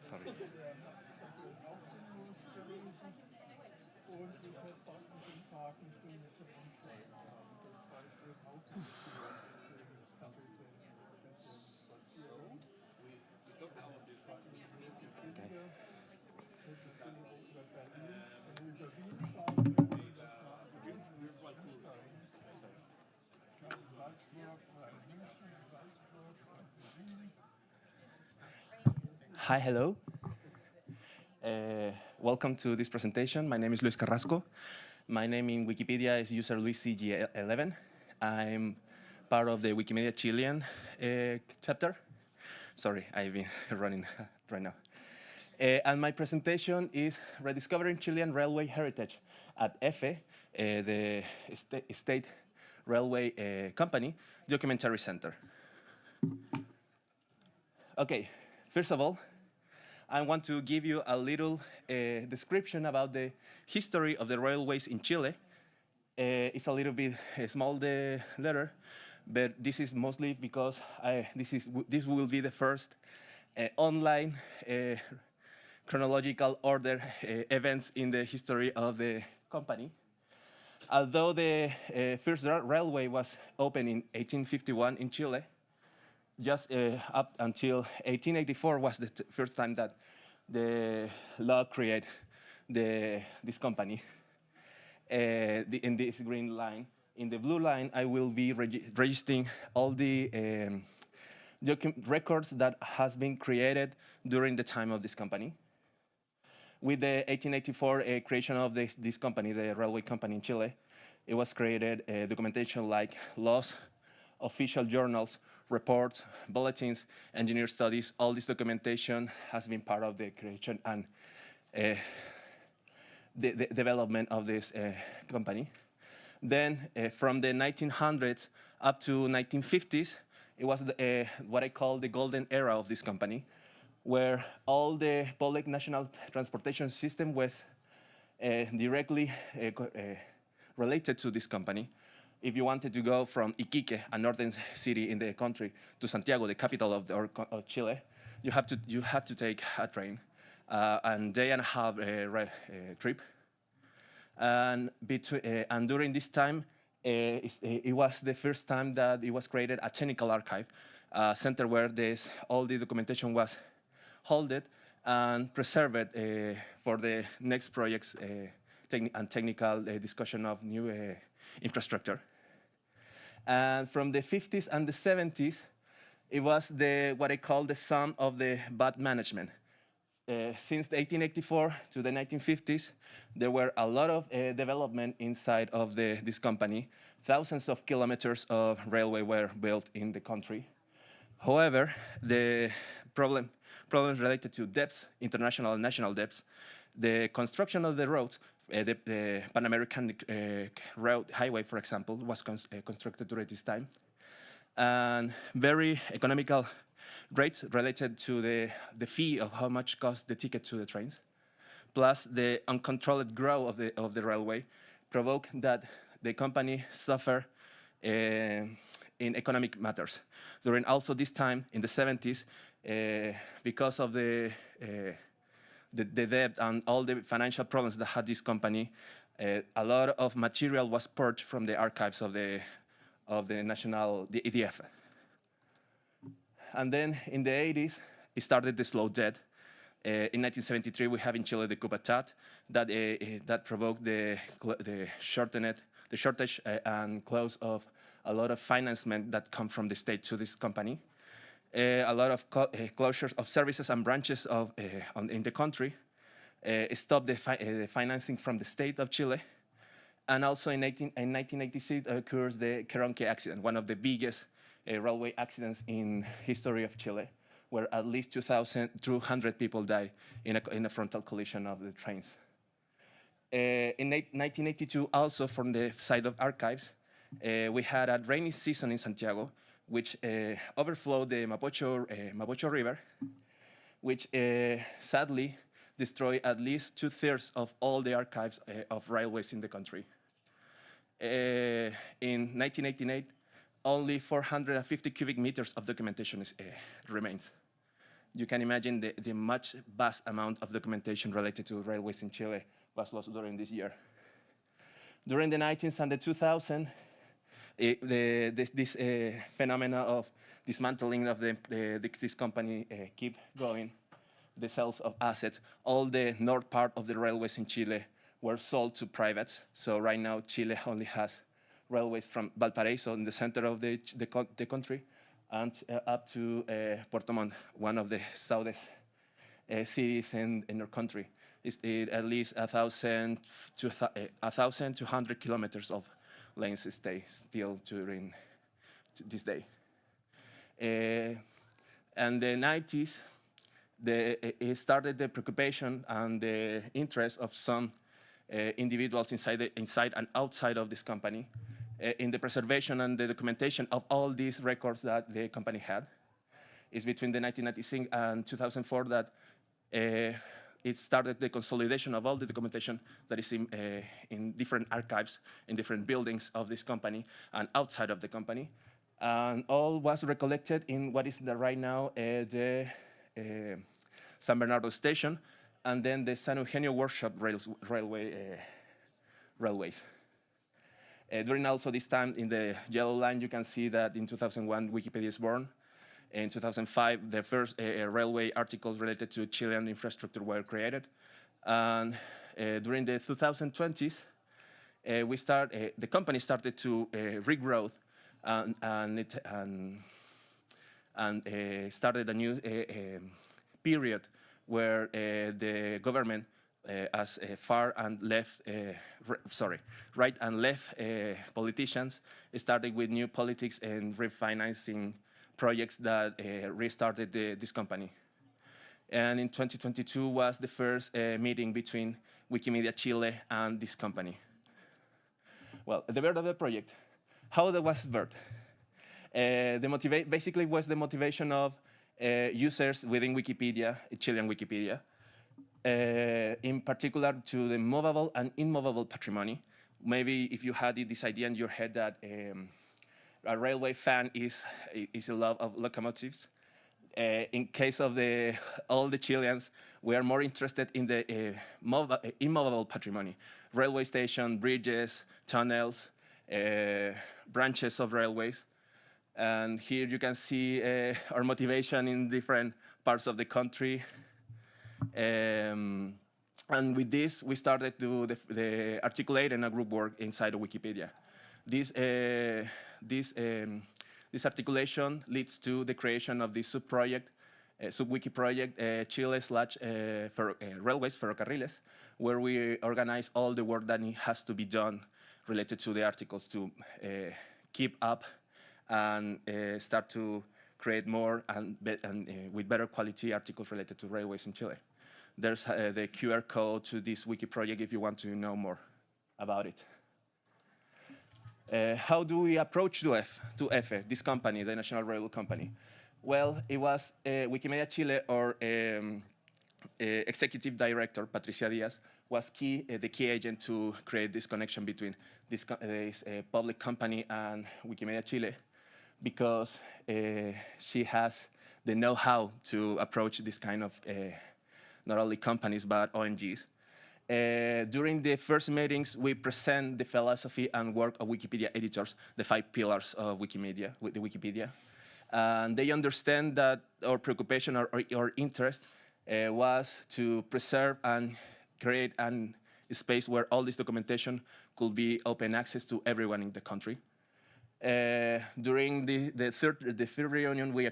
Sorry. Hi, hello. Welcome to this presentation. My name is Luis Carrasco. My name in Wikipedia is user LuisCG11. I'm part of the Wikimedia Chilean chapter. Sorry, I've been running right now. And my presentation is Rediscovering Chilean Railway Heritage at EFE, the state railway company, documentary center. Okay, first of all, I want to give you a little description about the history of the railways in Chile. It's a little bit small, the letter, but this is mostly because this will be the first online chronological order events in the history of the company. Although the first railway was opened in 1851 in Chile, just up until 1884 was the first time that the law created this company. In this green line. In the blue line, I will be registering all the records that has been created during the time of this company. With the 1884 creation of this company, the railway company in Chile, it was created documentation like laws, official journals, reports, bulletins, engineer studies. All this documentation has been part of the creation and the development of this company. Then from the 1900s up to 1950s, it was what I call the golden era of this company, where all the public national transportation system was directly related to this company. If you wanted to go from Iquique, a northern city in the country, to Santiago, the capital of Chile, you had to take a train, and day and a half trip. And during this time, it was the first time that it was created a technical archive, a center where all the documentation was held and preserved for the next projects and technical discussion of new infrastructure. And from the 50s and the 70s, it was what I call the sum of the bad management. Since the 1884 to the 1950s, there were a lot of development inside of this company. Thousands of kilometers of railway were built in the country. However, the problems related to debts, international and national debts, the construction of the roads, the Pan American road highway, for example, was constructed during this time, and very economical rates related to the fee of how much cost the ticket to the trains, plus the uncontrolled growth of the railway, provoked that the company suffer in economic matters. During also this time, in the 70s, because of the debt and all the financial problems that had this company, a lot of material was purged from the archives of the EDF. And then in the 80s, it started the slow death. In 1973, we have in Chile the coup d'etat that provoked the shortage and close of a lot of financement that come from the state to this company. A lot of closures of services and branches in the country. Stopped the financing from the state of Chile. And also in 1986 occurs the Queronque accident, one of the biggest railway accidents in history of Chile, where at least 2,200 people died in a frontal collision of the trains. In 1982, also from the side of archives, we had a rainy season in Santiago, which overflowed the Mapocho River, which sadly destroyed at least 2/3 of all the archives of railways in the country. In 1988, only 450 cubic meters of documentation remains. you can imagine the much vast amount of documentation related to railways in Chile was lost during this year. During the 19th and the 2000s, this phenomena of dismantling of this company keep going. The sales of assets, all the north part of the railways in Chile were sold to privates. So right now, Chile only has railways from Valparaiso in the center of the country and up to Puerto Montt, one of the southest cities in our country. It's at least 1,200 kilometers of lanes stay still during this day. And the 90s, it started the preoccupation and the interest of some individuals inside and outside of this company in the preservation and the documentation of all these records that the company had. It's between the 1996 and 2004 that it started the consolidation of all the documentation that is in different archives, in different buildings of this company and outside of the company. And all was recollected in what is right now the San Bernardo station, and then the San Eugenio workshop railways. During also this time, in the yellow line, you can see that in 2001, Wikipedia is born. In 2005, the first railway articles related to Chilean infrastructure were created. And during the 2020s, the company started to regrow and started a new period where the government, as right and left politicians, started with new politics and refinancing projects that restarted this company. And in 2022 was the first meeting between Wikimedia Chile and this company. Well, the birth of the project, how that was birthed? Basically was the motivation of users within Wikipedia, Chilean Wikipedia, in particular to the movable and immovable patrimony. Maybe if you had this idea in your head that a railway fan is a love of locomotives. In case of all the Chileans, we are more interested in the immovable patrimony, railway station, bridges, tunnels, branches of railways. And here you can see our motivation in different parts of the country. And with this, we started to the articulating a group work inside of Wikipedia. This articulation leads to the creation of the sub-wiki project, Chile/Railways, Ferrocarriles, where we organize all the work that has to be done related to the articles to keep up and start to create more and with better quality articles related to railways in Chile. There's the QR code to this wiki project if you want to know more about it. How do we approach to EFE, this company, the National Railway Company? Well, it was Wikimedia Chile, or executive director, Patricia Diaz, was the key agent to create this connection between this public company and Wikimedia Chile, because she has the know-how to approach this kind of not only companies, but ONGs. During the first meetings, we present the philosophy and work of Wikipedia editors, the 5 pillars of Wikimedia, with the Wikipedia. And they understand that our preoccupation or interest was to preserve and create a space where all this documentation could be open access to everyone in the country. During the third reunion, we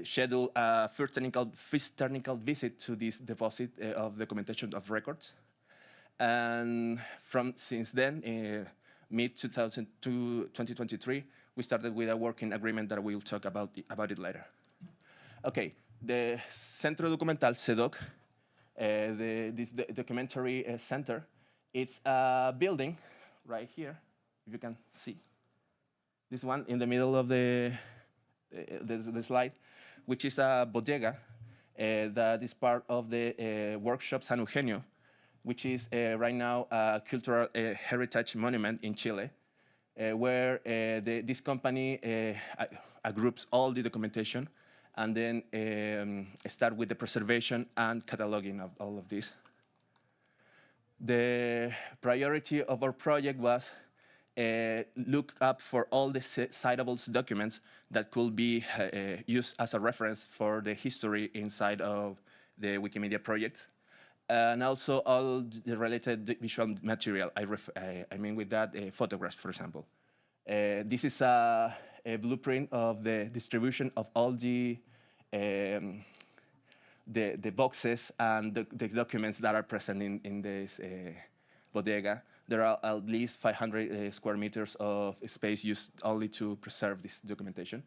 schedule a first technical visit to this deposit of documentation of records. And since then, mid-2023, we started with a working agreement that we'll talk about it later. Okay, the Centro Documental, CEDOC, this documentary center, it's a building right here, if you can see. This one in the middle of the slide, which is a bodega that is part of the workshop San Eugenio, which is right now a cultural heritage monument in Chile, where this company groups all the documentation and then start with the preservation and cataloging of all of this. The priority of our project was look up for all the citable documents that could be used as a reference for the history inside of the Wikimedia project, and also all the related visual material. I mean with that, photographs, for example. This is a blueprint of the distribution of all the boxes and the documents that are present in this bodega. There are at least 500 square meters of space used only to preserve this documentation.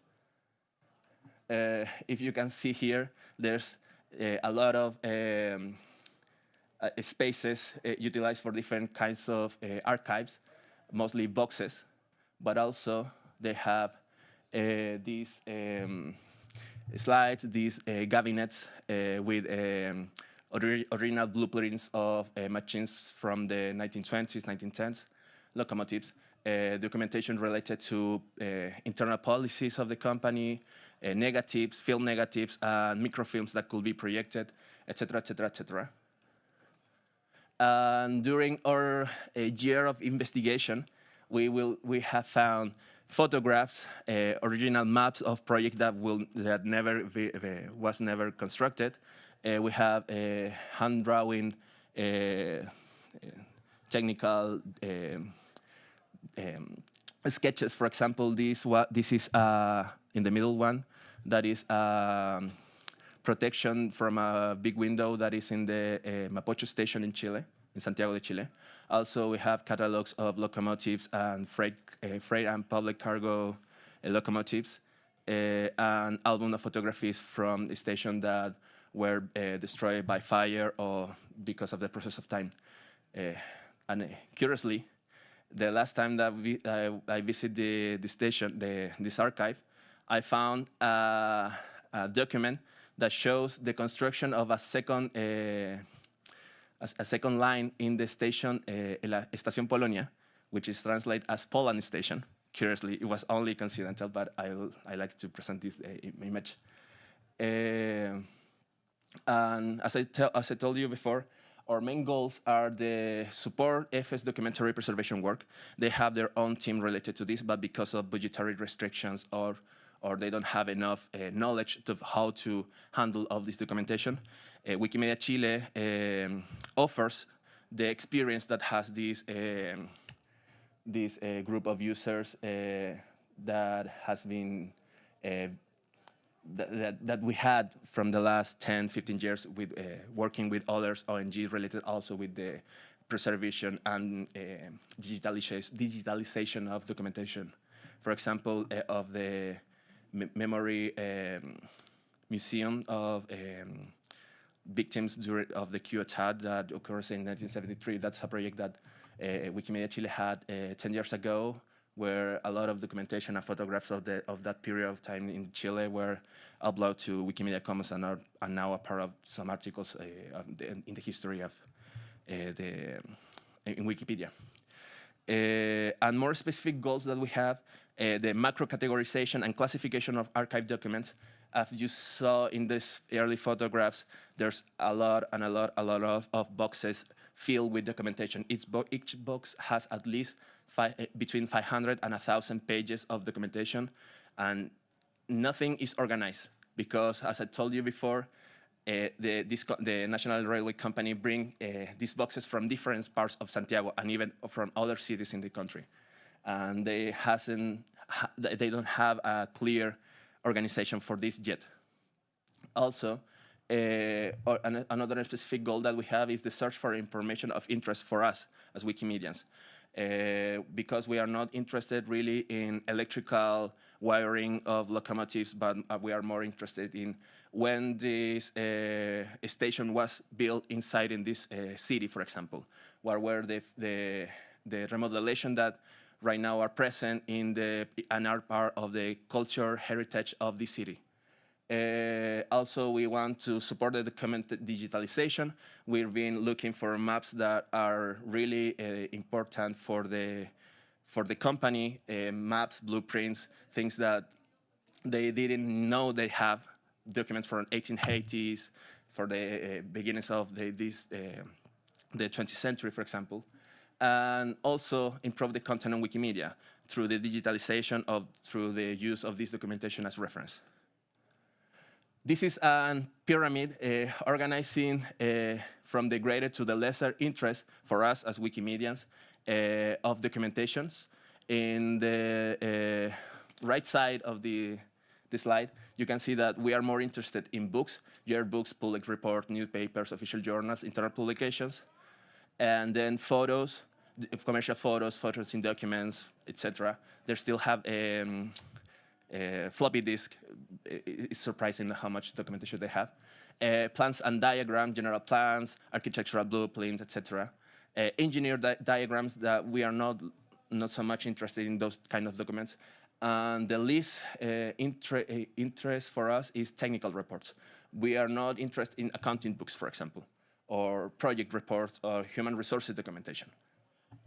If you can see here, there's a lot of spaces utilized for different kinds of archives, mostly boxes, but also they have these slides, these cabinets with original blueprints of machines from the 1920s, 1910s, locomotives, documentation related to internal policies of the company, negatives, film negatives, and microfilms that could be projected, etc., etc., etc. And during our year of investigation, we have found photographs, original maps of projects that was never constructed. We have hand drawing, technical sketches. For example, this is in the middle one. That is protection from a big window that is in the Mapocho station in Chile, in Santiago de Chile. Also, we have catalogs of locomotives and freight and public cargo locomotives, and album of photographies from the station that were destroyed by fire or because of the process of time. And curiously, the last time that I visited the station, this archive, I found a document that shows the construction of a second line in the station, la Estación Polonia, which is translated as Poland Station. Curiously, it was only coincidental, but I like to present this image. And as I told you before, our main goals are the support FS documentary preservation work. They have their own team related to this, but because of budgetary restrictions or they don't have enough knowledge of how to handle all this documentation, Wikimedia Chile offers the experience that has this group of users that has been that we had from the last 10, 15 years with working with others ONGs related also with the preservation and digitalization of documentation. For example, of the memory museum of victims of the Q attack that occurs in 1973. That's a project that Wikimedia Chile had 10 years ago, where a lot of documentation and photographs of that period of time in Chile were uploaded to Wikimedia Commons and are now a part of some articles in the history of in Wikipedia. And more specific goals that we have, the macro categorization and classification of archive documents. As you saw in these early photographs, there's a lot of boxes filled with documentation. Each box has at least between 500 and 1,000 pages of documentation, and nothing is organized because, as I told you before, the National Railway Company bring these boxes from different parts of Santiago and even from other cities in the country, and they don't have a clear organization for this yet. Also, another specific goal that we have is the search for information of interest for us as Wikimedians. Because we are not interested really in electrical wiring of locomotives, but we are more interested in when this station was built inside in this city, for example, where were the remodelation that right now are present in and are part of the culture heritage of the city. Also, we want to support the document digitalization. We've been looking for maps that are really important for the company, maps, blueprints, things that they didn't know they have, documents from 1880s, for the beginnings of the 20th century, for example, and also improve the content on Wikimedia through the digitalization through the use of this documentation as reference. This is a pyramid organizing from the greater to the lesser interest for us as Wikimedians of documentations. In the right side of the slide, you can see that we are more interested in books, yearbooks, public reports, newspapers, official journals, internal publications, and then photos, commercial photos, photos in documents, etc. They still have floppy disk. It's surprising how much documentation they have. Plans and diagrams, general plans, architectural blueprints, etc. Engineer diagrams that we are not so much interested in those kind of documents. And the least interest for us is technical reports. We are not interested in accounting books, for example, or project reports or human resources documentation.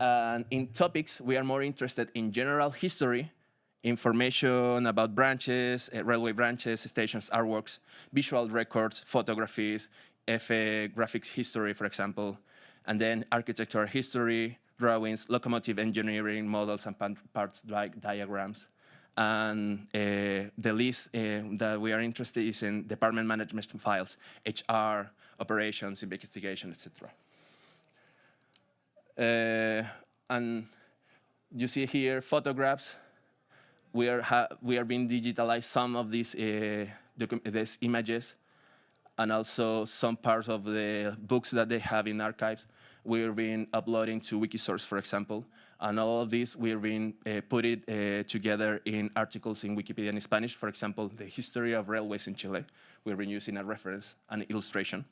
And in topics, we are more interested in general history, information about branches, railway branches, stations, artworks, visual records, photographies, graphics history, for example, and then architectural history, drawings, locomotive engineering, models and parts diagrams. And the list that we are interested in is in department management files, HR, operations, investigation, etc. And you see here photographs. We are being digitalized some of these images, and also some parts of the books that they have in archives. We're being uploading to Wikisource, for example, and all of this we're being put it together in articles in Wikipedia in Spanish. For example, the history of railways in Chile. We've been using a reference, an illustration.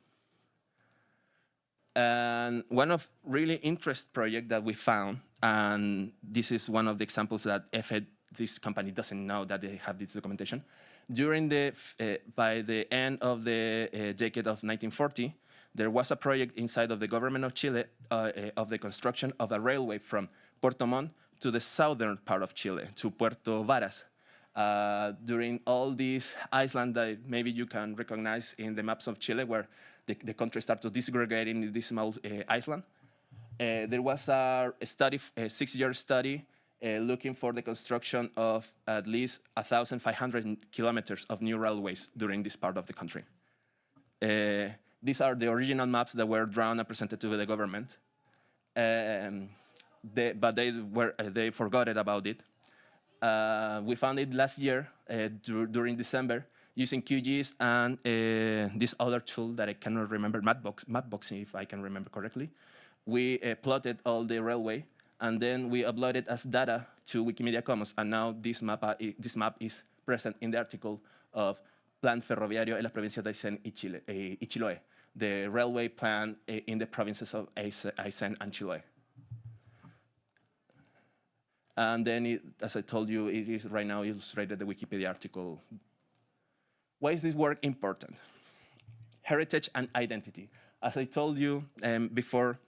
And one of really interest project that we found, and this is one of the examples that this company doesn't know that they have this documentation. During by the end of the decade of 1940, there was a project inside of the government of Chile of the construction of a railway from Puerto Montt to the southern part of Chile, to Puerto Varas. During all these islands that maybe you can recognize in the maps of Chile, where the country started to disaggregate in this small island, there was a study, a 6-year study, looking for the construction of at least 1,500 kilometers of new railways during this part of the country. These are the original maps that were drawn and presented to the government, but they forgot about it. We found it last year during December using QGIS and this other tool that I cannot remember, Mapbox, if I can remember correctly. We plotted all the railway, and then we uploaded as data to Wikimedia Commons, and now this map is present in the article of Plan Ferroviario en las provincias de Aysén y Chiloé, the railway plan in the provinces of Aysén and Chiloé. And then, as I told you, it is right now illustrated the Wikipedia article. Why is this work important? Heritage and identity. As I told you before,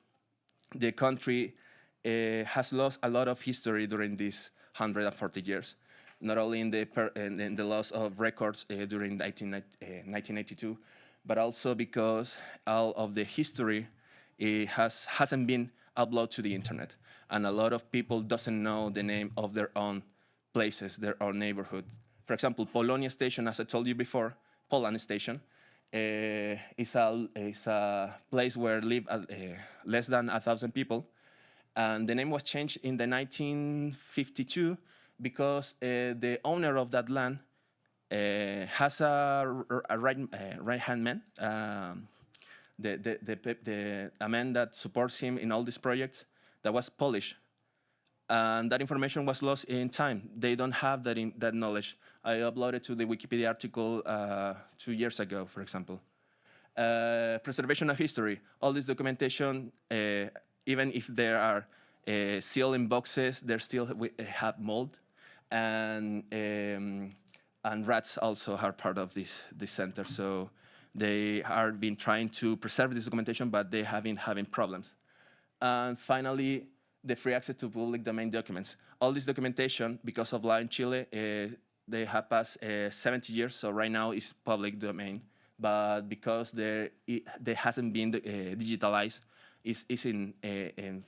the country has lost a lot of history during these 140 years, not only in the loss of records during 1982, but also because all of the history hasn't been uploaded to the internet, and a lot of people doesn't know the name of their own places, their own neighborhood. For example, Polonia Station, as I told you before, Poland Station, is a place where live less than 1,000 people, and the name was changed in the 1952 because the owner of that land has a right-hand man, a man that supports him in all these projects, that was Polish. And that information was lost in time. They don't have that knowledge. I uploaded to the Wikipedia article 2 years ago, for example. Preservation of history. All this documentation, even if there are sealed in boxes, they still have mold. And rats also are part of this center. So they are been trying to preserve this documentation, but they have been having problems. And finally, the free access to public domain documents. All this documentation, because of law in Chile, They have passed 70 years, so right now it's public domain. But because they hasn't been digitalized, it's in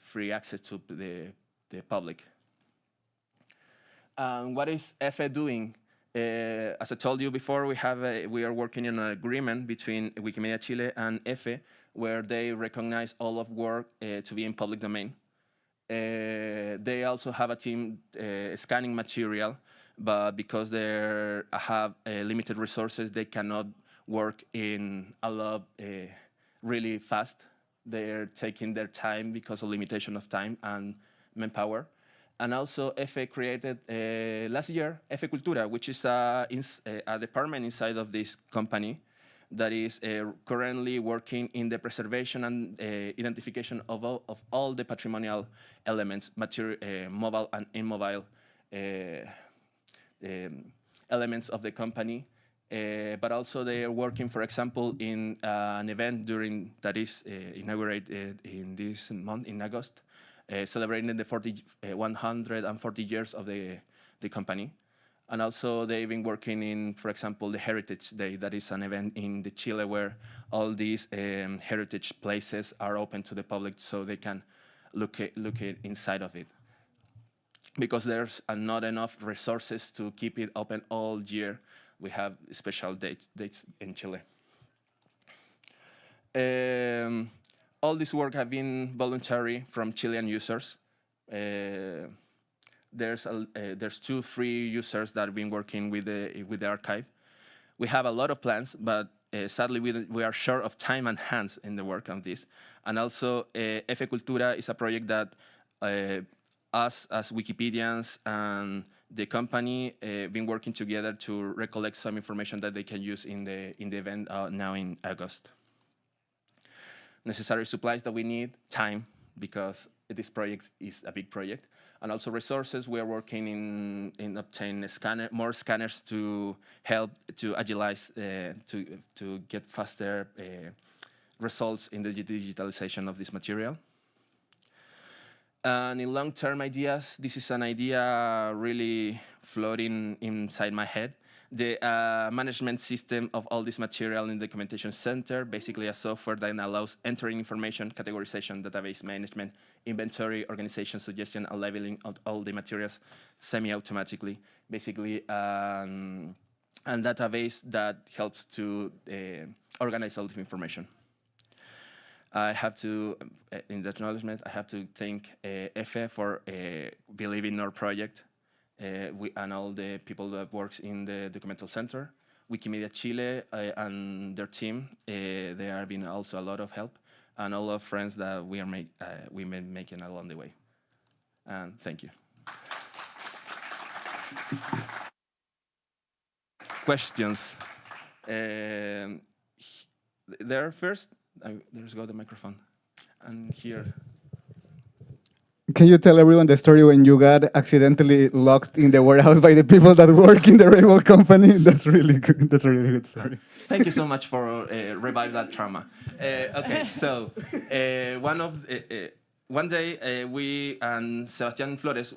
free access to the public. What is EFE doing? As I told you before, we are working on an agreement between Wikimedia Chile and EFE, where they recognize all of work to be in public domain. They also have a team scanning material, but because they have limited resources, they cannot work in a lot really fast. They're taking their time because of limitation of time and manpower. And also, EFE created last year EFE Cultura, which is a department inside of this company that is currently working in the preservation and identification of all the patrimonial elements, mobile and immobile elements of the company. But also they are working, for example, in an event that is inaugurated in this month, in August, celebrating the 140 years of the company. And also they've been working in, for example, the Heritage Day, that is an event in Chile where all these heritage places are open to the public so they can look inside of it. Because there's not enough resources to keep it open all year, we have special dates in Chile. All this work have been voluntary from Chilean users. There's 2 free users that have been working with the archive. We have a lot of plans, but sadly we are short of time and hands in the work on this. And also, EFE Cultura is a project that us as Wikipedians and the company been working together to recollect some information that they can use in the event now in August. Necessary supplies that we need, time, because this project is a big project, and also resources. We are working in obtaining more scanners to help to agilize, to get faster results in the digitalization of this material. And in long-term ideas, this is an idea really floating inside my head. The management system of all this material in the documentation center, basically a software that allows entering information, categorization, database management, inventory, organization, suggestion, and labeling of all the materials semi-automatically. Basically, a database that helps to organize all the information. I have to, in the acknowledgement, I have to thank EFE for believing in our project. And all the people that works in the documental center, Wikimedia Chile and their team, they have been also a lot of help, and all of friends that we been making along the way. And thank you. Questions? There first. There's got the microphone, and here. Can you tell everyone the story when you got accidentally locked in the warehouse by the people that work in the rival company? That's really good. That's a really good story. Thank you so much for revive that trauma. Okay, so one day we and Sebastián Flores,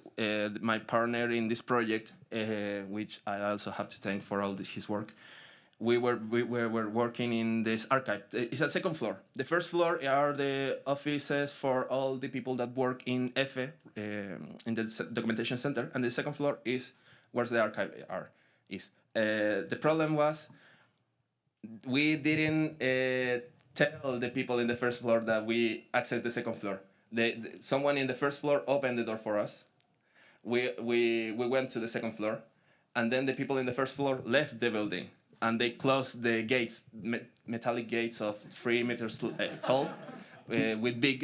my partner in this project, which I also have to thank for all his work. We were working in this archive. It's a second floor. The first floor are the offices for all the people that work in EFE, in the documentation center, and the second floor is where the archive is. The problem was we didn't tell the people in the first floor that we accessed the second floor. Someone in the first floor opened the door for us. We went to the second floor, and then the people in the first floor left the building. And they closed the gates, metallic gates of 3 meters tall, with big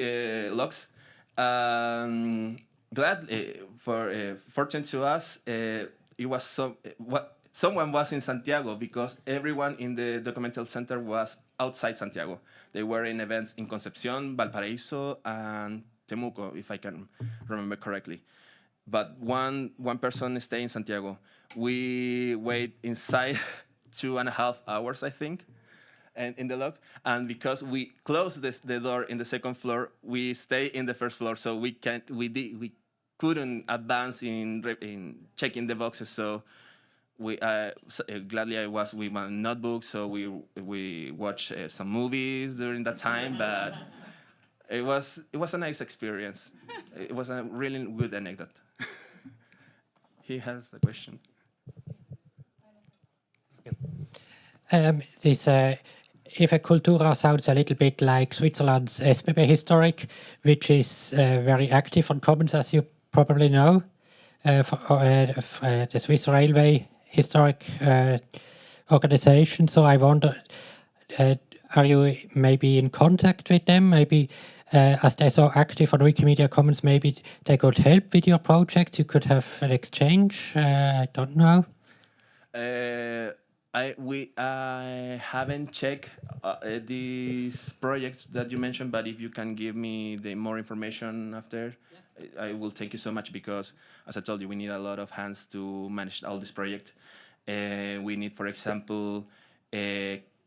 locks. Fortunate to us, it was someone was in Santiago, because everyone in the documental center was outside Santiago. They were in events in Concepción, Valparaíso, and Temuco, if I can remember correctly. But one person stayed in Santiago. We wait inside 2.5 hours, I think, and in the lock. And because we closed the door in the second floor, we stay in the first floor, so we couldn't advance in checking the boxes. So gladly I was with my notebook, so we watched some movies during that time, but it was a nice experience. It was a really good anecdote. He has the question. If a cultura sounds a little bit like Switzerland's SBB Historic, which is very active on Commons, as you probably know, the Swiss Railway Historic organization. So I wonder, are you maybe in contact with them? Maybe as they're so active on Wikimedia Commons, maybe they could help with your project. You could have an exchange. I don't know. I haven't checked these projects that you mentioned, but if you can give me the more information after, I will thank you so much, because, as I told you, we need a lot of hands to manage all this project. We need, for example,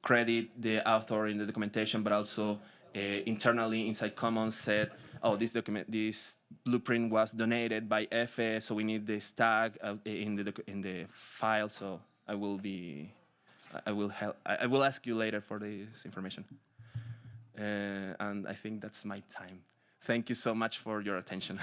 credit the author in the documentation, but also internally inside Commons said, oh, this blueprint was donated by EFE, so we need this tag in the file. So I will ask you later for this information. And I think that's my time. Thank you so much for your attention.